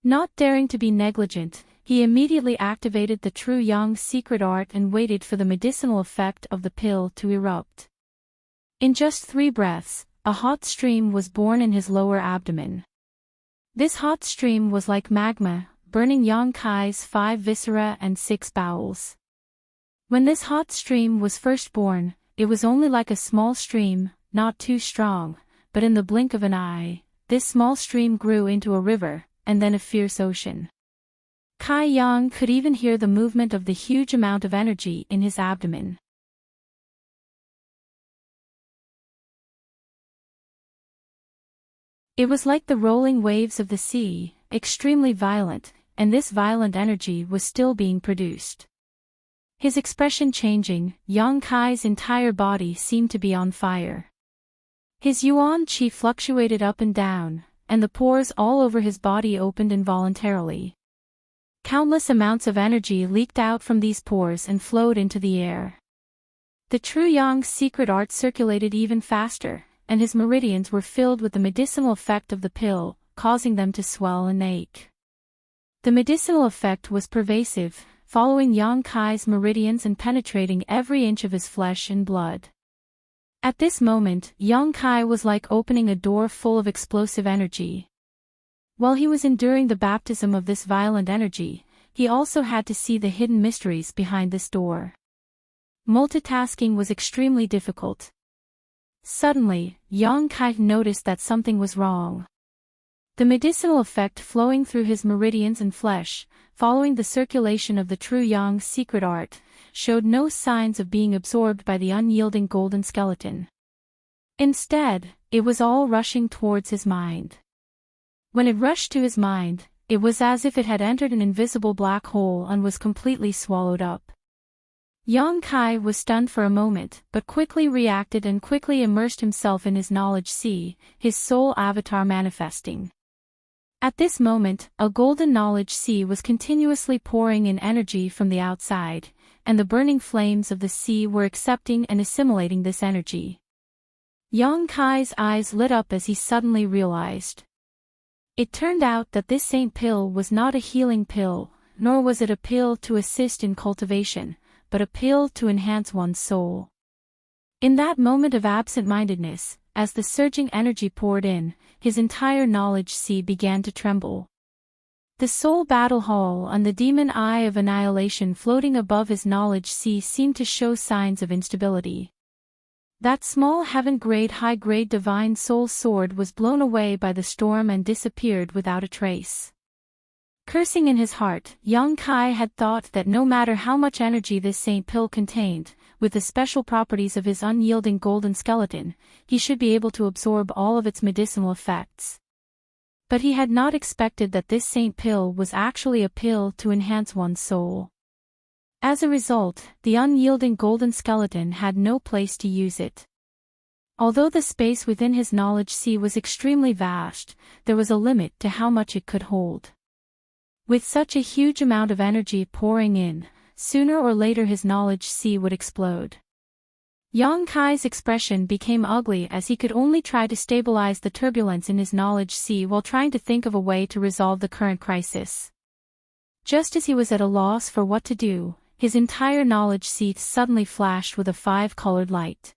A: Not daring to be negligent, he immediately activated the true Yang secret art and waited for the medicinal effect of the pill to erupt. In just 3 breaths, a hot stream was born in his lower abdomen. This hot stream was like magma, burning Yang Kai's 5 viscera and 6 bowels. When this hot stream was first born, it was only like a small stream, not too strong, but in the blink of an eye, this small stream grew into a river, and then a fierce ocean. Kai Yang could even hear the movement of the huge amount of energy in his abdomen. It was like the rolling waves of the sea, extremely violent, and this violent energy was still being produced. His expression changing, Yang Kai's entire body seemed to be on fire. His yuan qi fluctuated up and down, and the pores all over his body opened involuntarily. Countless amounts of energy leaked out from these pores and flowed into the air. The true Yang secret art circulated even faster, and his meridians were filled with the medicinal effect of the pill, causing them to swell and ache. The medicinal effect was pervasive, following Yang Kai's meridians and penetrating every inch of his flesh and blood. At this moment, Yang Kai was like opening a door full of explosive energy. While he was enduring the baptism of this violent energy, he also had to see the hidden mysteries behind this door. Multitasking was extremely difficult. Suddenly, Yang Kai noticed that something was wrong. The medicinal effect flowing through his meridians and flesh, following the circulation of the true Yang secret art, showed no signs of being absorbed by the unyielding golden skeleton. Instead, it was all rushing towards his mind. When it rushed to his mind, it was as if it had entered an invisible black hole and was completely swallowed up. Yang Kai was stunned for a moment, but quickly reacted and quickly immersed himself in his knowledge sea, his soul avatar manifesting. At this moment, a golden knowledge sea was continuously pouring in energy from the outside, and the burning flames of the sea were accepting and assimilating this energy. Yang Kai's eyes lit up as he suddenly realized. It turned out that this saint pill was not a healing pill, nor was it a pill to assist in cultivation, but a pill to enhance one's soul. In that moment of absent-mindedness, as the surging energy poured in, his entire knowledge sea began to tremble. The soul battle hall and the demon eye of annihilation floating above his knowledge sea seemed to show signs of instability. That small heaven-grade high-grade divine soul sword was blown away by the storm and disappeared without a trace. Cursing in his heart, Yang Kai had thought that no matter how much energy this saint pill contained, with the special properties of his unyielding golden skeleton, he should be able to absorb all of its medicinal effects. But he had not expected that this saint pill was actually a pill to enhance one's soul. As a result, the unyielding golden skeleton had no place to use it. Although the space within his knowledge sea was extremely vast, there was a limit to how much it could hold. With such a huge amount of energy pouring in, sooner or later his knowledge sea would explode. Yang Kai's expression became ugly as he could only try to stabilize the turbulence in his knowledge sea while trying to think of a way to resolve the current crisis. Just as he was at a loss for what to do, his entire knowledge sea suddenly flashed with a 5-colored light.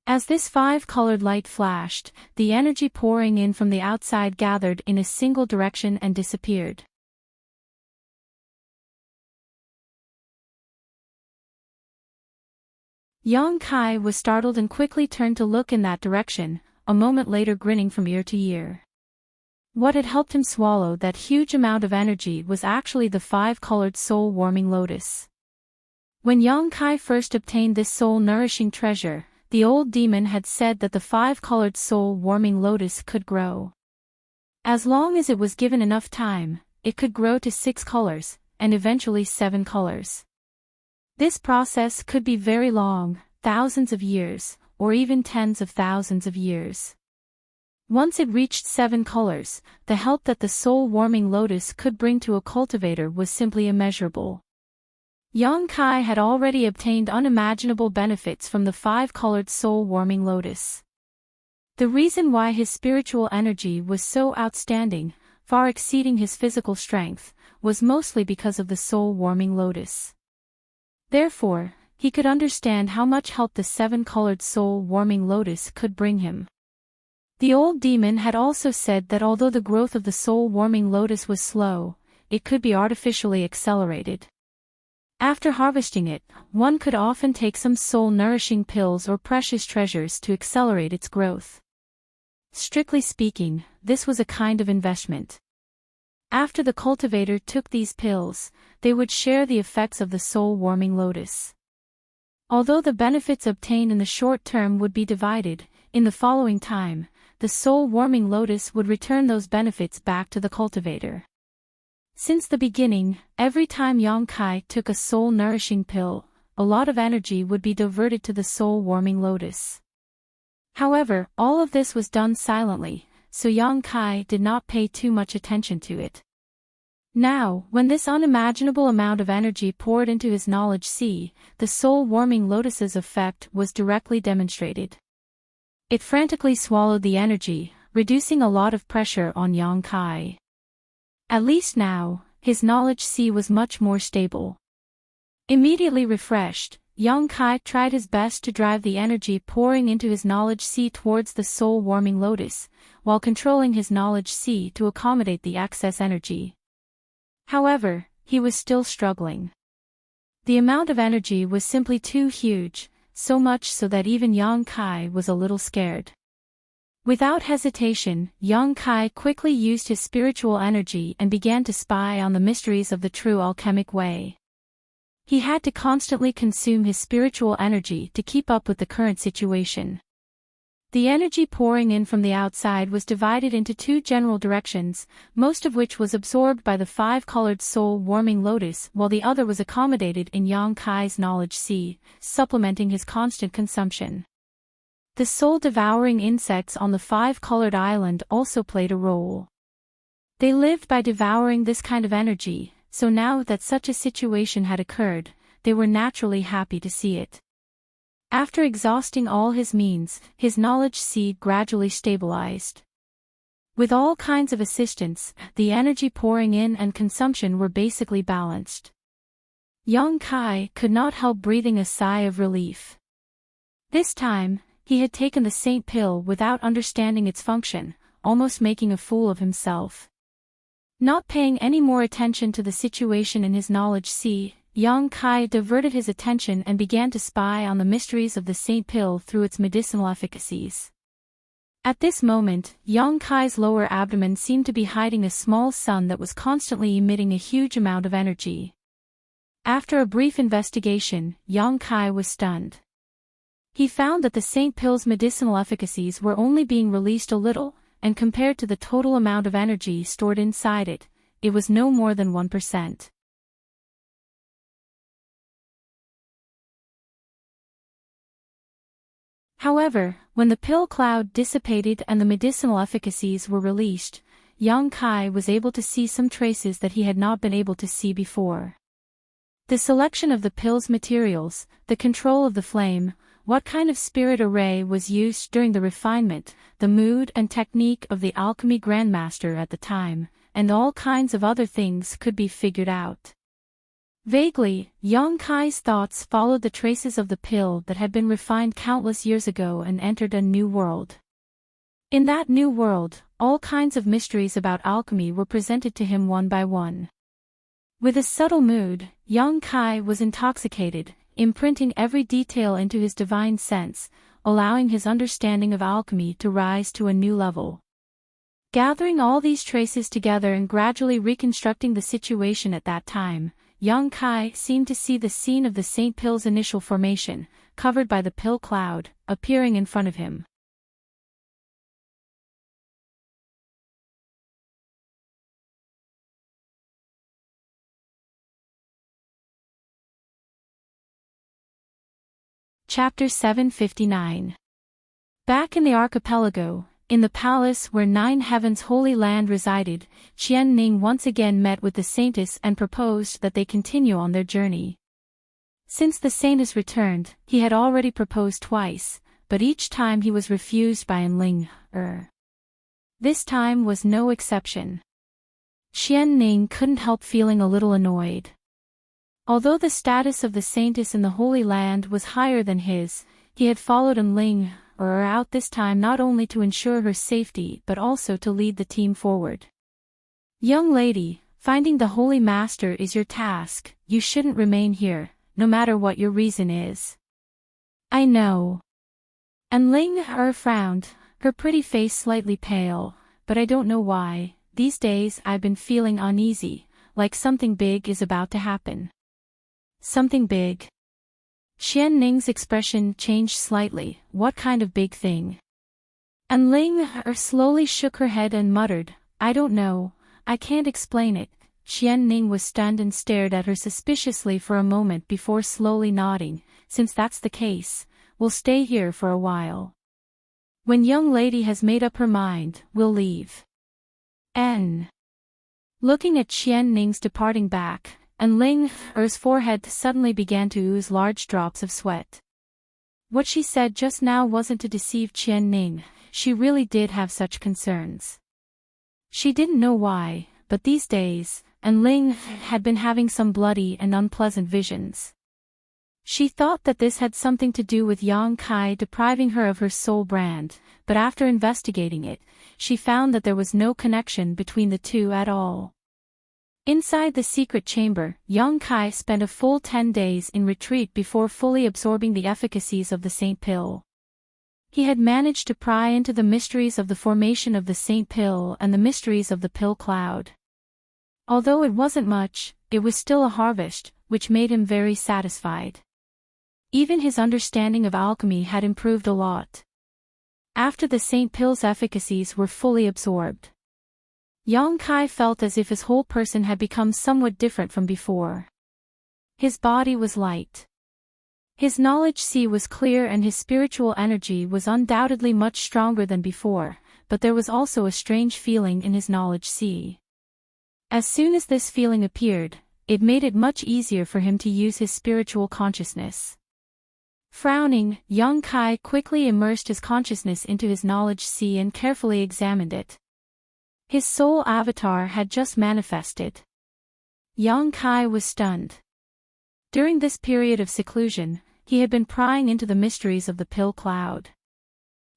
A: As this 5-colored light flashed, the energy pouring in from the outside gathered in a single direction and disappeared. Yang Kai was startled and quickly turned to look in that direction, a moment later grinning from ear to ear. What had helped him swallow that huge amount of energy was actually the 5-colored soul-warming lotus. When Yang Kai first obtained this soul-nourishing treasure, the old demon had said that the 5-colored soul-warming lotus could grow. As long as it was given enough time, it could grow to 6 colors, and eventually 7 colors. This process could be very long, thousands of years, or even tens of thousands of years. Once it reached 7 colors, the help that the soul-warming lotus could bring to a cultivator was simply immeasurable. Yang Kai had already obtained unimaginable benefits from the 5-colored soul-warming lotus. The reason why his spiritual energy was so outstanding, far exceeding his physical strength, was mostly because of the soul-warming lotus. Therefore, he could understand how much help the 7-colored soul-warming lotus could bring him. The old demon had also said that although the growth of the soul-warming lotus was slow, it could be artificially accelerated. After harvesting it, one could often take some soul-nourishing pills or precious treasures to accelerate its growth. Strictly speaking, this was a kind of investment. After the cultivator took these pills, they would share the effects of the soul-warming lotus. Although the benefits obtained in the short term would be divided, in the following time, the soul-warming lotus would return those benefits back to the cultivator. Since the beginning, every time Yang Kai took a soul-nourishing pill, a lot of energy would be diverted to the soul-warming lotus. However, all of this was done silently, so Yang Kai did not pay too much attention to it. Now, when this unimaginable amount of energy poured into his knowledge sea, the soul-warming lotus's effect was directly demonstrated. It frantically swallowed the energy, reducing a lot of pressure on Yang Kai. At least now, his knowledge sea was much more stable. Immediately refreshed, Yang Kai tried his best to drive the energy pouring into his knowledge sea towards the soul-warming lotus, while controlling his knowledge sea to accommodate the excess energy. However, he was still struggling. The amount of energy was simply too huge, so much so that even Yang Kai was a little scared. Without hesitation, Yang Kai quickly used his spiritual energy and began to spy on the mysteries of the true alchemic way. He had to constantly consume his spiritual energy to keep up with the current situation. The energy pouring in from the outside was divided into two general directions, most of which was absorbed by the five-colored soul-warming lotus, while the other was accommodated in Yang Kai's knowledge sea, supplementing his constant consumption. The soul-devouring insects on the five-colored island also played a role. They lived by devouring this kind of energy, so now that such a situation had occurred, they were naturally happy to see it. After exhausting all his means, his knowledge seed gradually stabilized. With all kinds of assistance, the energy pouring in and consumption were basically balanced. Yang Kai could not help breathing a sigh of relief. This time, he had taken the saint pill without understanding its function, almost making a fool of himself. Not paying any more attention to the situation in his knowledge sea, Yang Kai diverted his attention and began to spy on the mysteries of the saint pill through its medicinal efficacies. At this moment, Yang Kai's lower abdomen seemed to be hiding a small sun that was constantly emitting a huge amount of energy. After a brief investigation, Yang Kai was stunned. He found that the saint pill's medicinal efficacies were only being released a little, and compared to the total amount of energy stored inside it, it was no more than 1%. However, when the pill cloud dissipated and the medicinal efficacies were released, Yang Kai was able to see some traces that he had not been able to see before. The selection of the pill's materials, the control of the flame, what kind of spirit array was used during the refinement, the mood and technique of the alchemy grandmaster at the time, and all kinds of other things could be figured out. Vaguely, Yang Kai's thoughts followed the traces of the pill that had been refined countless years ago and entered a new world. In that new world, all kinds of mysteries about alchemy were presented to him one by one. With a subtle mood, Yang Kai was intoxicated, imprinting every detail into his divine sense, allowing his understanding of alchemy to rise to a new level. Gathering all these traces together and gradually reconstructing the situation at that time, Yang Kai seemed to see the scene of the saint pill's initial formation, covered by the pill cloud, appearing in front of him. Chapter 759. Back in the archipelago, in the palace where Nine Heavens Holy Land resided, Qian Ning once again met with the saintess and proposed that they continue on their journey. Since the saintess returned, he had already proposed twice, but each time he was refused by Enling. This time was no exception. Qian Ning couldn't help feeling a little annoyed. Although the status of the saintess in the Holy Land was higher than his, he had followed Enling out this time not only to ensure her safety but also to lead the team forward. Young lady, finding the Holy Master is your task, you shouldn't remain here, no matter what your reason is. I know. Enling frowned, her pretty face slightly pale, but I don't know why, these days I've been feeling uneasy, like something big is about to happen. Something big? Qian Ning's expression changed slightly. What kind of big thing? Enling slowly shook her head and muttered, I don't know, I can't explain it. Qian Ning was stunned and stared at her suspiciously for a moment before slowly nodding. Since that's the case, we'll stay here for a while. When young lady has made up her mind, we'll leave. Looking at Qian Ning's departing back, Enling's forehead suddenly began to ooze large drops of sweat. What she said just now wasn't to deceive Qian Ning, she really did have such concerns. She didn't know why, but these days, Enling had been having some bloody and unpleasant visions. She thought that this had something to do with Yang Kai depriving her of her soul brand, but after investigating it, she found that there was no connection between the two at all. Inside the secret chamber, Yang Kai spent a full 10 days in retreat before fully absorbing the efficacies of the saint pill. He had managed to pry into the mysteries of the formation of the saint pill and the mysteries of the pill cloud. Although it wasn't much, it was still a harvest, which made him very satisfied. Even his understanding of alchemy had improved a lot. after the St. Pill's efficacies were fully absorbed. Yang Kai felt as if his whole person had become somewhat different from before. His body was light. His knowledge sea was clear and his spiritual energy was undoubtedly much stronger than before, but there was also a strange feeling in his knowledge sea. As soon as this feeling appeared, it made it much easier for him to use his spiritual consciousness. Frowning, Yang Kai quickly immersed his consciousness into his knowledge sea and carefully examined it. His soul avatar had just manifested. Yang Kai was stunned. During this period of seclusion, he had been prying into the mysteries of the pill cloud.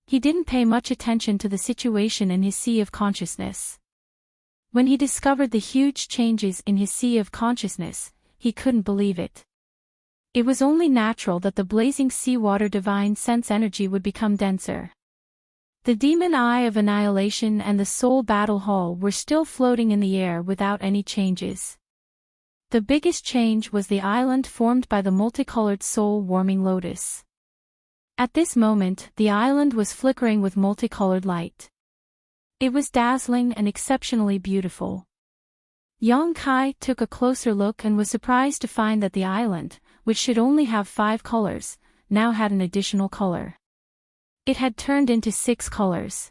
A: He didn't pay much attention to the situation in his sea of consciousness. When he discovered the huge changes in his sea of consciousness, he couldn't believe it. It was only natural that the blazing seawater divine sense energy would become denser. The demon eye of annihilation and the soul battle hall were still floating in the air without any changes. The biggest change was the island formed by the multicolored soul-warming lotus. At this moment, the island was flickering with multicolored light. It was dazzling and exceptionally beautiful. Yang Kai took a closer look and was surprised to find that the island, which should only have 5 colors, now had an additional color. It had turned into 6 colors.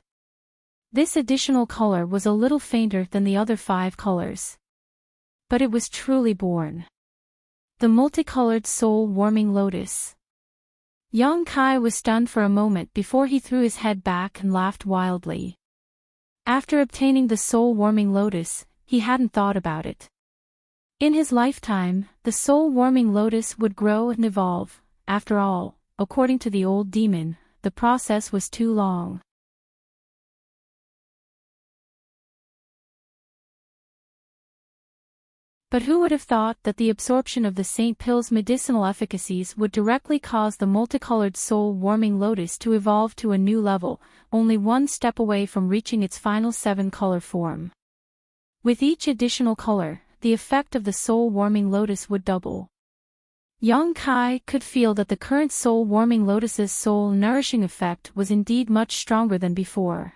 A: This additional color was a little fainter than the other 5 colors. But it was truly born. The multicolored soul-warming lotus. Yang Kai was stunned for a moment before he threw his head back and laughed wildly. After obtaining the soul-warming lotus, he hadn't thought about it. In his lifetime, the soul-warming lotus would grow and evolve. After all, according to the old demon, the process was too long. But who would have thought that the absorption of the St. Pill's medicinal efficacies would directly cause the multicolored soul-warming lotus to evolve to a new level, only one step away from reaching its final 7-color form. With each additional color, the effect of the soul-warming lotus would double. Yang Kai could feel that the current soul-warming lotus's soul-nourishing effect was indeed much stronger than before.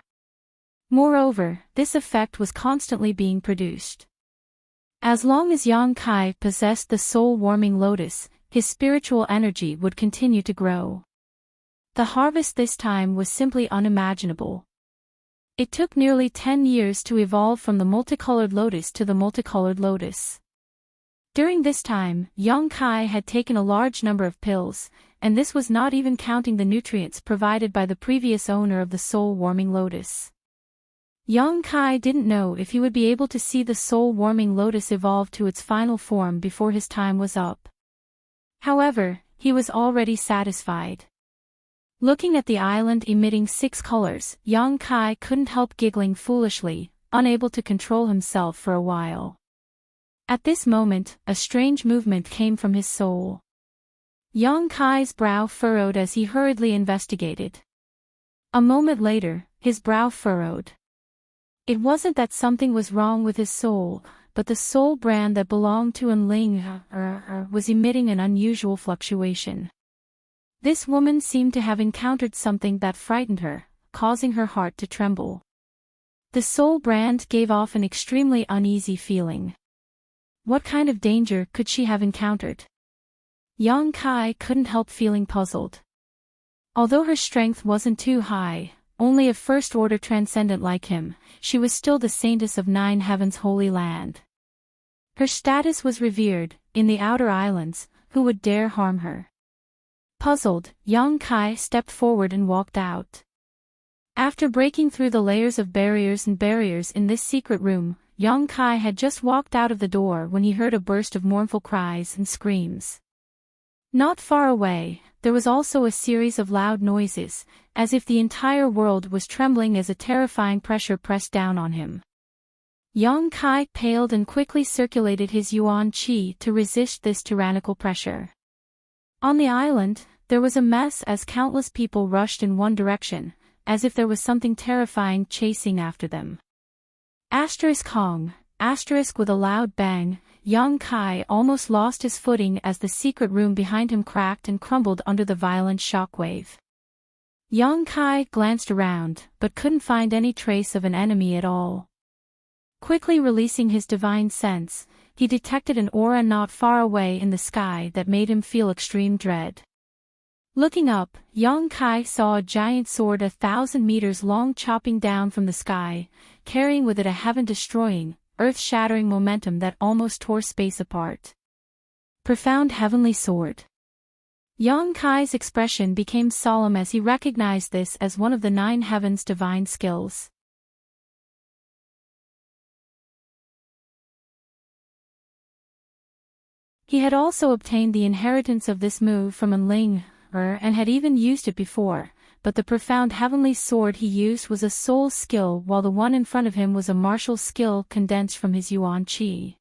A: Moreover, this effect was constantly being produced. As long as Yang Kai possessed the soul-warming lotus, his spiritual energy would continue to grow. The harvest this time was simply unimaginable. It took nearly 10 years to evolve from the multicolored lotus to the multicolored lotus. During this time, Yang Kai had taken a large number of pills, and this was not even counting the nutrients provided by the previous owner of the soul-warming lotus. Yang Kai didn't know if he would be able to see the soul-warming lotus evolve to its final form before his time was up. However, he was already satisfied. Looking at the island emitting 6 colors, Yang Kai couldn't help giggling foolishly, unable to control himself for a while. At this moment, a strange movement came from his soul. Yang Kai's brow furrowed as he hurriedly investigated. A moment later, his brow furrowed. It wasn't that something was wrong with his soul, but the soul brand that belonged to Enling was emitting an unusual fluctuation. This woman seemed to have encountered something that frightened her, causing her heart to tremble. The soul brand gave off an extremely uneasy feeling. What kind of danger could she have encountered? Yang Kai couldn't help feeling puzzled. Although her strength wasn't too high, only a first-order transcendent like him, she was still the saintess of 9 heavens' holy land. Her status was revered. In the outer islands, who would dare harm her? Puzzled, Yang Kai stepped forward and walked out. After breaking through the layers of barriers in this secret room, Yang Kai had just walked out of the door when he heard a burst of mournful cries and screams. Not far away, there was also a series of loud noises, as if the entire world was trembling as a terrifying pressure pressed down on him. Yang Kai paled and quickly circulated his yuan qi to resist this tyrannical pressure. On the island, there was a mess as countless people rushed in one direction, as if there was something terrifying chasing after them. Kong, with a loud bang, Yang Kai almost lost his footing as the secret room behind him cracked and crumbled under the violent shockwave. Yang Kai glanced around, but couldn't find any trace of an enemy at all. Quickly releasing his divine sense, he detected an aura not far away in the sky that made him feel extreme dread. Looking up, Yang Kai saw a giant sword 1,000 meters long chopping down from the sky, carrying with it a heaven-destroying, earth-shattering momentum that almost tore space apart. Profound heavenly sword. Yang Kai's expression became solemn as he recognized this as one of the 9 heavens' divine skills. He had also obtained the inheritance of this move from Enling, and had even used it before, but the profound heavenly sword he used was a soul skill while the one in front of him was a martial skill condensed from his Yuan Qi.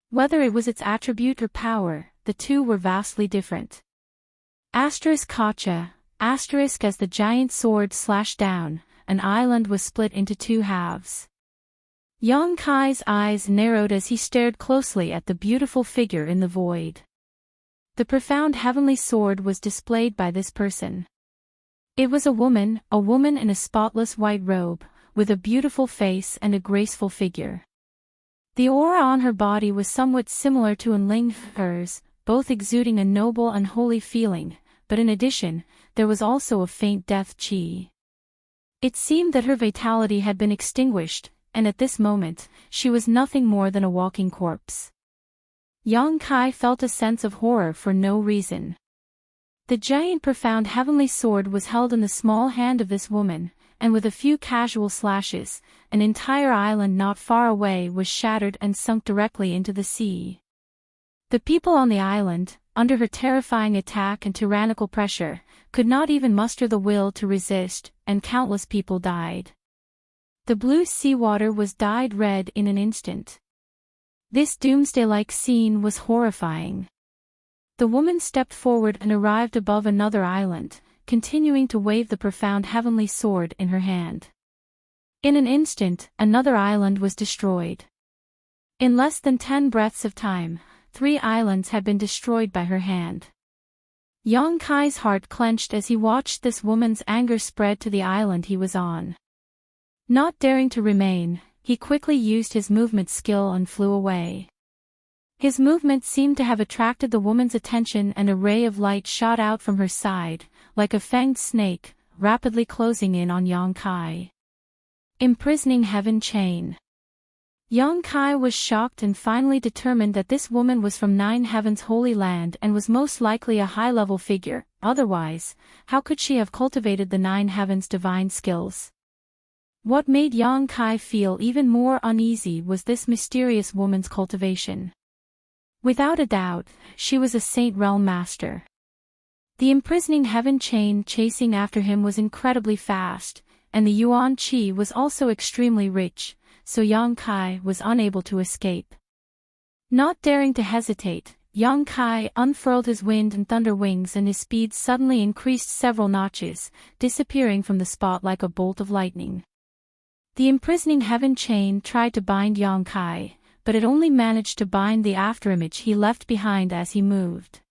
A: Whether it was its attribute or power, the two were vastly different. Gotcha. As the giant sword slashed down, an island was split into 2 halves. Yang Kai's eyes narrowed as he stared closely at the beautiful figure in the void. The profound heavenly sword was displayed by this person. It was a woman in a spotless white robe, with a beautiful face and a graceful figure. The aura on her body was somewhat similar to Enling's, both exuding a noble and holy feeling, but in addition, there was also a faint death qi. It seemed that her vitality had been extinguished, and at this moment, she was nothing more than a walking corpse. Yang Kai felt a sense of horror for no reason. The giant profound heavenly sword was held in the small hand of this woman, and with a few casual slashes, an entire island not far away was shattered and sunk directly into the sea. The people on the island, under her terrifying attack and tyrannical pressure, could not even muster the will to resist, and countless people died. The blue seawater was dyed red in an instant. This doomsday-like scene was horrifying. The woman stepped forward and arrived above another island, continuing to wave the profound heavenly sword in her hand. In an instant, another island was destroyed. In less than 10 breaths of time, 3 islands had been destroyed by her hand. Yang Kai's heart clenched as he watched this woman's anger spread to the island he was on. Not daring to remain, he quickly used his movement skill and flew away. His movement seemed to have attracted the woman's attention, and a ray of light shot out from her side, like a fanged snake, rapidly closing in on Yang Kai. Imprisoning heaven chain. Yang Kai was shocked and finally determined that this woman was from 9 heavens' holy land and was most likely a high-level figure. Otherwise, how could she have cultivated the 9 heavens' divine skills? What made Yang Kai feel even more uneasy was this mysterious woman's cultivation. Without a doubt, she was a Saint Realm master. The imprisoning heaven chain chasing after him was incredibly fast, and the Yuan Qi was also extremely rich, so Yang Kai was unable to escape. Not daring to hesitate, Yang Kai unfurled his wind and thunder wings, and his speed suddenly increased several notches, disappearing from the spot like a bolt of lightning. The imprisoning heaven chain tried to bind Yang Kai, but it only managed to bind the afterimage he left behind as he moved.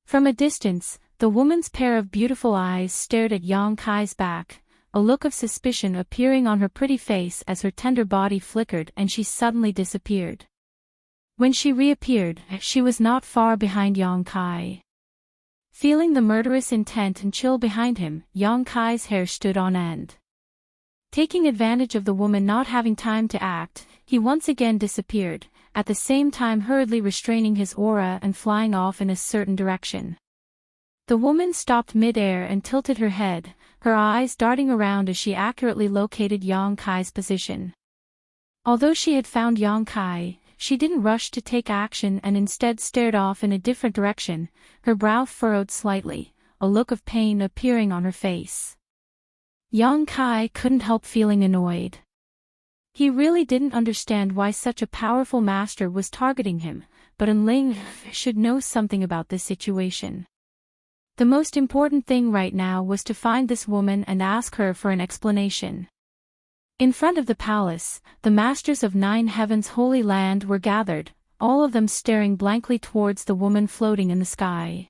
A: From a distance, the woman's pair of beautiful eyes stared at Yang Kai's back, a look of suspicion appearing on her pretty face as her tender body flickered and she suddenly disappeared. When she reappeared, she was not far behind Yang Kai. Feeling the murderous intent and chill behind him, Yang Kai's hair stood on end. Taking advantage of the woman not having time to act, he once again disappeared, at the same time hurriedly restraining his aura and flying off in a certain direction. The woman stopped mid-air and tilted her head, her eyes darting around as she accurately located Yang Kai's position. Although she had found Yang Kai, she didn't rush to take action and instead stared off in a different direction, her brow furrowed slightly, a look of pain appearing on her face. Yang Kai couldn't help feeling annoyed. He really didn't understand why such a powerful master was targeting him, but Enling should know something about this situation. The most important thing right now was to find this woman and ask her for an explanation. In front of the palace, the masters of 9 heavens' holy land were gathered, all of them staring blankly towards the woman floating in the sky.